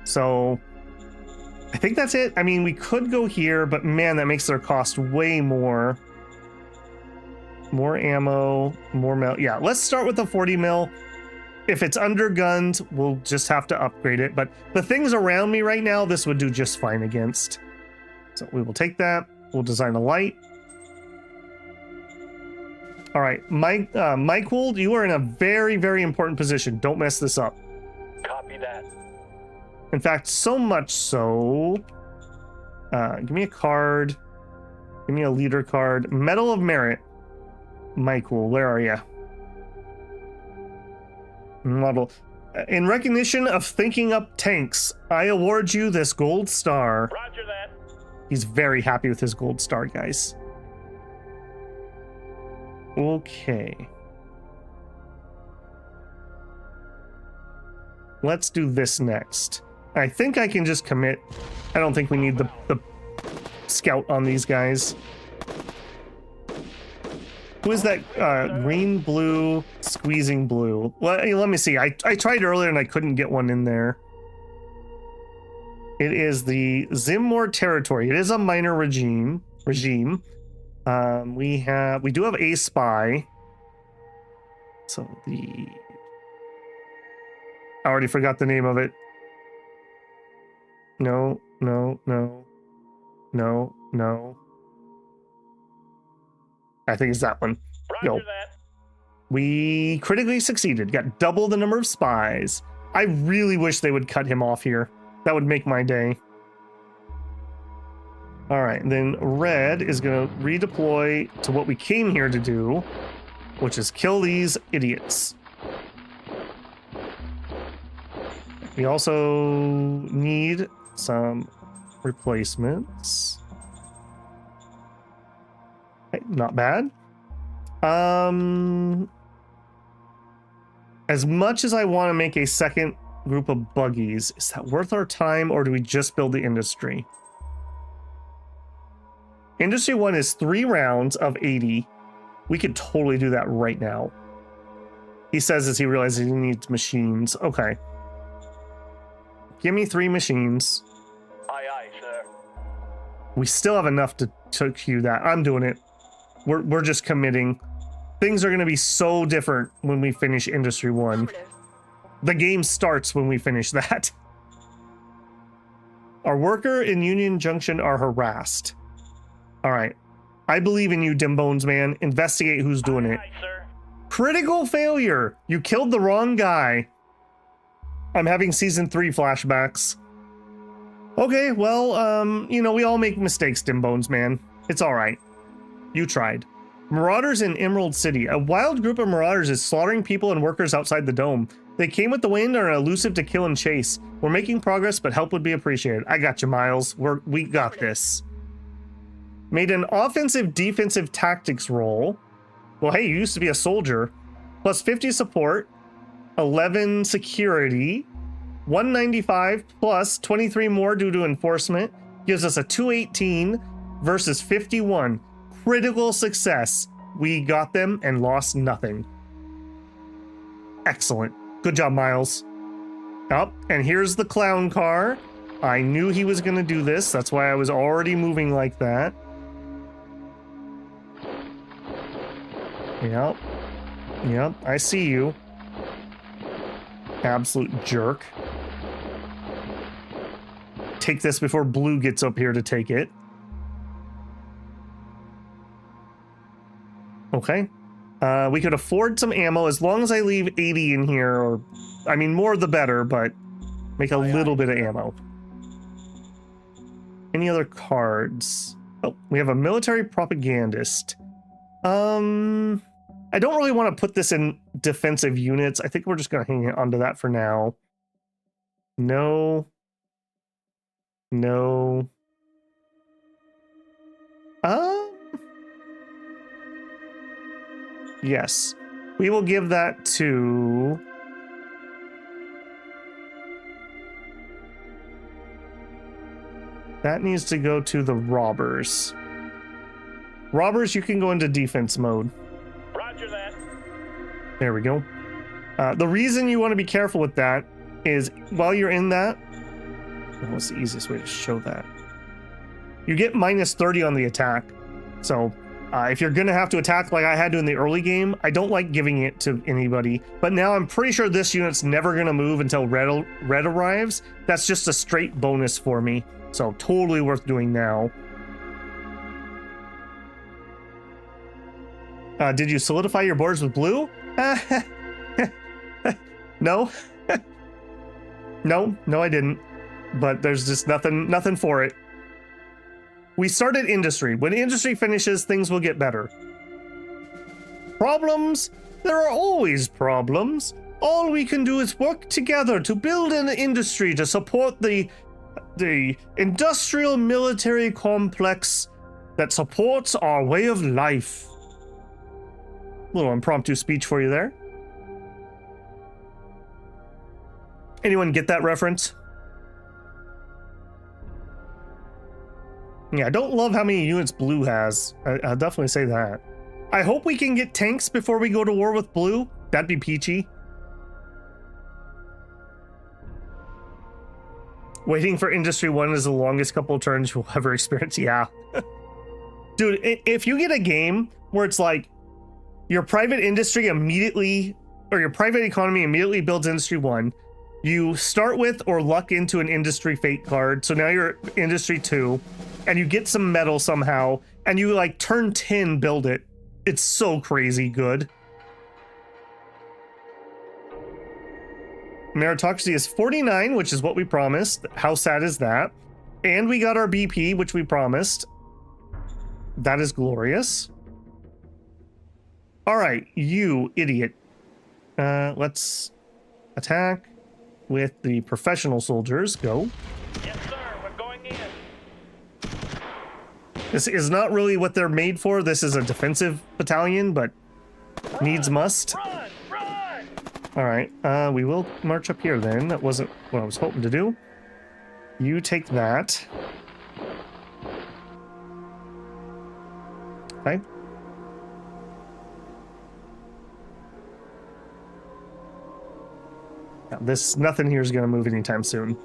So I think that's it. I mean, we could go here, but man, that makes their cost way more. More ammo, more mil. Yeah, let's start with the 40 mil. If it's undergunned, we'll just have to upgrade it. But the things around me right now, this would do just fine against. So we will take that. We'll design a light. All right, Mike Wold, you are in a very, very important position. Don't mess this up. Copy that. In fact, so much so. Give me a card. Give me a leader card. Medal of Merit. Michael, where are you? Model. In recognition of thinking up tanks, I award you this gold star. Roger that. He's very happy with his gold star, guys. Okay. Let's do this next. I think I can just commit. I don't think we need the scout on these guys. Who is that green, blue, squeezing blue? Well, let me see. I tried earlier and I couldn't get one in there. It is the Zimmor territory. It is a minor regime. We do have a spy. So I already forgot the name of it. No. I think it's that one. Roger No. that. We critically succeeded. Got double the number of spies. I really wish they would cut him off here. That would make my day. All right, then Red is going to redeploy to what we came here to do, which is kill these idiots. We also need some replacements. Okay, not bad. As much as I want to make a second group of buggies, is that worth our time, or do we just build the industry? Industry 1 is 3 rounds of 80. We could totally do that right now. He says as he realizes he needs machines. Okay. Give me 3 machines. Aye, aye, sir. We still have enough to queue that. I'm doing it. We're just committing. Things are going to be so different when we finish Industry 1. The game starts when we finish that. Our worker in Union Junction are harassed. All right. I believe in you, Dimbones, man. Investigate who's doing it. Aye, sir. Critical failure. You killed the wrong guy. I'm having season 3 flashbacks. Okay, well, we all make mistakes, Dimbones, man. It's all right. You tried. Marauders in Emerald City. A wild group of marauders is slaughtering people and workers outside the dome. They came with the wind and are elusive to kill and chase. We're making progress, but help would be appreciated. I got you, Miles. We got this. Made an offensive defensive tactics roll. Well, hey, you used to be a soldier. Plus 50 support, 11 security, 195 plus 23 more due to enforcement. Gives us a 218 versus 51. Critical success. We got them and lost nothing. Excellent. Good job, Miles. Oh, and here's the clown car. I knew he was going to do this. That's why I was already moving like that. Yep. Yep, I see you. Absolute jerk. Take this before blue gets up here to take it. Okay. We could afford some ammo as long as I leave 80 in here, or I mean more the better, but make a little bit of ammo. Any other cards? Oh, we have a military propagandist. I don't really want to put this in defensive units. I think we're just going to hang on to that for now. No. No. Yes. We will give that to... That needs to go to the robbers. Robbers, you can go into defense mode. Roger that. There we go. The reason you want to be careful with that is while you're in that... What's the easiest way to show that? You get minus 30 on the attack. So if you're going to have to attack like I had to in the early game, I don't like giving it to anybody. But now I'm pretty sure this unit's never going to move until red arrives. That's just a straight bonus for me. So totally worth doing now. Did you solidify your borders with blue? No. No, I didn't. But there's just nothing for it. We started industry. When industry finishes, things will get better. Problems? There are always problems. All we can do is work together to build an industry to support the industrial military complex that supports our way of life. Little impromptu speech for you there. Anyone get that reference? Yeah, I don't love how many units blue has. I'll definitely say that. I hope we can get tanks before we go to war with blue. That'd be peachy. Waiting for Industry 1 is the longest couple of turns you'll ever experience. Yeah. Dude, if you get a game where it's like your private industry immediately, or your private economy immediately builds Industry 1, you start with or luck into an Industry Fate card, so now you're Industry 2, and you get some metal somehow, and you like turn 10 build it. It's so crazy good. Meritocracy is 49, which is what we promised. How sad is that? And we got our BP, which we promised. That is glorious. All right, you idiot. Let's attack with the professional soldiers. Go. Yes, sir. We're going in. This is not really what they're made for. This is a defensive battalion, but needs must. Run! Run! All right, we will march up here then. That wasn't what I was hoping to do. You take that. Okay. Now, nothing here is going to move anytime soon.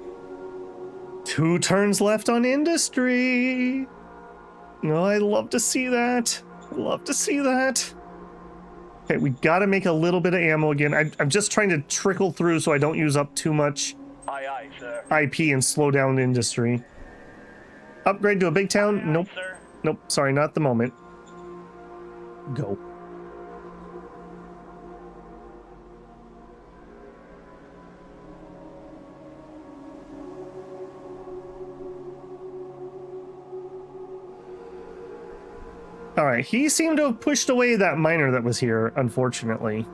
2 turns left on industry. No, I love to see that. I love to see that. Okay, we got to make a little bit of ammo again. I'm just trying to trickle through so I don't use up too much Aye, sir. IP and slow down industry. Upgrade to a big town? Aye, Nope. sir. Nope, sorry, not at the moment. Go. All right, he seemed to have pushed away that miner that was here, unfortunately.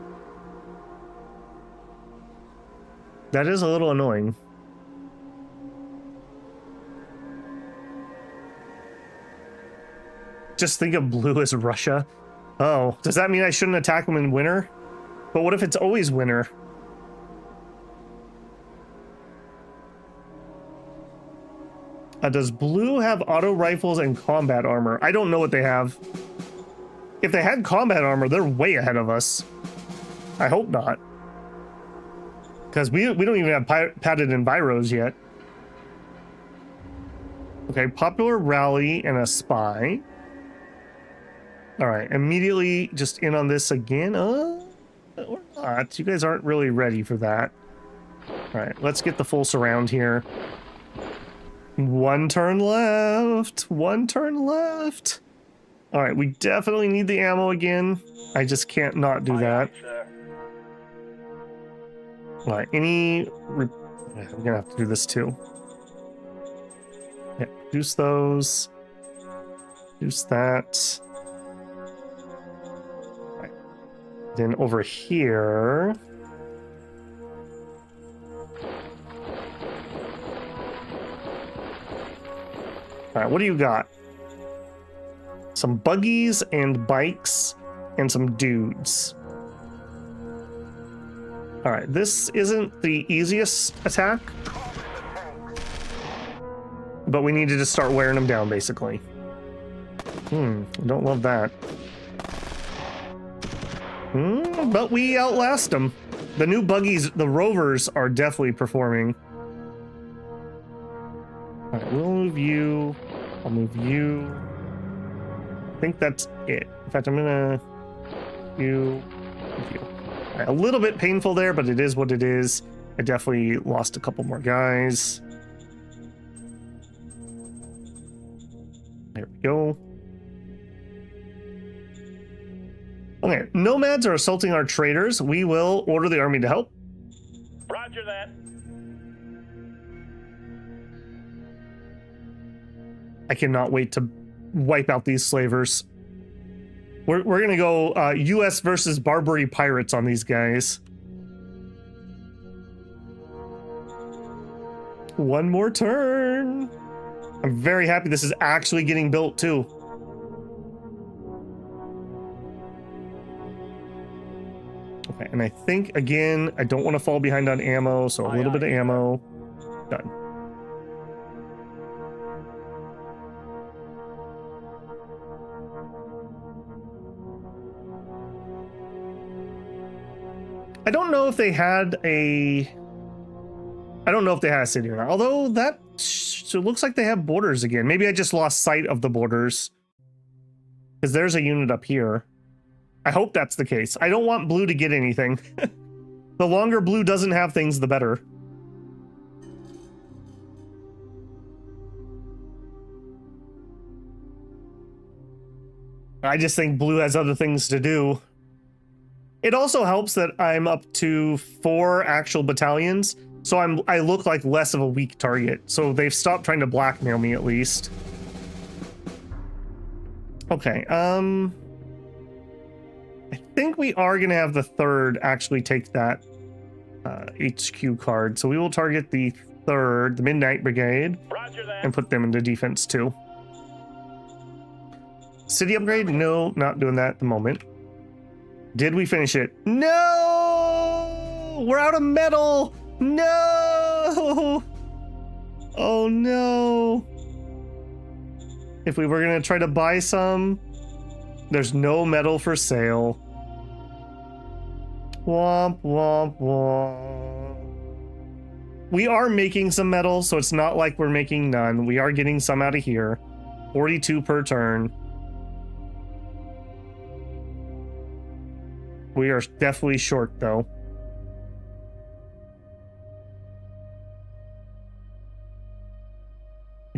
That is a little annoying. Just think of blue as Russia. Oh, does that mean I shouldn't attack them in winter? But what if it's always winter? Does blue have auto rifles and combat armor? I don't know what they have. If they had combat armor, they're way ahead of us. I hope not. Because we don't even have padded enviros yet. Okay, popular rally and a spy. All right, immediately just in on this again. or not. You guys aren't really ready for that. All right, let's get the full surround here. One turn left. One turn left. All right, we definitely need the ammo again. I just can't not do that. Aye, sir. All right, I'm gonna have to do this too. Yeah, reduce those. Reduce that. All right. Then over here. All right, what do you got? Some buggies and bikes and some dudes. All right, this isn't the easiest attack, but we need to just start wearing them down, basically. I don't love that. But we outlast them. The new buggies, the rovers, are definitely performing. All right, we'll move you. I'll move you. I think that's it. In fact, I'm gonna move you. All right, a little bit painful there, but it is what it is. I definitely lost a couple more guys. There we go. Okay, nomads are assaulting our traders. We will order the army to help. Roger that. I cannot wait to wipe out these slavers. We're gonna go US versus Barbary pirates on these guys. One more turn. I'm very happy this is actually getting built too. Okay, and I think again, I don't want to fall behind on ammo, so a little bit of ammo. Done. I don't know if they had a city or not. Although that so it looks like they have borders again. Maybe I just lost sight of the borders. Because there's a unit up here. I hope that's the case. I don't want blue to get anything. The longer blue doesn't have things, the better. I just think blue has other things to do. It also helps that I'm up to 4 actual battalions, so I look like less of a weak target. So they've stopped trying to blackmail me at least. Okay, I think we are gonna have the 3rd actually take that HQ card. So we will target the 3rd, the Midnight Brigade, Roger that. and put them into defense too. City upgrade? No, not doing that at the moment. Did we finish it? No! We're out of metal! No! Oh no! If we were gonna try to buy some, there's no metal for sale. Womp, womp, womp. We are making some metal, so it's not like we're making none. We are getting some out of here. 42 per turn. We are definitely short, though.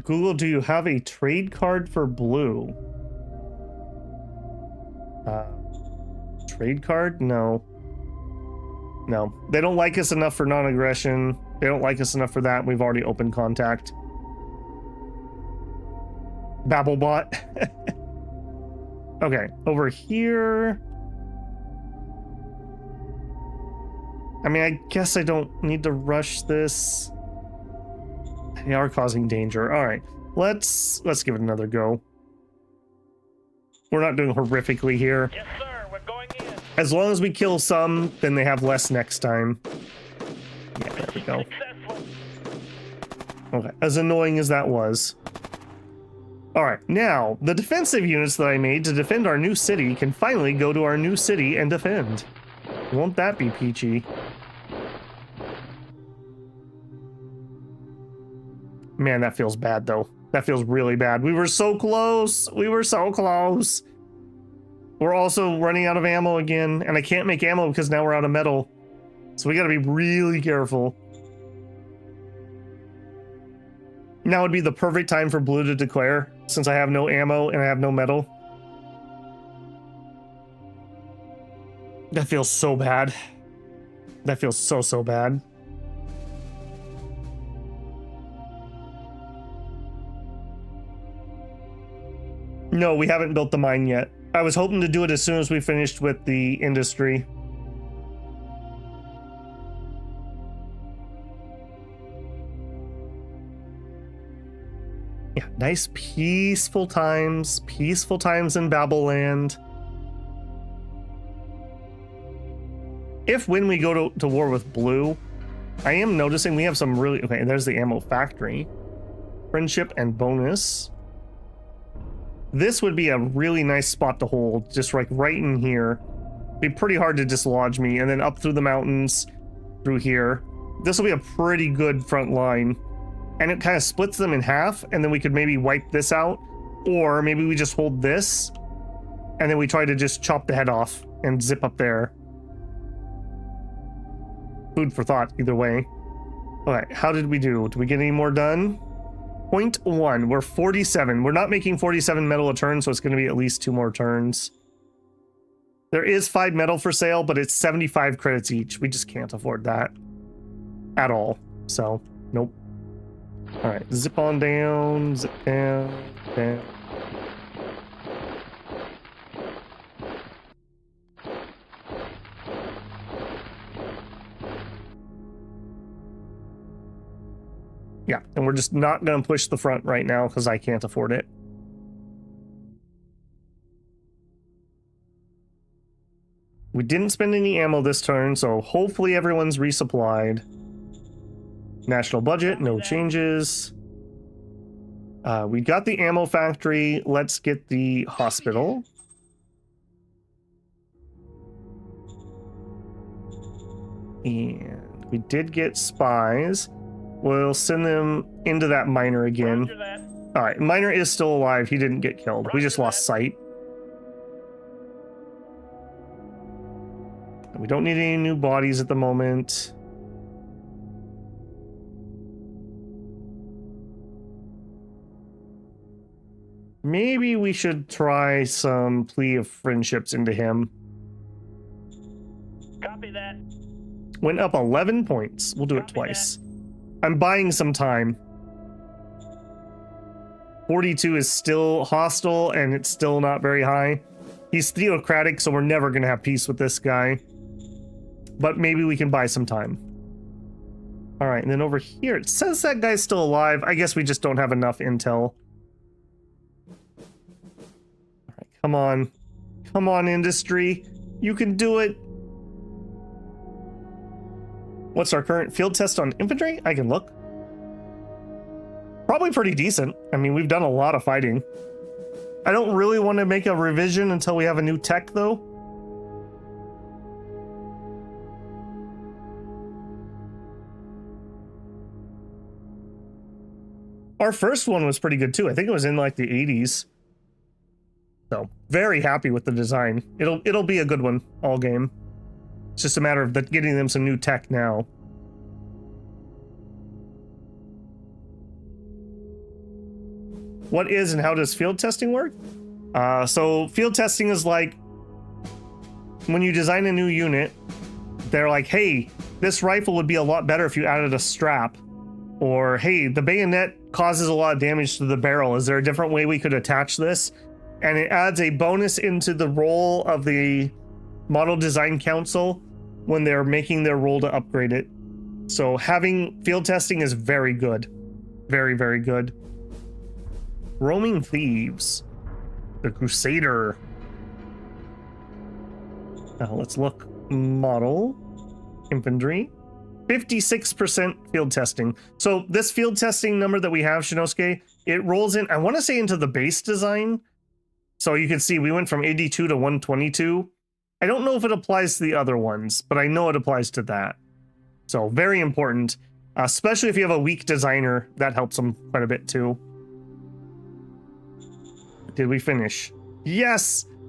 Google, do you have a trade card for blue? Trade card? No. No. They don't like us enough for non-aggression. They don't like us enough for that. We've already opened contact. Babblebot. Okay, over here. I mean, I guess I don't need to rush this. They are causing danger. All right, let's give it another go. We're not doing horrifically here. Yes, sir. We're going in. As long as we kill some, then they have less next time. Yeah, there we go. Successful. Okay, as annoying as that was. All right, now, the defensive units that I made to defend our new city can finally go to our new city and defend. Won't that be peachy? Man, that feels bad, though. That feels really bad. We were so close. We were so close. We're also running out of ammo again, and I can't make ammo because now we're out of metal. So we gotta be really careful. Now would be the perfect time for blue to declare, since I have no ammo and I have no metal. That feels so bad. That feels so bad. No, we haven't built the mine yet. I was hoping to do it as soon as we finished with the industry. Yeah, nice peaceful times in Babelland. When we go to war with blue, I am noticing we have some really, okay, there's the ammo factory. Friendship and bonus. This would be a really nice spot to hold, just like right in here. Be pretty hard to dislodge me, and then up through the mountains, through here. This will be a pretty good front line. And it kind of splits them in half, and then we could maybe wipe this out, or maybe we just hold this, and then we try to just chop the head off and zip up there. Food for thought, either way. Alright, how did we do? Did we get any more done? 0.1, we're 47. We're not making 47 metal a turn, so it's going to be at least 2 more turns. There is 5 metal for sale, but it's 75 credits each. We just can't afford that at all. So, nope. Alright, zip on down, zip down, down. Yeah, and we're just not going to push the front right now because I can't afford it. We didn't spend any ammo this turn, so hopefully everyone's resupplied. National budget, no changes. We got the ammo factory. Let's get the hospital. And we did get spies. We'll send them into that miner again. All right, miner is still alive. He didn't get killed. We just lost sight. We don't need any new bodies at the moment. Maybe we should try some plea of friendships into him. Copy that. Went up 11 points. We'll do it twice. I'm buying some time. 42 is still hostile, and it's still not very high. He's theocratic, so we're never going to have peace with this guy. But maybe we can buy some time. All right, and then over here, it says that guy's still alive. I guess we just don't have enough intel. All right, come on. Come on, industry. You can do it. What's our current field test on infantry? I can look. Probably pretty decent. I mean, we've done a lot of fighting. I don't really want to make a revision until we have a new tech, though. Our first one was pretty good, too. I think it was in, like, the 80s. So, very happy with the design. It'll be a good one, all game. It's just a matter of getting them some new tech now. What is and how does field testing work? So field testing is like when you design a new unit, they're like, hey, this rifle would be a lot better if you added a strap. Or, hey, the bayonet causes a lot of damage to the barrel. Is there a different way we could attach this? And it adds a bonus into the role of the Model Design Council when they're making their roll to upgrade it. So having field testing is very good. Very, very good. Roaming Thieves. The Crusader. Now let's look. Model. Infantry. 56% field testing. So this field testing number that we have, Shinosuke, it rolls in, I want to say, into the base design. So you can see we went from 82 to 122. I don't know if it applies to the other ones, but I know it applies to that. So very important, especially if you have a weak designer. That helps them quite a bit too. Did we finish? Yes!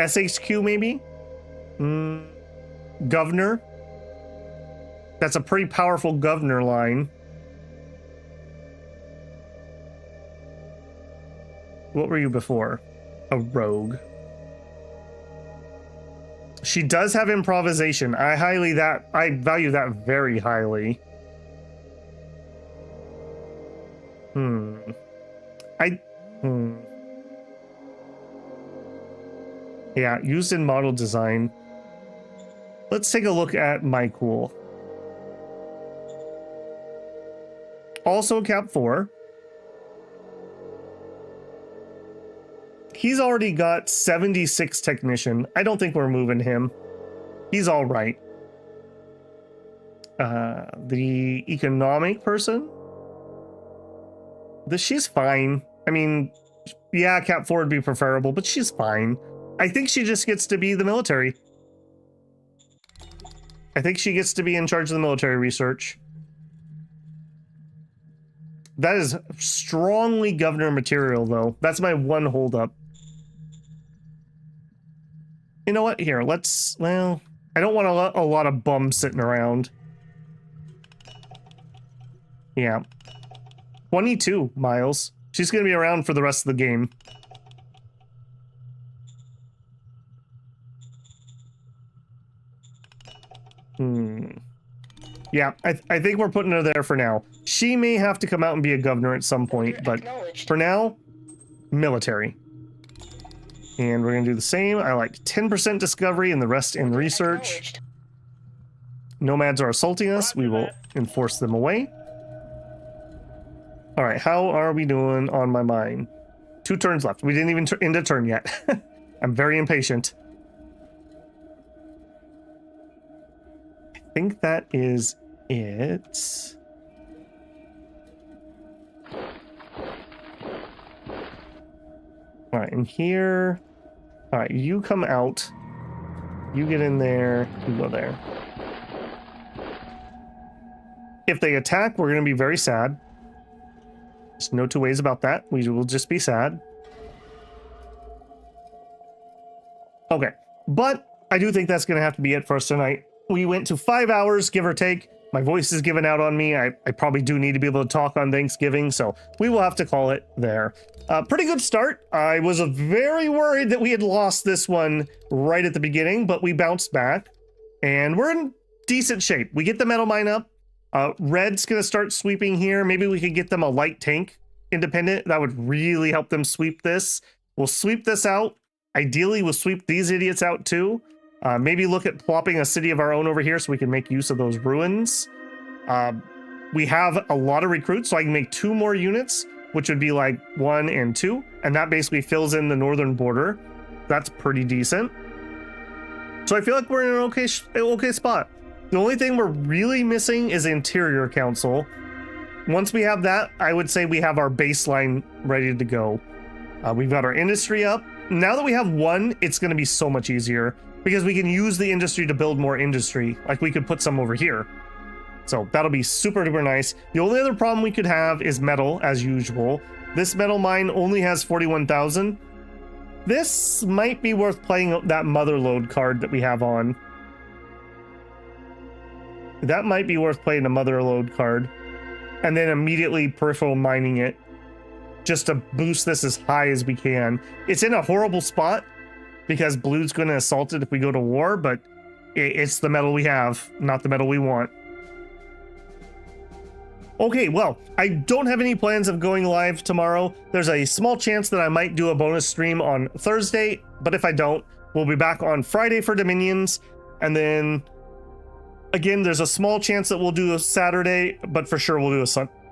SHQ maybe? Governor. That's a pretty powerful governor line. What were you before? A rogue. She does have improvisation. I value that very highly. Yeah, used in model design. Let's take a look at my cool. Also Cap 4. He's already got 76 technician. I don't think we're moving him. He's all right. The economic person. She's fine. I mean, yeah, Cap 4 would be preferable, but she's fine. I think she just gets to be the military. I think she gets to be in charge of the military research. That is strongly governor material, though. That's my one holdup. You know what? Here, well, I don't want a lot of bums sitting around. Yeah. 22 miles. She's going to be around for the rest of the game. Yeah, I think we're putting her there for now. She may have to come out and be a governor at some point, but for now, military. And we're going to do the same. I like 10% discovery and the rest in research. Nomads are assaulting us. We will enforce them away. All right, how are we doing on my mine? 2 turns left. We didn't even end a turn yet. I'm very impatient. I think that is it. All right, and here. All right, you come out. You get in there. You go there. If they attack, we're going to be very sad. There's no two ways about that. We will just be sad. Okay, but I do think that's going to have to be it for us tonight. We went to 5 hours, give or take. My voice is giving out on me. I probably do need to be able to talk on Thanksgiving, so we will have to call it there. Pretty good start. I was very worried that we had lost this one right at the beginning, but we bounced back, and we're in decent shape. We get the metal mine up. Red's going to start sweeping here. Maybe we could get them a light tank independent. That would really help them sweep this. We'll sweep this out. Ideally, we'll sweep these idiots out too. Maybe look at plopping a city of our own over here so we can make use of those ruins. We have a lot of recruits, so I can make 2 more units, which would be like 1 and 2. And that basically fills in the northern border. That's pretty decent. So I feel like we're in an okay spot. The only thing we're really missing is Interior Council. Once we have that, I would say we have our baseline ready to go. We've got our industry up. Now that we have 1, it's going to be so much easier because we can use the industry to build more industry. Like we could put some over here. So that'll be super duper nice. The only other problem we could have is metal, as usual. This metal mine only has 41,000. This might be worth playing that motherlode card that we have on. That might be worth playing a motherlode card. And then immediately peripheral mining it. Just to boost this as high as we can. It's in a horrible spot because blue's going to assault it if we go to war, but it's the metal we have, not the metal we want. Okay, well, I don't have any plans of going live tomorrow. There's a small chance that I might do a bonus stream on Thursday, but if I don't, we'll be back on Friday for Dominions, and then again, there's a small chance that we'll do a Saturday, but for sure we'll do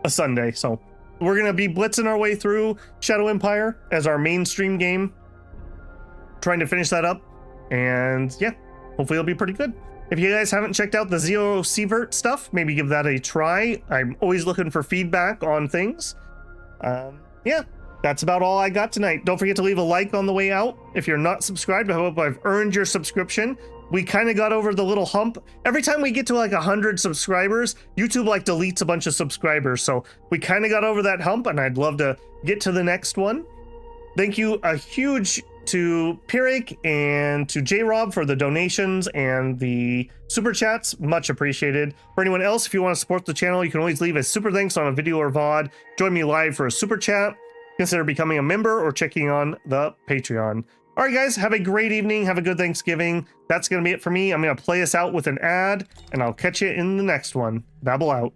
a Sunday. So we're going to be blitzing our way through Shadow Empire as our mainstream game, trying to finish that up, and yeah, hopefully it'll be pretty good. If you guys haven't checked out the Zero Sievert stuff, maybe give that a try. I'm always looking for feedback on things. Yeah, that's about all I got tonight. Don't forget to leave a like on the way out. If you're not subscribed, I hope I've earned your subscription. We kind of got over the little hump. Every time we get to like 100 subscribers, YouTube like deletes a bunch of subscribers. So we kind of got over that hump, and I'd love to get to the next one. Thank you a huge to Pirik and to J-Rob for the donations and the super chats. Much appreciated. For anyone else, if you want to support the channel, you can always leave a super thanks on a video or VOD. Join me live for a super chat. Consider becoming a member or checking on the Patreon. All right, guys, have a great evening. Have a good Thanksgiving. That's going to be it for me. I'm going to play us out with an ad, and I'll catch you in the next one. Babble out.